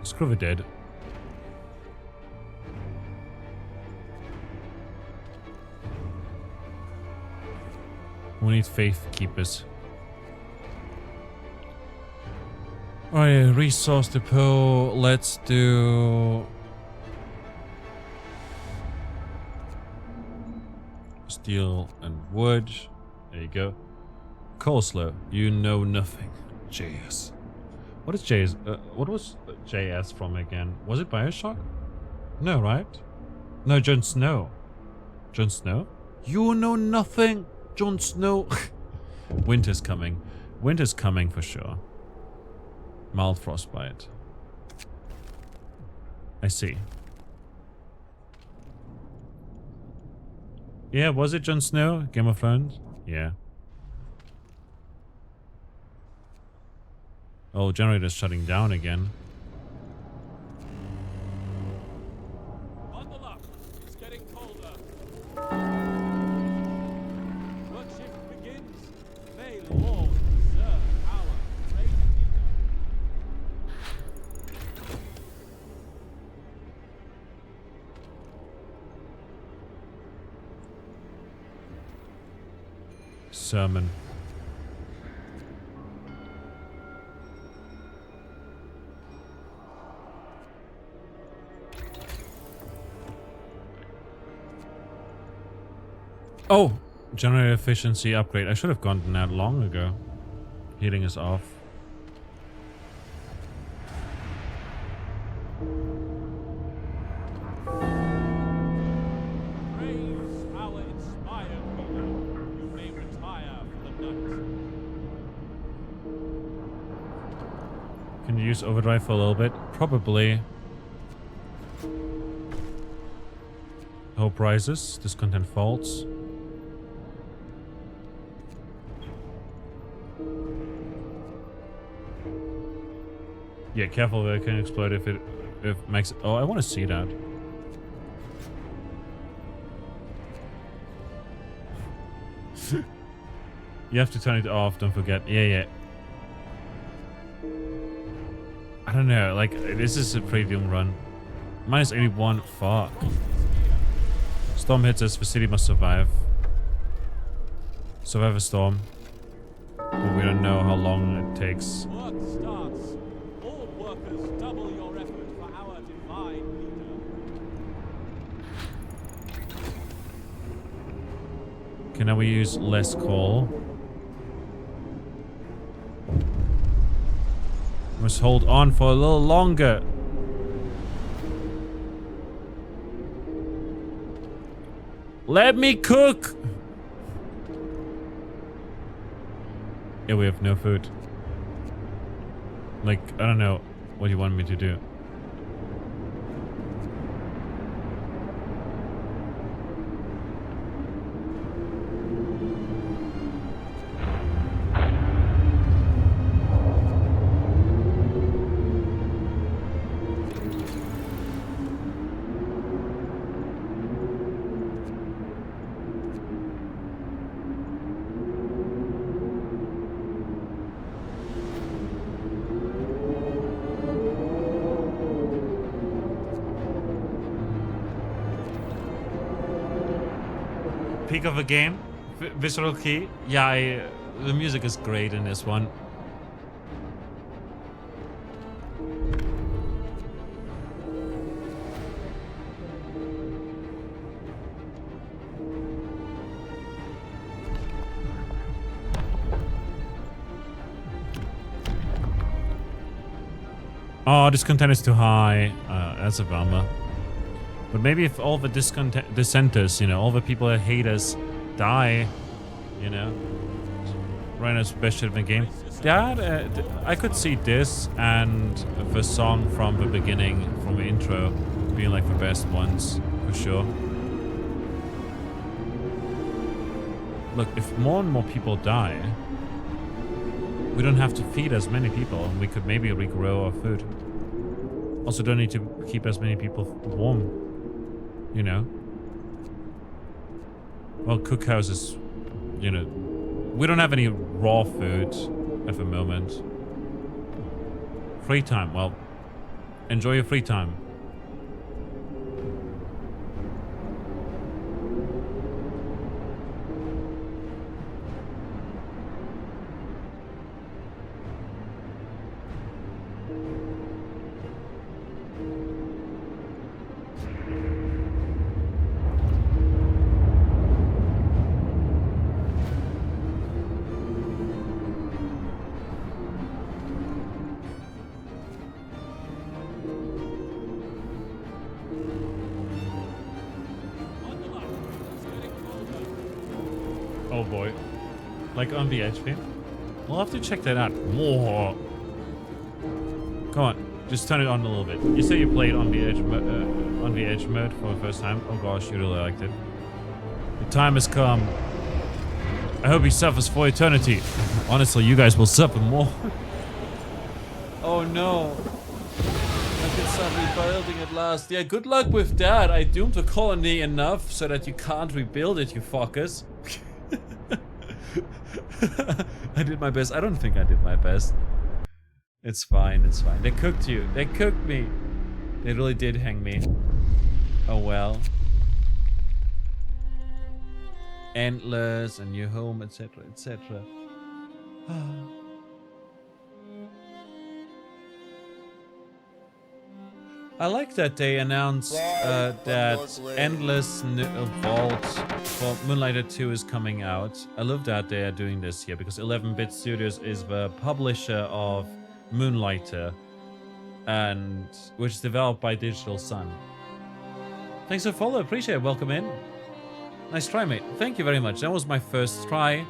Screw the dead. We need faith keepers. Alright, resource depot. Let's do steel and wood. There you go. coleslaw. You know nothing. JS. What is JS? What was JS from again? Was it Bioshock? No, right? No, Jon Snow. Jon Snow? You know nothing, Jon Snow. Winter's coming. Winter's coming for sure. Mild frostbite. I see. Yeah, was it Jon Snow? Game of Thrones? Yeah. Oh, generator's shutting down again. Bundle up. It's getting colder. Work shift begins. May Lord preserve our great leader. Sermon. Oh, generator efficiency upgrade. I should have gotten that long ago. Heating is off. Praise our inspired leader. You may retire for the night. Can you use overdrive for a little bit? Probably. Hope rises. Discontent falls. Yeah, careful, it can explode if makes. Oh, I want to see that. You have to turn it off. Don't forget. Yeah. I don't know. Like, this is a pretty doom run. -81. Fuck. Storm hits us. The city must survive. Survive a storm. But we don't know how long it takes. Work starts. All workers double your effort for our divine leader. Okay, now we use less coal. Must hold on for a little longer. Let me cook! Yeah, we have no food. Like, I don't know what you want me to do. Peak of a game, Visceral Key. Yeah, the music is great in this one. Oh, discontent is too high. That's a bummer. But maybe if all the dissenters, you know, all the people that hate us die, you know, Rhino's best shit in the game. That, I could see this and the song from the beginning, from the intro, being like the best ones, for sure. Look, if more and more people die, we don't have to feed as many people, and we could maybe regrow our food. Also don't need to keep as many people warm. You know? Well, cookhouses, you know, we don't have any raw food at the moment. Free time, well, enjoy your free time. Oh boy. Like on VHP? We'll have to check that out. Whoa. Come on, just turn it on a little bit. You say you played on VH mode for the first time. Oh gosh, you really liked it. The time has come. I hope he suffers for eternity. Honestly, you guys will suffer more. Oh no. I can start rebuilding at last. Yeah, good luck with that. I doomed the colony enough so that you can't rebuild it, you fuckers. I did my best. I don't think I did my best. It's fine, it's fine. They cooked you. They cooked me. They really did hang me. Oh well. Endless, a new home, etc, etc. I like that they announced that Endless Vault for Moonlighter 2 is coming out. I love that they are doing this here because 11-Bit Studios is the publisher of Moonlighter, and which is developed by Digital Sun. Thanks for the follow, appreciate it. Welcome in. Nice try, mate. Thank you very much. That was my first try.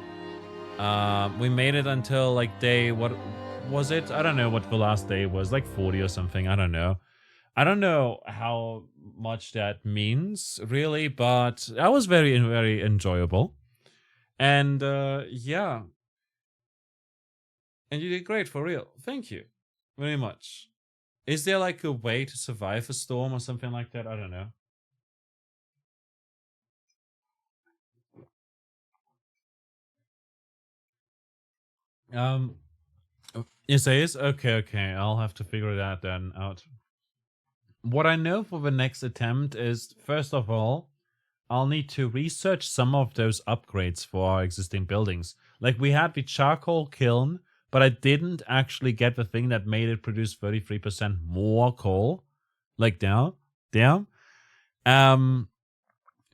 We made it until like day, what was it? I don't know what the last day was, like 40 or something. I don't know. I don't know how much that means, really, but that was very, very enjoyable. And yeah. And you did great, for real. Thank you very much. Is there like a way to survive a storm or something like that? I don't know. Yes, it is? Okay. I'll have to figure that then out. What I know for the next attempt is, first of all, I'll need to research some of those upgrades for our existing buildings. Like, we had the charcoal kiln, but I didn't actually get the thing that made it produce 33% more coal. Like, now. Damn.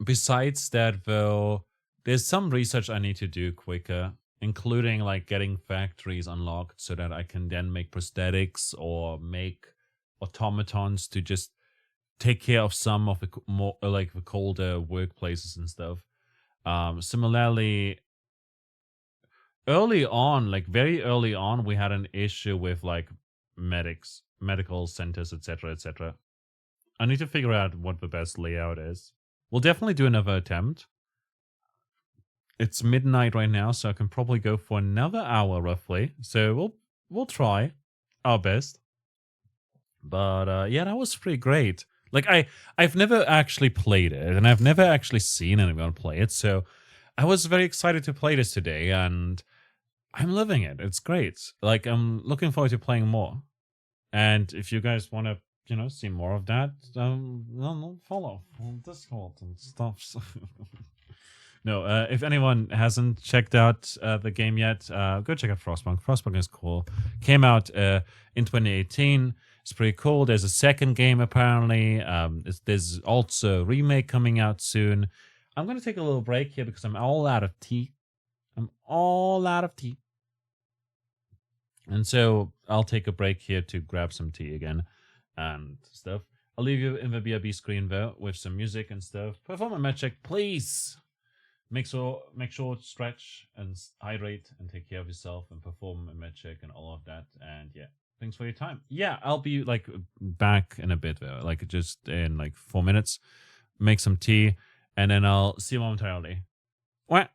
Besides that, though, there's some research I need to do quicker, including like getting factories unlocked so that I can then make prosthetics or make automatons to just take care of some of the more like the colder workplaces and stuff. Similarly, early on, like very early on, we had an issue with like medical centers, etc., etc. I need to figure out what the best layout is. We'll definitely do another attempt. It's midnight right now, so I can probably go for another hour roughly. So we'll try our best. But yeah, that was pretty great. Like I've never actually played it, and I've never actually seen anyone play it. So I was very excited to play this today, and I'm loving it. It's great. Like I'm looking forward to playing more. And if you guys want to, see more of that, follow on Discord and stuff. No, if anyone hasn't checked out the game yet, go check out Frostpunk. Frostpunk is cool. Came out in 2018. It's pretty cool. There's a second game apparently. There's also a remake coming out soon. I'm going to take a little break here because I'm all out of tea. And so I'll take a break here to grab some tea again and stuff. I'll leave you in the BRB screen though with some music and stuff. Perform a med check, please. Make sure to stretch and hydrate and take care of yourself and perform a med check and all of that. And yeah, thanks for your time. Yeah, I'll be like back in a bit though, like just in like 4 minutes. Make some tea and then I'll see you momentarily. What?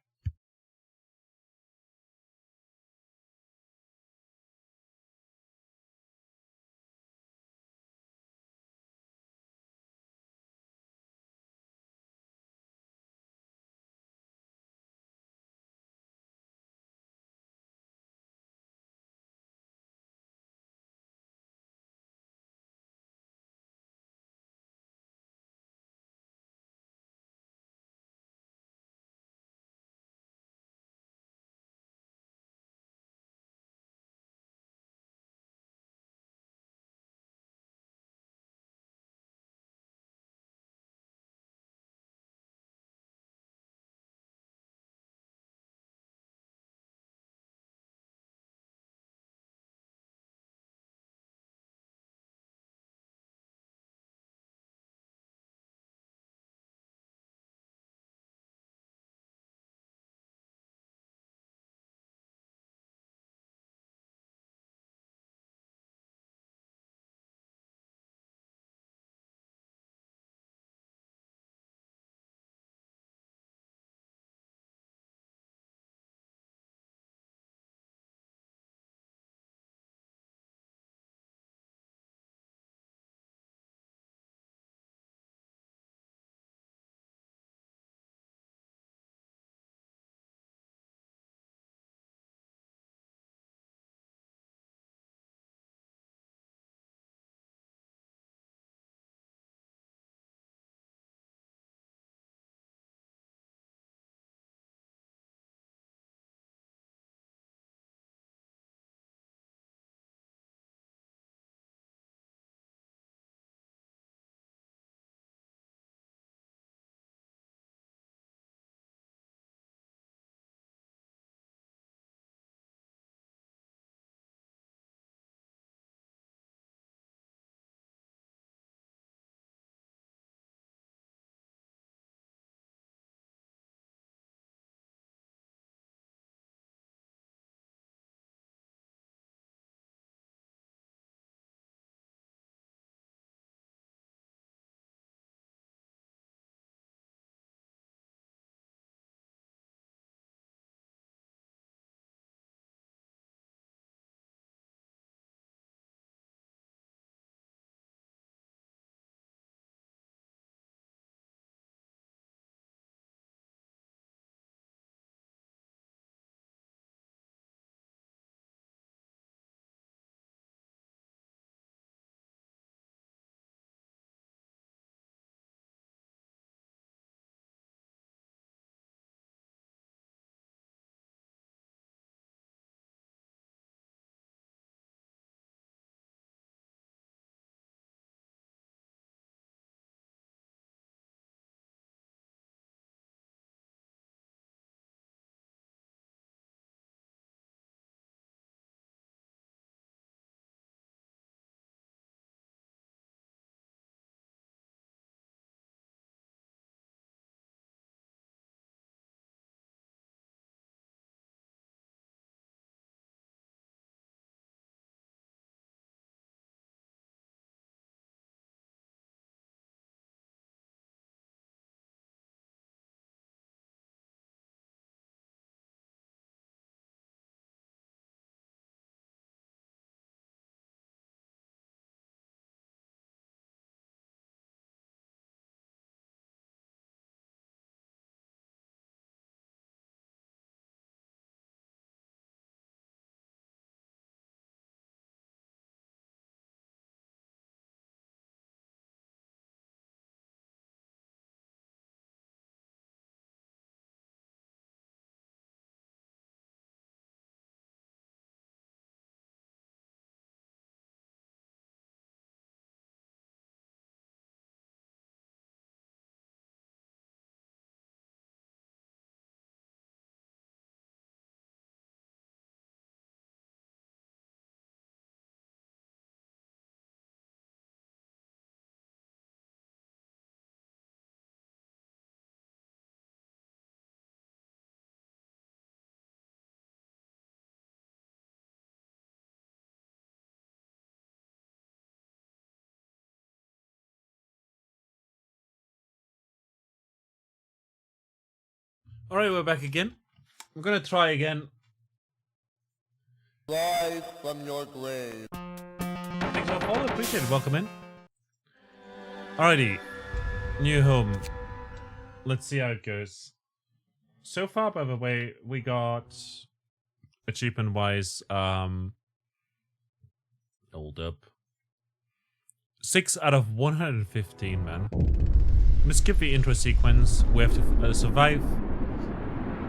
Alright, we're back again. I'm gonna try again. Rise from your grave. Thanks for the follow, appreciate it. Welcome in. Alrighty. New home. Let's see how it goes. So far, by the way, we got achievement wise, hold up. 6 out of 115, man. Let's skip the intro sequence. We have to survive.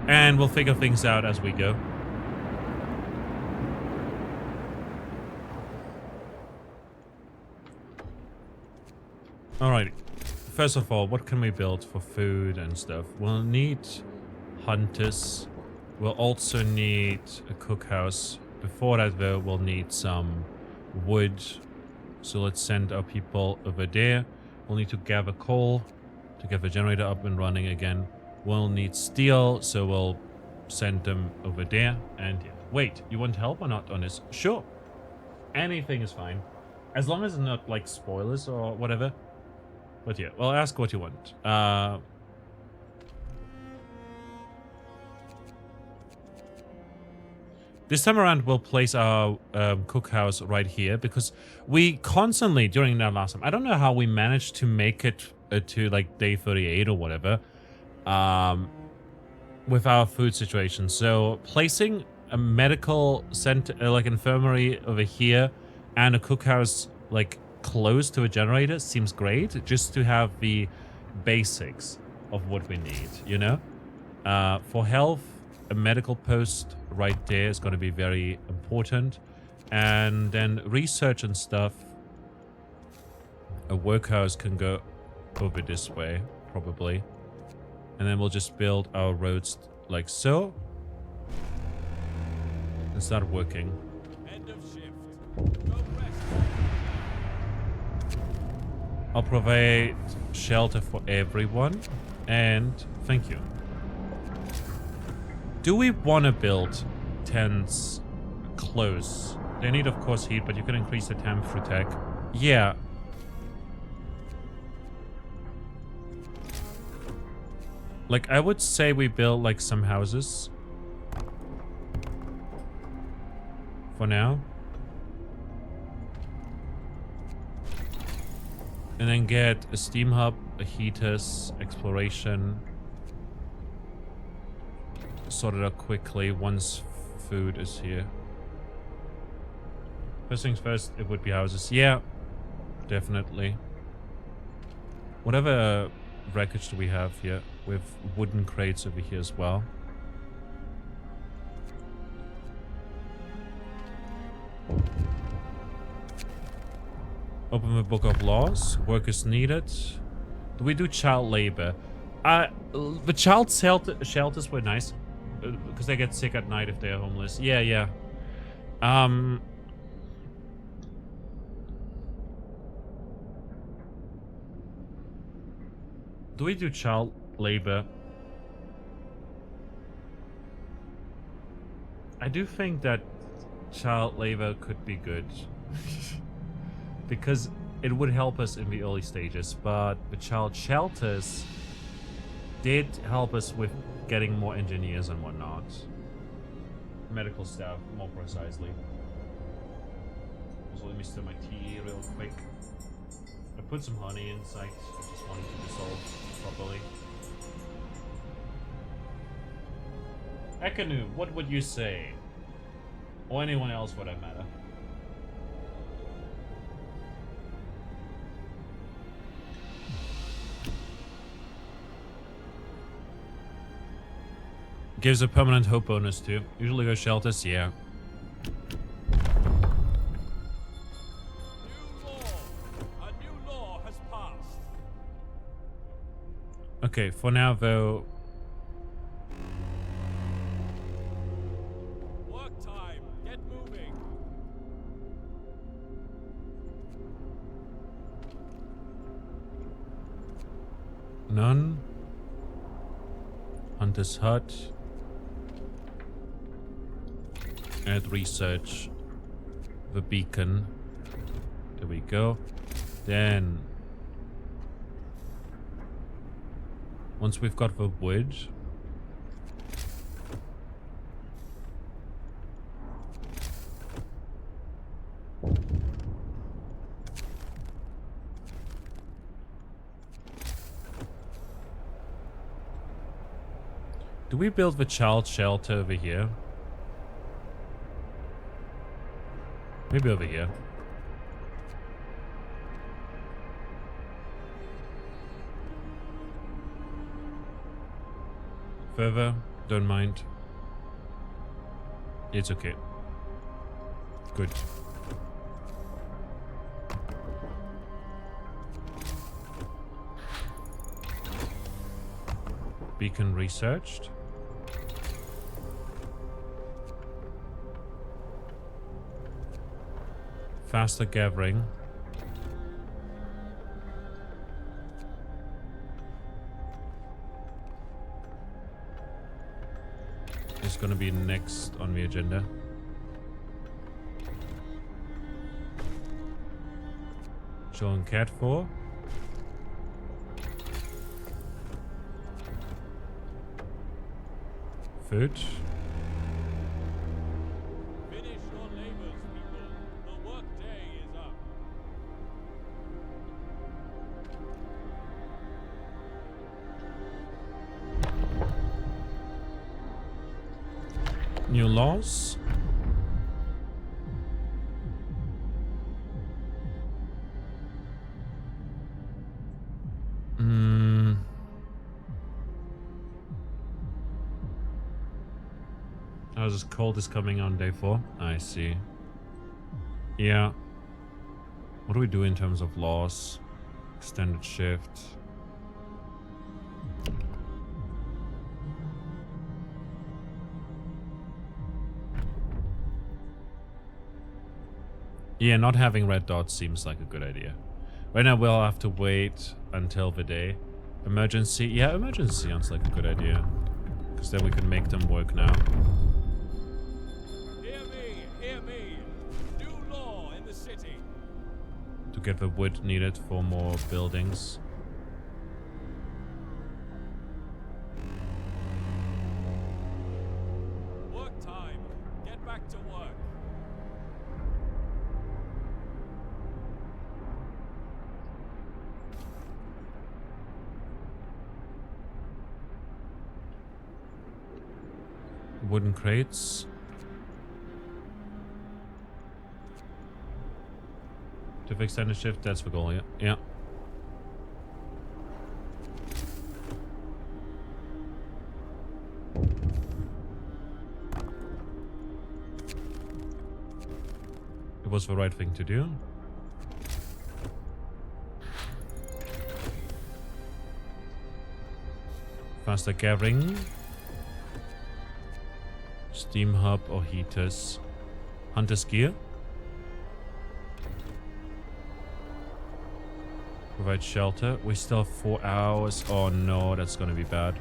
And we'll figure things out as we go. Alrighty. First of all, what can we build for food and stuff? We'll need hunters. We'll also need a cookhouse. Before that, though, we'll need some wood. So let's send our people over there. We'll need to gather coal to get the generator up and running again. We'll need steel, so we'll send them over there. And yeah. Wait, you want help or not on this? Sure. Anything is fine. As long as it's not like spoilers or whatever. But yeah, well, ask what you want. This time around, we'll place our cookhouse right here because we constantly, during that last time, I don't know how we managed to make it to like day 38 or whatever, with our food situation. So placing a medical center, like infirmary over here, and a cookhouse like close to a generator seems great, just to have the basics of what we need, you know? For health, a medical post right there is going to be very important. And then research and stuff, a workhouse can go over this way, probably. And then we'll just build our roads like so. And start working. End of shift. Go rest. I'll provide shelter for everyone. And thank you. Do we want to build tents close? They need, of course, heat, but you can increase the temp through tech. Yeah. Like, I would say we build, like, some houses. For now. And then get a steam hub, a heaters, exploration. Sort it out quickly once food is here. First things first, it would be houses. Yeah, definitely. Whatever wreckage do we have here? With wooden crates over here as well. Open the book of laws. Work is needed. Do we do child labor? The child shelters were nice. Because they get sick at night if they're homeless. Yeah, yeah. Do we do child labor? I do think that child labor could be good. Because it would help us in the early stages. But the child shelters did help us with getting more engineers and whatnot. Medical staff, more precisely. Also, let me stir my tea real quick. I put some honey inside. I just wanted to dissolve properly. Ekanu, what would you say? Or anyone else for that matter. Gives a permanent hope bonus too. Usually go shelters, yeah. A new law has passed. Okay, for now though. Work time. Get moving. None. Hunter's hut. Add research. The beacon. There we go. Then once we've got the wood, Do we build the child shelter over here? Maybe over here. Further, don't mind. It's okay. Good. Beacon researched. Faster gathering. Is gonna be next on the agenda. Showing cat 4. Food. Finish your labors, people. The work day is up. New laws. How's this cold is coming on day 4? I see. Yeah. What do we do in terms of laws? Extended shift. Yeah, not having red dots seems like a good idea. Right now we'll have to wait until the day. Emergency. Yeah, emergency sounds like a good idea. Because then we can make them work now. Hear me, hear me. New law in the city. To get the wood needed for more buildings. Work time. Get back to work. Wooden crates. To fix extended shift, that's the goal, yeah. Yeah. It was the right thing to do. Faster gathering. Steam hub or heaters. Hunter's gear. Provide shelter. We still have 4 hours. Oh no, that's gonna be bad.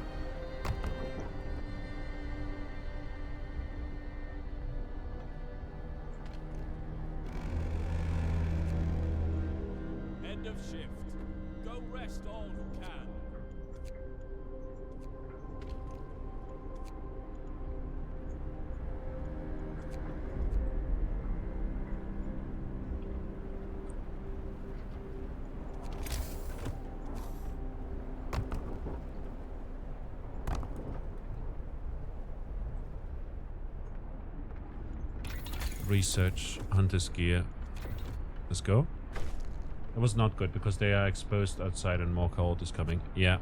End of shift. Go rest all who can. Research hunter's gear. Let's go. That was not good because they are exposed outside and more cold is coming. Yeah.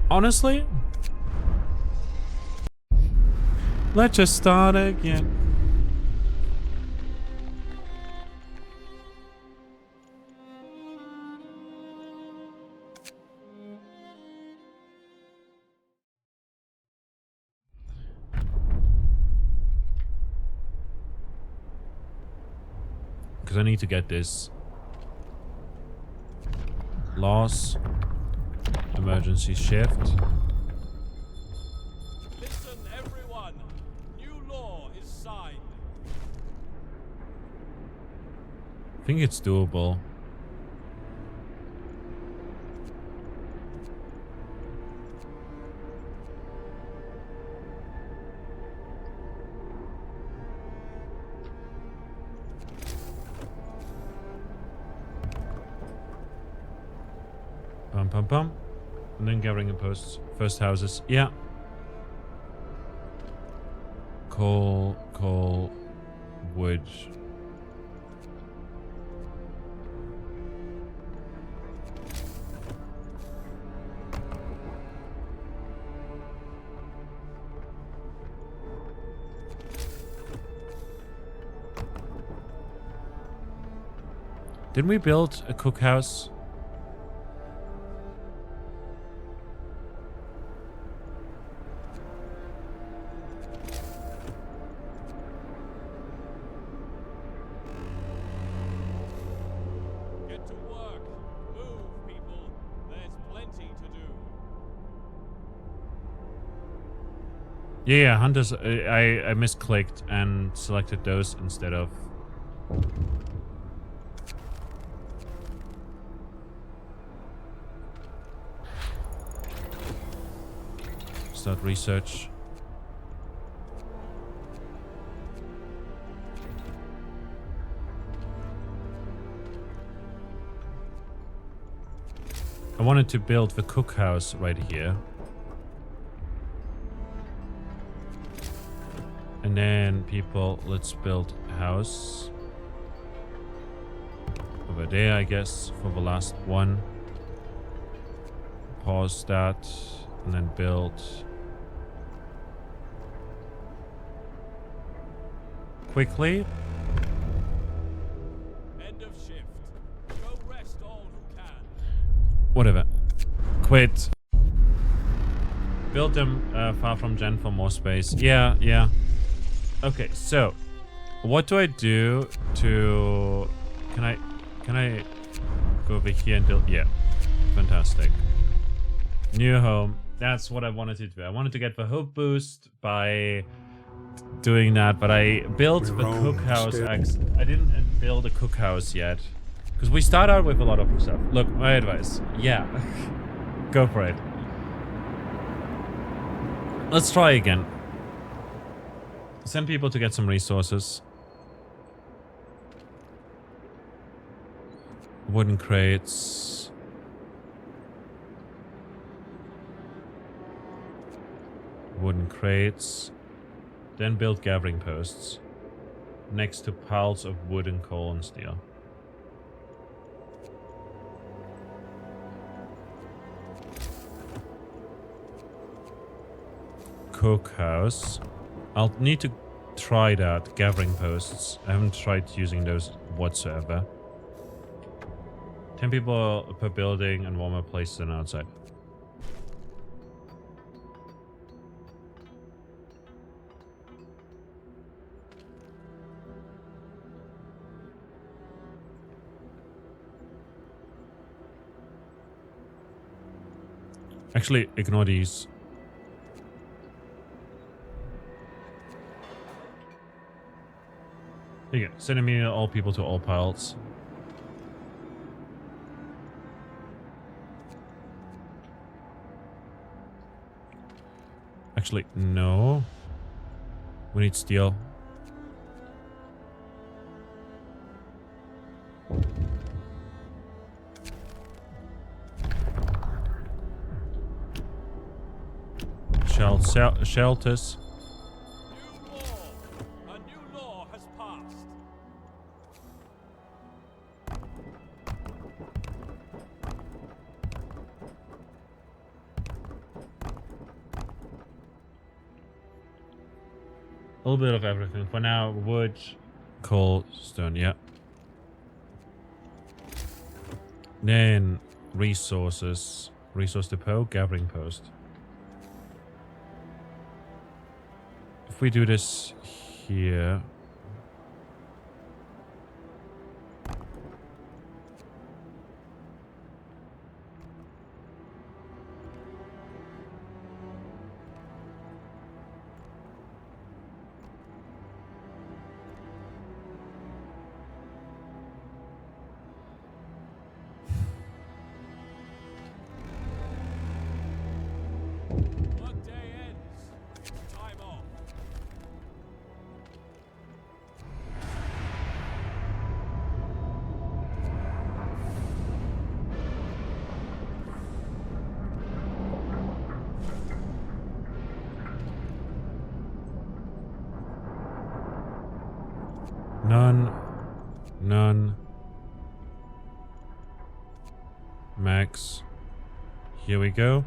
Honestly, let's just start again. Because I need to get this. Loss. Emergency shift. Listen, everyone. New law is signed. I think it's doable. Pum pum pum. And then gathering posts. First houses. Yeah. Coal, wood. Didn't we build a cookhouse? Get to work. Move, people. There's plenty to do. Yeah, hunters. I misclicked and selected those instead of. Start research. I wanted to build the cookhouse right here. And then people, let's build a house. Over there, I guess, for the last one. Pause that, and then build. Quickly. End of shift. Go rest all who can. Whatever. Quit. Build them far from Gen for more space. Yeah, yeah. Okay, so what do I do to... Can I go over here and build... Yeah. Fantastic. New home. That's what I wanted to do. I wanted to get the hope boost by doing that, but I built the cookhouse. I didn't build a cookhouse yet. Because we start out with a lot of stuff. Look, my advice. Yeah. Go for it. Let's try again. Send people to get some resources. Wooden crates. Wooden crates. Then build gathering posts. Next to piles of wood and coal and steel. Cookhouse. I'll need to try that. Gathering posts. I haven't tried using those whatsoever. 10 people per building and warmer places than outside. Actually, ignore these. Here you go. Sending me all people to all piles. Actually, no. We need steel. Shelters. New law. A new law has passed. A little bit of everything. For now, wood, coal, stone, yeah. Then resources. Resource depot, gathering post. If we do this here... Workday ends. Time off. None. None. Max. Here we go.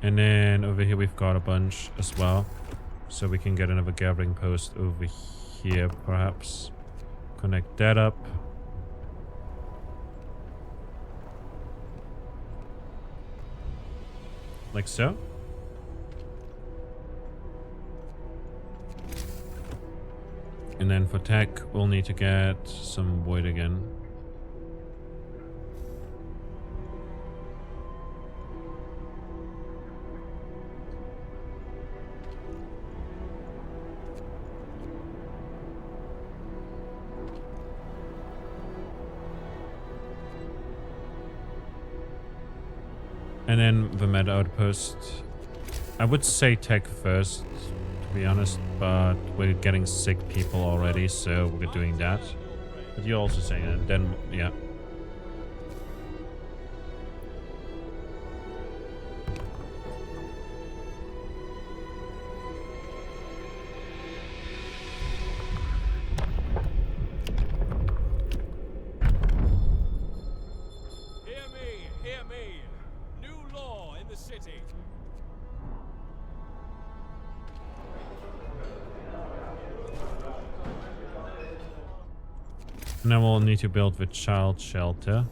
And then over here we've got a bunch as well. So we can get another gathering post over here, perhaps. Connect that up. Like so. And then for tech, we'll need to get some wood again. And then the med outpost. I would say tech first, to be honest, but we're getting sick people already, so we're doing that. But you're also saying it, then, yeah. Hear me. New law in the city. And then we'll need to build the child shelter.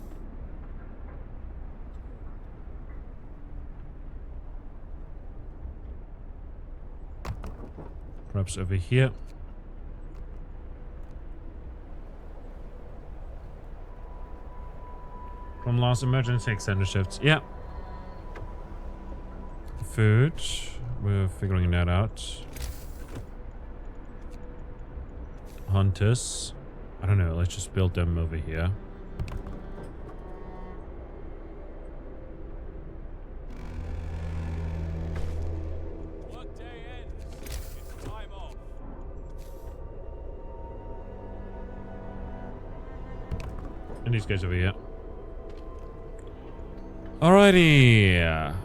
Perhaps over here. From last emergency extended shifts. Yeah. Food. We're figuring that out. Hunters. I don't know. Let's just build them over here. Workday ends. It's time off. And these guys over here. Alrighty.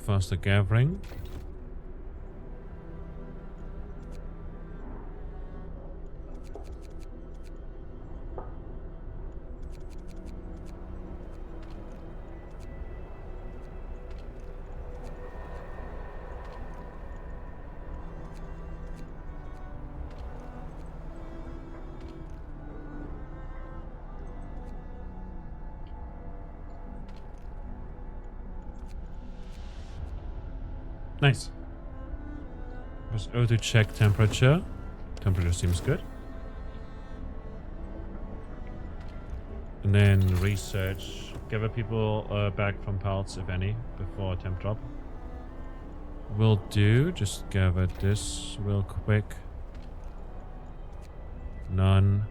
Faster gathering. Nice. Press O to check temperature. Temperature seems good. And then research. Gather people back from pals, if any, before temp drop. Will do. Just gather this real quick. None.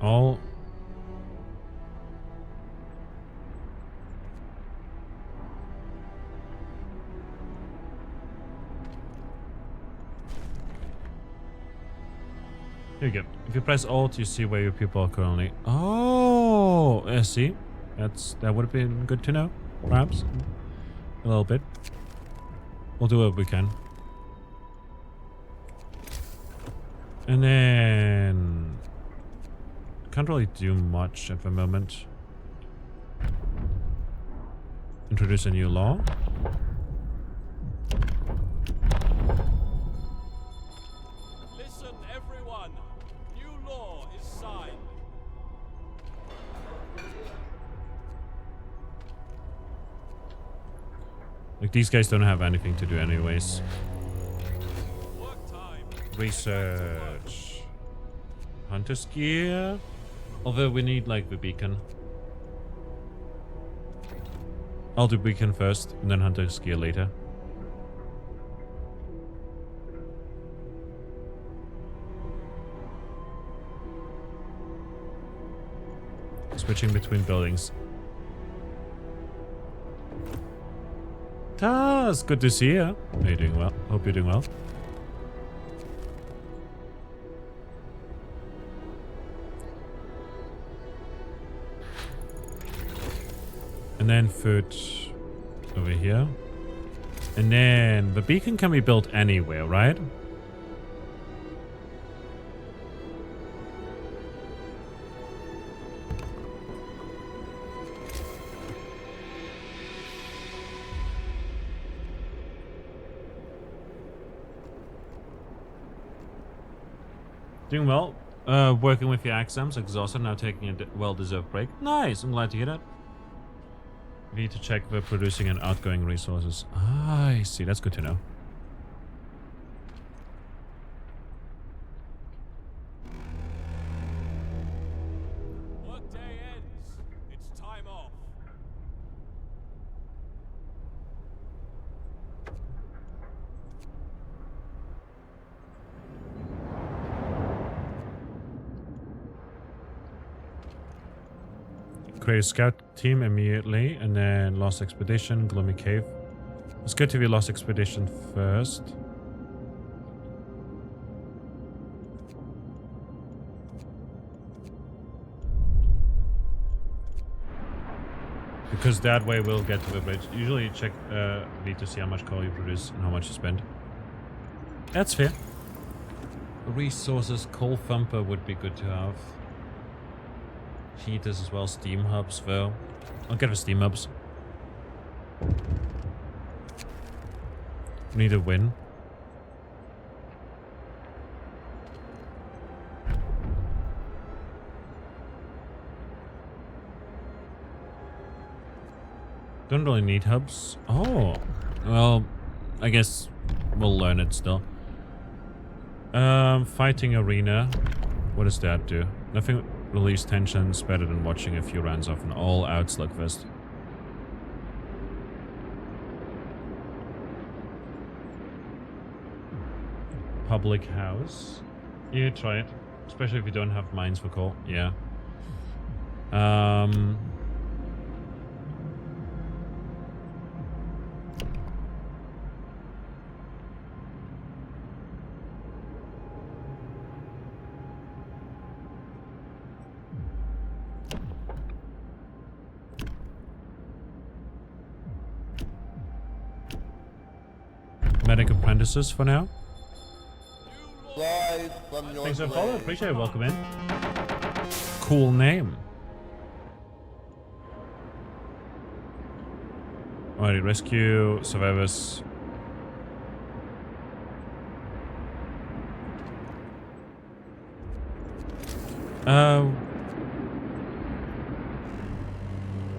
All here you go. If you press Alt, you see where your people are currently. Oh, I see. That would have been good to know, perhaps a little bit. We'll do what we can. And then can't really do much at the moment. Introduce a new law. Listen, everyone. New law is signed. Like, these guys don't have anything to do anyways. Work time. Research. Hunter's gear. Although we need like the beacon. I'll do beacon first and then hunter's gear later. Switching between buildings. Taz, good to see you. Are you doing well? Hope you're doing well. And then food over here. And then the beacon can be built anywhere, right? Doing well. Working with your exams, exhausted, now taking a well-deserved break. Nice, I'm glad to hear that. We need to check the producing and outgoing resources. Ah, I see, that's good to know. Workday ends. It's time off. Create a scout team immediately, and then Lost Expedition, Gloomy Cave. It's good to be Lost Expedition first. Because that way we'll get to the bridge. Usually you check V to see how much coal you produce and how much you spend. That's fair. Resources, coal thumper would be good to have. Heaters as well, steam hubs though. I'll get the steam hubs. Need a win. Don't really need hubs. Oh, well, I guess we'll learn it still. Fighting arena. What does that do? Nothing. Release tensions better than watching a few rounds of an all-out slugfest. Public house. Yeah, try it. Especially if you don't have mines for coal. Yeah. Medic apprentices for now. Thanks for the follow. Appreciate it. Welcome in. Cool name. Alrighty, rescue survivors.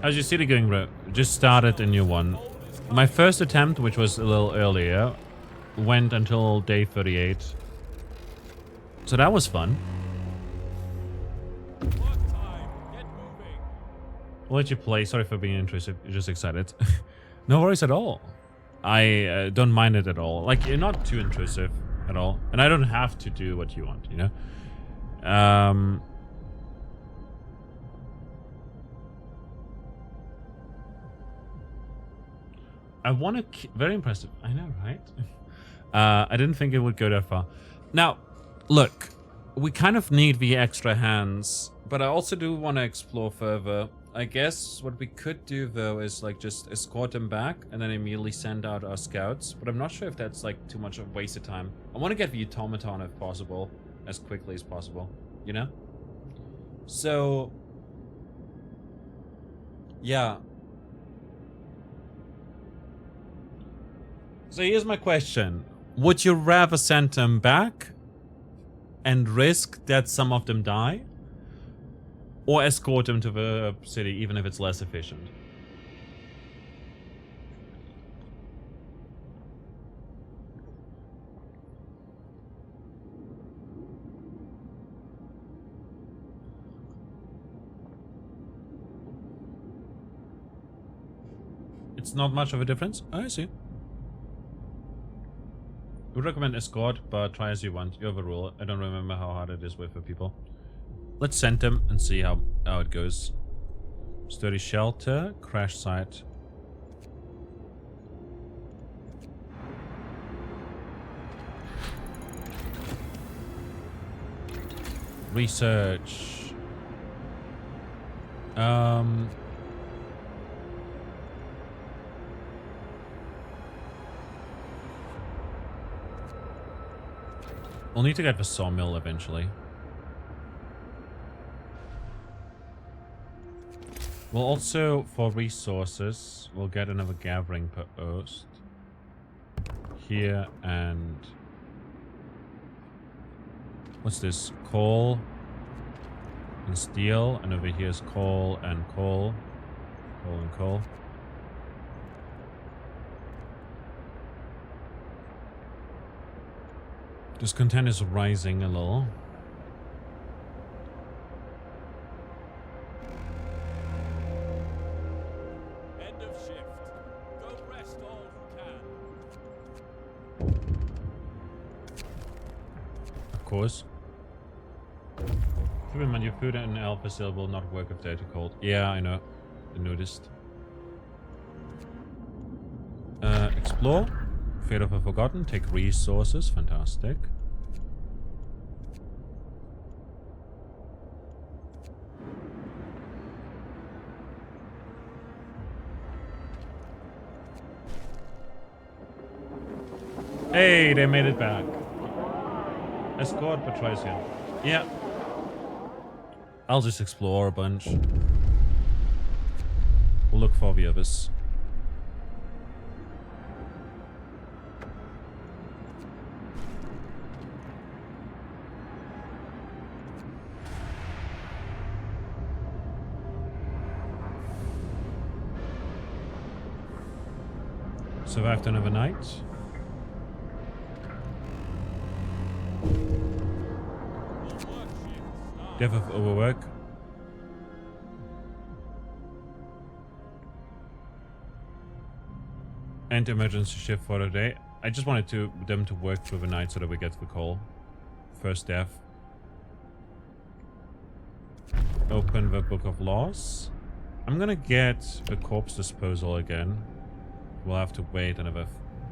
As you see the going route, just started a new one. My first attempt, which was a little earlier, went until day 38. So that was fun. Work time. Get moving. We'll let you play. Sorry for being intrusive. You're just excited. No worries at all. I don't mind it at all. Like, you're not too intrusive at all. And I don't have to do what you want, you know? I want to... Very impressive. I know, right? I didn't think it would go that far. Now, look. We kind of need the extra hands. But I also do want to explore further. I guess what we could do, though, is, like, just escort them back. And then immediately send out our scouts. But I'm not sure if that's, like, too much of a waste of time. I want to get the automaton, if possible. As quickly as possible. You know? So... yeah. So here's my question. Would you rather send them back and risk that some of them die? Or escort them to the city, even if it's less efficient? It's not much of a difference. I see. Would recommend escort, but try as you want. You have a rule. I don't remember how hard it is with the people. Let's send them and see how it goes. Sturdy shelter, crash site. Research. We'll need to get the sawmill eventually. We'll also, for resources, we'll get another gathering post here and what's this? Coal and steel, and over here is coal and coal, coal and coal. Discontent is rising a little. End of shift. Go rest all who can. Of course. Keep in mind your food and alpha cell will not work if they're too cold. Yeah, I know. I noticed. Explore. Fate of a Forgotten. Take resources. Fantastic. Hey, they made it back. Escort Patricia. Yeah. I'll just explore a bunch. We'll look for the others. Survived another night. Death of overwork. And emergency shift for the day. I just wanted them to work through the night so that we get the call. First death. Open the Book of Laws. I'm gonna get the corpse disposal again. We'll have to wait another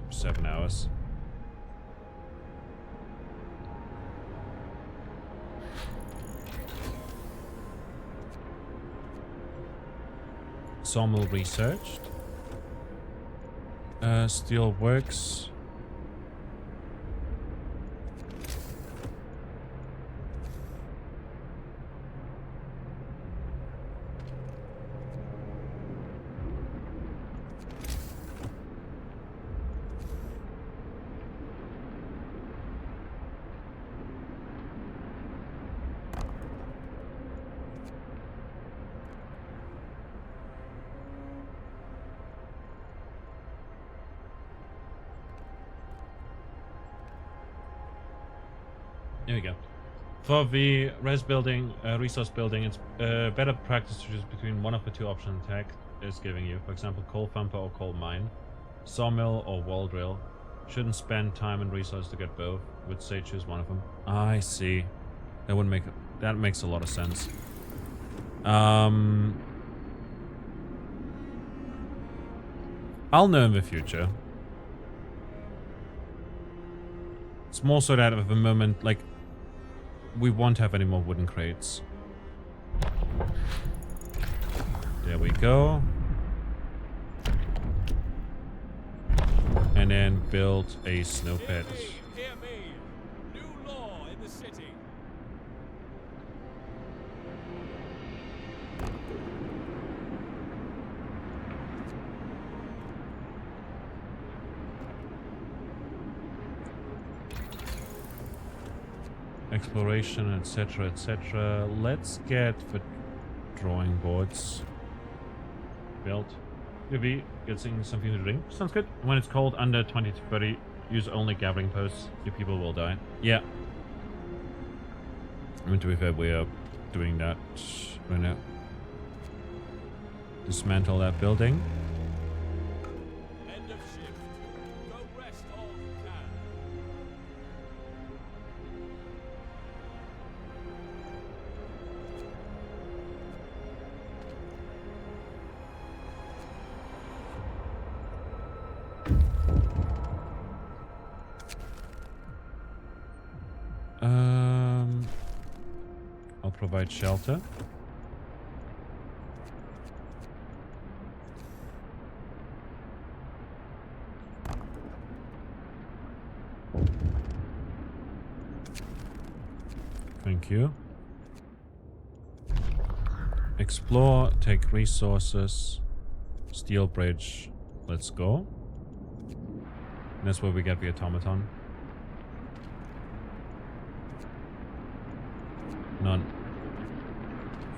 7 hours. Sawmill researched. Steel works. There we go. For the resource building, it's better practice to choose between one of the two options tech is giving you. For example, coal thumper or coal mine, sawmill or wall drill. Shouldn't spend time and resources to get both. Would say choose one of them. I see. That would make that makes a lot of sense. I'll know in the future. It's more so that at the moment, like, we won't have any more wooden crates. There we go. And then build a snow pit. Hear me. New law in the city. Exploration, etc., etc. Let's get the drawing boards built. Maybe getting something to drink. Sounds good. When it's cold, under 20 to 30, use only gathering posts. Your people will die. Yeah. I mean, to be fair, we are doing that right now. Dismantle that building. I'll provide shelter. Thank you. Explore, take resources, steel bridge. Let's go. And that's where we get the automaton. None.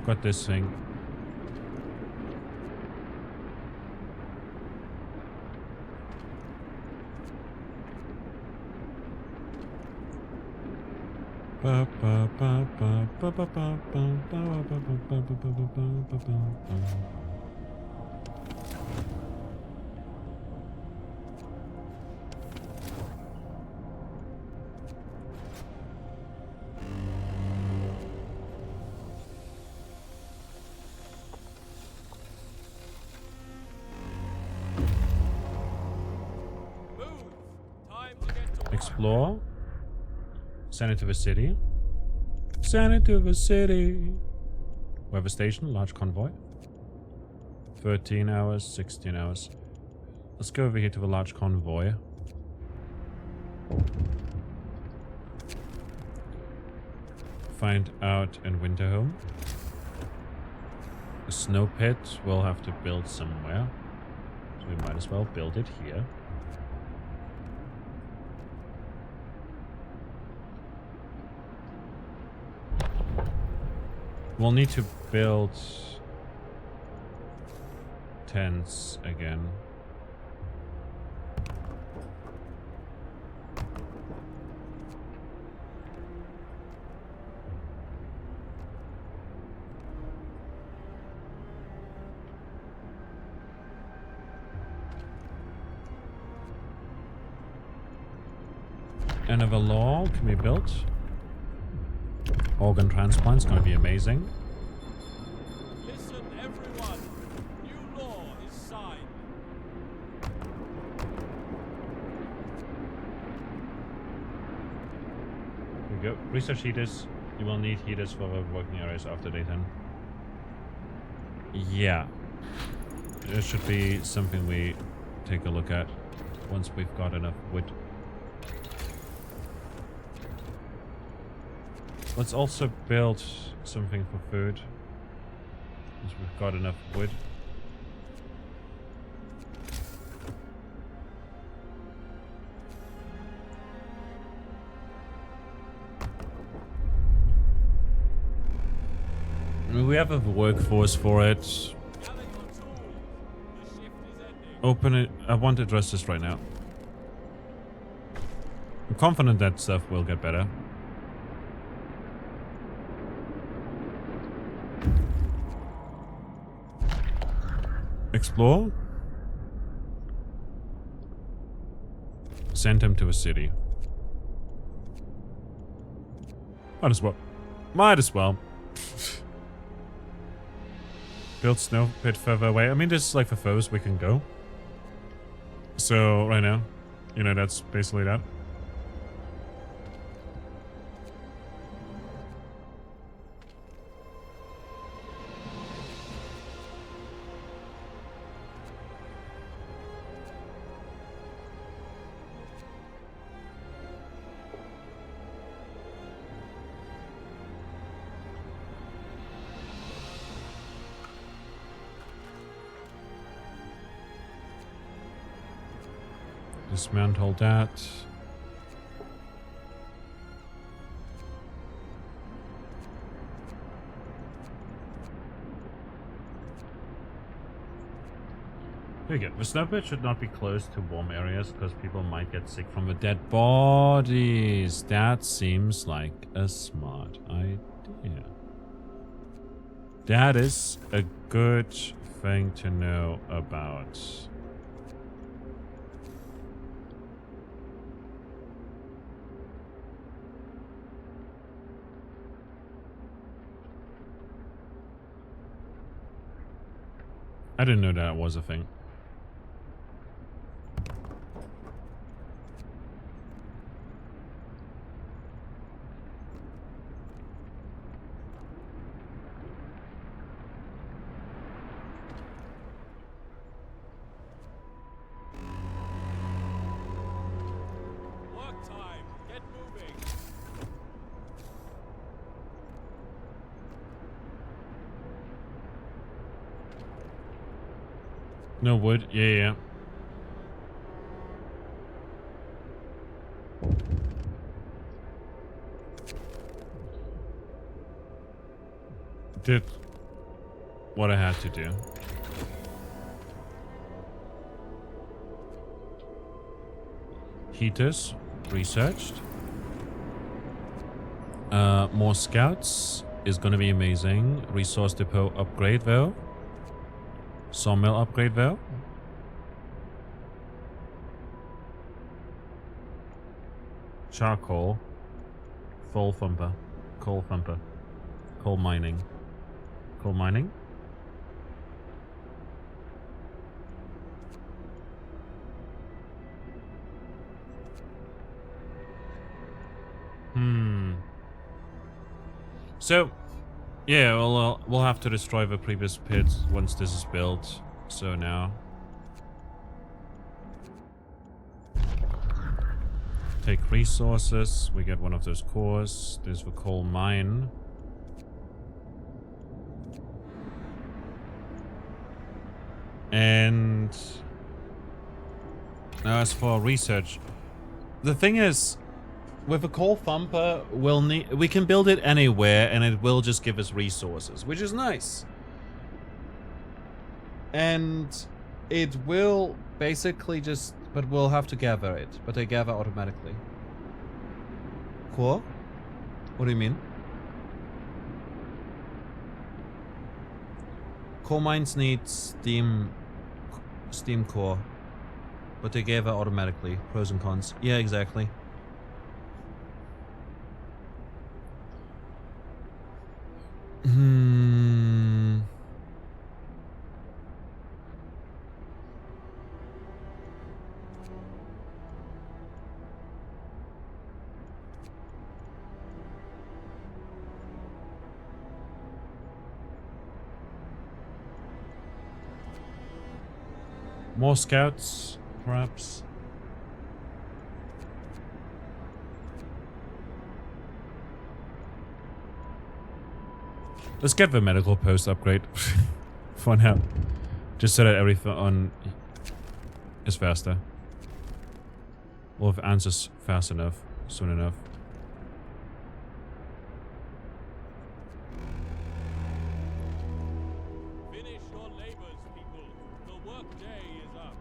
Got this thing. Move! Time to get to work. Explore. Send it to the city. Send it to the city. We have a station, large convoy. 13 hours, 16 hours. Let's go over here to the large convoy. Find out in Winterhome. A snow pit we'll have to build somewhere. So we might as well build it here. We'll need to build tents again. Another law can be built. Organ transplant's gonna be amazing. Listen, everyone. New law is signed. Here we go. Research heaters. You will need heaters for the working areas after day 10. Yeah. It should be something we take a look at once we've got enough wood. Let's also build something for food. Once we've got enough wood. I mean, we have a workforce for it. Gather your tools. The shift is ending. Open it. I want to address this right now. I'm confident that stuff will get better. Explore. Send him to a city. Might as well. Might as well. Build snow pit further away. I mean, this is like the furthest we can go. So, right now, you know, that's basically that. Dismantle that. There you go. The snow pit should not be close to warm areas because people might get sick from the dead bodies. That seems like a smart idea. That is a good thing to know about. I didn't know that was a thing. No wood. Yeah, yeah. Did what I had to do. Heaters researched. More scouts is gonna be amazing. Resource depot upgrade though. Sawmill upgrade though. Charcoal. Full thumper. Coal thumper. Coal mining. Coal mining? So, yeah, we'll have to destroy the previous pit once this is built. So now, take resources. We get one of those cores. There's the coal mine. And now as for research, the thing is, with a coal thumper, we can build it anywhere, and it will just give us resources, which is nice. And it will basically just, but we'll have to gather it. But they gather automatically. Core? What do you mean? Coal mines need steam core, but they gather automatically. Pros and cons. Yeah, exactly. More scouts, perhaps. Let's get the medical post upgrade for now. Just so that everything on is faster. We'll have answers fast enough, soon enough. Finish your labors, people. The work day is up.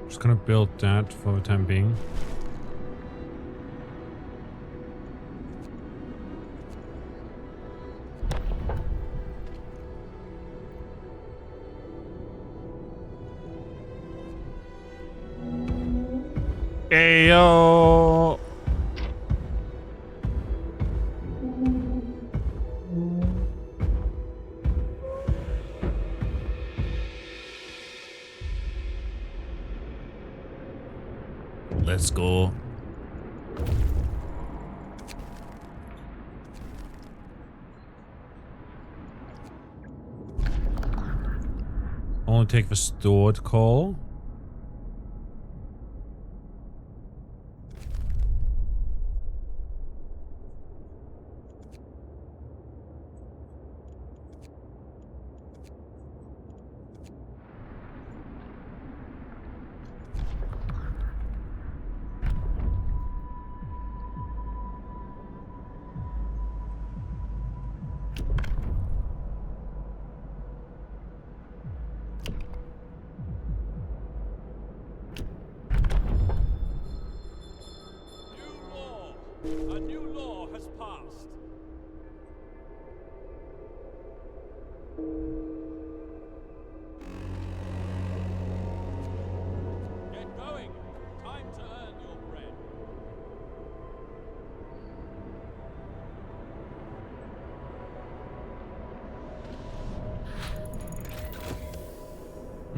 Just gonna build that for the time being. Ayo! Let's go. Only take the stored coal.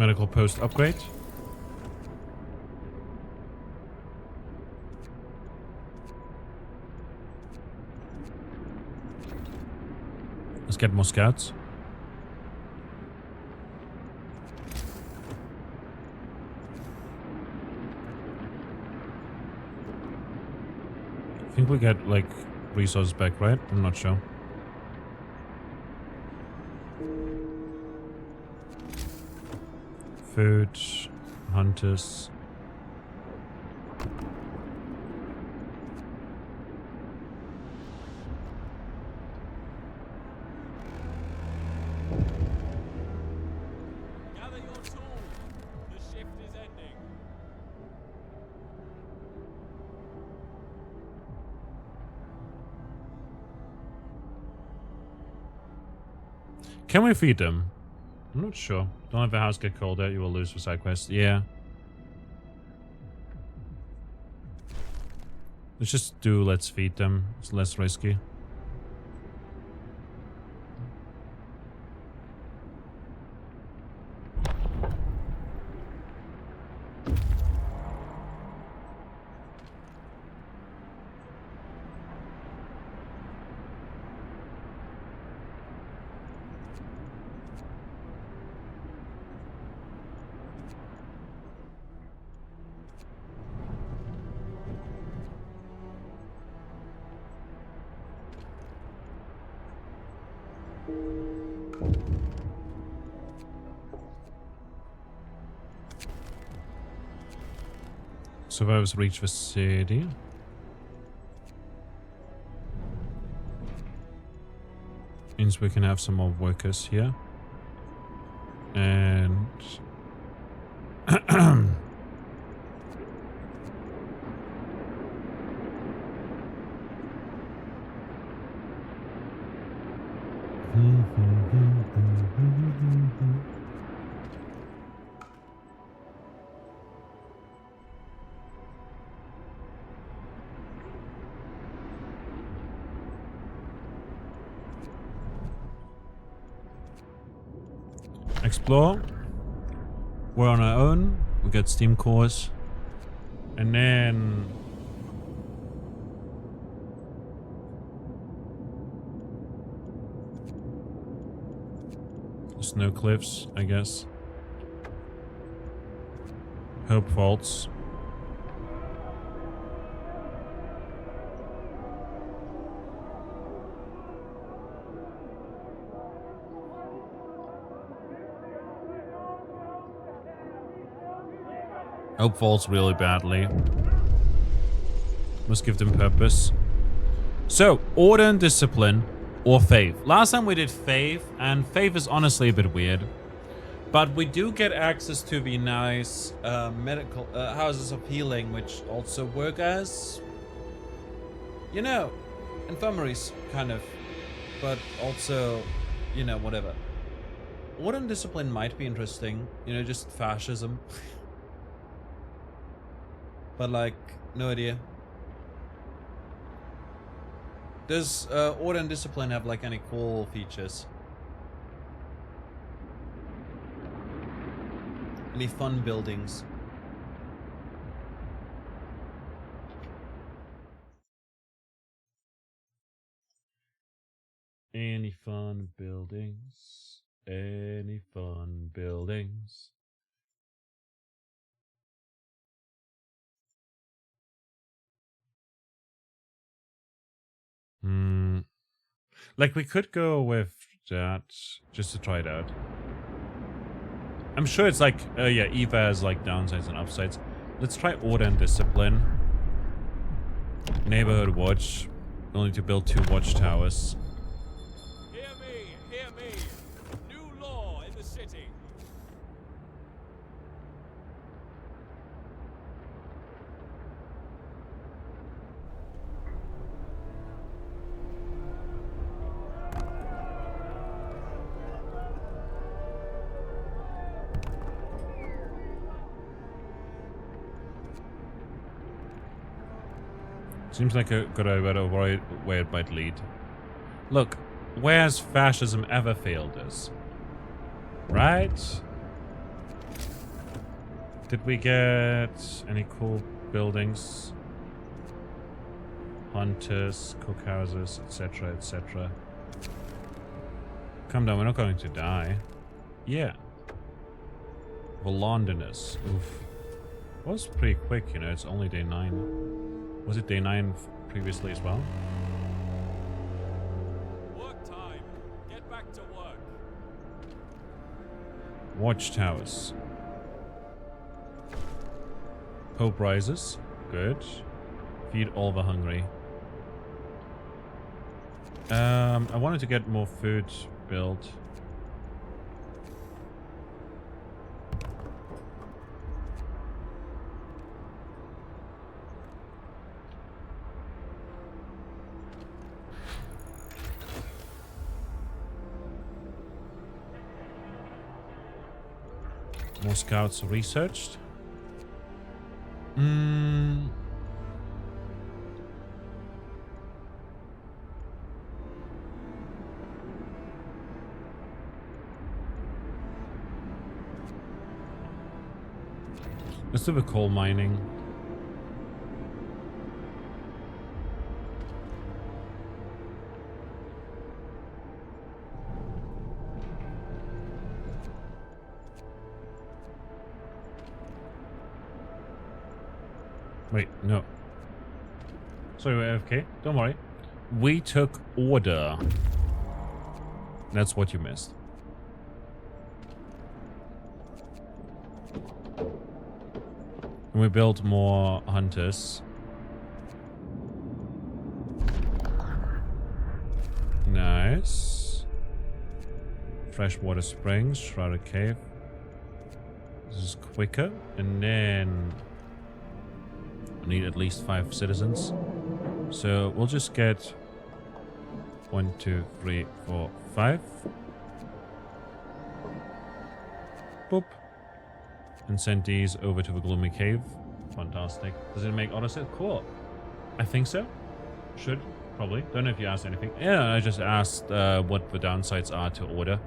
Medical post upgrade. Let's get more scouts. I think we get like resources back, right? I'm not sure. Food, hunters. Gather your tools. The shift is ending. Can we feed them? I'm not sure. Don't let the house get colder. You will lose for side quests. Yeah. Let's just do let's feed them. It's less risky. Survivors reach the city. Means we can have some more workers here. And explore. We're on our own. We got steam cores. And then snow cliffs, I guess. Hope faults. Hope falls really badly. Must give them purpose. So, order and discipline or faith. Last time we did faith, and faith is honestly a bit weird. But we do get access to the nice medical houses of healing, which also work as, you know, infirmaries, kind of. But also, you know, whatever. Order and discipline might be interesting. You know, just fascism. But like, no idea. Does order and discipline have like any cool features? Any fun buildings? Any fun buildings? Any fun buildings? Like we could go with that just to try it out. I'm sure it's like, yeah, Eva has like downsides and upsides. Let's try order and discipline. Neighborhood watch. We'll need to build 2 watchtowers. Hear me, hear me. New law in the city. Seems like a good idea to avoid where it might lead. Look, where has fascism ever failed us? Right? Did we get any cool buildings? Hunters, cookhouses, etc., etc. Calm down, we're not going to die. Yeah. Volondinus. Oof. It was pretty quick, you know, it's only day 9. Was it day 9 previously as well? Work time. Get back to work. Watchtowers. Hope rises. Good. Feed all the hungry. I wanted to get more food built. More scouts researched. Let's do the coal mining. Wait, no. Sorry, we're AFK. Don't worry. We took order. That's what you missed. And we built more hunters. Nice. Freshwater springs, shrouded cave. This is quicker. And then I need at least 5 citizens. So we'll just get 1, 2, 3, 4, 5. Boop. And send these over to the gloomy cave. Fantastic. Does it make autosave? Cool. I think so. Should. Probably. Don't know if you asked anything. Yeah, I just asked what the downsides are to order.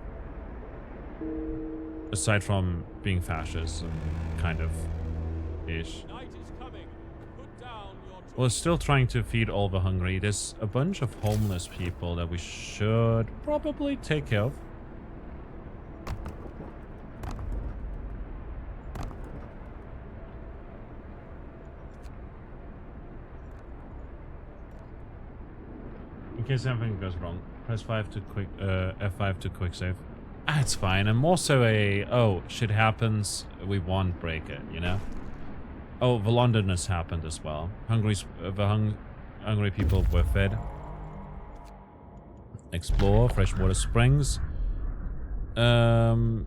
Aside from being fascist, kind of ish. Night is coming. Put down your We're still trying to feed all the hungry. There's a bunch of homeless people that we should probably take care of. In case anything goes wrong, press 5 to quick, F5 to quick save. Ah, it's fine. I'm also a, oh, shit happens, we won't break it, you know? Oh, the Londoners happened as well. Hungry people were fed. Explore, freshwater springs. Send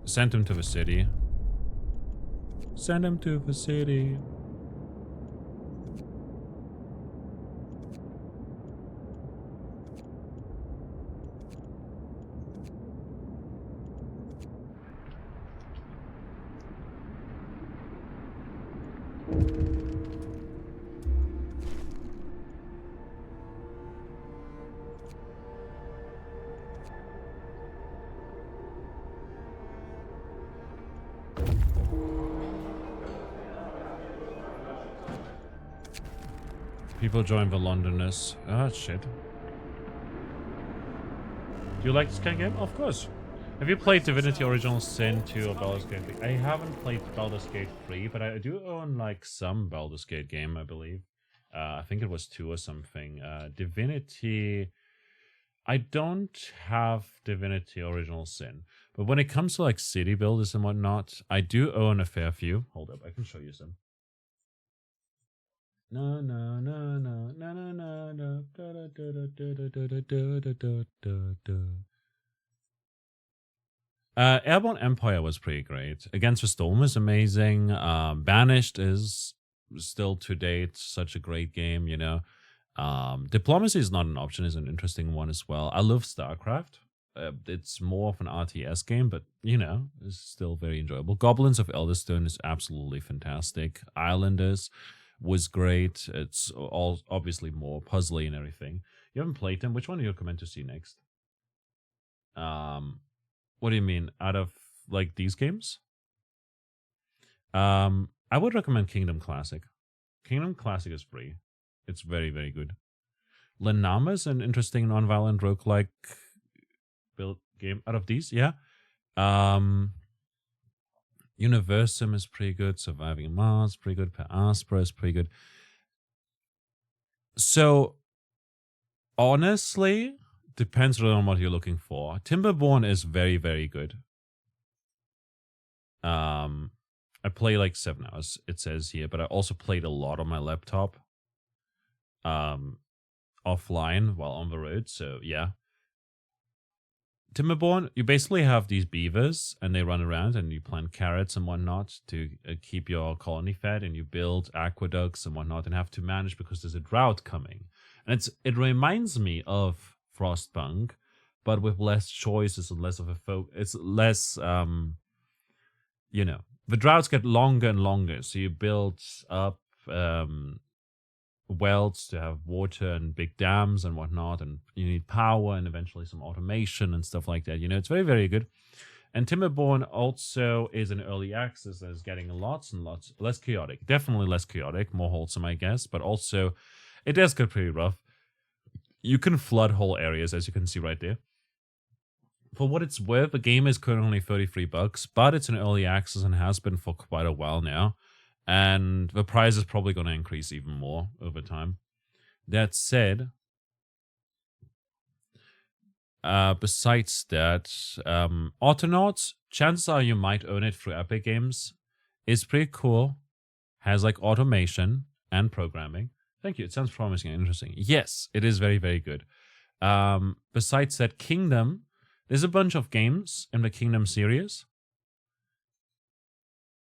them to the city. Send them to the city. People join the Londoners. Ah, shit. Do you like this kind of game? Of course. Have you played Divinity Original Sin 2 or Baldur's Gate 3? I haven't played Baldur's Gate 3, but I do own like some Baldur's Gate game, I believe. I think it was 2 or something. Divinity... I don't have Divinity Original Sin. But when it comes to like city builders and whatnot, I do own a fair few. Hold up, I can show you some. No, no, no, no, no, no, no, no, da da da da da da da da da da da. Airborne Empire was pretty great. Against the Storm is amazing. Banished is still to date such a great game, you know. Diplomacy is not an option, is an interesting one as well. I love StarCraft. It's more of an RTS game, but you know, it's still very enjoyable. Goblins of Elderstone is absolutely fantastic. Islanders was great. It's all obviously more puzzly and everything. You haven't played them. Which one do you recommend to see next? What do you mean? Out of like these games, I would recommend Kingdom Classic. Kingdom Classic is free. It's very, very good. Lenama is an interesting non-violent roguelike build game out of these, yeah. Universum is pretty good. Surviving Mars, pretty good. Per Aspera is pretty good. So, honestly, depends really on what you're looking for. Timberborn is very, very good. I play like 7 hours, it says here, but I also played a lot on my laptop. Offline while on the road, so yeah. Timberborn, you basically have these beavers and they run around and you plant carrots and whatnot to keep your colony fed, and you build aqueducts and whatnot and have to manage because there's a drought coming. And it reminds me of Frostpunk, but with less choices and less of a it's less, you know, the droughts get longer and longer. So you build up wells to have water and big dams and whatnot, and you need power and eventually some automation and stuff like that. You know, it's very, very good. And Timberborn also is an early access and is getting lots and lots less chaotic. Definitely less chaotic, more wholesome, I guess, but also it does get pretty rough. You can flood whole areas, as you can see right there. For what it's worth, the game is currently $33, but it's an early access and has been for quite a while now. And the price is probably going to increase even more over time. That said, besides that, Autonauts, chances are you might own it through Epic Games. It's pretty cool. Has like automation and programming. Thank you. It sounds promising and interesting. Yes, it is very, very good. Besides that, Kingdom, there's a bunch of games in the Kingdom series.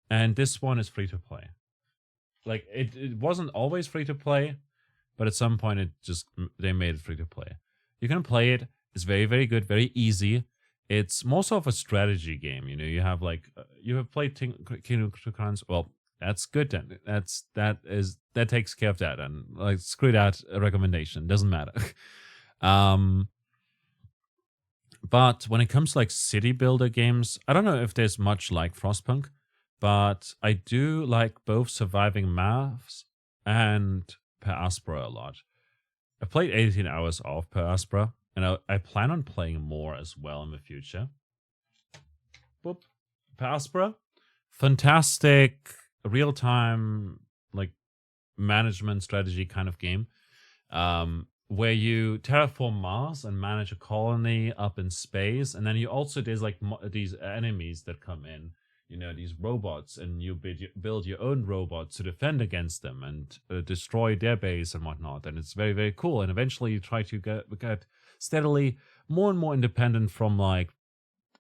And this one is free to play. Like, it wasn't always free to play, but at some point they made it free to play. You can play it. It's very, very good, very easy. It's more so of a strategy game. You know, you have like, you have played Kingdom Crowns. Well, that's good then. That takes care of that. And like, screw that recommendation. Doesn't matter. But when it comes to like city builder games, I don't know if there's much like Frostpunk, but I do like both Surviving Mars and Per Aspera a lot. I played 18 hours of Per Aspera, and I plan on playing more as well in the future. Boop. Per Aspera, fantastic real-time like management strategy kind of game, where you terraform Mars and manage a colony up in space, and then you also there's like these enemies that come in. You know, these robots, and you build your own robots to defend against them and destroy their base and whatnot. And it's very, very cool. And eventually you try to get steadily more and more independent from like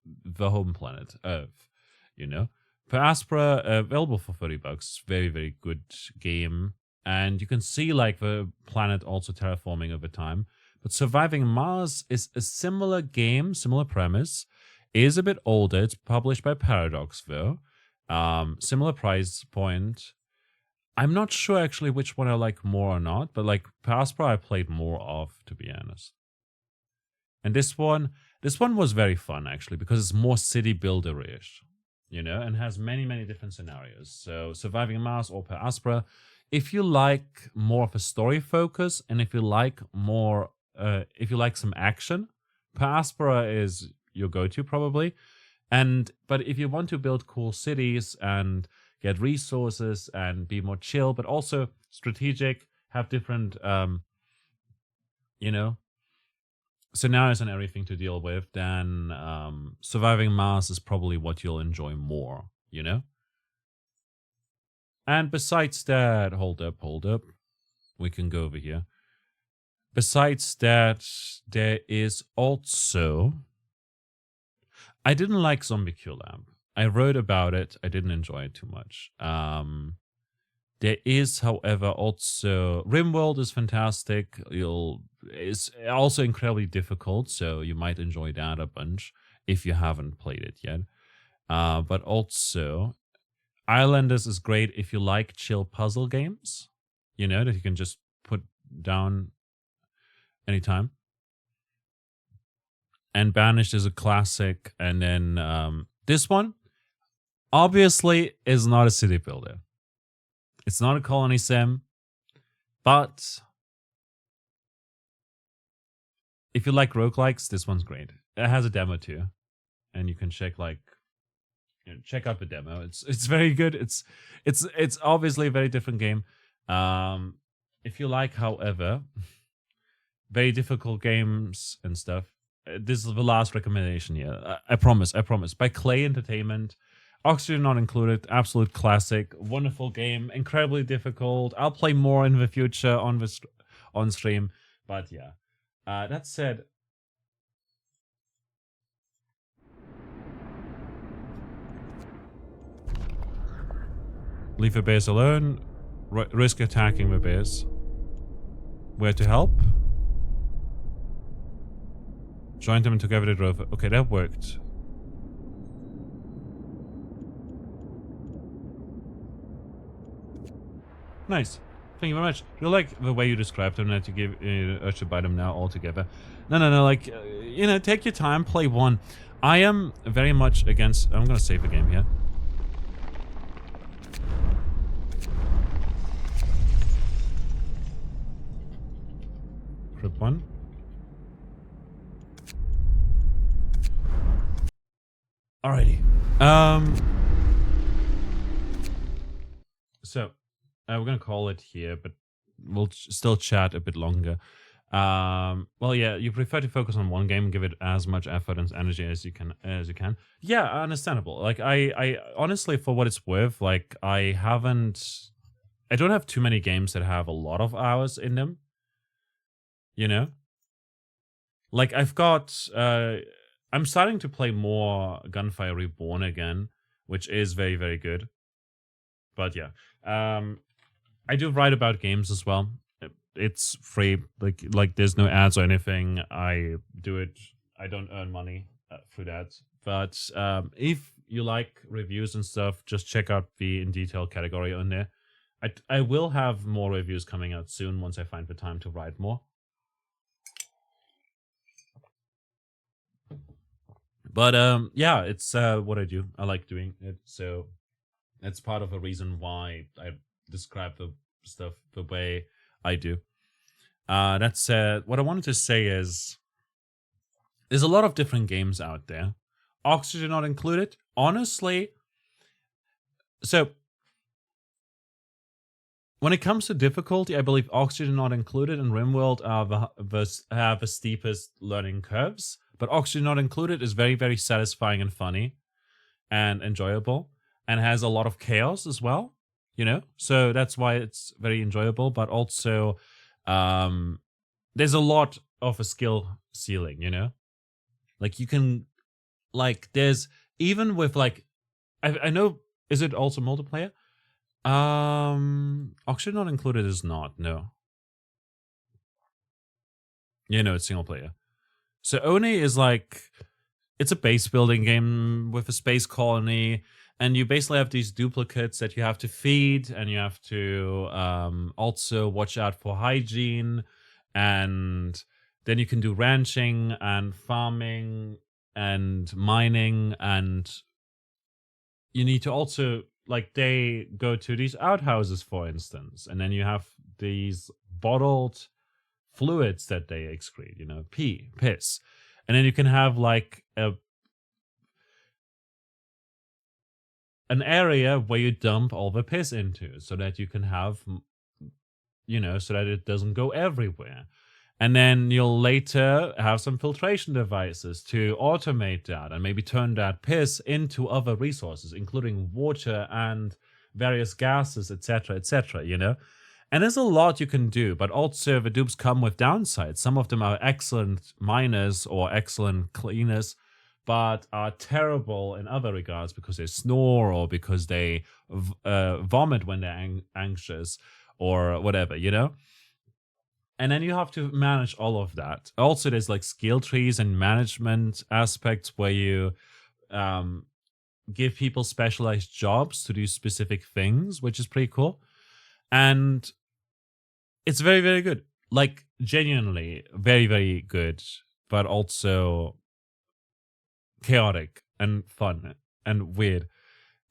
the home planet Earth, you know. Per Aspera, available for $30. Very, very good game. And you can see like the planet also terraforming over time. But Surviving Mars is a similar game, similar premise. Is a bit older. It's published by Paradox, though. Similar price point. I'm not sure actually which one I like more or not, but like Per Aspera I played more of, to be honest. And this one was very fun actually, because it's more city builder-ish, you know, and has many, many different scenarios. So Surviving Mars or Per Aspera, if you like more of a story focus, and if you like more, if you like some action, Per Aspera is your go-to probably. But if you want to build cool cities and get resources and be more chill, but also strategic, have different you know, scenarios and everything to deal with, then Surviving Mars is probably what you'll enjoy more, you know. And besides that, hold up, we can go over here. Besides that, there is also, I didn't like Zombie Cure Lab. I wrote about it. I didn't enjoy it too much. There is, however, also RimWorld is fantastic. It's also incredibly difficult, so you might enjoy that a bunch if you haven't played it yet. But also, Islanders is great if you like chill puzzle games, you know, that you can just put down anytime. And Banished is a classic, and then This one obviously is not a city builder. It's not a colony sim, but if you like roguelikes, this one's great. It has a demo too, and you can check check out the demo. It's very good. It's obviously a very different game. If you like, however, very difficult games and stuff, this is the last recommendation here. I promise. By Clay Entertainment. Oxygen Not Included, absolute classic, wonderful game, incredibly difficult. I'll play more in the future on stream, but yeah. That said, leave the base alone, risk attacking the base. Where to help? Join them and together they drove. Okay, that worked. Nice. Thank you very much. Do you like the way you described them, that you give urge to buy them now altogether? No, like, take your time, play one. I am very much against... I'm gonna save the game here. Group 1. Alrighty. So... we're gonna call it here, but we'll still chat a bit longer. Well, yeah, you prefer to focus on one game, give it as much effort and energy as you can. Yeah, understandable. Like, I honestly, for what it's worth, like, I don't have too many games that have a lot of hours in them. You know, like I've got. I'm starting to play more Gunfire Reborn again, which is very, very good. But yeah, I do write about games as well. It's free, like there's no ads or anything. I do it. I don't earn money through that. But if you like reviews and stuff, just check out the in detail category on there. I will have more reviews coming out soon once I find the time to write more. But yeah, it's what I do. I like doing it, so that's part of a reason why I describe the stuff the way I do. That's what I wanted to say is there's a lot of different games out there. Oxygen Not Included. Honestly, so when it comes to difficulty, I believe Oxygen Not Included and RimWorld have the steepest learning curves. But Oxygen Not Included is very, very satisfying and funny and enjoyable, and has a lot of chaos as well, so that's why it's very enjoyable. But also there's a lot of a skill ceiling, like you can, like, there's even with, like, I know, is it also multiplayer? Oxygen Not Included is not, no. It's single player. So Oni is like, it's a base building game with a space colony, and you basically have these duplicates that you have to feed, and you have to also watch out for hygiene, and then you can do ranching and farming and mining, and you need to also, like, they go to these outhouses, for instance, and then you have these bottled fluids that they excrete, piss. And then you can have, like, an area where you dump all the piss into, so that you can have, so that it doesn't go everywhere. And then you'll later have some filtration devices to automate that and maybe turn that piss into other resources, including water and various gases, etc., And there's a lot you can do, but also the dupes come with downsides. Some of them are excellent miners or excellent cleaners, but are terrible in other regards because they snore or because they vomit when they're anxious or whatever, And then you have to manage all of that. Also, there's like skill trees and management aspects where you give people specialized jobs to do specific things, which is pretty cool. And it's very, very good. Like, genuinely very, very good, but also chaotic and fun. and weird.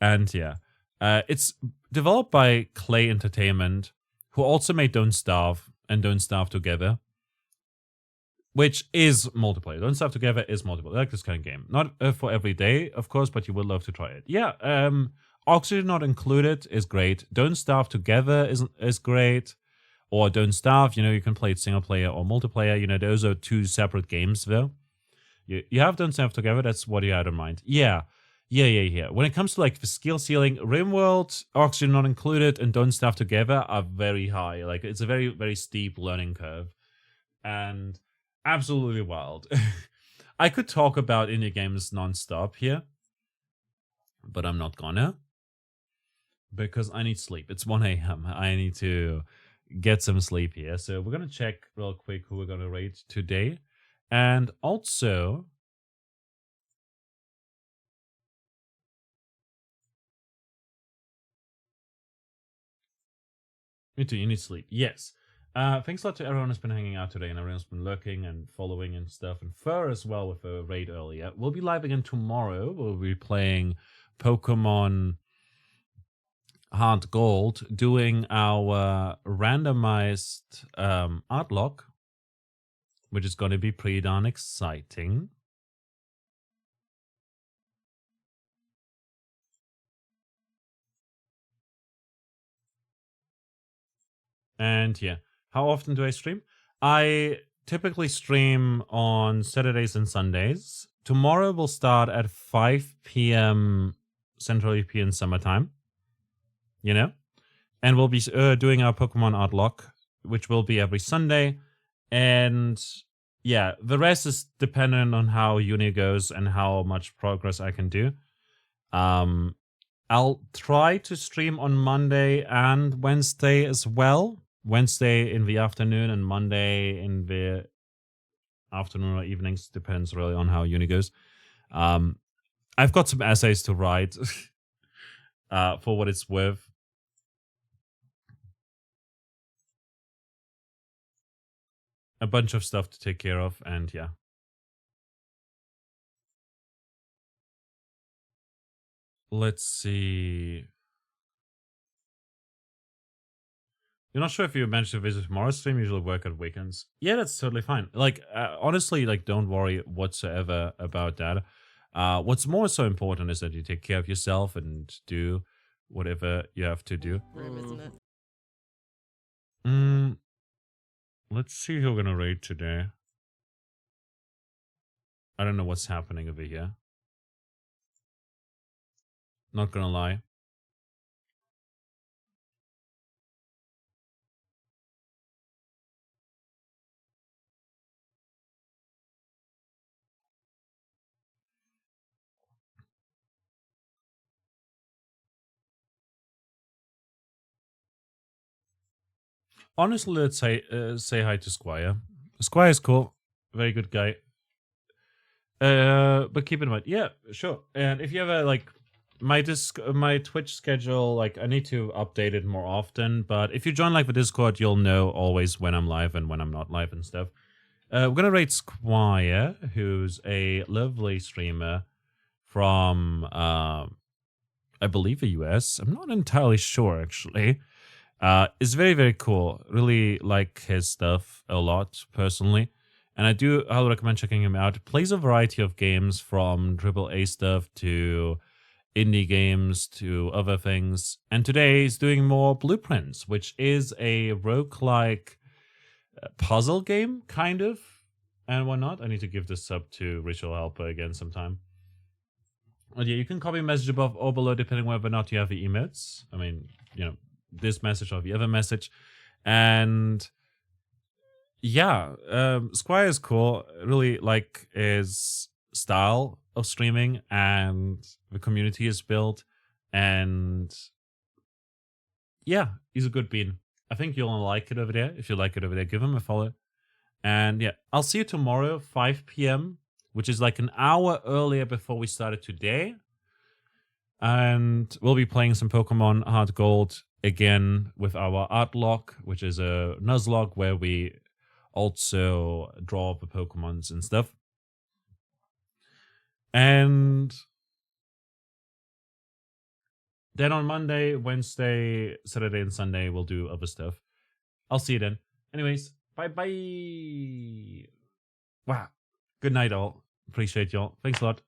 And yeah, it's developed by Clay Entertainment, who also made Don't Starve and Don't Starve Together, which is multiplayer. Don't Starve Together is multiplayer. I like this kind of game. Not for every day, of course, but you would love to try it. Yeah, Oxygen Not Included is great. Don't Starve Together is great. Or Don't Starve, you can play it single player or multiplayer. Those are two separate games, though. You have Don't Starve Together, that's what you had in mind. Yeah. When it comes to like the skill ceiling, RimWorld, Oxygen Not Included, and Don't Starve Together are very high. Like, it's a very, very steep learning curve. And absolutely wild. I could talk about indie games non-stop here, but I'm not gonna. Because I need sleep. It's 1 a.m. I need to get some sleep here. So we're going to check real quick who we're going to rate today. And also, me too, you need sleep. Yes. Thanks a lot to everyone who's been hanging out today and everyone's been lurking and following and stuff. And Fur as well with a raid earlier. We'll be live again tomorrow. We'll be playing Pokemon Heart Gold, doing our randomized art lock, which is going to be pretty darn exciting. And yeah, how often do I stream? I typically stream on Saturdays and Sundays. Tomorrow will start at 5 p.m. Central European Summertime. And we'll be doing our Pokemon Art Lock, which will be every Sunday. And yeah, the rest is dependent on how uni goes and how much progress I can do. I'll try to stream on Monday and Wednesday as well. Wednesday in the afternoon and Monday in the afternoon or evenings. Depends really on how uni goes. I've got some essays to write for what it's worth. A bunch of stuff to take care of, and yeah. Let's see. You're not sure if you managed to visit tomorrow's stream. Usually work at weekends. Yeah, that's totally fine. Like, honestly, like, don't worry whatsoever about that. What's more so important is that you take care of yourself and do whatever you have to do. Isn't it? Let's see who we're gonna raid today. I don't know what's happening over here. Not gonna lie. Honestly, let's say hi to Squire. Squire's cool, very good guy. But keep in mind, yeah, sure. And if you ever like my Twitch schedule, like I need to update it more often. But if you join like the Discord, you'll know always when I'm live and when I'm not live and stuff. We're gonna rate Squire, who's a lovely streamer from I believe the US. I'm not entirely sure actually. It's very, very cool. Really like his stuff a lot, personally. And I do highly recommend checking him out. Plays a variety of games from AAA stuff to indie games to other things. And today he's doing more Blueprints, which is a roguelike puzzle game, kind of. And why not? I need to give this sub to Ritual Helper again sometime. But yeah, you can copy a message above or below depending whether or not you have the emotes. I mean, this message or the other message. And yeah, Squire is cool. Really like his style of streaming and the community is built. And yeah, he's a good bean. I think you'll like it over there. If you like it over there, give him a follow. And yeah, I'll see you tomorrow, 5 p.m., which is like an hour earlier before we started today. And we'll be playing some Pokemon Heart Gold again with our art lock, which is a Nuzlocke where we also draw the Pokemons and stuff. And Then on Monday, Wednesday, Saturday, and Sunday, we'll do other stuff. I'll see you then. Anyways, bye-bye. Wow. Good night, all. Appreciate y'all. Thanks a lot.